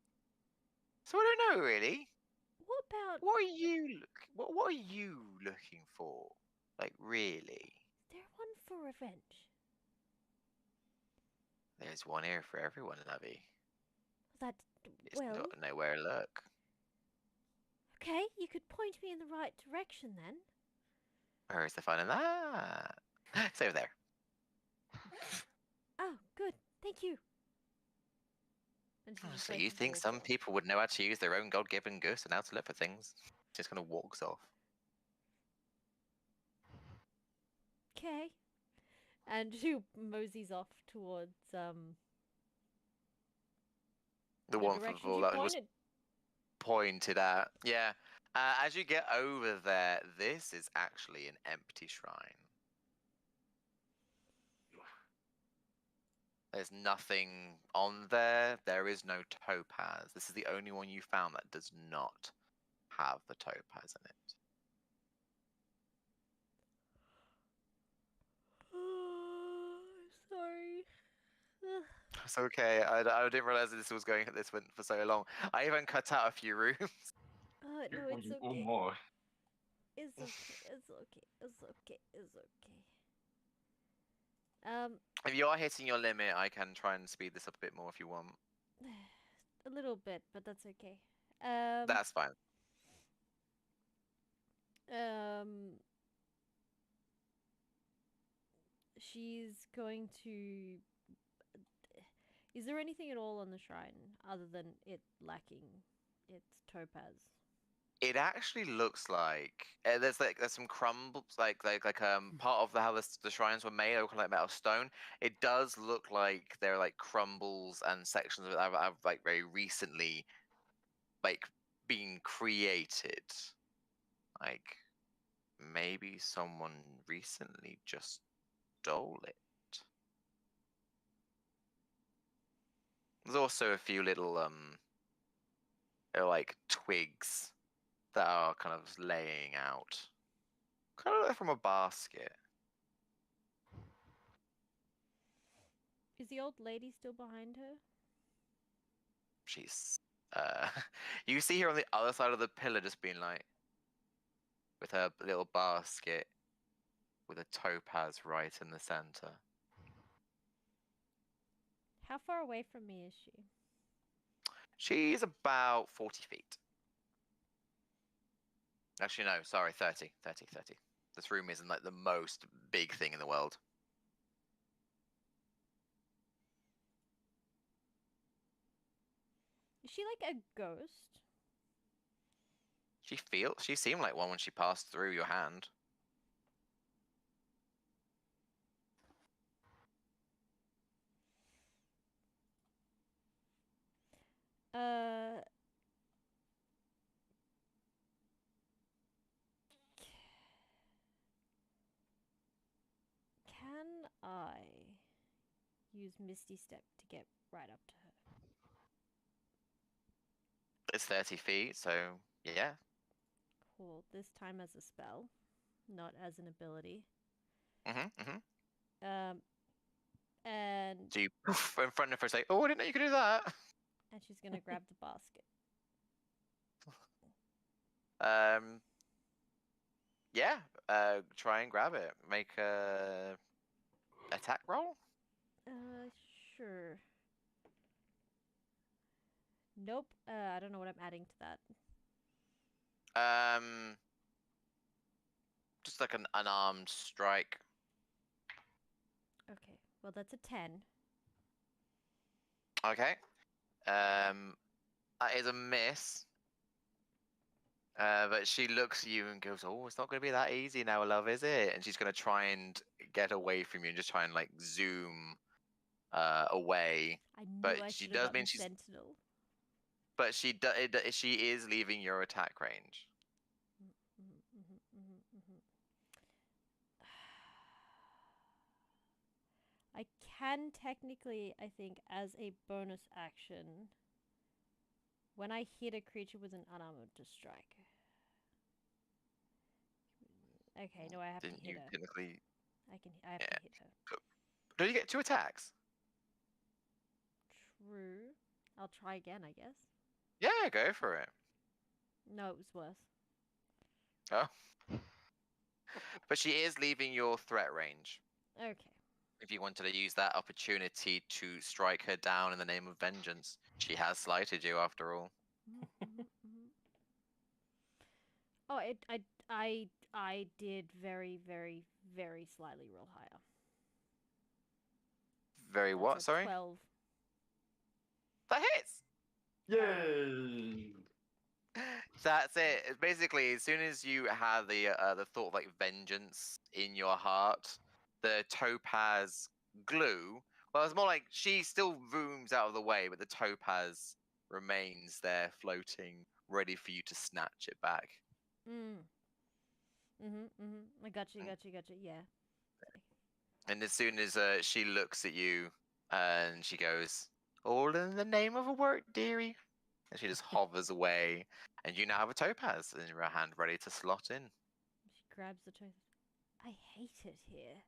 So I don't know really. What about? What are you looking for? Like really? Is there one for revenge? There's one here for everyone, lovey. That Just well. got to know where to look. Okay, you could point me in the right direction then. Where's the fun in that? It's over there. Oh, good. Thank you. And she just So goes you and think walks some off. people would know how to use their own God-given gifts and how to look for things? Just kind of walks off. Okay. And she moseys off towards The the one direction for she that was pointed. pointed at. Yeah. As you get over there, this is actually an empty shrine. There's nothing on there. There is no topaz. This is the only one you found that does not have the topaz in it. Sorry. It's okay. I didn't realize that this was going. This went for so long. I even cut out a few rooms. No, it's Or okay. more. It's okay. It's okay. It's okay. It's okay. If you are hitting your limit, I can try and speed this up a bit more if you want. A little bit, but that's okay. That's fine. She's going to. Is there anything at all on the shrine other than it lacking its topaz? It actually looks like there's some crumbles, part of how the shrines were made, they look like metal stone. It does look like there are like crumbles and sections of it that have like very recently like been created. Like maybe someone recently just stole it. There's also a few little like twigs that are kind of laying out, kind of like from a basket. Is the old lady still behind her? She's you see her on the other side of the pillar, just being like, with her little basket, with a topaz right in the center. How far away from me is she? She's about 40 feet. Actually, no, sorry, 30. This room isn't like the most big thing in the world. Is she like a ghost? She seemed like one when she passed through your hand. Uh. Can I use Misty Step to get right up to her? It's 30 feet, so yeah. Cool. This time as a spell, not as an ability. Mm-hmm. Um. And So you poof in front of her, say, "Oh, I didn't know you could do that." and she's gonna grab the basket. Yeah. Try and grab it. Make a attack roll. Sure. Nope. I don't know what I'm adding to that. Just like an unarmed strike. Okay. Well, that's a 10. Okay. That is a miss. But she looks at you and goes, "Oh, it's not going to be that easy now, love, is it?" And she's going to try and get away from you and just try and like zoom away. I knew But I she should have does gotten mean she's. Sentinel. But she is leaving your attack range. I can technically, I think, as a bonus action, when I hit a creature with an unarmored to strike. Okay, no, I have Didn't to hit you her. technically? I have to hit her. Do you get 2 attacks? True. I'll try again, I guess. Yeah, go for it. No, it was worse. Oh. But she is leaving your threat range. Okay. If you wanted to use that opportunity to strike her down in the name of vengeance, she has slighted you after all. Oh, I did very, very, very slightly roll higher. Very That's what? a Sorry. 12. That hits. Yay! That's it. It's basically, as soon as you have the thought of like vengeance in your heart, the topaz glue. Well, it's more like she still zooms out of the way, but the topaz remains there, floating, ready for you to snatch it back. I got you. Yeah. And as soon as she looks at you, and she goes, "All in the name of a work, dearie," and she just hovers away, and you now have a topaz in your hand, ready to slot in. She grabs the choice. I hate it here.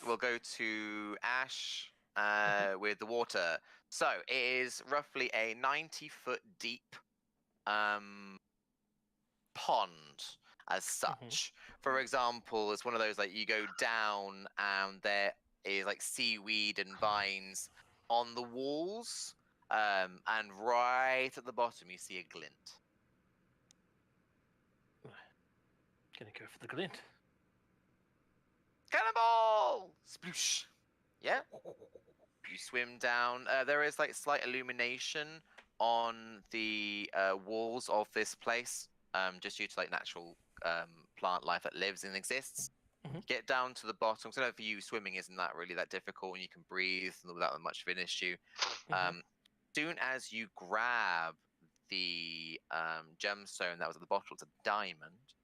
We'll go to Ash with the water. So it is roughly a 90-foot deep pond as such. For example, it's one of those like you go down and there is like seaweed and vines on the walls, and right at the bottom you see a glint. Gonna go for the glint. Cannonball! Sploosh! Yeah. You swim down. There is like slight illumination on the walls of this place, just due to like natural plant life that lives and exists. Get down to the bottom. So for you, swimming isn't that really that difficult, and you can breathe without much of an issue. Soon as you grab the gemstone that was at the bottom, it's a diamond.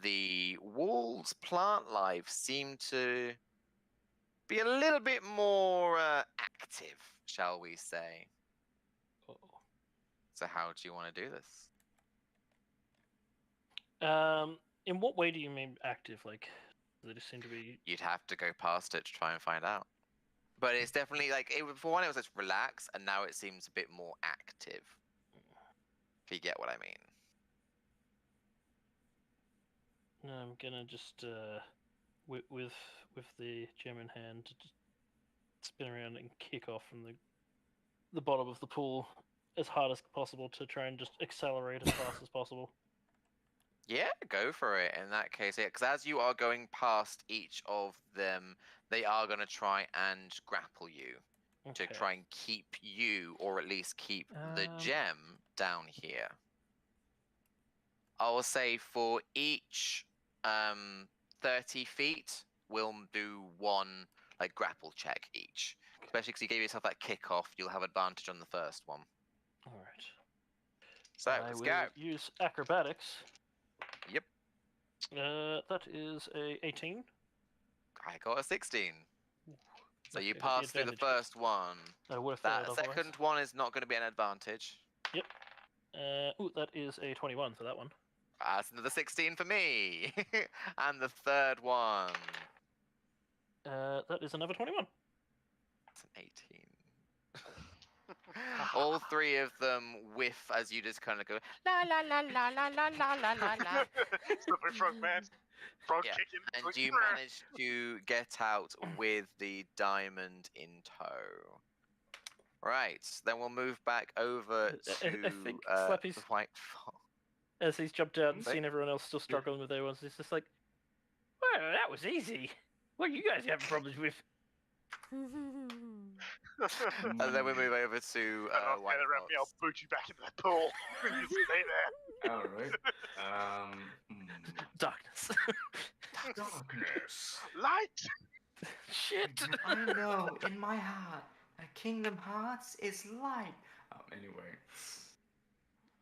The walls plant life seem to be a little bit more active, shall we say. So how do you want to do this? In what way do you mean active? Like, they just seem to be. You'd have to go past it to try and find out. But it's definitely like for one, it was just relaxed, and now it seems a bit more active. If you get what I mean. I'm gonna just with the gem in hand, just spin around and kick off from the bottom of the pool as hard as possible to try and just accelerate as fast as possible. Yeah, go for it. In that case, yeah, because as you are going past each of them, they are going to try and grapple you to try and keep you, or at least keep the gem down here. I will say for each 30 feet, we'll do one like grapple check each. Especially because you gave yourself that kick off, you'll have advantage on the first one. All right. So I let's will go. use acrobatics. Yep, That is a 18. I got a 16. So Okay, you I got the pass through the advantage 'cause first one. I would have That failed otherwise. second one is not going to be an advantage. Yep. That is a 21 for that one. That's another 16 for me. And the third one. That is another 21. That's an 18. All three of them whiff as you just kind of go la la la la la la la la la la. Slippery frog man. Frog Yeah, kicking. and like, you "Brr." manage to get out with the diamond in tow. Right, then we'll move back over I to think the Slappy's- White Fox. As he's jumped out and Right. seen everyone else still struggling with their ones, he's just like, well, that was easy. What are you guys having problems with? And then we move over to And I'll White gather around me, I'll Fox. boot you back into that pool. You stay there. All right. Darkness. Darkness. Light! Shit. I know, in my heart, a Kingdom Hearts is light. Anyway.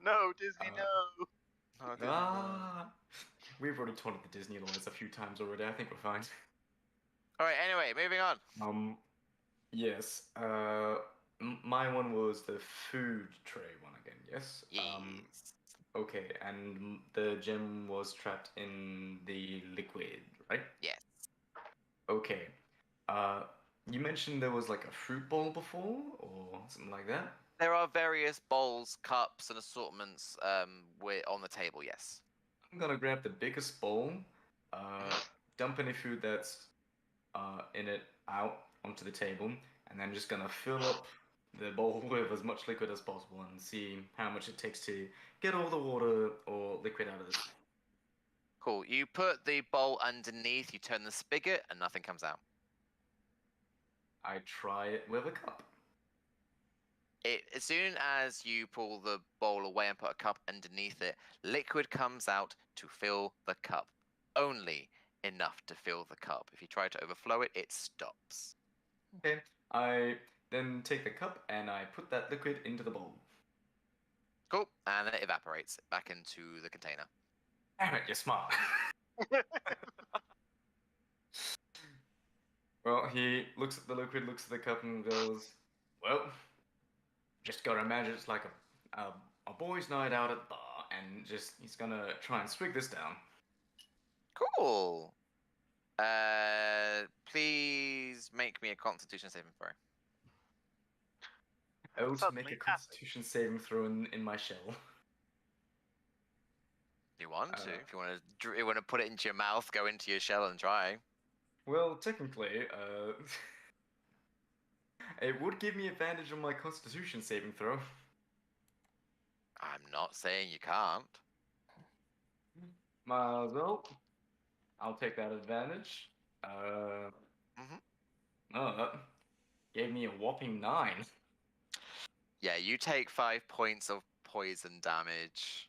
No, Disney, Uh, no. Oh, Disney We've already told the Disney lawyers a few times already. I think we're fine. All right, anyway, moving on. Yes. My one was the food tray one again. Yes. Yes. Okay, and the gem was trapped in the liquid, right? Yes. Okay. You mentioned there was like a fruit bowl before, or something like that. There are various bowls, cups, and assortments on the table, yes. I'm gonna grab the biggest bowl, dump any food that's in it out onto the table, and then just gonna fill up the bowl with as much liquid as possible and see how much it takes to get all the water or liquid out of this. Cool. You put the bowl underneath, you turn the spigot, and nothing comes out. I try it with a cup. As soon as you pull the bowl away and put a cup underneath it, liquid comes out to fill the cup. Only enough to fill the cup. If you try to overflow it, it stops. Okay. I then take the cup and I put that liquid into the bowl. Cool. And then it evaporates back into the container. Damn it, you're smart. Well, he looks at the liquid, looks at the cup, and goes, "Well, just gotta imagine it's like a boys' night out at the bar, and he's gonna try and swig this down." Cool. Please make me a Constitution saving throw. I will make Suddenly a happy. Constitution saving throw in my shell. If you want to, Uh, if you want to put it into your mouth, go into your shell and try. Well, technically, it would give me advantage on my Constitution saving throw. I'm not saying you can't. Might as well. I'll take that advantage. Oh, that gave me a whopping 9. Yeah, you take 5 points of poison damage.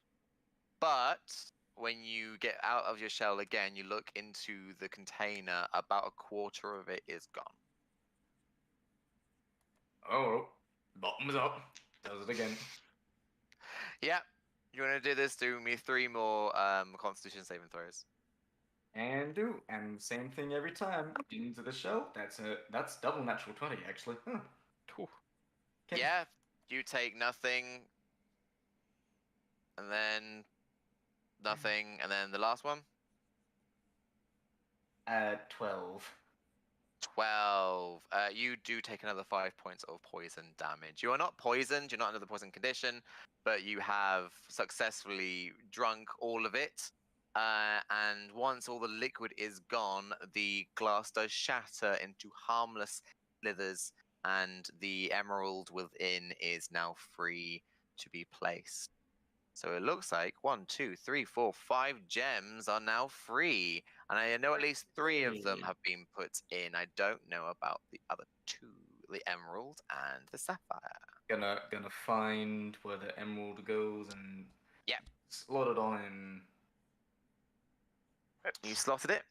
But when you get out of your shell again, you look into the container, about a quarter of it is gone. Oh, bottoms up. Does it again. Yeah, you want to do this? Do me 3 more Constitution saving throws. And same thing every time. Into the shell. That's double natural 20 actually. Huh. Okay. Yeah, you take nothing, and then nothing, and then the last one. 12. 12. You do take another 5 points of poison damage. You are not poisoned, you're not under the poison condition, but you have successfully drunk all of it. And once all the liquid is gone, the glass does shatter into harmless slithers, and the emerald within is now free to be placed. So it looks like 1, 2, 3, 4, 5 gems are now free. And I know at least 3 of them have been put in. I don't know about the other 2, the emerald and the sapphire. Gonna find where the emerald goes and slot it on in. You slotted it?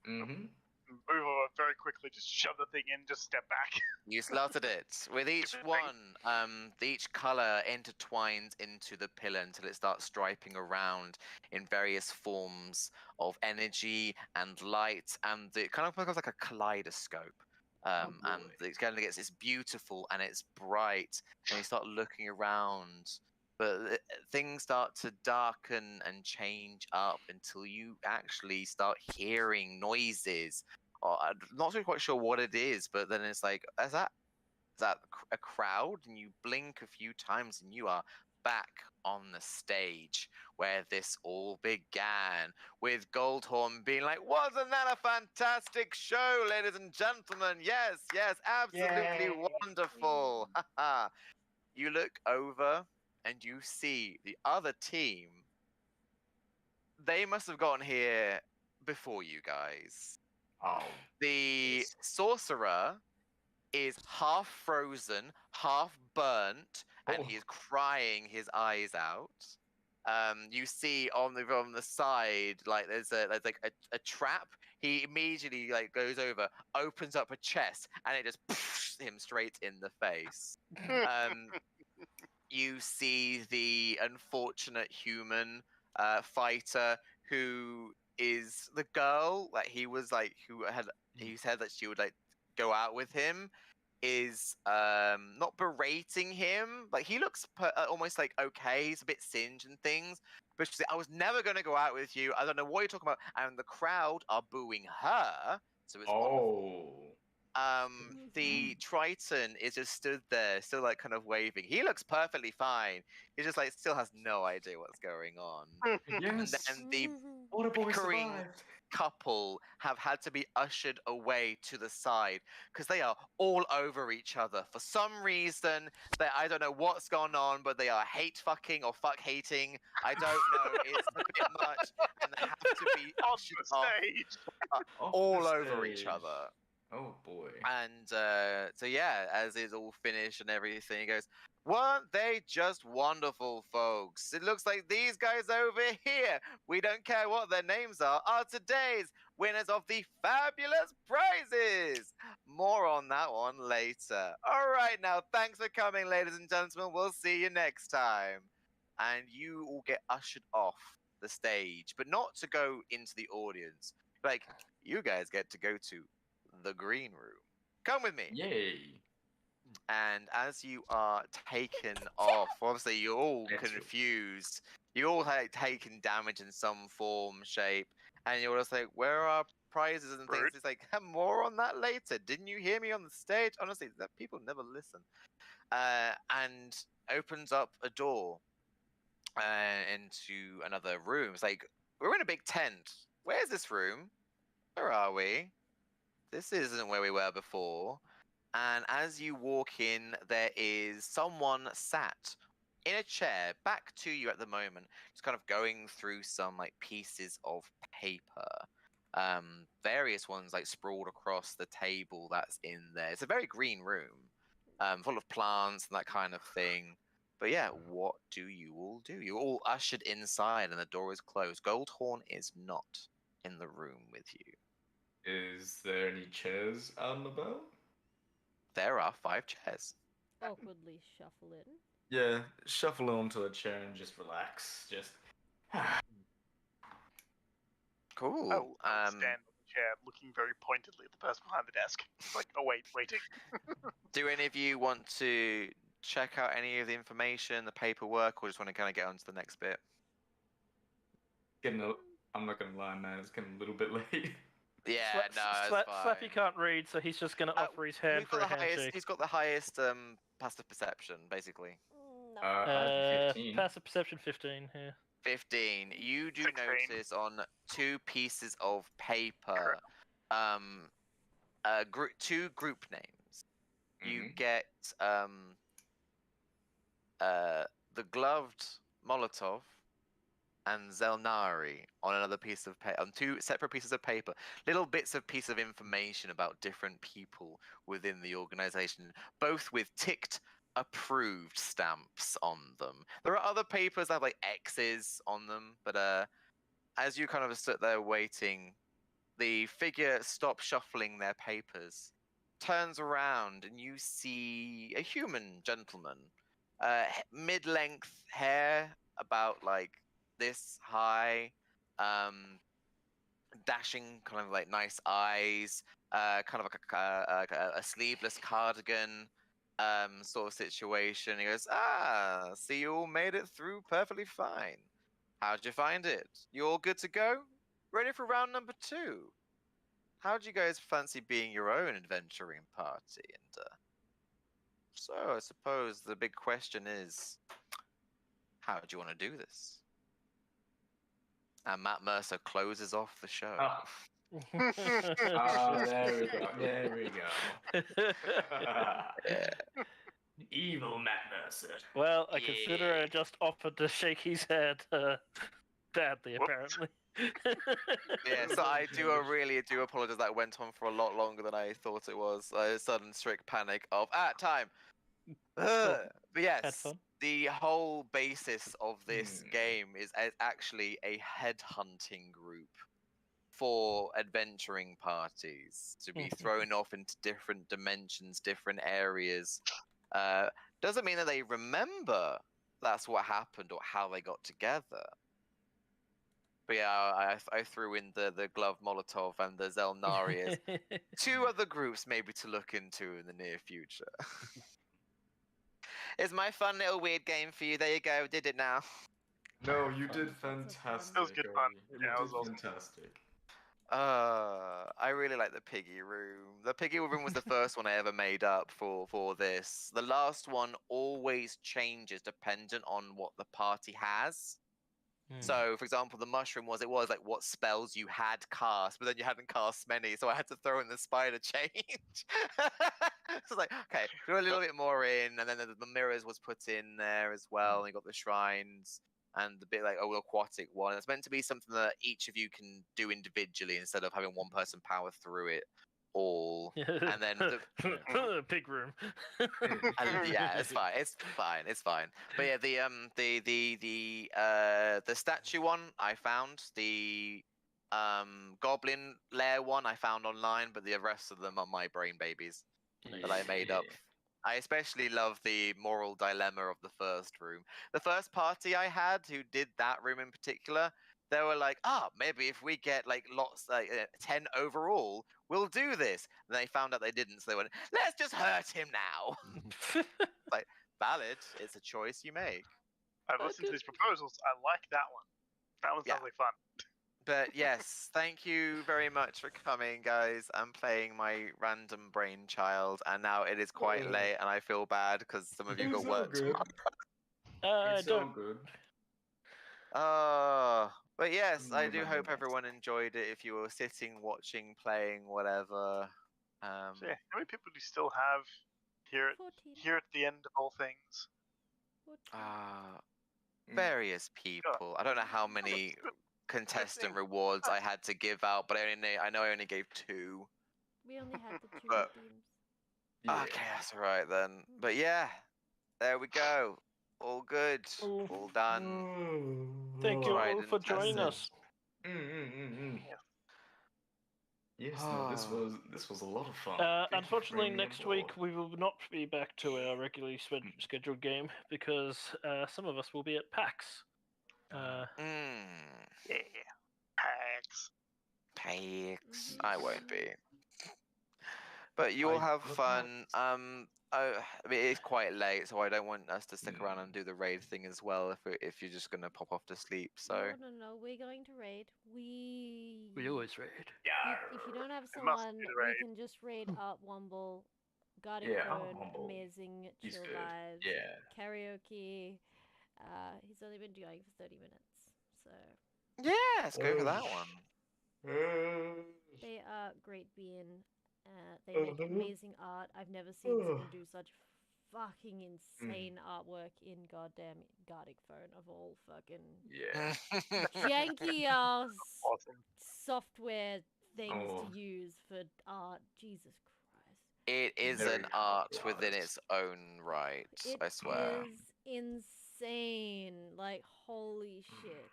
Mm-hmm. Move over very quickly, just shove the thing in, just step back. You slaughtered it. With each Good one, each color intertwines into the pillar until it starts striping around in various forms of energy and light, and it kind of becomes like a kaleidoscope. And it kind of gets it's beautiful and it's bright, and you start looking around, but things start to darken and change up until you actually start hearing noises. I'm not really quite sure what it is, but then it's like, is that a crowd? And you blink a few times and you are back on the stage where this all began, with Goldhorn being like, wasn't that a fantastic show, ladies and gentlemen? Yes, absolutely Yay. wonderful. You look over and you see the other team. They must have gotten here before you guys. Oh. The Yes. sorcerer is half frozen, half burnt, and he is crying his eyes out. You see on the side, like there's like a trap. He immediately like goes over, opens up a chest, and it just him straight in the face. You see the unfortunate human fighter who is the girl that he was like he said that she would like go out with him, is not berating him, like he looks almost like okay, he's a bit singed and things, but she's like, I was never going to go out with you, I don't know what you're talking about, and the crowd are booing her, so it's wonderful. The Triton is just stood there, still like kind of waving. He looks perfectly fine. He just like still has no idea what's going on. Yes. And then the Water boy bickering survived. couple have had to be ushered away to the side because they are all over each other for some reason. That I don't know what's gone on, but they are hate fucking or fuck hating. I don't know. It's a bit much, and they have to be On ushered the stage. Off all the over each stage. other. Oh boy. And so yeah, as it's all finished and everything, he goes, weren't they just wonderful, folks? It looks like these guys over here, we don't care what their names are today's winners of the fabulous prizes. More on that one later. All right, now, thanks for coming, ladies and gentlemen. We'll see you next time. And you all get ushered off the stage, but not to go into the audience. Like, you guys get to go to the green room. Come with me. Yay. And as you are taken off, obviously you're all That's confused. You all had taken damage in some form, shape, and you're just like, where are our prizes and things? Rude. It's like, more on that later. Didn't you hear me on the stage? Honestly, that people never listen. And opens up a door into another room. It's like, we're in a big tent. Where's this room? Where are we? This isn't where we were before. And as you walk in, there is someone sat in a chair back to you at the moment, just kind of going through some like pieces of paper. Various ones like sprawled across the table that's in there. It's a very green room, full of plants and that kind of thing. But yeah, what do? You're all ushered inside and the door is closed. Goldhorn is not in the room with you. Is there any chairs out and about? There are 5 chairs. Awkwardly shuffle in. Yeah, shuffle onto a chair and just relax. Just. Cool. I'll stand on the chair, looking very pointedly at the person behind the desk. Like, oh wait, waiting. Do any of you want to check out any of the information, the paperwork, or just want to kind of get on to the next bit? I'm not gonna lie, man. It's getting a little bit late. Yeah, no, it's fine. Slappy can't read, so he's just going to offer his hand Who's for got a the highest? handshake. Who's got the highest passive perception, basically? No. I have 15. Passive perception 15 here. 15. You do 16. notice on 2 pieces of paper, two group names. You Mhm. get the gloved Molotov and Zelnari on another piece of paper, on 2 separate pieces of paper, little bits of piece of information about different people within the organization, both with ticked approved stamps on them. There are other papers that have like X's on them, but as you kind of sit there waiting, the figure stops shuffling their papers, turns around, and you see a human gentleman. Mid-length hair, about like this high, dashing, kind of like nice eyes, kind of like a sleeveless cardigan, sort of situation. He goes, see, you all made it through perfectly fine. How'd you find it? You all good to go? Ready for round number 2? How'd you guys fancy being your own adventuring party? And so I suppose the big question is, how do you want to do this? And Matt Mercer closes off the show. There we go. There we go. Yeah. Evil Matt Mercer. Well, I consider I just offered to shake his head badly, Whoops. apparently. Yeah, so I really do apologize. That went on for a lot longer than I thought it was. A sudden strict panic of time. But Had yes, fun. the whole basis of this game is actually a headhunting group for adventuring parties to be thrown off into different dimensions, different areas. Doesn't mean that they remember that's what happened or how they got together. But yeah, I threw in the Glove Molotov and the Zelnari as 2 other groups maybe to look into in the near future. It's my fun little weird game for you. There you go. Did it now. No, you did Sounds like fun. fantastic. That was good fun. You Yeah, that was did awesome. fantastic. I really like the piggy room. The piggy room was the first one I ever made up for this. The last one always changes dependent on what the party has. So, for example, the mushroom was like what spells you had cast, but then you hadn't cast many, so I had to throw in the spider change. So it's like, okay, throw a little bit more in, and then the mirrors was put in there as well, and you got the shrines and the bit like aquatic one. It's meant to be something that each of you can do individually instead of having one person power through it all. And then pig room. yeah, it's fine. It's fine. But yeah, the statue one I found, the goblin lair one I found online, but the rest of them are my brain babies that I made up. I especially love the moral dilemma of the first room. The first party I had who did that room in particular, they were like, maybe if we get like lots, like 10 overall, we'll do this. And they found out they didn't, so they went, let's just hurt him now. Like, valid. It's a choice you make. I've listened to these proposals. I like that one. That one sounds like fun. But yes, thank you very much for coming, guys. I'm playing my random brainchild, and now it is quite late, and I feel bad because some of you got work tomorrow. It's all good. But yes, I do hope everyone enjoyed it. If you were sitting, watching, playing, whatever. So yeah, how many people do you still have here 14. at the end of all things? 14. Various people. I don't know how many contestant rewards I had to give out, but I know I only gave 2. We only had the 2 But- redeems. Okay, that's all right then. But yeah, there we go. All good. All done. Thank you Right, all for joining us. Yes, no, this was a lot of fun. Thank you for Unfortunately, bringing me next on week board. we will not be back to our regularly scheduled game because some of us will be at PAX. Yeah. Packs. Pikes. I won't be. But you all have look fun. I mean, it's quite late, so I don't want us to stick around and do the raid thing as well. If you're just gonna pop off to sleep, so. No. We're going to raid. We always raid. If you don't have It must someone, be the we raid. can just raid Art Womble, Guarding Yeah, Art Phone, Womble. amazing, He's chill good. vibes, Yeah. karaoke. He's only been going for 30 minutes, so Yeah, let's go for that one. they are great being. They make amazing art. I've never seen someone do such fucking insane artwork in goddamn Guarding Phone of all fucking Yeah. janky ass Awesome. software things Oh. to use for art. Jesus Christ. It is Very an art cool within art. its own right. It I swear. is insane. Like, holy shit.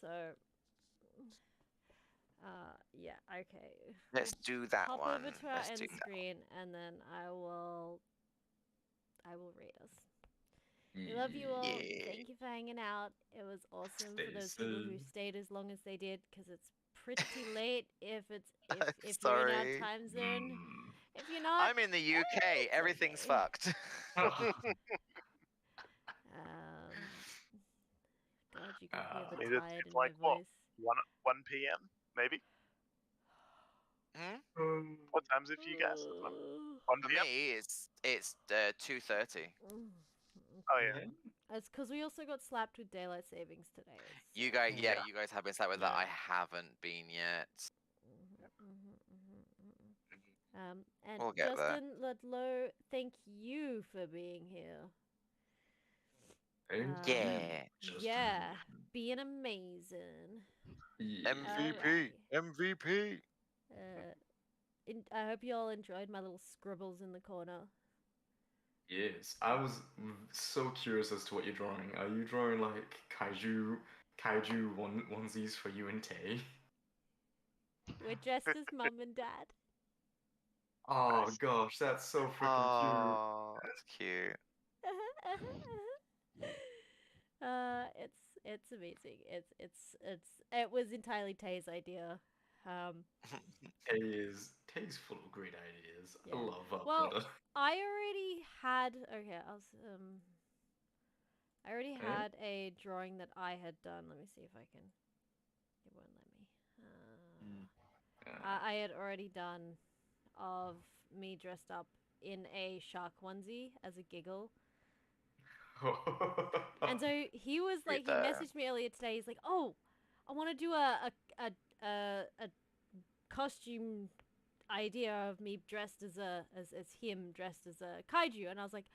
So, Yeah, okay. Let's do that Hop one. over to our Let's end do that. screen, and then I will read us. We love you all. Yeah. Thank you for hanging out. It was awesome for Stay those people who safe. stayed as long as they did, because it's pretty late if if you're in our Sorry. time zone. Mm. If you're not, I'm in the UK. it's Everything's okay. fucked. God, you can hear the I mean, tired it's in my like what? voice. 1 p.m. maybe. Hmm? What time's it for you guys? 1 For p.m. me, it's 2:30. Oh yeah. Yeah. It's because we also got slapped with daylight savings today. You so- guys, yeah, Yeah. you guys have been sat with that. I Yeah. haven't been yet. And We'll get there. Justin Ludlow, thank you for being here. Thank Yeah. you, Justin. Yeah, being amazing. Yeah. MVP. MVP. I hope you all enjoyed my little scribbles in the corner. Yes, I was so curious as to what you're drawing. Are you drawing like kaiju onesies for you and Tay? We're dressed as mum and dad. Oh Nice. gosh, that's so freaking Oh, that's cute. It's amazing. It was entirely Tay's idea. cute. Tay's full of great ideas. Yeah. I love that. Well, I already had I already Okay. had a drawing that I had done. Let me see if I can. It won't let me. I had already done of me dressed up in a shark onesie as a giggle. And so he was like, he Sweet there. messaged me earlier today. He's like, "Oh, I want to do a costume idea of me dressed as him dressed as a kaiju." And I was like,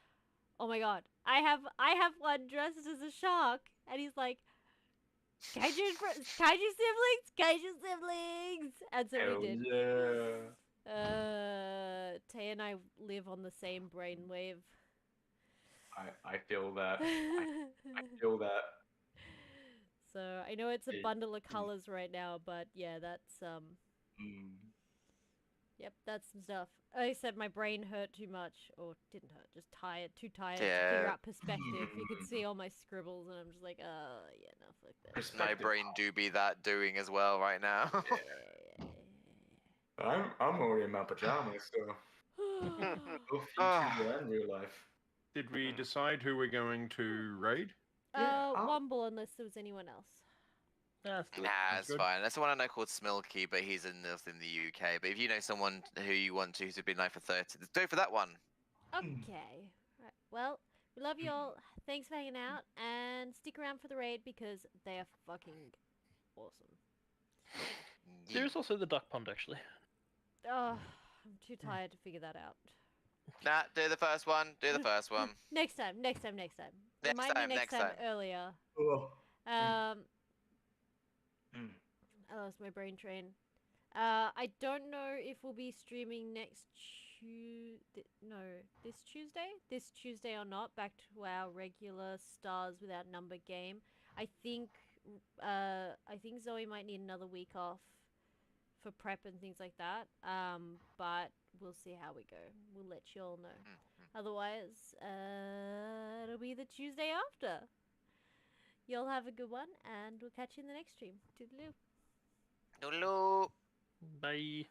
"Oh my god, I have one dressed as a shark." And he's like, "Kaiju siblings." And so Hell we did. yeah. Tay and I live on the same brainwave. I feel that. I feel that. So I know it's a Hey. bundle of colors right now, but yeah, that's Mm. yep, that's some stuff. I said my brain hurt too much, or didn't hurt, just too tired to Yeah. figure out perspective. You could see all my scribbles, and I'm just like, yeah, no, fuck that. My Perspective. brain do be that doing as well right now. I'm already in my pajamas, so both YouTube and real life. Did we decide who we're going to raid? Yeah, Wumble, unless there was anyone else. Let's do it. Nah, Sounds it's good. fine. There's someone I know called Smilky, but he's in the UK. But if you know someone who you want to who's been live for 30, go for that one. Okay. Right. Well, we love you all. Thanks for hanging out, and stick around for the raid because they are fucking awesome. There's also the duck pond, actually. Oh, I'm too tired to figure that out. Nah, do the first one. Do the first one. Next time. Next Remind time, me next time time. earlier. Oh. I lost my brain train. I don't know if we'll be streaming next this Tuesday? This Tuesday or not, back to our regular Stars Without Number game. I think Zoe might need another week off for prep and things like that. But we'll see how we go. We'll let you all know. Otherwise, it'll be the Tuesday after. Y'all have a good one, and we'll catch you in the next stream. Toodaloo. Toodaloo. Bye.